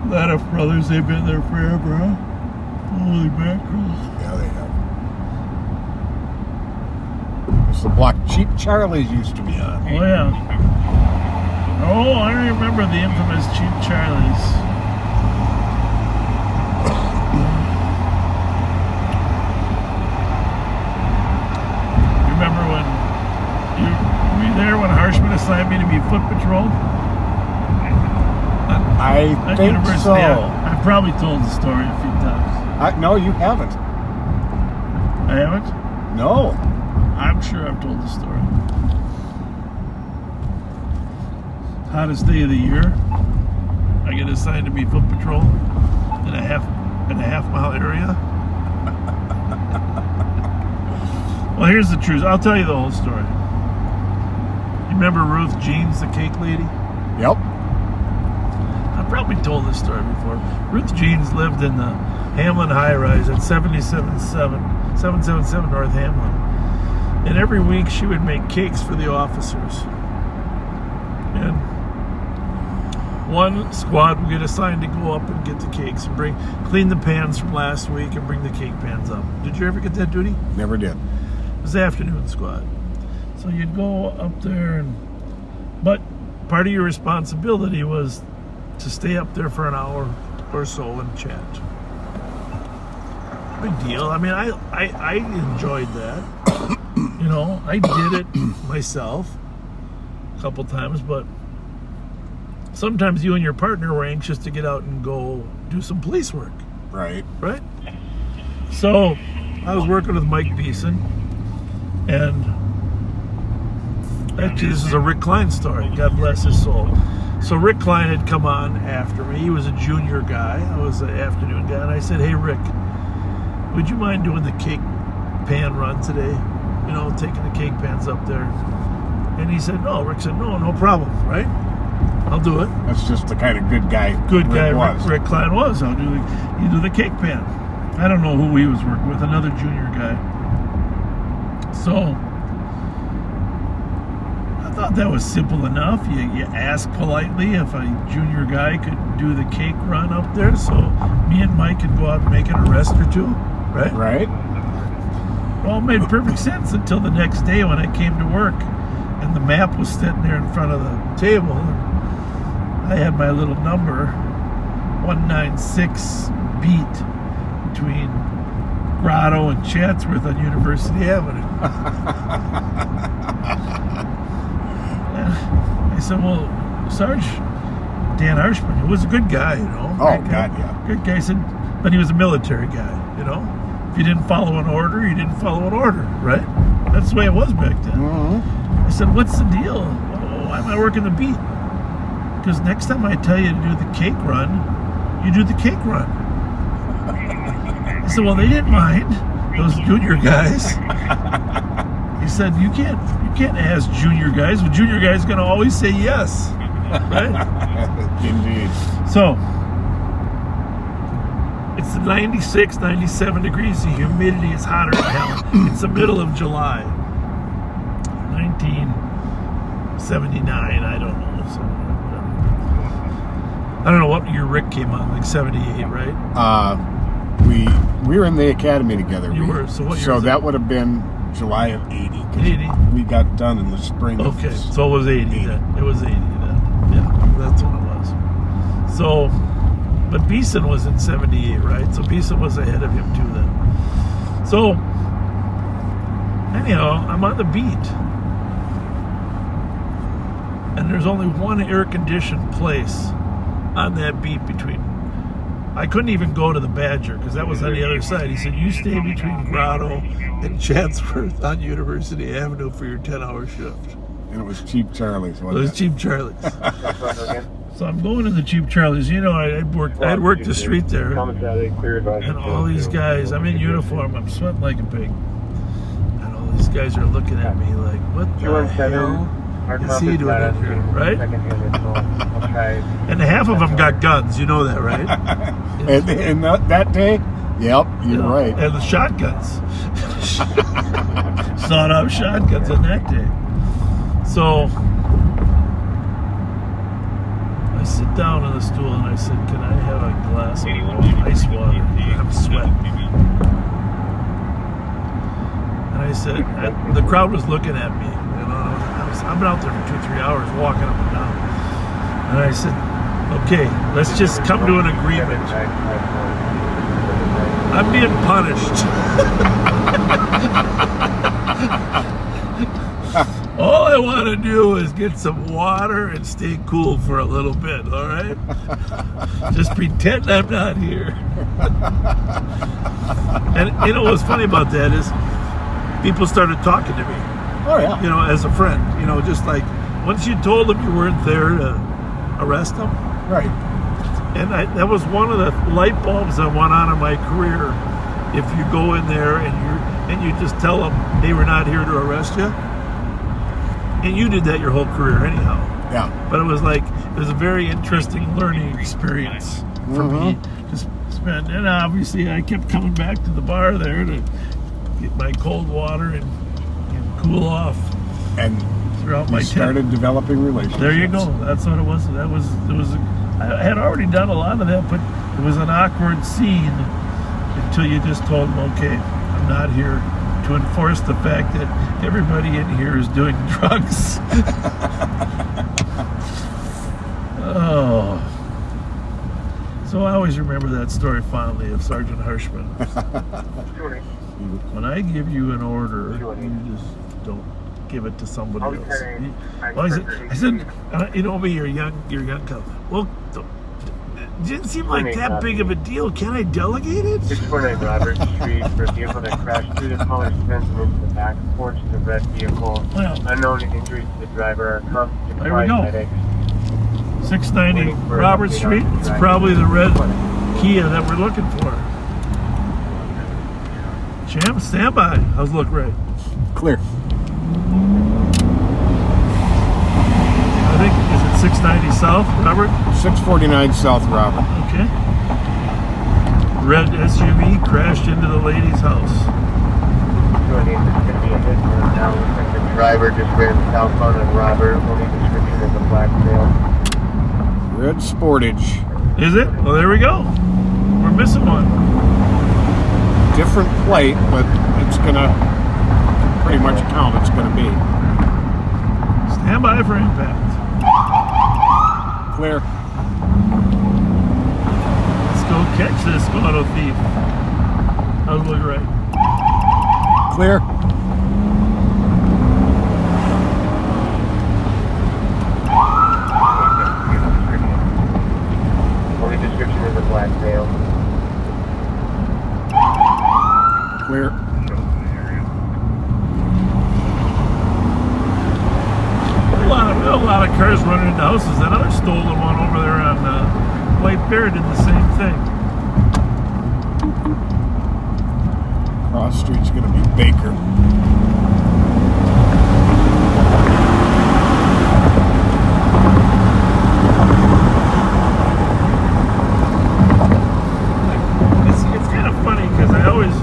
Laddiff brothers, they've been there forever, huh? Holy mackerel. Yeah, they have. It's the block Cheap Charlie's used to be on. Oh, yeah. Oh, I remember the infamous Cheap Charlie's. Remember when were you there when Harshman assigned me to be foot patrol? I think so. I've probably told the story a few times. No, you haven't. I haven't? No. I'm sure I've told the story. Hottest day of the year. I get assigned to be foot patrol in a half mile area. Well, here's the truth. I'll tell you the whole story. You remember Ruth Jeans, the cake lady? Yep. I've probably told this story before. Ruth Jeans lived in the Hamlin high-rise at 777 North Hamlin. And every week she would make cakes for the officers. And one squad would get assigned to go up and get the cakes and clean the pans from last week and bring the cake pans up. Did you ever get that duty? Never did. It was the afternoon squad. So you'd go up there but part of your responsibility was to stay up there for an hour or so and chat. Big deal. I mean, I enjoyed that. You know, I did it myself a couple times, but sometimes you and your partner were anxious to get out and go do some police work. Right. Right? So I was working with Mike Beeson, and actually this is a Rick Klein story. God bless his soul. So Rick Klein had come on after me. He was a junior guy. I was an afternoon guy. And I said, hey, Rick, would you mind doing the cake pan run today? You know, taking the cake pans up there. And he said, no. Rick said, no problem, right? I'll do it. That's just the kind of good guy Rick Klein was. You do the cake pan. I don't know who he was working with, another junior guy. So I thought that was simple enough. You ask politely if a junior guy could do the cake run up there, so me and Mike could go out and make an arrest or two, right? Right. Well, it made perfect sense until the next day when I came to work and the map was sitting there in front of the table. I had my little number, 196 beat between Grotto and Chatsworth on University Avenue. I said, well, Sarge Dan Harshman, he was a good guy, you know. Oh, God, yeah. Good guy. He said, but he was a military guy, you know. If you didn't follow an order, you didn't follow an order, right? That's the way it was back then. I said, what's the deal? Why am I working the beat? Because next time I tell you to do the cake run, you do the cake run. I said, well, they didn't mind, those junior guys. He said, you can't ask junior guys. The junior guy's going to always say yes, right? Indeed. So, it's 96, 97 degrees. The humidity is hotter than hell. It's the middle of July, 1979. I don't know. I don't know what year Rick came on, like 78, right? We were in the academy together. You were. So what year? So that would have been July of 80. 80. We got done in the spring. Okay, so it was 80 then. It was 80 then. Yeah, that's what it was. So, but Beeson was in 78, right? So Beeson was ahead of him too then. So Anyhow, I'm on the beat. And there's only one air-conditioned place on that beat between. I couldn't even go to the Badger because that was on the other side. He said, you stay between Grotto and Chatsworth on University Avenue for your 10-hour shift. And it was Cheap Charlie's, wasn't it? It was Cheap Charlie's. So I'm going to the Cheap Charlie's. You know, I'd worked the street there. And all these guys, I'm in uniform, I'm sweating like a pig. And all these guys are looking at me like, what the hell is he doing in here, right? And half of them got guns, you know that, right? and that day, yep, you're right. And the shotguns. Sawed-off shotguns on that day. So I sit down on the stool and I said, can I have a glass of ice water? I'm sweating. And I said, the crowd was looking at me. You know, I've been out there for 2-3 hours walking up and down. And I said, okay, let's just come to an agreement. I'm being punished. All I want to do is get some water and stay cool for a little bit, all right? Just pretend I'm not here. And you know what's funny about that is people started talking to me. Oh, yeah. You know, as a friend. You know, just like once you told them you weren't there to arrest them. Right. And that was one of the light bulbs that went on in my career. If you go in there and you just tell them they were not here to arrest you. And you did that your whole career anyhow. Yeah. But it was a very interesting learning experience for me to spend. And obviously I kept coming back to the bar there to get my cold water and cool off. And throughout my started developing relationships. There you go. That's what it was. I had already done a lot of that, but it was an awkward scene until you just told them, okay, I'm not here to enforce the fact that everybody in here is doing drugs. Oh. So I always remember that story fondly of Sergeant Harshman. When I give you an order, you just don't give it to somebody else. Well, I said, you know me, you're young cop. Well, it didn't seem like that big of a deal. Can I delegate it? 649 Robert Street for a vehicle that crashed through the collar fence and into the back porch of the red vehicle. Well, unknown injuries to the driver are compensated there by we go. medics. 690 Robert Street. It's probably the red Kia that we're looking for. Champ, stand by. How's the look, Ray? Clear. I think, is it 690 South, Robert? 649 South, Robert. Okay. Red SUV crashed into the lady's house. Now looks like the driver just ran southbound on Robert. Only description is a black male. Red Sportage. Is it? Well, there we go. We're missing one. Different plate, but it's gonna pretty much count. It's gonna be. Stand by for impact. Clear. Let's go catch this auto thief. How's it look right? Clear. Only description is a black male. Clear. A lot of cars running into houses. That other stolen one over there on White Bear did the same thing. Cross Street's going to be Baker. It's kind of funny because I always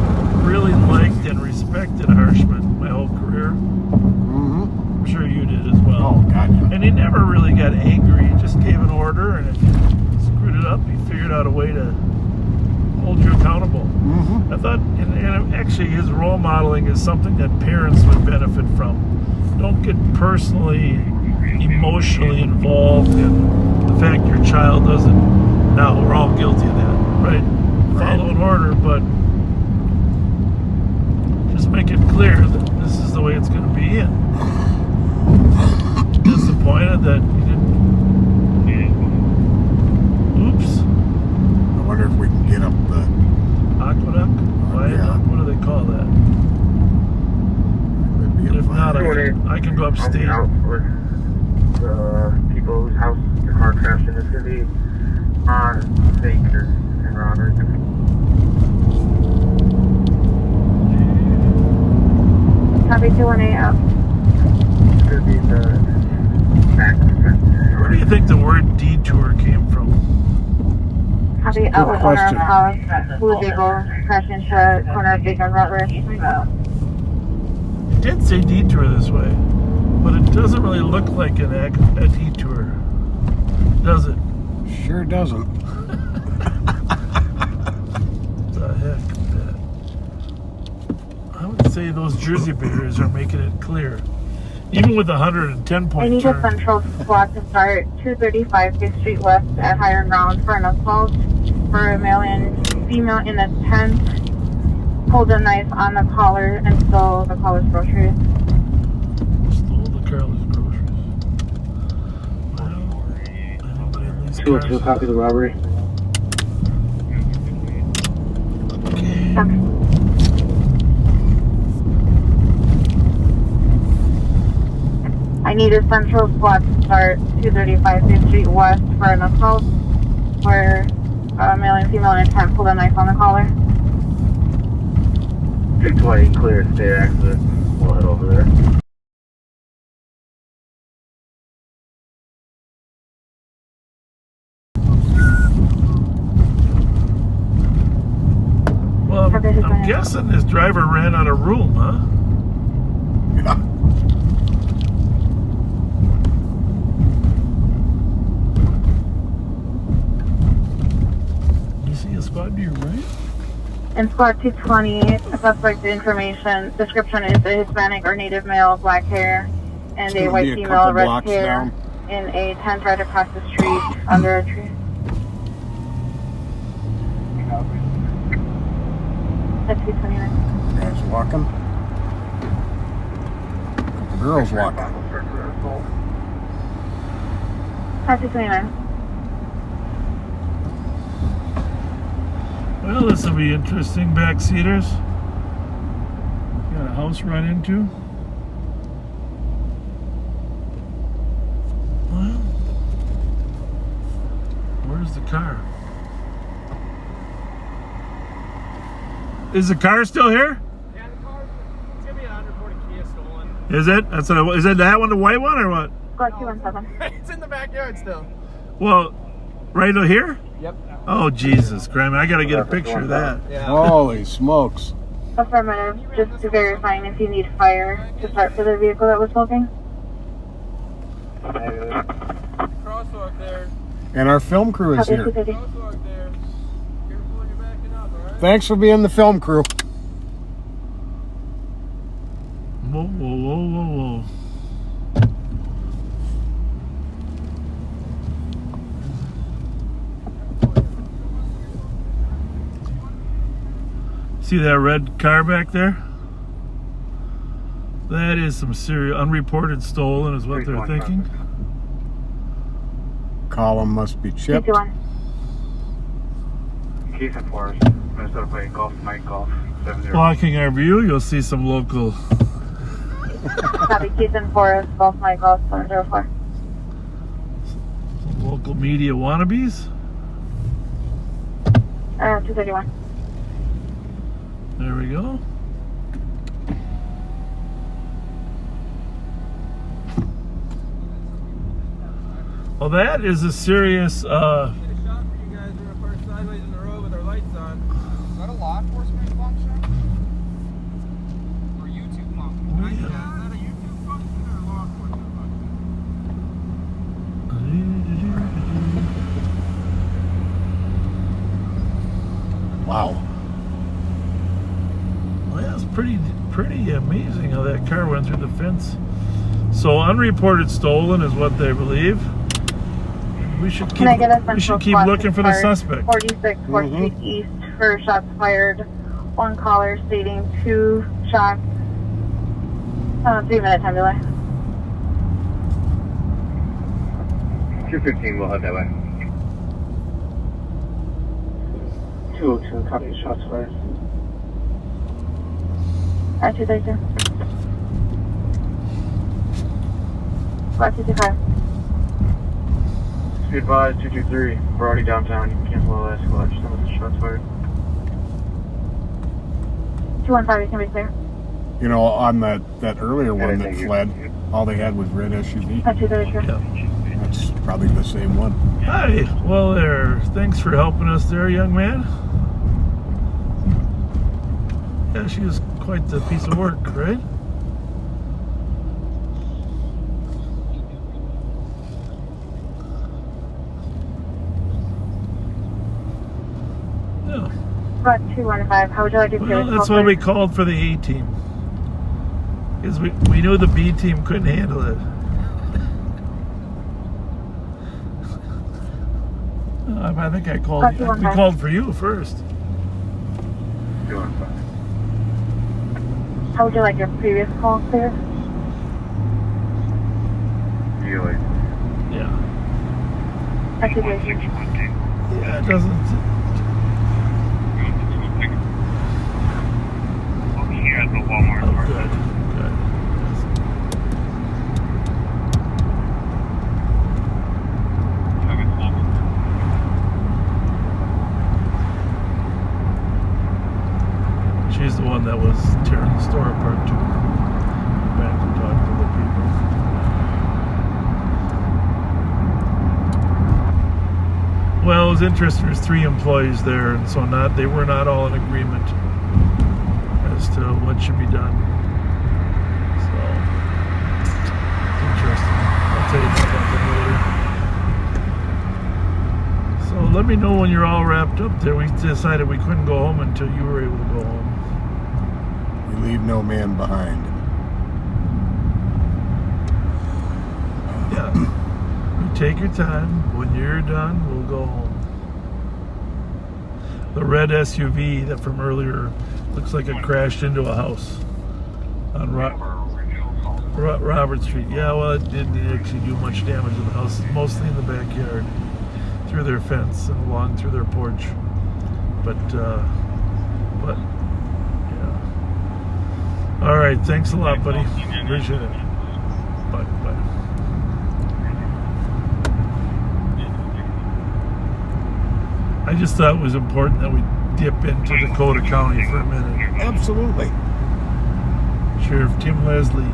really liked and respected Harshman my whole career. I'm sure you did as well. Oh, God. And he never really got angry. He just gave an order, and if you screwed it up, he figured out a way to hold you accountable. I thought, and actually his role modeling is something that parents would benefit from. Don't get personally, emotionally involved in the fact your child doesn't. Now, we're all guilty of that, right? Follow an order, but just make it clear that this is the way it's going to be. And disappointed that he didn't. Oops. I wonder if we can get up the aqueduct. What do they call that? If not, I can go upstate. Out with the people whose house the car crashed in the city on Baker and Robert. Copy 218 up. Could be the back. Where do you think the word detour came from? Copy outlet owner of the house who was able to crash into a corner of Baker and Robert. It did say detour this way, but it doesn't really look like a detour, does it? Sure doesn't. What the heck is that? I would say those Jersey barriers are making it clear. Even with the 110 point I need turn. a central squad to start 235 5th Street West at higher ground for an assault for a male and female in a tent. Pulled a knife on the collar and stole the collar's groceries. Stole the collar's groceries. Wow. Anybody in these cars? 202, copy the robbery. Okay. I need a central squad to start 235 5th Street West for an assault where a male and female in a tent pulled a knife on the collar. 220, clear state accident. We'll head over there. Well, I'm guessing this driver ran out of room, huh? Yeah. You see a spot to your right? In squad 220, suspect information description is a Hispanic or native male, black hair, and a white female, red hair, in a tent right across the street under a tree. That's 229. Guys walking. Girls walking. That's 229. Well, this will be interesting. Backseaters. Got a house run into. Well, where's the car? Is the car still here? Yeah, the car. It's gonna be an underreported Kia stolen. Is it? Is it that one, the white one, or what? Squad 217. It's in the backyard still. Well, right over here? Yep. Oh, Jesus Christ. I got to get a picture of that. Yeah. Holy smokes. Affirmative. Just to verifying if you need fire to start for the vehicle that was smoking. Crosswalk there. And our film crew is here. Crosswalk there. Careful when you're backing up, alright? Thanks for being the film crew. Whoa, whoa, whoa, whoa, whoa. See that red car back there? That is some serious unreported stolen is what they're thinking. Column must be chipped. Keith and Forest, Minnesota plate, Golf, Mike Golf, 70. Blocking our view, you'll see some local. Copy, Keith and Forest, Golf, Mike Golf, 704. Some local media wannabes. 231. There we go. Well, that is a serious. Get a shot for you guys. We're gonna park sideways in the road with our lights on. Is that a law enforcement function? Or YouTube function? Oh, yeah. Is that a YouTube function or a law enforcement function? Wow. Well, that's pretty amazing how that car went through the fence. So unreported stolen is what they believe. We should keep looking for the suspect. 46 4th Street East for shots fired. One caller stating 2 shots 3-minute time delay. 215, we'll head that way. 202, copy, shots fired. 232. 225. Be advised, 223, we're already downtown. You can cancel all that squad. Just with the shots fired. 215, you can be clear. You know, on that earlier one that fled, all they had was red SUV. 233. That's probably the same one. Hi. Well, there. Thanks for helping us there, young man. Yeah, she was quite the piece of work, right? Yeah. About 215, how would you like to do Well, that's why we called for the A team. Because we knew the B team couldn't handle it. I think I called. We called for you first. How would you like your previous call cleared? Yeah. Activation. Yeah, it doesn't. Here at the Walmart. Oh, good. She's the one that was tearing the store apart too. Back to talk to the people. Well, it was interesting. There's 3 employees there, and so they were not all in agreement as to what should be done. So it's interesting. I'll tell you about that later. So let me know when you're all wrapped up there. We decided we couldn't go home until you were able to go home. Leave no man behind. Yeah. You take your time. When you're done, we'll go home. The red SUV that from earlier looks like it crashed into a house on Robert Street. Yeah, well, it didn't actually do much damage to the house. It's mostly in the backyard, through their fence and along through their porch. But all right, thanks a lot, buddy. Appreciate it. Bye. I just thought it was important that we dip into Dakota County for a minute. Absolutely. Sheriff Tim Leslie.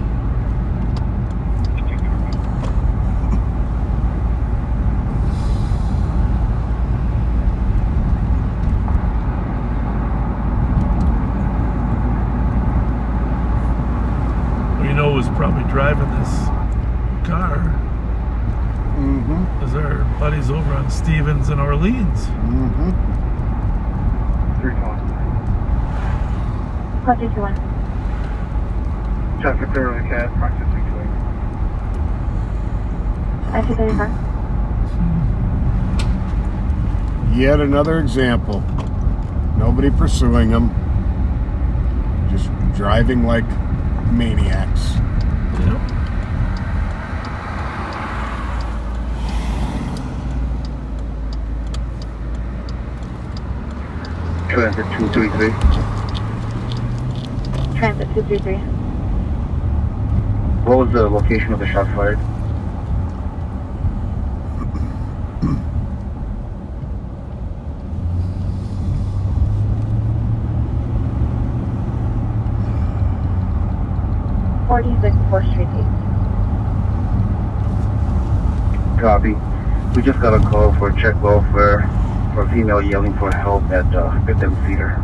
Was probably driving this car. As our buddies over on Stevens and Orleans. 221. Traffic clear on the cat, practice 235. Yet another example. Nobody pursuing them. Just driving like maniacs. Yep. Transit 233. Transit 233. What was the location of the shots fired? Fourth Street 8. Copy. We just got a call for check welfare for a female yelling for help at 5th and Cedar.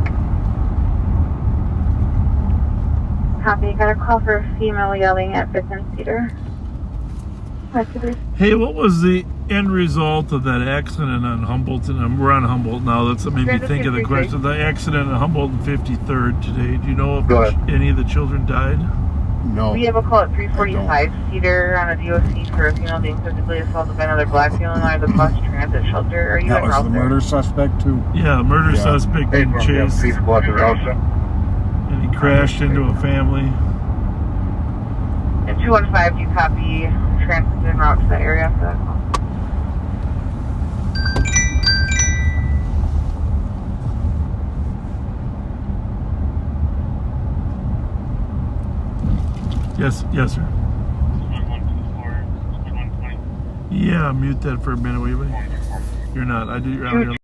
Copy. Got a call for a female yelling at 5th and Cedar. Hey, what was the end result of that accident on Humboldt? And we're on Humboldt now. That's what made me think of the question. The accident on Humboldt and 53rd today. Do you know if any of the children died? No. We have a call at 345 Cedar on a DOC for a female being physically assaulted by another black female in the bus transit shelter. Are you that was the murder suspect too? Yeah, murder suspect being chased. And he crashed into a family. And 215, do you copy transit en route to that area after that call? Yes, sir. Yeah, mute that for a minute, will you? You're not. I do. You're out here.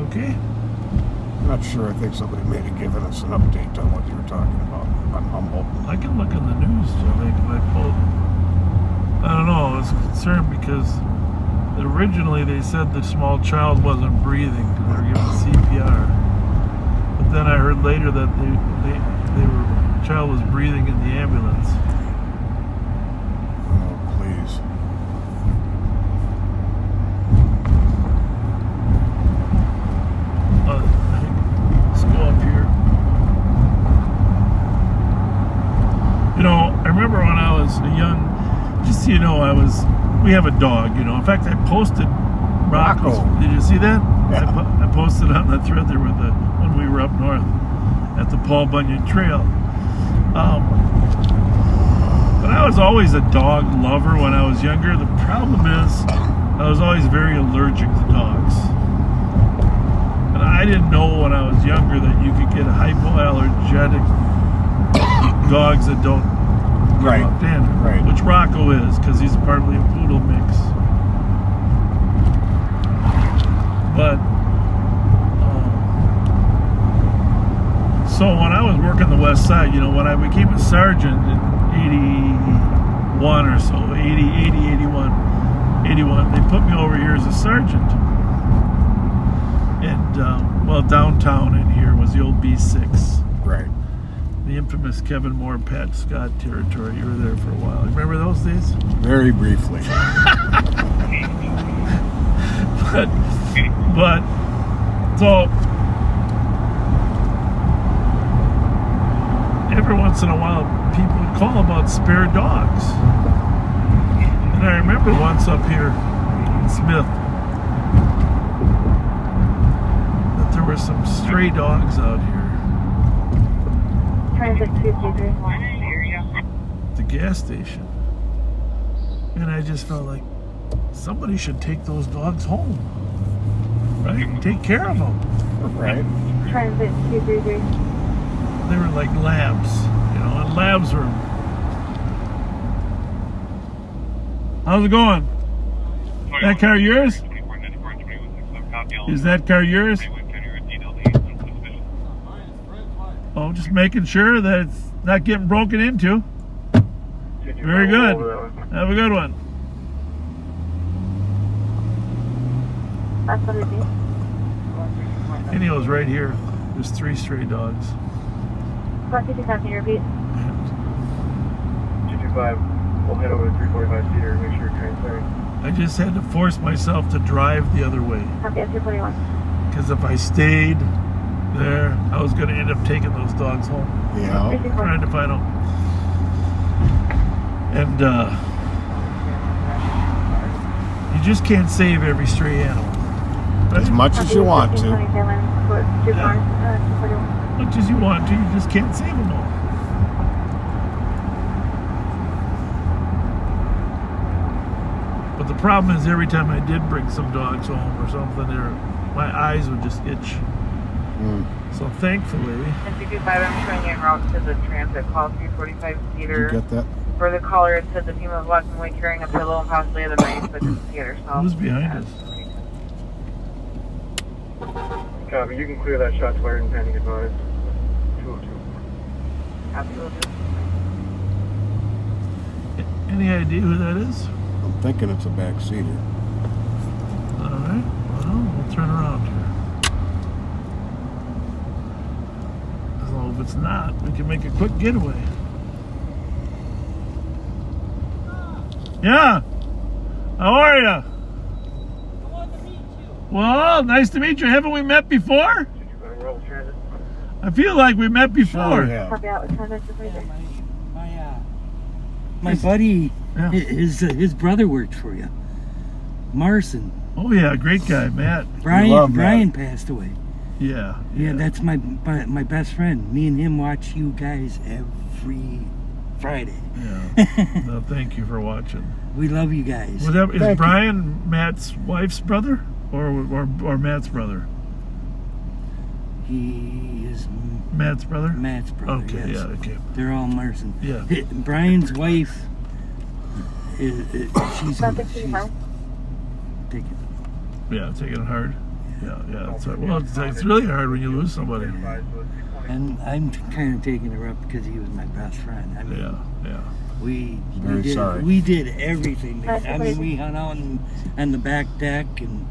Okay. I'm not sure. I think somebody may have given us an update on what you were talking about on Humboldt. I can look in the news. I don't know. I was concerned because originally they said the small child wasn't breathing because they were giving CPR. But then I heard later that the child was breathing in the ambulance. Oh, please. Let's go up here. You know, I remember when I was a young, just so you know, we have a dog, you know. In fact, I posted Rocco's. Did you see that? Yeah. I posted on the thread there with when we were up north at the Paul Bunyan Trail. But I was always a dog lover when I was younger. The problem is I was always very allergic to dogs. And I didn't know when I was younger that you could get hypoallergenic dogs that don't Right. Right. Which Rocco is, because he's partly a poodle mix. But so when I was working the West Side, you know, when I became a sergeant in 81 or so, 81, they put me over here as a sergeant. And well, downtown in here was the old B6. Right. The infamous Kevin Moore, Pat Scott territory. You were there for a while. Remember those days? Very briefly. but so every once in a while people would call about spare dogs. And I remember once up here in Smith that there were some stray dogs out here. The gas station. And I just felt like somebody should take those dogs home. Right? Take care of them. Right. Transit 233. They were like labs, you know, and labs were. How's it going? That car yours? Is that car yours? Oh, just making sure that it's not getting broken into. Very good. Have a good one. Inio's right here. There's 3 stray dogs. Can you repeat? 225, we'll head over to 345 Cedar, make sure you're transferring. I just had to force myself to drive the other way. Copy, 241. Because if I stayed there, I was going to end up taking those dogs home. Yeah. Trying to find them. And you just can't save every stray animal. Right? As much as you want to. As much as you want to, you just can't save them all. But the problem is every time I did bring some dogs home or something, my eyes would just itch. So thankfully... 55, I'm showing en route to the transit call 345 seater. You get that? For the caller, it said the female was walking away carrying a pillow and possibly other knife, but didn't see it herself. Who's behind us? Copy, you can clear that shot wire and pending advice. 202. Absolutely. Any idea who that is? I'm thinking it's a back seater. Alright, well, we'll turn around here. As long as it's not, we can make a quick getaway. Yeah! How are ya? Well, nice to meet you. Haven't we met before? I feel like we met before. My buddy, his brother worked for you, Marson. Oh yeah, great guy, Matt. Brian passed away. Yeah. Yeah, that's my best friend. Me and him watch you guys every Friday. Yeah. No, thank you for watching. We love you guys. Is Brian Matt's wife's brother or Matt's brother? He is Matt's brother? Matt's brother. Okay, yes. yeah, okay. They're all Marson. Yeah. Brian's wife she's taking. Yeah, taking it hard. Yeah. Well, it's really hard when you lose somebody. And I'm kind of taking it rough because he was my best friend. I mean, yeah. We did everything. I mean, we hung out on the back deck and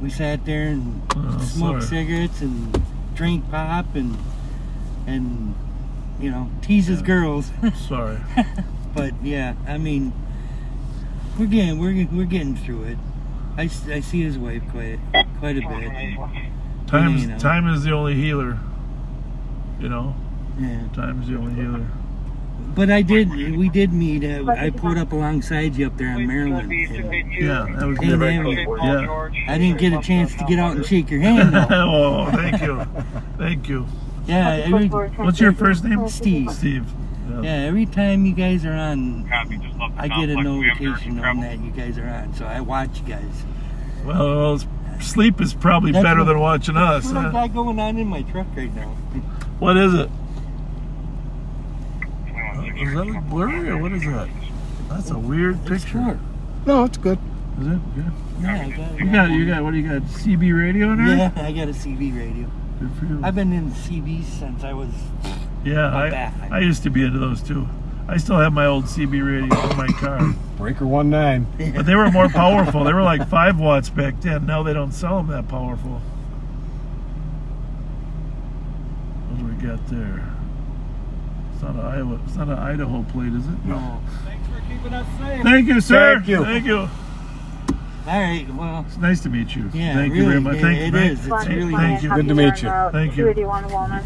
we sat there and smoked cigarettes and drank pop and you know, teases girls. Sorry. But yeah, I mean, we're getting through it. I see his wife quite a bit. Time is the only healer. You know? Yeah. Time's the only healer. But we did meet. I pulled up alongside you up there on Maryland. Yeah, that was good. Yeah. I didn't get a chance to get out and shake your hand though. Oh, thank you. Thank you. Yeah. What's your first name? Steve. Steve. Yeah, every time you guys are on, I get a notification on that you guys are on, so I watch you guys. Well, sleep is probably better than watching us. That's what I got going on in my truck right now. What is it? Is that like blurry or what is that? That's a weird picture. No, it's good. Is it? Yeah, I got it. You got what do you got? CB radio in there? Yeah, I got a CB radio. Good for you. I've been in CBs since I was. Yeah, I used to be into those too. I still have my old CB radio in my car. Breaker 19. But they were more powerful. They were like 5 watts back then. Now they don't sell them that powerful. What do we got there? It's not an Idaho plate, is it? No. Thanks for keeping us safe. Thank you, sir. Thank you. All right, well. It's nice to meet you. Yeah, Thank really, you very much. It is. It's really thank you. Good to meet you. Thank you.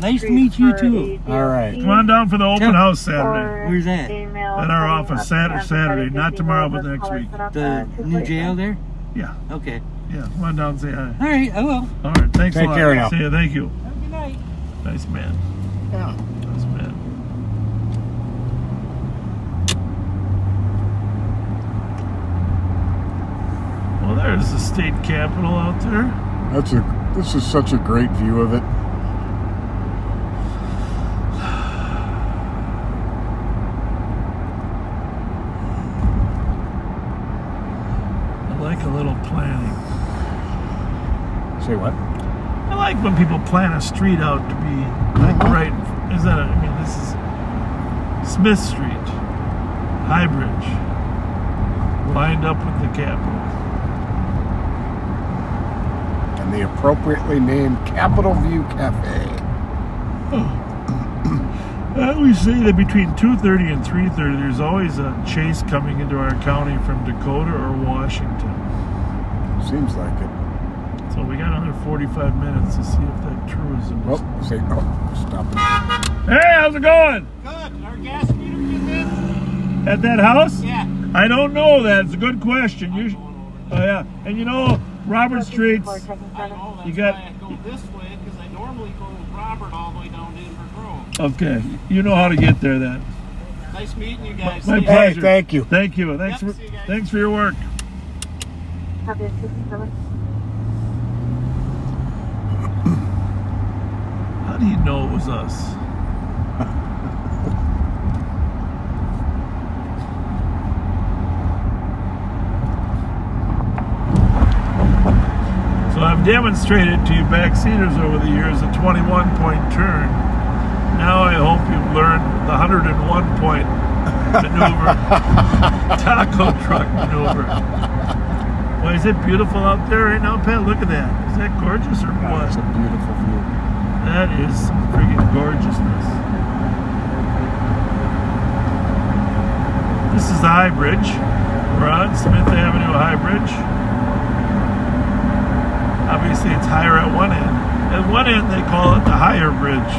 Nice to meet you too. All right. Come on down for the open house Saturday. Where's that? At our office, Saturday. Not tomorrow, but next week. The new jail there? Yeah. Okay. Yeah, come on down and say hi. All right, I will. All right, thanks a lot. Take care now. See you, thank you. Have a good night. Nice man. Yeah. Nice man. Well, there's the state capitol out there. This is such a great view of it. I like a little planning. Say what? I like when people plan a street out to be like right. Is that? I mean, this is Smith Street, High Bridge, lined up with the Capitol. And the appropriately named Capitol View Cafe. We say that between 2:30 and 3:30, there's always a chase coming into our county from Dakota or Washington. Seems like it. So we got another 45 minutes to see if that tourism is... Stop it. Hey, how's it going? Good. Our gas meter is in? At that house? Yeah. I don't know that. It's a good question. Oh, yeah. And you know, Robert Street's... I know, that's why I go this way, because I normally go with Robert all the way down to Inver Grove. Okay. You know how to get there then. Nice meeting you guys. My Hey, pleasure. thank you. Thank you. Thanks for your work. Copy 267. How do you know it was us? So I've demonstrated to you backseaters over the years a 21-point turn. Now I hope you've learned the 101-point maneuver, taco truck maneuver. Well, is it beautiful out there right now, Pat? Look at that. Is that gorgeous or what? It's a beautiful view. That is some freaking gorgeousness. This is the High Bridge. We're on Smith Avenue High Bridge. Obviously, it's higher at one end. At one end, they call it the Higher Bridge.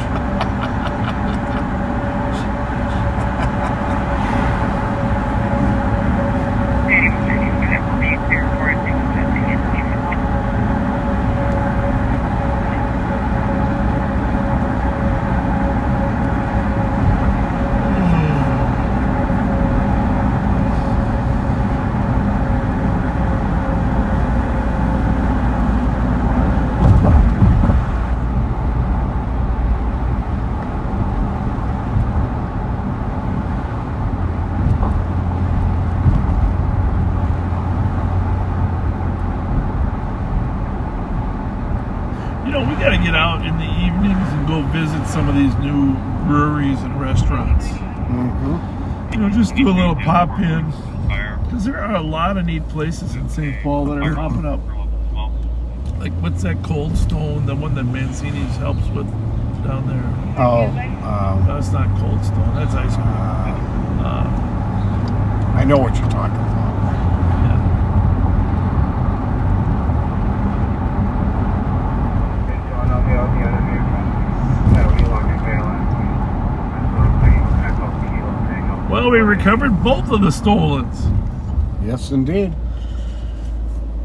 We got to get out in the evenings and go visit some of these new breweries and restaurants. Just do a little pop in, because there are a lot of neat places in St. Paul that are popping up. Like, what's that Cold Stone, the one that Mancini helps with down there? No, it's not Cold Stone. That's ice cream. I know what you're talking about. Well, we recovered both of the stolens. Yes, indeed.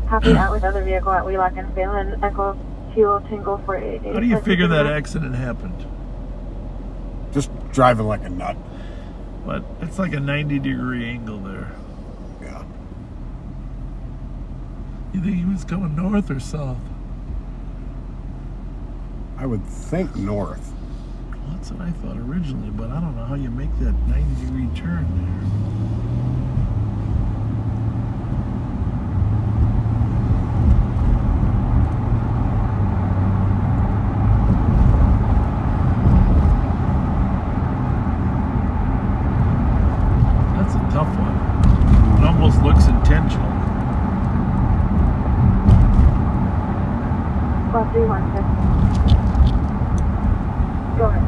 Copy out with other vehicle at Wheelock and Phelan. Echo Kilo Tango 488. How do you figure that accident happened? Just driving like a nut. But it's like a 90-degree angle there. Yeah. You think he was coming north or south? I would think north. Well, that's what I thought originally, but I don't know how you make that 90-degree turn there. That's a tough one. It almost looks intentional. Well, 316. Go ahead.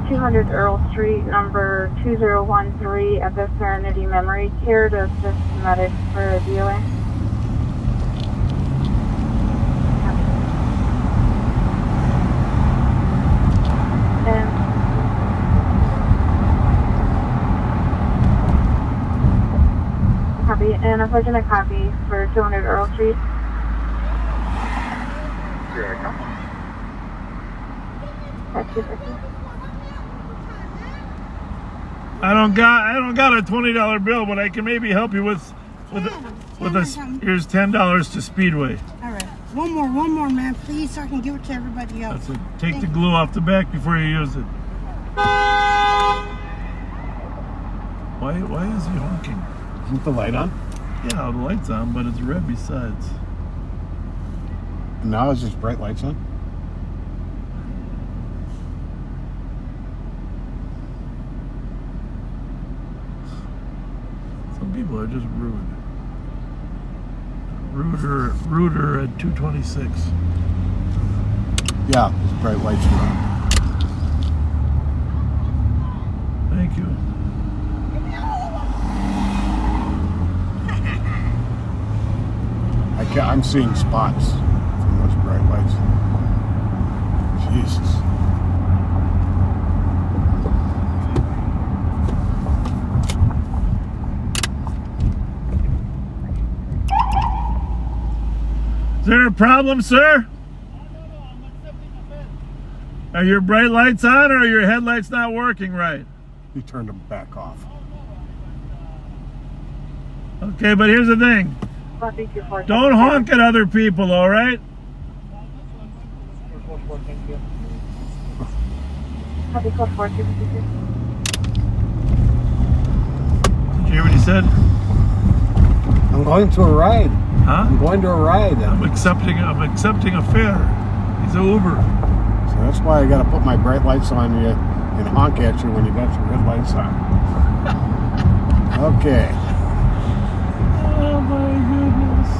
200 Earl Street, number 2013 at the Serenity Memory Care to assist medics for a DOA. Copy, and I'm pushing a copy for 200 Earl Street. Here I come. I don't got a $20 bill, but I can maybe help you with here's $10 to Speedway. All right, one more, man, please, so I can give it to everybody else. That's it. Take the glue off the back before you use it. Why is he honking? Isn't the light on? Yeah, the light's on, but it's red besides. Now is this bright lights on? Some people are just rude. Ruder at 226. Yeah, this bright lights are on. Thank you. I'm seeing spots from those bright lights. Jesus. Is there a problem, sir? Are your bright lights on, or are your headlights not working right? He turned them back off. Okay, but here's the thing. Don't honk at other people, all right? Copy code 4, 252. Did you hear what he said? I'm going to a ride. Huh? I'm going to a ride. I'm accepting a fare. He's an Uber. So that's why I got to put my bright lights on you and honk at you when you got your red lights on. Okay. Oh my goodness.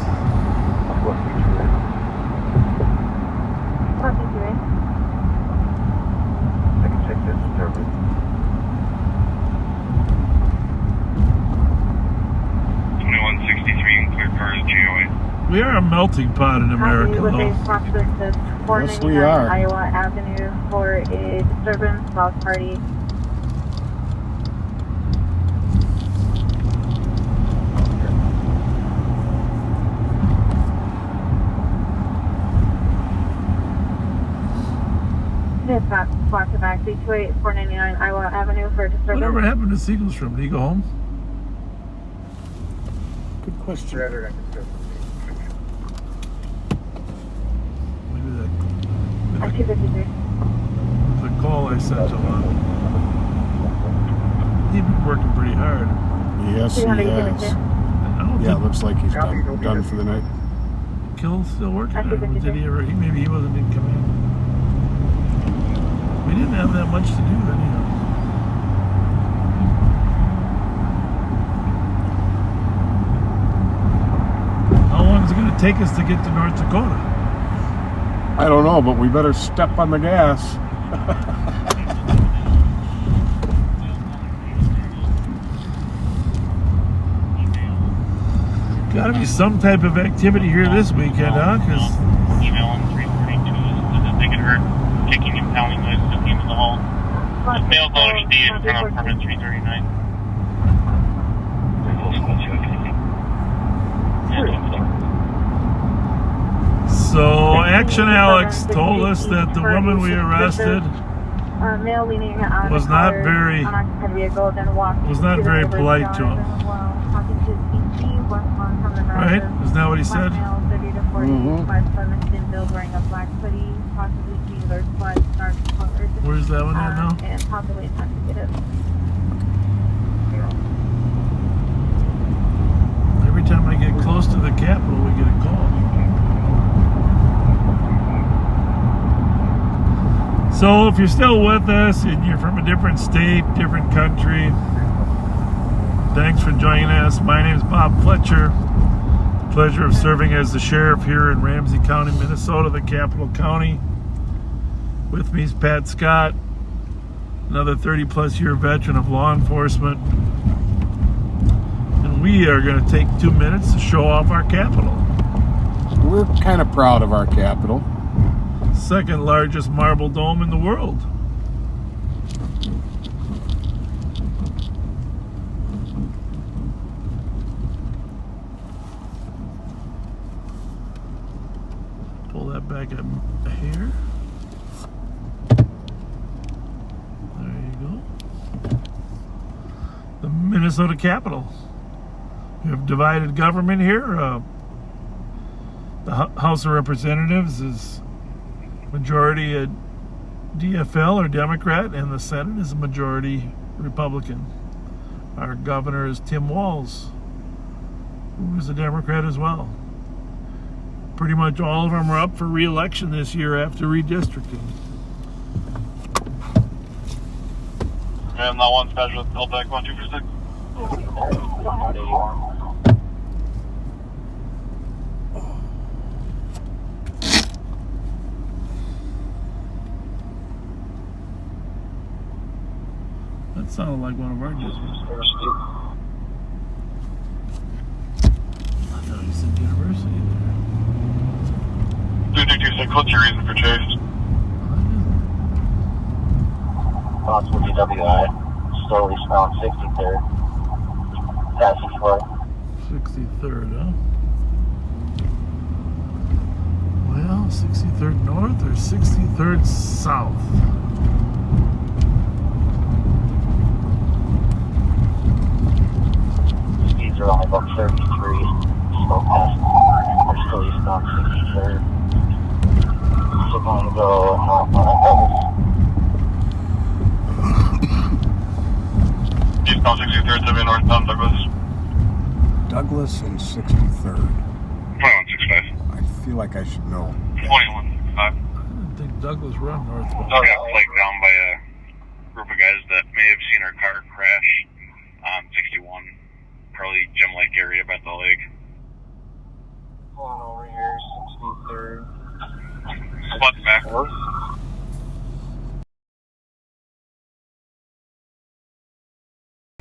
I can check this service. We are a melting pot in America, though. Yes, we are. Iowa Avenue for a disturbance, block party. Dispatch, block to back, 228, 499 Iowa Avenue for a disturbance. Whatever happened to Seaglestrom? Did he go home? Good question. Maybe that. The call I sent to him. He's been working pretty hard. Yes, he has. Yeah, it looks like he's done for the night. Kill's still working. Did he ever? Maybe he wasn't in command. We didn't have that much to do anyhow. How long is it going to take us to get to North Dakota? I don't know, but we better step on the gas. Got to be some type of activity here this weekend, huh? Because email on 342 that they could hurt kicking and pounding noise at the end of the hall. The mail voters D in front of permit 339. So, Action Alex told us that the woman we arrested was not very polite to him. Right? Isn't that what he said? Where's that one at now? Every time I get close to the Capitol, we get a call. So if you're still with us and you're from a different state, different country, thanks for joining us. My name is Bob Fletcher. Pleasure of serving as the sheriff here in Ramsey County, Minnesota, the capital county. With me is Pat Scott, another 30-plus year veteran of law enforcement. And we are going to take 2 minutes to show off our Capitol. We're kind of proud of our Capitol. Second largest marble dome in the world. Pull that back a hair. There you go. The Minnesota Capitol. We have divided government here. The House of Representatives is majority a DFL or Democrat, and the Senate is a majority Republican. Our governor is Tim Walz, who is a Democrat as well. Pretty much all of them are up for re-election this year after redistricting. And that one specialist held back 1246. That sounded like one of our guys. I thought he said university there. 2226, what's your reason for chase? Possible DWI, slowly found 63rd. Passing for 63rd, huh? Well, 63rd North or 63rd South? are only about 33, still past the mark. We're still eastbound 63rd. Still going to go northbound Douglas. Eastbound 63rd, 7 northbound Douglas. Douglas and 63rd. 2165. I feel like I should know. 2165. I didn't think Douglas run northbound. I got flagged down by a group of guys that may have seen our car crash on 61. Probably Gem Lake area by the lake. Pulling over here, 63rd. Spot back.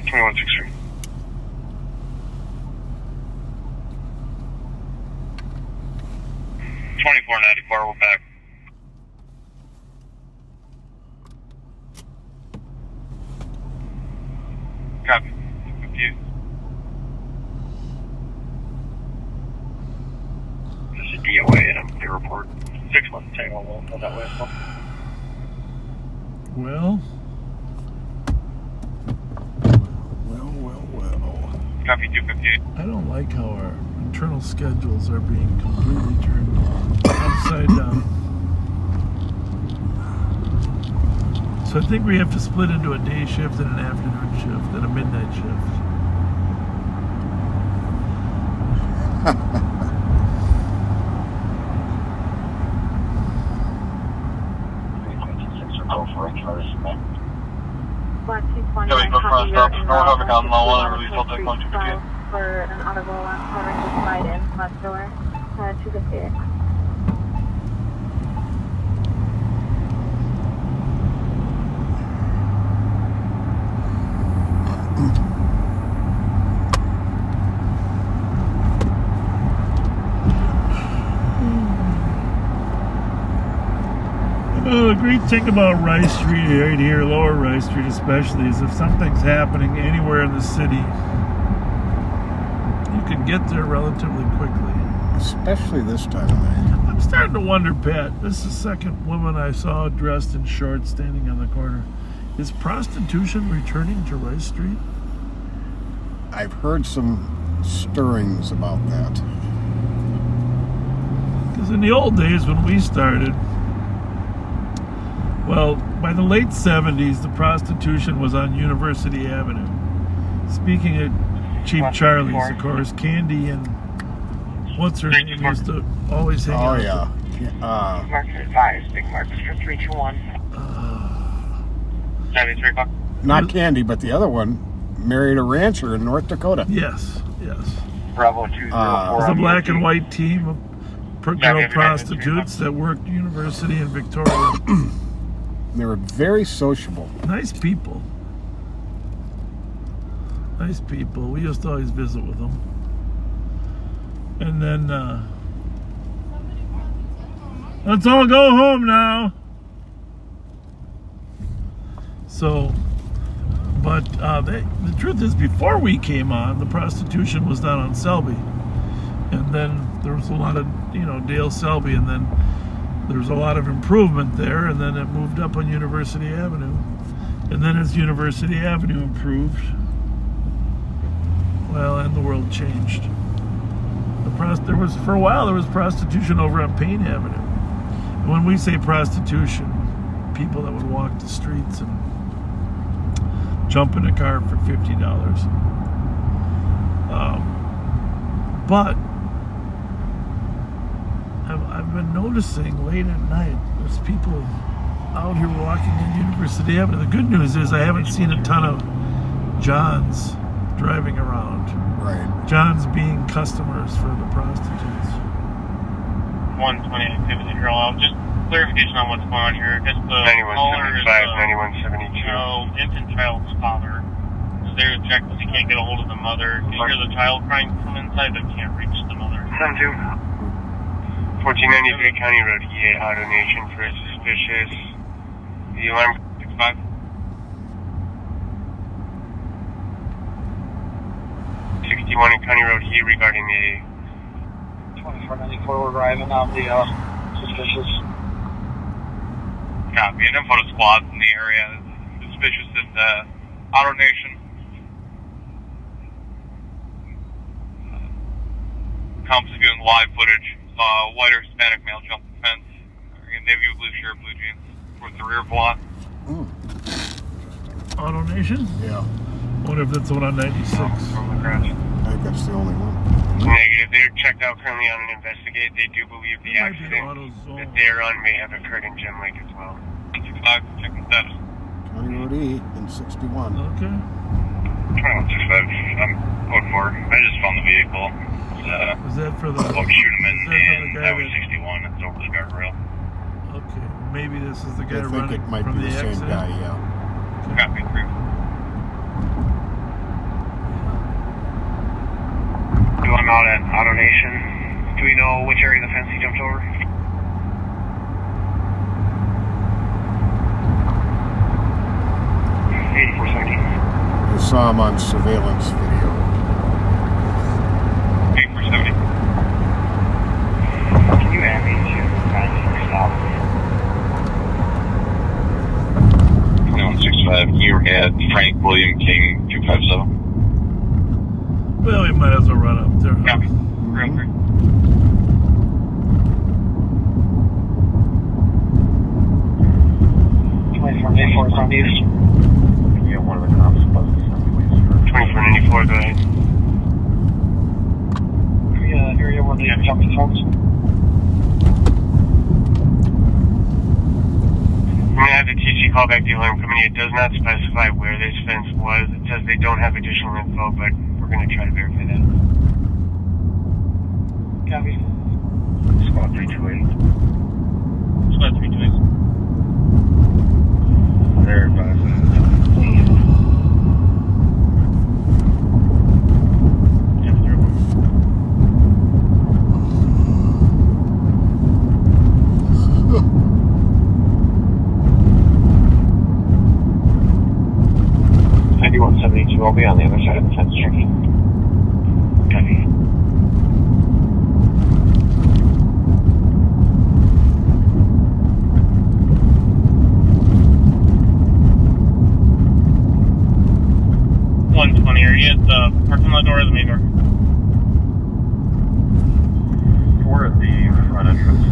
2163. $24.94, we're back. Copy. Confused. This is DOA and I'm the report. 6 months tangle will go that way as well. Well. Copy 258. I don't like how our internal schedules are being completely turned upside down. So I think we have to split into a day shift and an afternoon shift and a midnight shift. Yeah, we go cross up. No traffic on low one and release all take 158. For an audible covering the slide in left door, 258. Well, the great thing about Rice Street right here, Lower Rice Street especially, is if something's happening anywhere in the city, you can get there relatively quickly. Especially this time of night. I'm starting to wonder, Pat, this is the second woman I saw dressed in shorts standing on the corner. Is prostitution returning to Rice Street? I've heard some stirrings about that. Because in the old days when we started, well, by the late 70s, the prostitution was on University Avenue. Speaking of Cheap Charlie's, of course, Candy and what's her name used to always hang out. Oh, yeah. Mark advised, Big Mark for 321. 73 o'clock. Not Candy, but the other one married a rancher in North Dakota. Yes, yes. Bravo 204. It was a black and white team of girl prostitutes that worked University in Victoria. They were very sociable. Nice people. Nice people. We used to always visit with them. And then, let's all go home now. So, but the truth is, before we came on, the prostitution was down on Selby. And then there was a lot of, Dale Selby, and then there was a lot of improvement there, and then it moved up on University Avenue. And then as University Avenue improved, well, and the world changed. For a while, there was prostitution over on Payne Avenue. And when we say prostitution, people that would walk the streets and jump in a car for $50. But I've been noticing late at night, there's people out here walking on University Avenue. The good news is I haven't seen a ton of Johns driving around. Right. Johns being customers for the prostitutes. 120 activity drill out. Just clarification on what's going on here. Just the caller is 9172. Infant child's father. Is there a check because he can't get a hold of the mother? You hear the child crying from inside but can't reach the mother. 72. 1493 County Road EA Auto Nation for suspicious. The alarm 65. 61 in County Road E regarding a 2494, we're driving on the suspicious. Copy. An info to squads in the area. Suspicious in the Auto Nation. showing live footage. Saw a white or Hispanic male jump the fence. Navy blue shirt, blue jeans towards the rear of the lot. Auto Nation? Yeah. Wonder if that's the one on 96. From the crash. I think that's the only one. Negative. They're checked out currently on an investigate. They do believe the accident that they're on may have occurred in Gem Lake as well. 65, checking status. County Road E in 61. Okay. 2165, I'm code 4. I just found the vehicle. Is that for the... Shoot him in Highway 61. It's over the guardrail. Okay, maybe this is the guy I think running it might from be the same exit. guy, yeah. Copy, 3. Do I'm out at Auto Nation. Do we know which area of the fence he jumped over? I saw him on surveillance video. 8470. Can you add me to stop? 2165, you had Frank William King 257. Well, we might as well run up there. Copy. Real quick. Southeast. Yeah, one of the cops buses. 2494, go ahead. Area where they jumped the fence. I'm going to have the TC call back the alarm company. It does not specify where this fence was. It says they don't have additional info, but we're going to try to verify that. Copy. Squad 328. Squad 328. Verify. I'll be on the other side of the fence checking. Copy. Are you at the parking lot door or the main door? We're at the front entrance.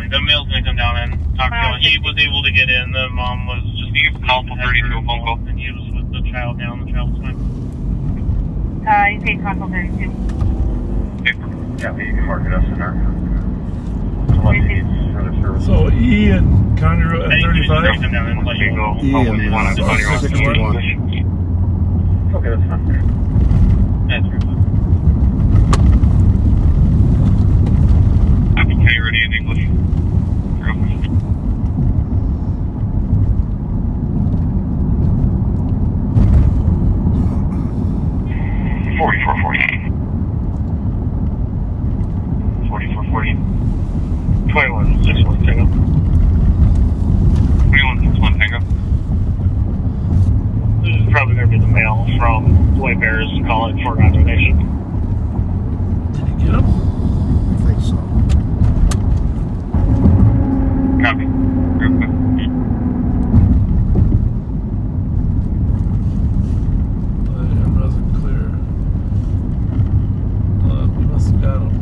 The mail's gonna come down and talk to him. He was able to get in. The mom was just called for 32 a phone call. And he was with the child down. The child was fine. You paid console 32. Yeah, you can mark it up in our. So E and County Road at 35? E and 61. Okay, that's fine. That's right. Okay, ready in English. 4440. 4440. 2161 Tango. 2161 Tango. This is probably going to be the mail from Boy Bears calling for a donation. Did he get him? I think so. Copy. Real quick. Got him.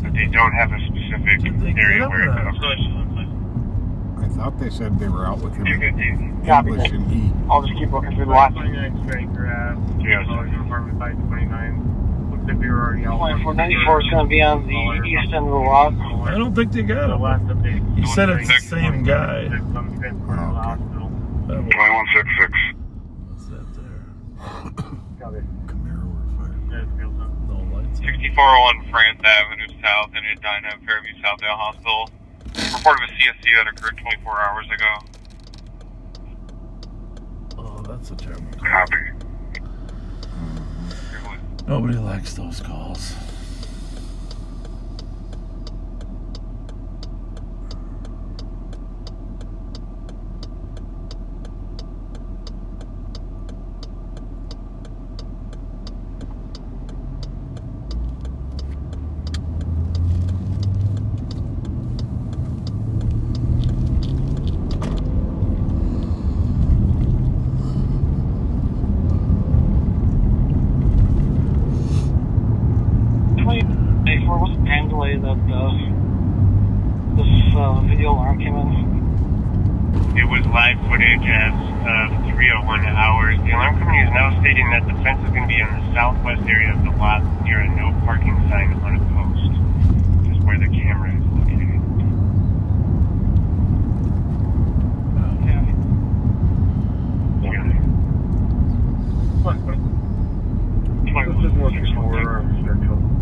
But they don't have a specific area where it covers. I thought they said they were out with him in Copy. English and E. I'll just keep looking through the lot. 29 straight grab. Apartment 529. Looks like we were already out. 2494 is going to be on the east end of the lot. I don't think they got him. He said it's the same guy. 2166. What's that there? Copy. Camaro or fire? No lights. 6401 France Avenue South in Edina, Fairview Southdale Hospital. Report of a CSC that occurred 24 hours ago. Oh, that's a terrible call. Copy. Nobody likes those calls. Video alarm came in. It was live footage as of 3:01 hours. The alarm company is now stating that the fence is going to be in the southwest area of the lot near a no parking sign on a post, which is where the camera is located. This is 164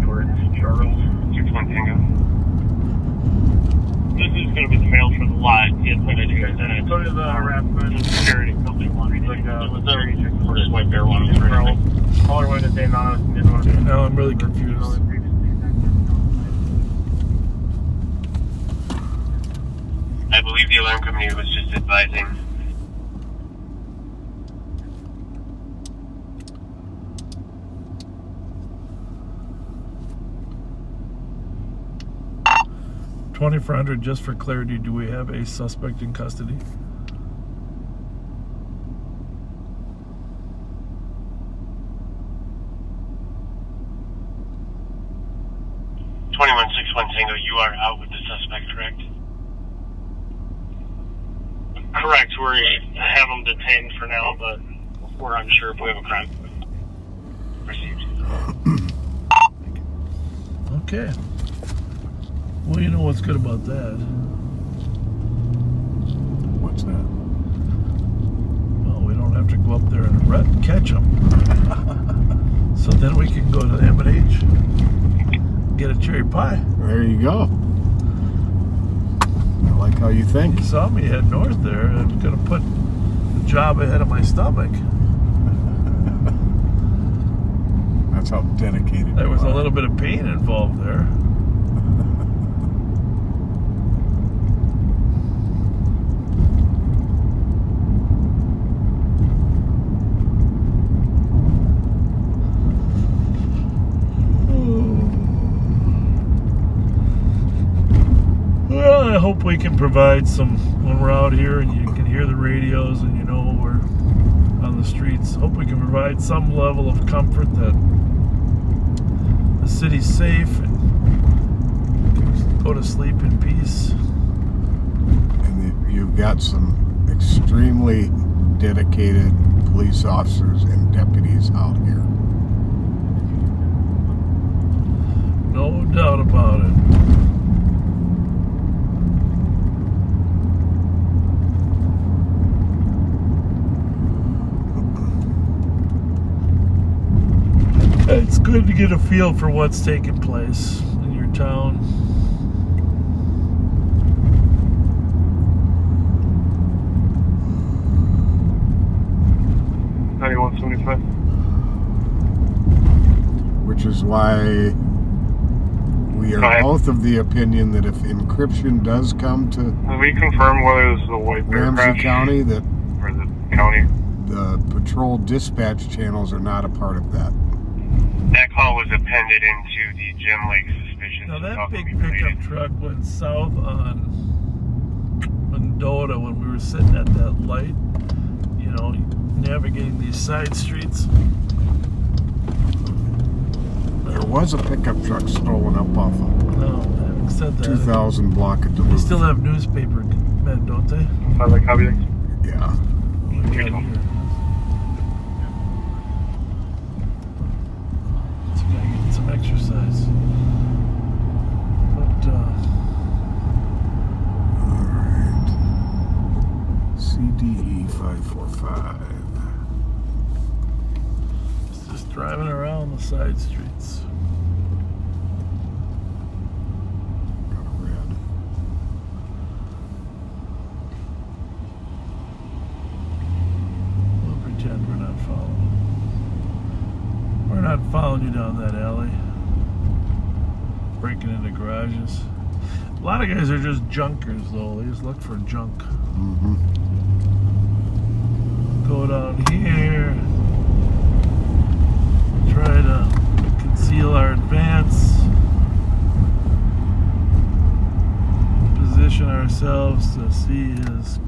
towards Charles. 61 Tango. This is going to be the mail for the lot. He had put it here. Go to the Rathbun security company one. Like it was there. First white bear one. Caller wanted to say no. Now I'm really confused. I believe the alarm company was just advising. $2,400 just for clarity. Do we have a suspect in custody? Tango, you are out with the suspect, correct? Correct. We have them detained for now, but we're unsure if we have a crime. Received. Okay. Well, you know what's good about that? What's that? Well, we don't have to go up there and catch them. So then we can go to the M&H, get a cherry pie. There you go. I like how you think. You saw me head north there. I'm going to put the job ahead of my stomach. That's how dedicated there was a little bit of pain involved there. Well, I hope we can provide some, when we're out here and you can hear the radios and you know we're on the streets, hope we can provide some level of comfort that the city's safe and go to sleep in peace. And you've got some extremely dedicated police officers and deputies out here. No doubt about it. It's good to get a feel for what's taking place in your town. Which is why we are both of the opinion that if encryption does come to we confirm whether it was the white bear Ramsey County, that or the county. The patrol dispatch channels are not a part of that. That call was appended into the Jim Lake suspicion. Now that big pickup truck went south on Mendota when we were sitting at that light, you know, navigating these side streets. There was a pickup truck stolen up off of. No. that. 2000 block of They Duluth. still have newspaper men, don't they? Yeah. Let's get some exercise. But, Alright. CDE 545. it's just driving around the side streets. Got a red. We'll pretend we're not following. We're not following you down that alley. Breaking into garages. A lot of guys are just junkers, though. They just look for junk. Mm-hmm. Go down here. Try to conceal our advance. Position ourselves to see his.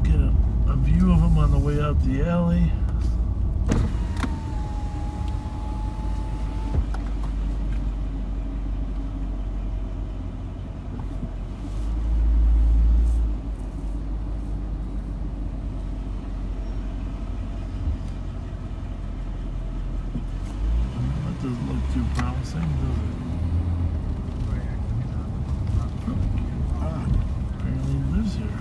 Get a view of him on the way out the alley. That doesn't look too promising, does it? Apparently he lives here.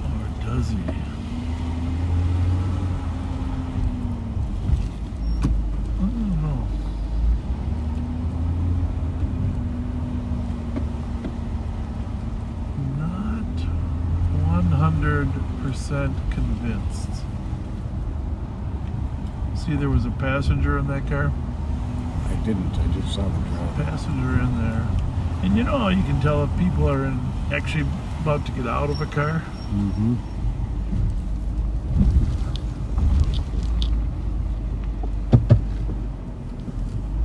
Or does he? I don't know. Not 100% convinced. See, there was a passenger in that car. I didn't. I just saw the driver. Passenger in there. And you know how you can tell if people are actually about to get out of a car? Mm-hmm.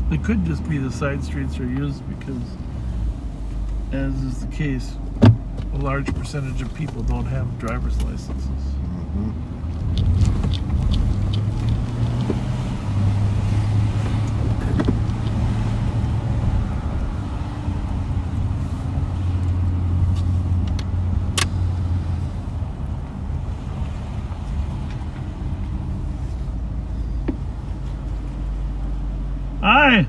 They could just be the side streets are used because, as is the case, a large percentage of people don't have driver's licenses. Mm-hmm. Hi,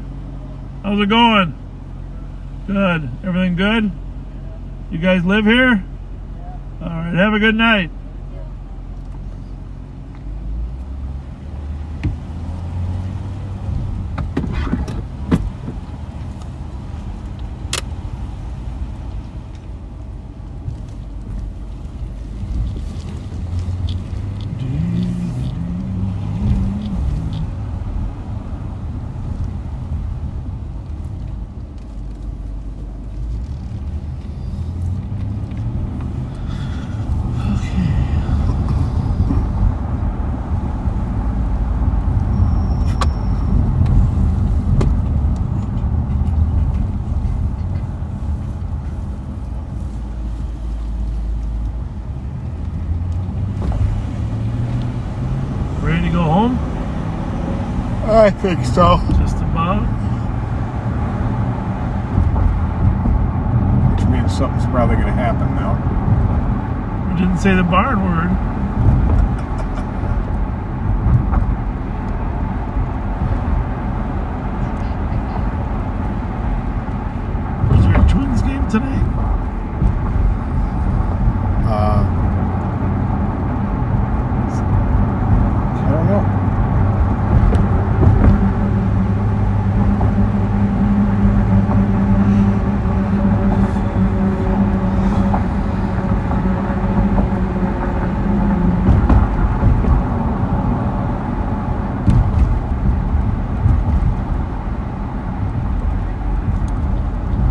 how's it going? Good. Everything good? You guys live here? All right, have a good night. Ready to go home? I think so. Just about. Which means something's probably going to happen now. You didn't say the barn word. Was there a Twins game tonight? I don't know.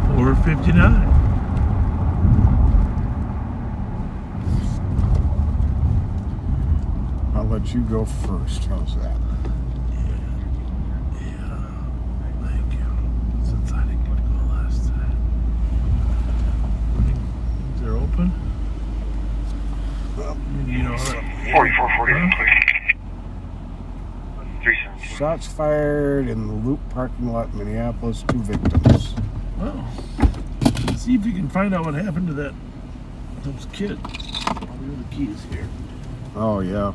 $4.59. I'll let you go first. How's that? Yeah, thank you. Since I didn't get to go last time. They're open? You know, 4440, please. 317. Shots fired in the Loop parking lot in Minneapolis. 2 victims. Well, see if you can find out what happened to those kids. I'll leave the keys here. Oh, yeah.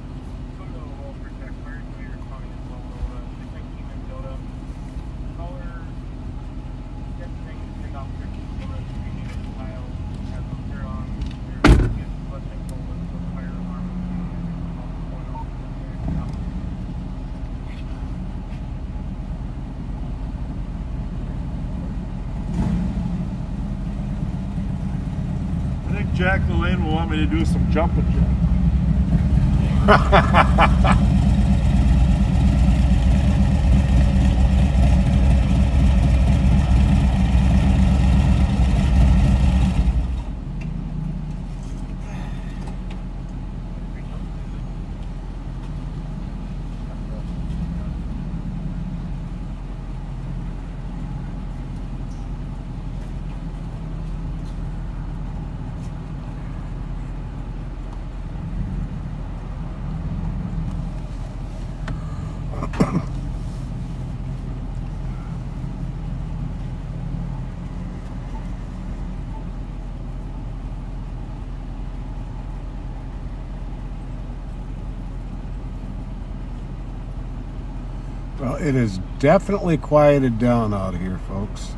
Jack LaLanne will want me to do some jumping jacks. Well, it is definitely quieted down out here, folks.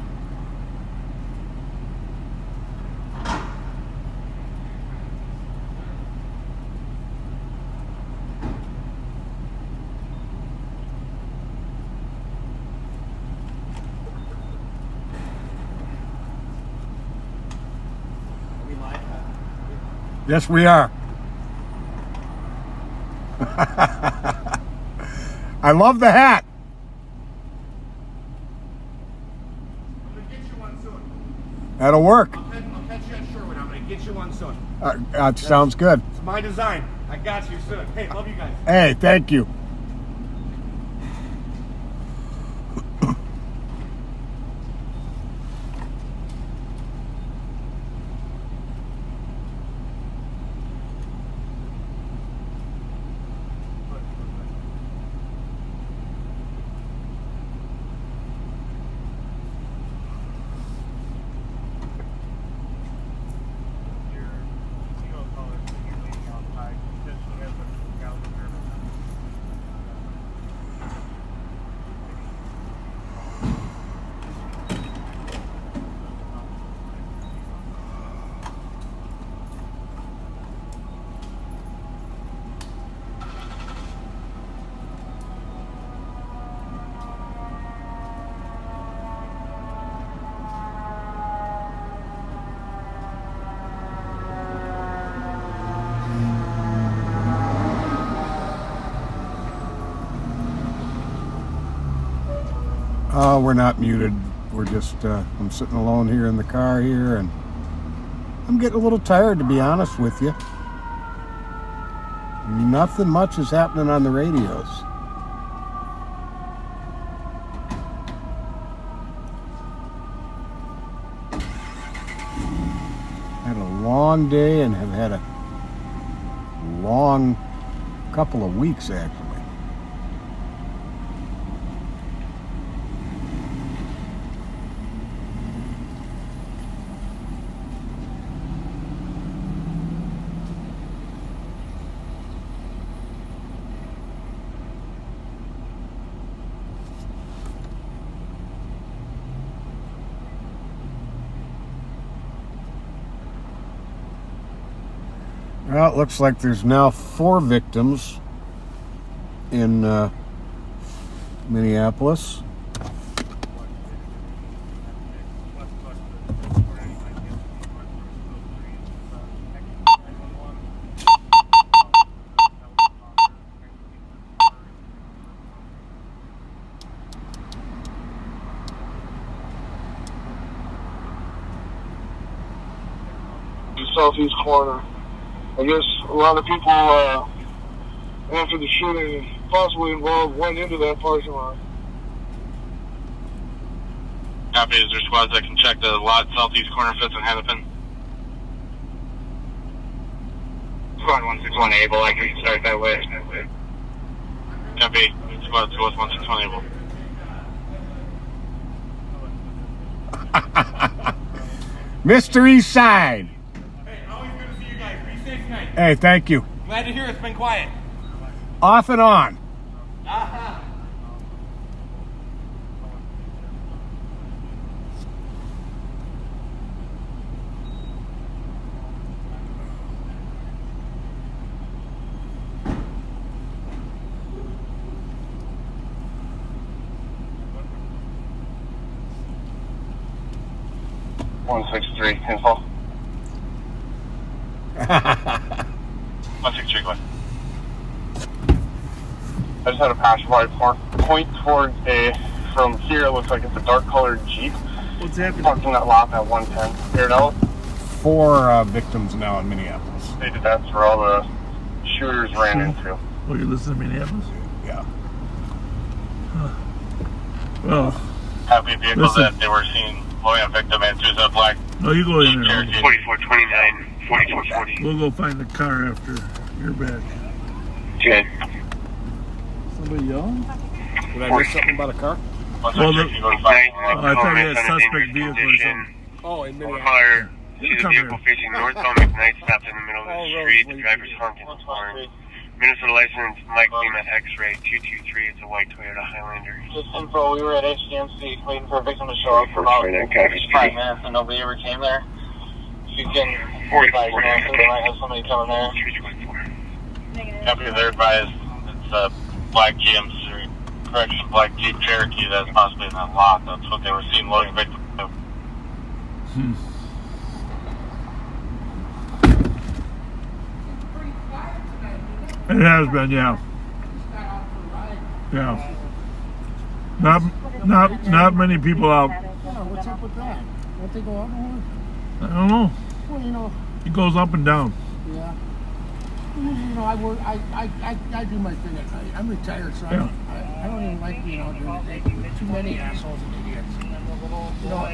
Yes, we are. I love the hat. I'm going to get you one soon. That'll work. I'll catch you at Sherwood. I'm going to get you one soon. Sounds good. It's my design. I got you soon. Hey, love you guys. Hey, thank you. Oh, we're not muted. We're just, I'm sitting alone here in the car here, and I'm getting a little tired, to be honest with you. Nothing much is happening on the radios. Had a long day and have had a long couple of weeks, actually. Well, it looks like there's now 4 victims in Minneapolis. The southeast corner. I guess a lot of people, after the shooting, possibly involved, went into that parking lot. Copy. Is there squads that can check the lot southeast corner, 5th and Hennepin? Squad 161 able, I can start that way. Copy. Squad 2 West 1620. Mr. East Side. Hey, always good to see you guys. Be safe tonight. Hey, thank you. Glad to hear it's been quiet. Off and on. Uh-huh. One 163, info. 163, go ahead. I just had a passerby point towards from here, it looks like it's a dark colored Jeep. What's happening? Parked in that lot at 110. Aired out. 4 victims now in Minneapolis. They did that's where all the shooters ran into. Oh, you're listening to Minneapolis? Yeah. Huh. Well, Happy vehicles that they were seen blowing a victim and to the black. No, you go in there. 4429, 4440. We'll go find the car after you're back. Good. Somebody yelling? Did I miss something about a car? Well, I thought you had a suspect vehicle or something. Oh, in Car Minneapolis. sees a vehicle facing northbound McKnight stopped in the middle of the street. The driver's honking his horn. Minnesota license Mike Lima X-ray 223. It's a white Toyota Highlander. Just info, we were at HDMC waiting for a victim to show up for about 5 minutes and nobody ever came there. If you can advise us, we might have somebody coming there. Copy, they're advised it's a black GMC, correction, black Jeep Cherokee that's possibly in that lot. That's what they were seen loading victim to. It has been, yeah. Yeah. Not many people out. Yeah, what's up with that? Don't they go up more? I don't know. Well, you know. It goes up and down. Yeah. You know, I work. I do my thing at night. I'm retired, so Yeah. I don't even like being out during the day. Too many assholes and idiots. You know,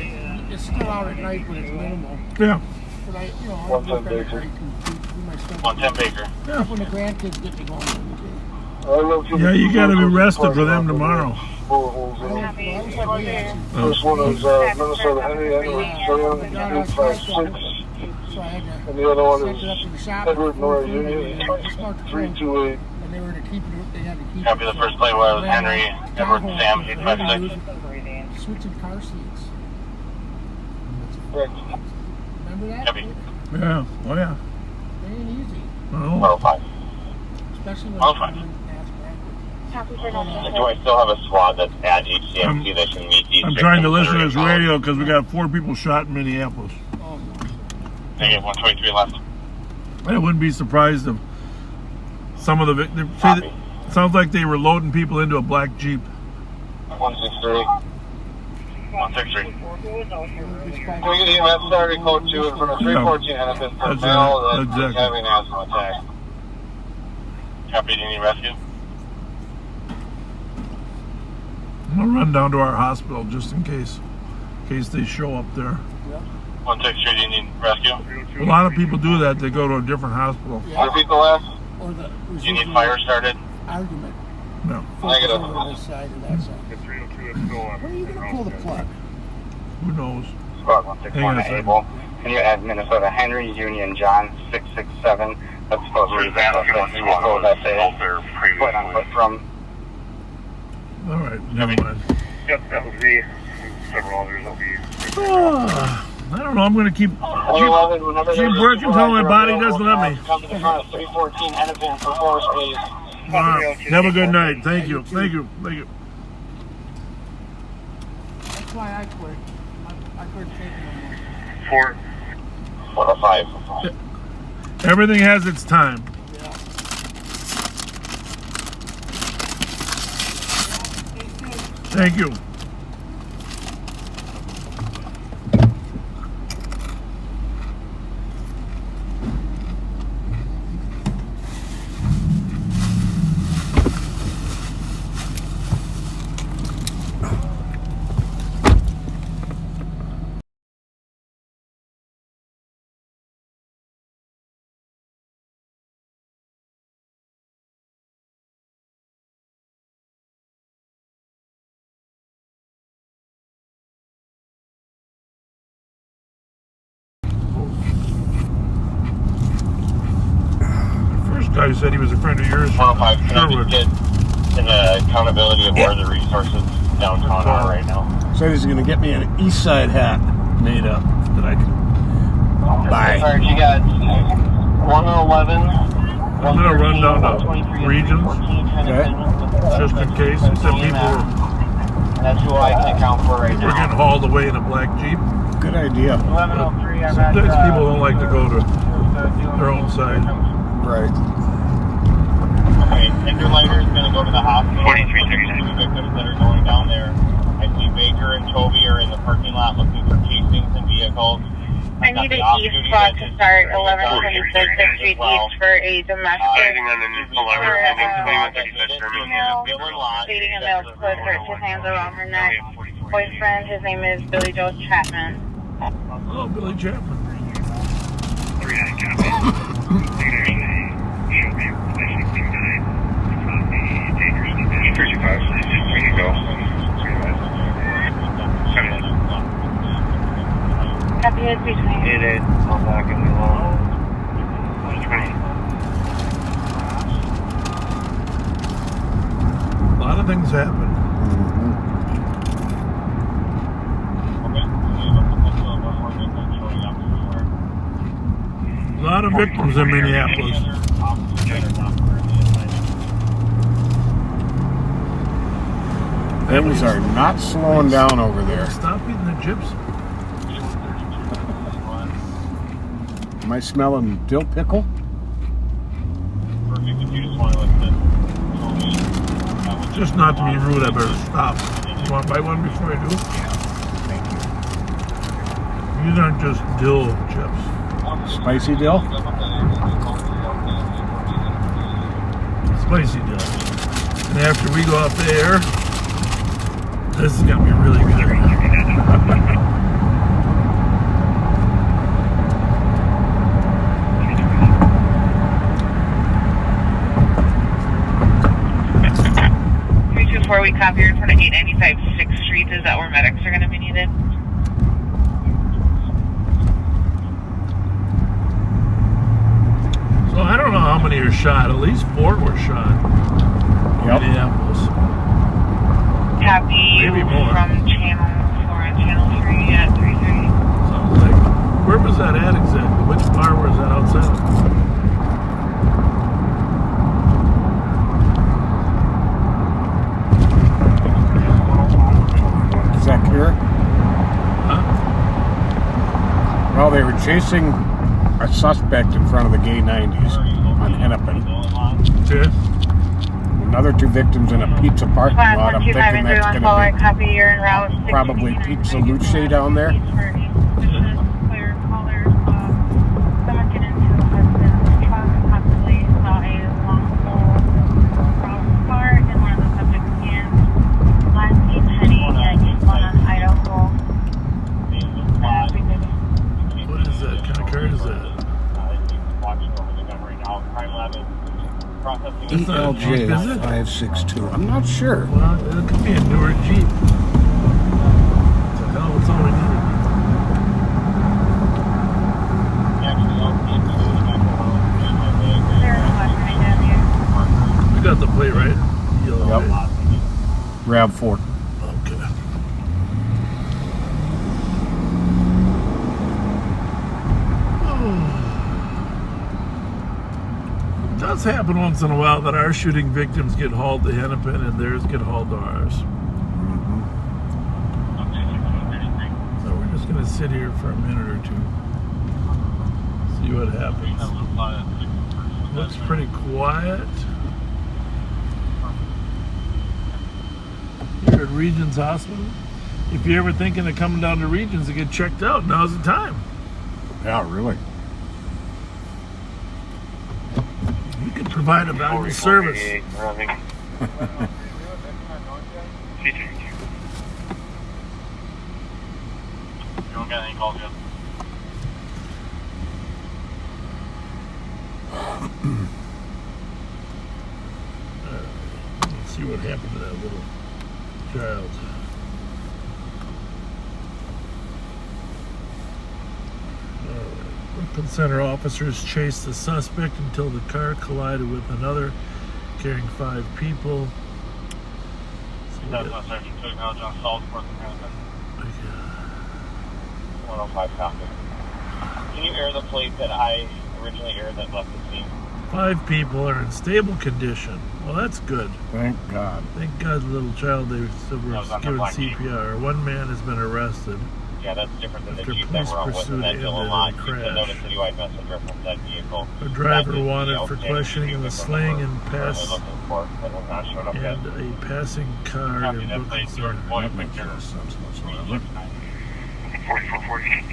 it's still out at night, but it's minimal. Yeah. But I, you know, I 110 work at Baker. night and do my stuff. 110 Baker. Yeah. When the grandkids get me going. Yeah, you got to be rested for them tomorrow. First one is Minnesota Henry Edward Cheyenne 856. And the other one is Edward Nora Union 328. Copy, the first plate was Henry Edward Sam 856. Switching car seats. Correct. Remember that? Copy. Yeah. Oh, yeah. They ain't easy. Oh. 105. Especially when 105. Do I still have a squad that's at HCMC that can meet these? I'm trying to listen to this radio because we got 4 people shot in Minneapolis. Negative 123 left. I wouldn't be surprised if some of the sounds like they were loading people into a black Jeep. 163. 163. Can we get EMS Saturday code 2 in front of 314 and if it's for male that's having asthma attack? Copy, do you need rescue? I'm gonna run down to our hospital just in case they show up there. 163, do you need rescue? A lot of people do that. They go to a different hospital. Repeat the last. Or the Do you need fire started? argument. No. Negative. On this side and that side. When are you going to pull the plug? Who knows? Squad 161 able. Can you add Minnesota Henry Union John 667? That's supposed to be the vehicle that they put on foot from. All right, never mind. Yep, that was the several others will be. I don't know. I'm going to keep working until my body doesn't let me. Come to the front of 314 Hennepin for force, please. Have a good night. Thank you. Thank you. Thank you. That's why I quit. I quit taking them. 405. Everything has its time. Thank you. guy said he was a friend of yours. 105, can I just get an accountability of where the resources downtown are right now? So he's going to get me an East Side hat made up that I can buy. Alright, you got 111. I'm going to run down to Regions, just in case. Some people That's who I can account for right now. We're getting hauled away in a black Jeep. Good idea. 1103, I'm Sometimes at, people don't like to go to their own side. Right. Okay, Interlighter is going to go to the hospital. 2339. Victims that are going down there. I see Baker and Toby are in the parking lot looking for casings and vehicles. I need an east spot to start 1126 6th Street East for a domestic. Stating a male could hurt his hands around her neck. Boyfriend, his name is Billy Joe Chapman. Oh, Billy Chapman. 39 copy. Show me replacing 29 on the dangerous condition. 35, where you go. 79. Copy is between 88, I'm back in the alone. 20. A lot of things happen. A lot of victims in Minneapolis. Things are not slowing down over there. Stop eating the gypsy. Am I smelling dill pickle? Just not to be rude, I better stop. You want to buy one before I do? Thank you. These aren't just dill chips. Spicy dill? Spicy dill. And after we go off the air, this is going to be really good. before we copy in front of 895 6th Street. Is that where medics are going to be needed? So I don't know how many are shot. At least 4 were shot. Yep. Minneapolis. Copy. Maybe more. From channel 4 and channel 3 at 3:30. Sounds like. Where was that at exactly? Which bar was that outside of? Is that clear? Huh? Well, they were chasing a suspect in front of the gay 90s on Hennepin. Yeah. Another 2 victims in a pizza parking lot. I'm thinking that's going to Copy, you're en route. be probably Pizza Luce down there. What is that? Kind of car is that? ELJ 562. I'm not sure. Well, it could be a newer Jeep. What the hell? What's all we needed? We got the plate, right? Yellow, Yep. right? RAV4. Okay. It does happen once in a while that our shooting victims get hauled to Hennepin and theirs get hauled to ours. So we're just going to sit here for a minute or two. See what happens. Looks pretty quiet. Here at Regions Hospital. If you're ever thinking of coming down to Regions to get checked out, now's the time. Yeah, really. We can provide a valuable service. You don't got any calls yet? Let's see what happened to that little child. Alright. Brooklyn Center officers chased the suspect until the car collided with another, carrying 5 people. So we got, 105 copy. Can you air the plate that I originally aired that left the scene? 5 people are in stable condition. Well, that's good. Thank God. Thank God the little child they were given CPR. 1 man has been arrested. Yeah, that's different than the after Jeep that police we're on with. pursued That him yellow in line. a You can crash. note a citywide message reference that vehicle. A driver wanted for questioning in the slang and pass and a passing car in Brooklyn Center. That makes no sense whatsoever. 4440.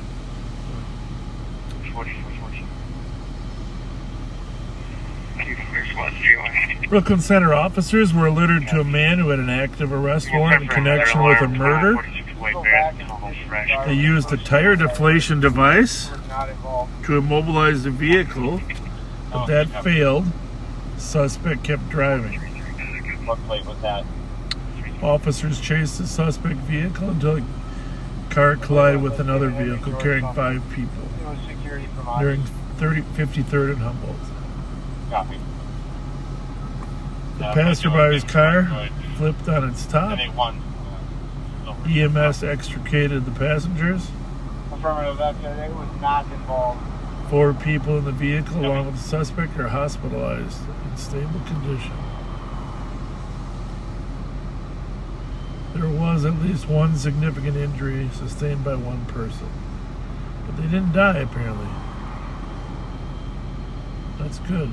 4440. Brooklyn Center officers were alerted to a man who had an active arrest warrant in connection with a murder. They used a tire deflation device to immobilize the vehicle, but that failed. The suspect kept driving. What plate was that? Officers chased the suspect vehicle until the car collided with another vehicle carrying 5 people during 53rd and Humboldt. Copy. The passerby's car flipped on its top. EMS extricated the passengers. Affirmative, that it was not involved. 4 people in the vehicle along with the suspect are hospitalized in stable condition. There was at least 1 significant injury sustained by 1 person, but they didn't die apparently. That's good.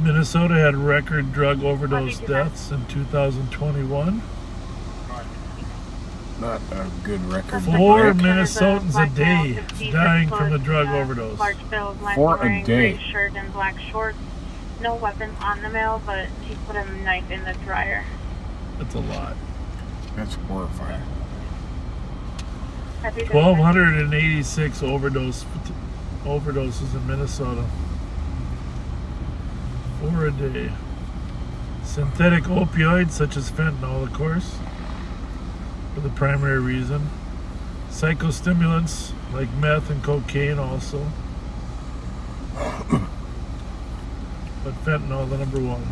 Minnesota had record drug overdose deaths in 2021. Not a good record. 4 Minnesotans a day dying from the drug overdose. 4 a day. Shirt and black shorts. No weapons on the male, but he put a knife in the dryer. That's a lot. That's horrifying. 1,286 overdoses in Minnesota. 4 a day. Synthetic opioids such as fentanyl, of course, for the primary reason. Psychostimulants like meth and cocaine also. But fentanyl, the number 1.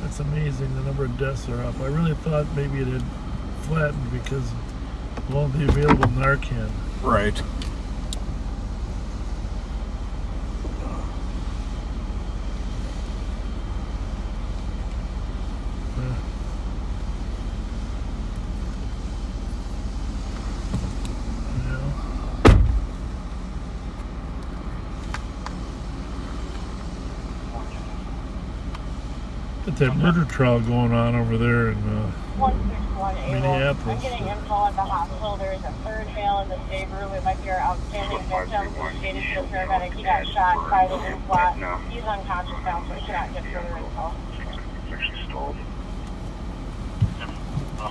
That's amazing, the number of deaths are up. I really thought maybe it had flattened because of all the available Narcan. Right. That murder trial going on over there in Minneapolis. I'm getting info at the hospital. There is a 3rd male in the state room. It might be our outstanding victim who stated to the paramedic he got shot, cited and flat. He's unconscious now, so we cannot get further info.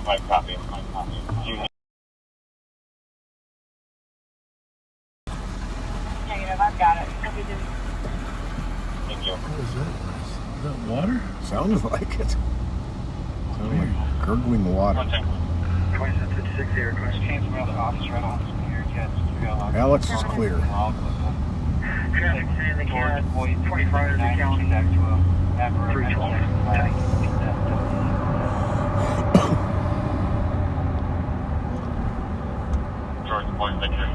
My copy. Negative, I've got it. Thank you. What is that? Is that water? Sounded like it. Sounded like gurgling water. Alex is clear. George, boy, thank you.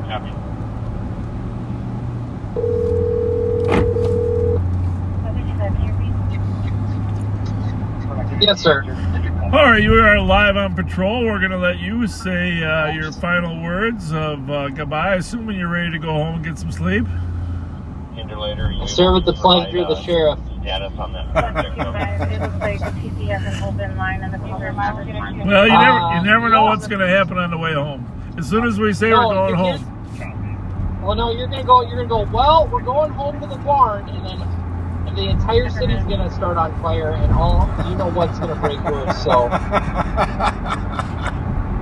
Copy. Yes, sir. All right, you are live on patrol. We're going to let you say your final words of goodbye, assuming you're ready to go home and get some sleep. I serve at the pleasure of the sheriff. Status on that. It looks like the TC has an open line in the future. Well, you never know what's going to happen on the way home. As soon as we say we're going home. Well, no, you're gonna go. Well, we're going home to the barn, and then the entire city's gonna start on fire, and what's gonna break loose. So,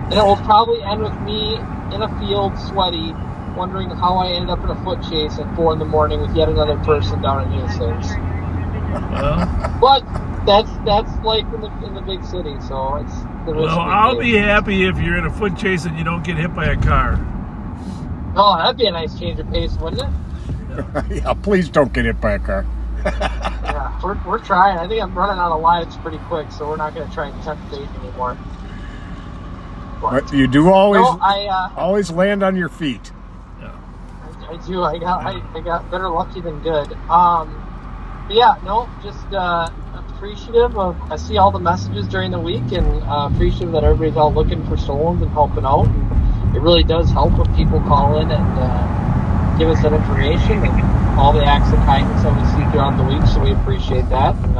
and it will probably end with me in a field, sweaty, wondering how I ended up in a foot chase at 4 a.m. with yet another person down in Hastings. But that's like in the big city, so it's the risk. Well, I'll be happy if you're in a foot chase and you don't get hit by a car. Oh, that'd be a nice change of pace, wouldn't it? Yeah, please don't get hit by a car. Yeah, we're trying. I think I'm running out of lives pretty quick, so we're not going to try and tempt fate anymore. But you do always land on your feet. I do. I got better lucky than good. But yeah, no, just appreciative of. I see all the messages during the week, and appreciative that everybody's out looking for stolen and helping out. And it really does help when people call in and give us that information and all the acts of kindness that we see throughout the week. So we appreciate that. And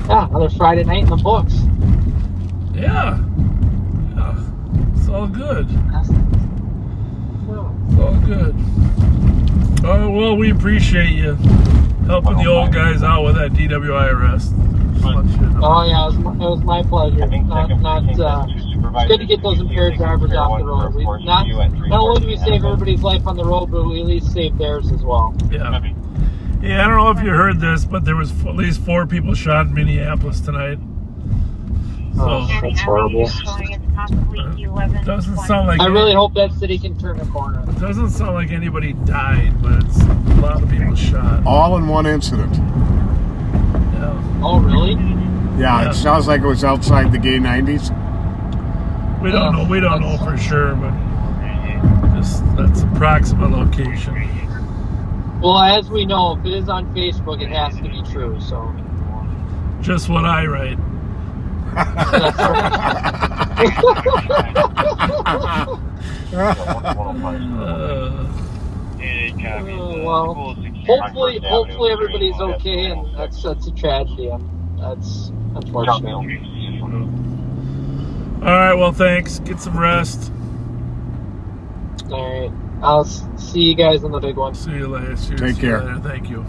yeah, another Friday night in the books. Yeah, it's all good. It's all good. Oh, well, we appreciate you helping the old guys out with that DWI arrest. Oh yeah, it was my pleasure. It's good to get those impaired drivers off the road. Not only do we save everybody's life on the road, but we at least save theirs as well. Yeah. Yeah, I don't know if you heard this, but there was at least 4 people shot in Minneapolis tonight. Oh, that's horrible. Doesn't sound like. I really hope that city can turn a corner. It doesn't sound like anybody died, but it's a lot of people shot. All in one incident. Yeah. Oh, really? Yeah, it sounds like it was outside the gay 90s. We don't know. We don't know for sure, but that's approximate location. Well, as we know, if it is on Facebook, it has to be true. So. Just what I write. Well, hopefully everybody's okay, and that's a tragedy. That's unfortunate. All right, well, thanks. Get some rest. All right, I'll see you guys on the big one. See you later. Take care. Later. Thank you.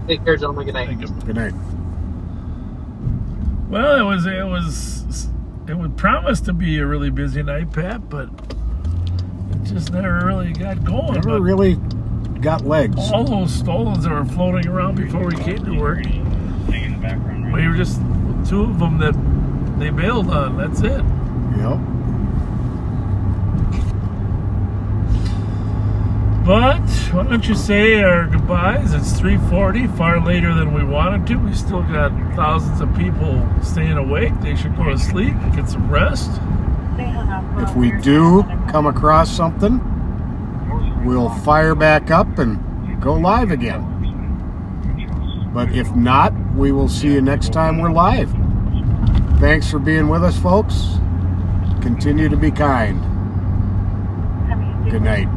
Take care, gentlemen. Good night. Thank you. Good night. Well, it would promise to be a really busy night, Pat, but it just never really got going. Never really got legs. All those stolens that were floating around before we came to work. We were just 2 of them that they bailed on. That's it. Yep. But why don't you say our goodbyes? It's 3:40, far later than we wanted to. We still got thousands of people staying awake. They should go to sleep, get some rest. If we do come across something, we'll fire back up and go live again. But if not, we will see you next time we're live. Thanks for being with us, folks. Continue to be kind. Good night.